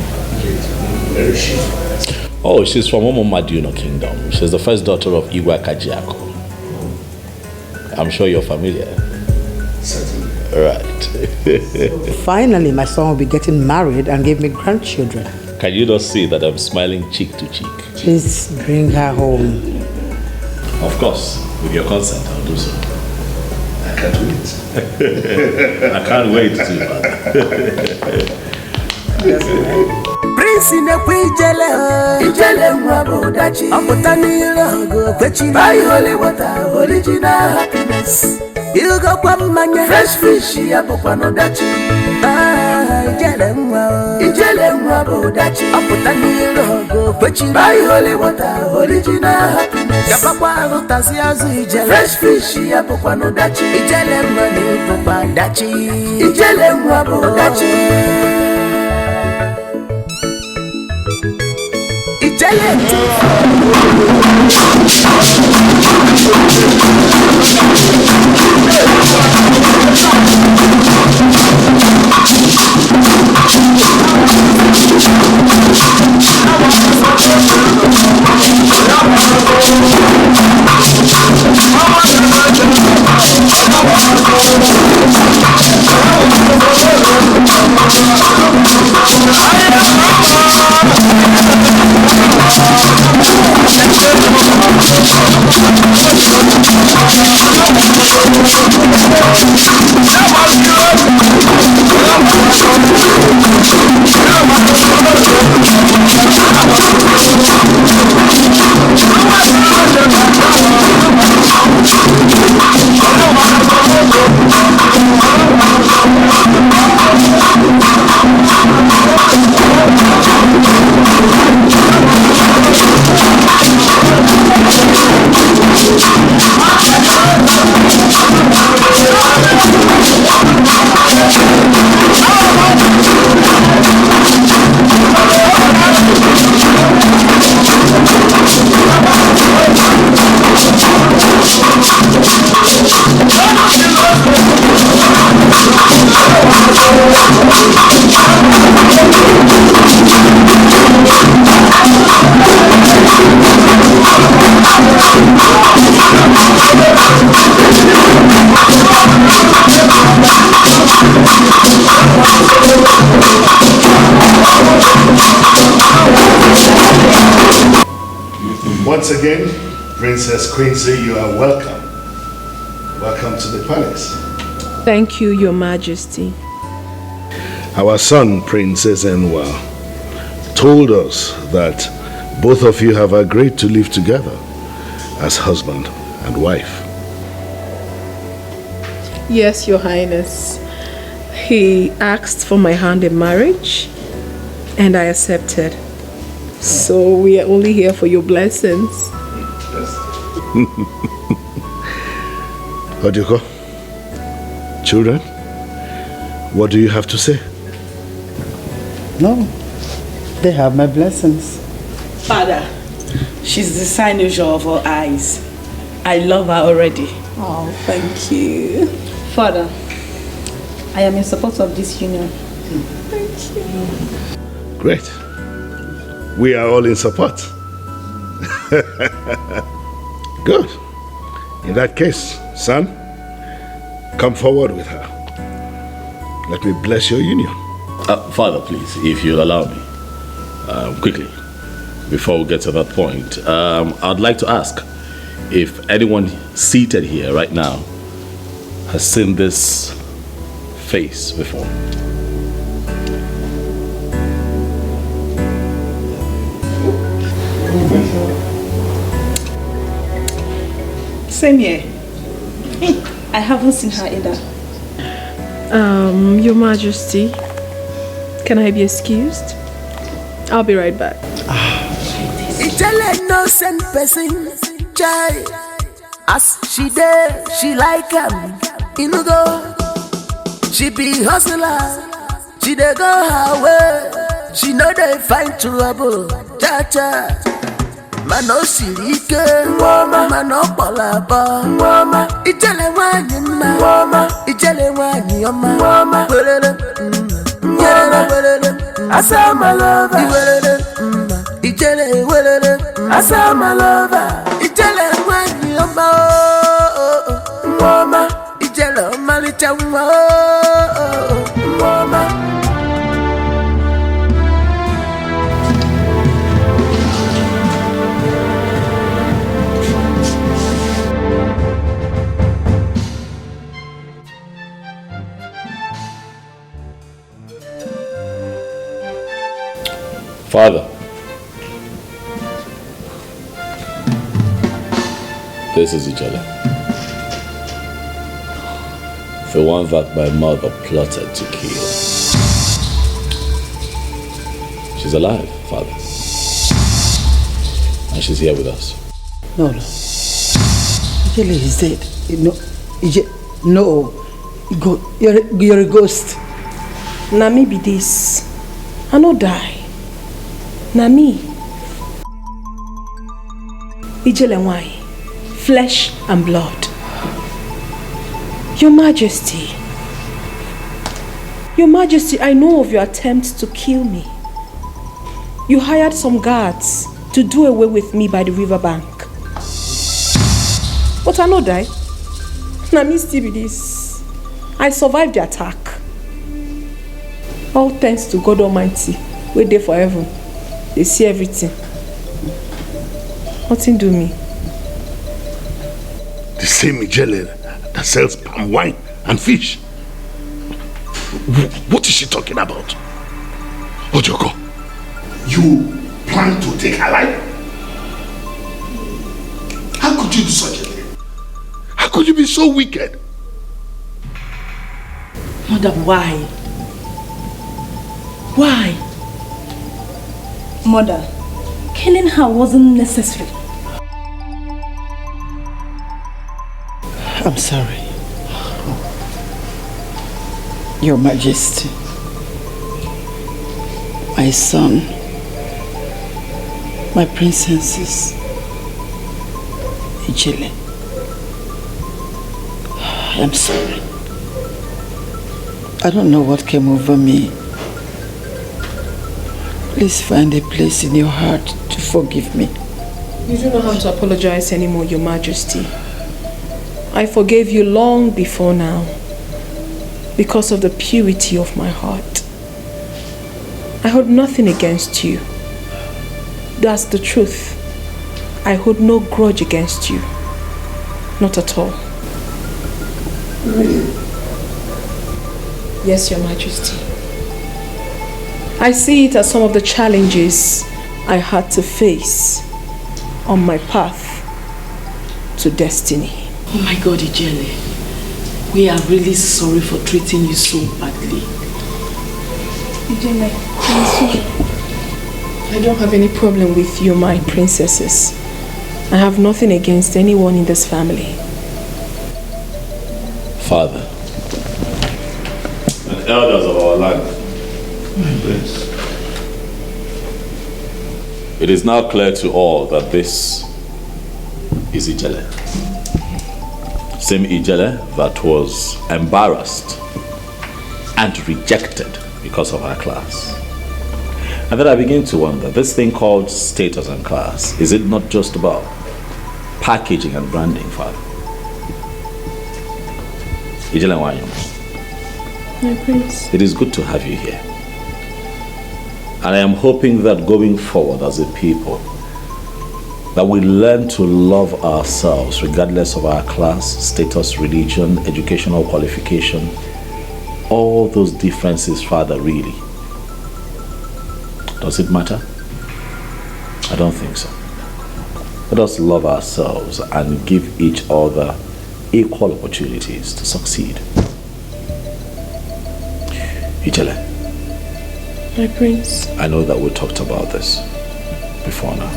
Where is she from? Oh, she's from Omomaduno Kingdom. She's the first daughter of Igwe Kajiako. I'm sure you're familiar. Certainly. Right. Finally, my son will be getting married and give me grandchildren. Can you not see that I'm smiling cheek to cheek? Please bring her home. Of course, with your consent, I'll do so. I can't wait. I can't wait to. Prince in the Ijele Mwabo Dachi, Apotanilo, Kwechi, by holy water, original happiness. You go kwamanya, fresh fish, Apopano Dachi. Ijele Mwabo Dachi, Apotanilo, Kwechi, by holy water, original happiness. Yapakwa Taziazu, Ijele, fresh fish, Apopano Dachi, Ijele Mwabo Dachi, Ijele Mwabo Dachi. Once again, Princess Quincy, you are welcome. Welcome to the palace. Thank you, Your Majesty. Our son, Princess Enwa, told us that both of you have agreed to live together as husband and wife. Yes, Your Highness. He asked for my hand in marriage, and I accepted. So we are only here for your blessings. Etiko, children, what do you have to say? No, they have my blessings. Father, she's the cynosure of our eyes. I love her already. Oh, thank you. Father, I am in support of this union. Thank you. Great. We are all in support. Good. In that case, son, come forward with her. Let me bless your union. Father, please, if you'll allow me, quickly, before we get to that point, I'd like to ask if anyone seated here right now has seen this face before. Same here. I haven't seen her either. Your Majesty, can I be excused? I'll be right back. Itele no send person, chai. As she there, she like him. Inugo, she be hustler. She dey go her way. She know they find trouble. Cha cha. Mano sirike, mano polaba, itele wani ma, itele wani oma, asa my lover, itele asa my lover, itele wani oma, itele malicha oma. Father, this is Ijele, the one that my mother plotted to kill. She's alive, Father, and she's here with us. No, no. Ijele is dead. No, you're a ghost. Na me be this. I no die. Na me. Ijele why? Flesh and blood. Your Majesty. Your Majesty, I know of your attempt to kill me. You hired some guards to do away with me by the riverbank. But I no die. Na me still be this. I survived the attack. All thanks to God Almighty, we're there forever. They see everything. Nothing do me. The same Ijele that sells palm wine and fish. What is she talking about? Ojoko, you plan to take her life? How could you do such a thing? How could you be so wicked? Mother, why? Why? Mother, killing her wasn't necessary. I'm sorry. Your Majesty, my son, my princesses, Ijele, I'm sorry. I don't know what came over me. Please find a place in your heart to forgive me. You don't know how to apologize anymore, Your Majesty. I forgave you long before now because of the purity of my heart. I hold nothing against you. That's the truth. I hold no grudge against you. Not at all. Yes, Your Majesty. I see it as some of the challenges I had to face on my path to destiny. Oh my God, Ijele. We are really sorry for treating you so badly. Ijele, I don't have any problem with you, my princesses. I have nothing against anyone in this family. Father, and elders of our land, it is now clear to all that this is Ijele. Same Ijele that was embarrassed and rejected because of her class. And then I begin to wonder, this thing called status and class, is it not just about packaging and branding, Father? Ijele Wanyama, My prince. it is good to have you here. And I am hoping that going forward as a people, that we learn to love ourselves regardless of our class, status, religion, educational qualification, all those differences, Father, really. Does it matter? I don't think so. Let us love ourselves and give each other equal opportunities to succeed. Ijele, My prince. I know that we talked about this before now.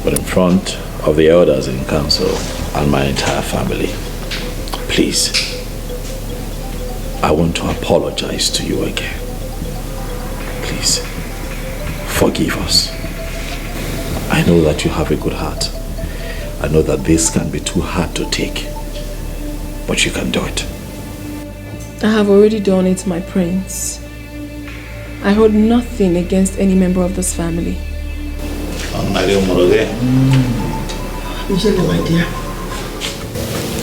But in front of the elders in council and my entire family, please, I want to apologize to you again. Please, forgive us. I know that you have a good heart. I know that this can be too hard to take, but you can do it. I have already done it, my prince. I hold nothing against any member of this family. Ijele, my dear.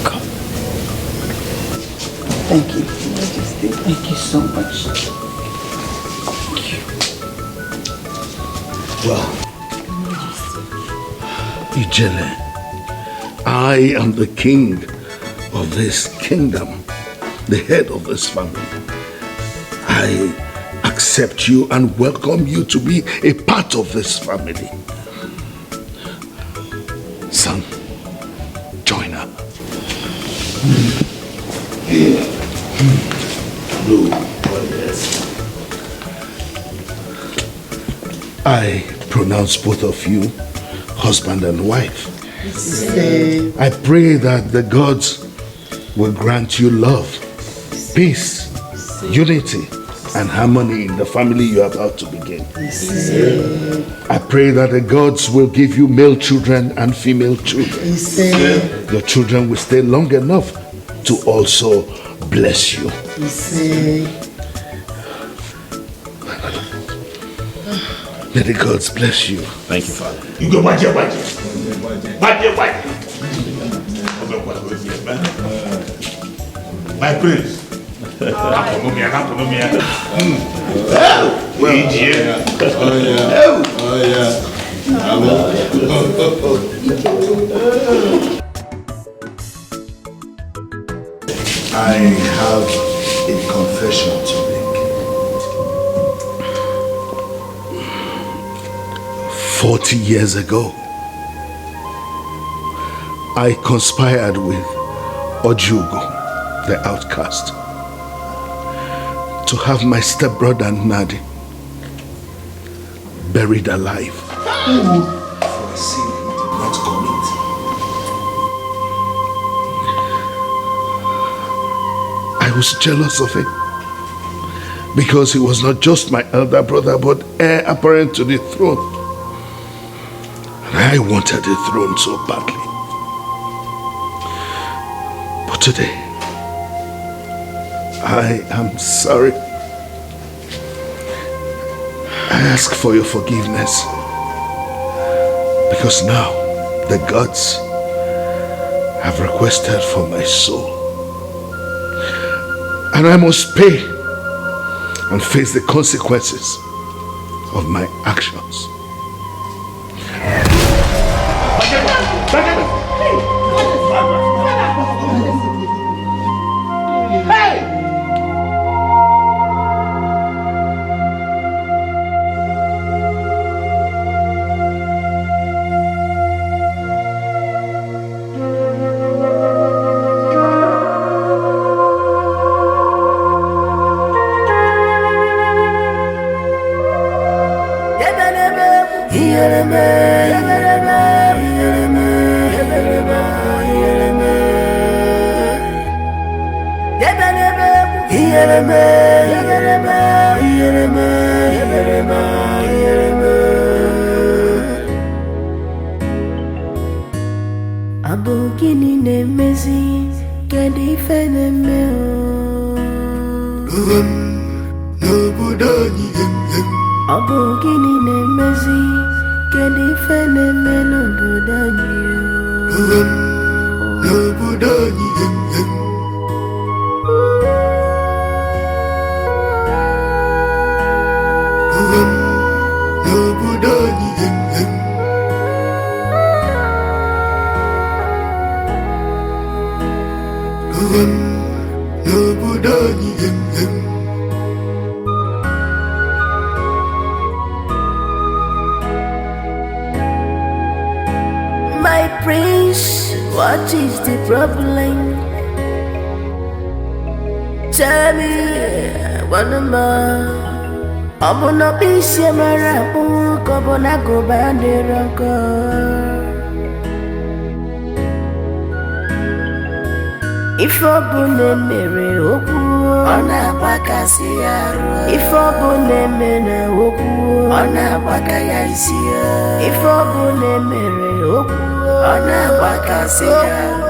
Come. Thank you, Majesty. Thank you so much. Well, Ijele, I am the king of this kingdom, the head of this family. I accept you and welcome you to be a part of this family. Son, join her. I pronounce both of you husband and wife. I pray that the gods will grant you love, peace, unity, and harmony in the family you are about to begin. I pray that the gods will give you male children and female children. Your children will stay long enough to also bless you. May the gods bless you. Thank you, Father. You go back here. My prince. I have a confession to make. 40 years ago, I conspired with Ojugo, the outcast, to have my stepbrother Nadi buried alive for a sin he did not commit. I was jealous of him because he was not just my elder brother but heir apparent to the throne. And I wanted the throne so badly. But today, I am sorry. I ask for your forgiveness because now the gods have requested for my soul. And I must pay and face the consequences of my actions. Abogini nemezi kedi feneme Nobodani Abogini nemezi kedi feneme nobodani Nobodani My prince, what is the problem? Tell me, what am I? I'm gonna be Samara, I'm gonna go by the rocker. If I bone mere oku, ona bakasiaro. If I bone mere oku, ona bakayaisia. If I bone mere oku, ona bakasiaro.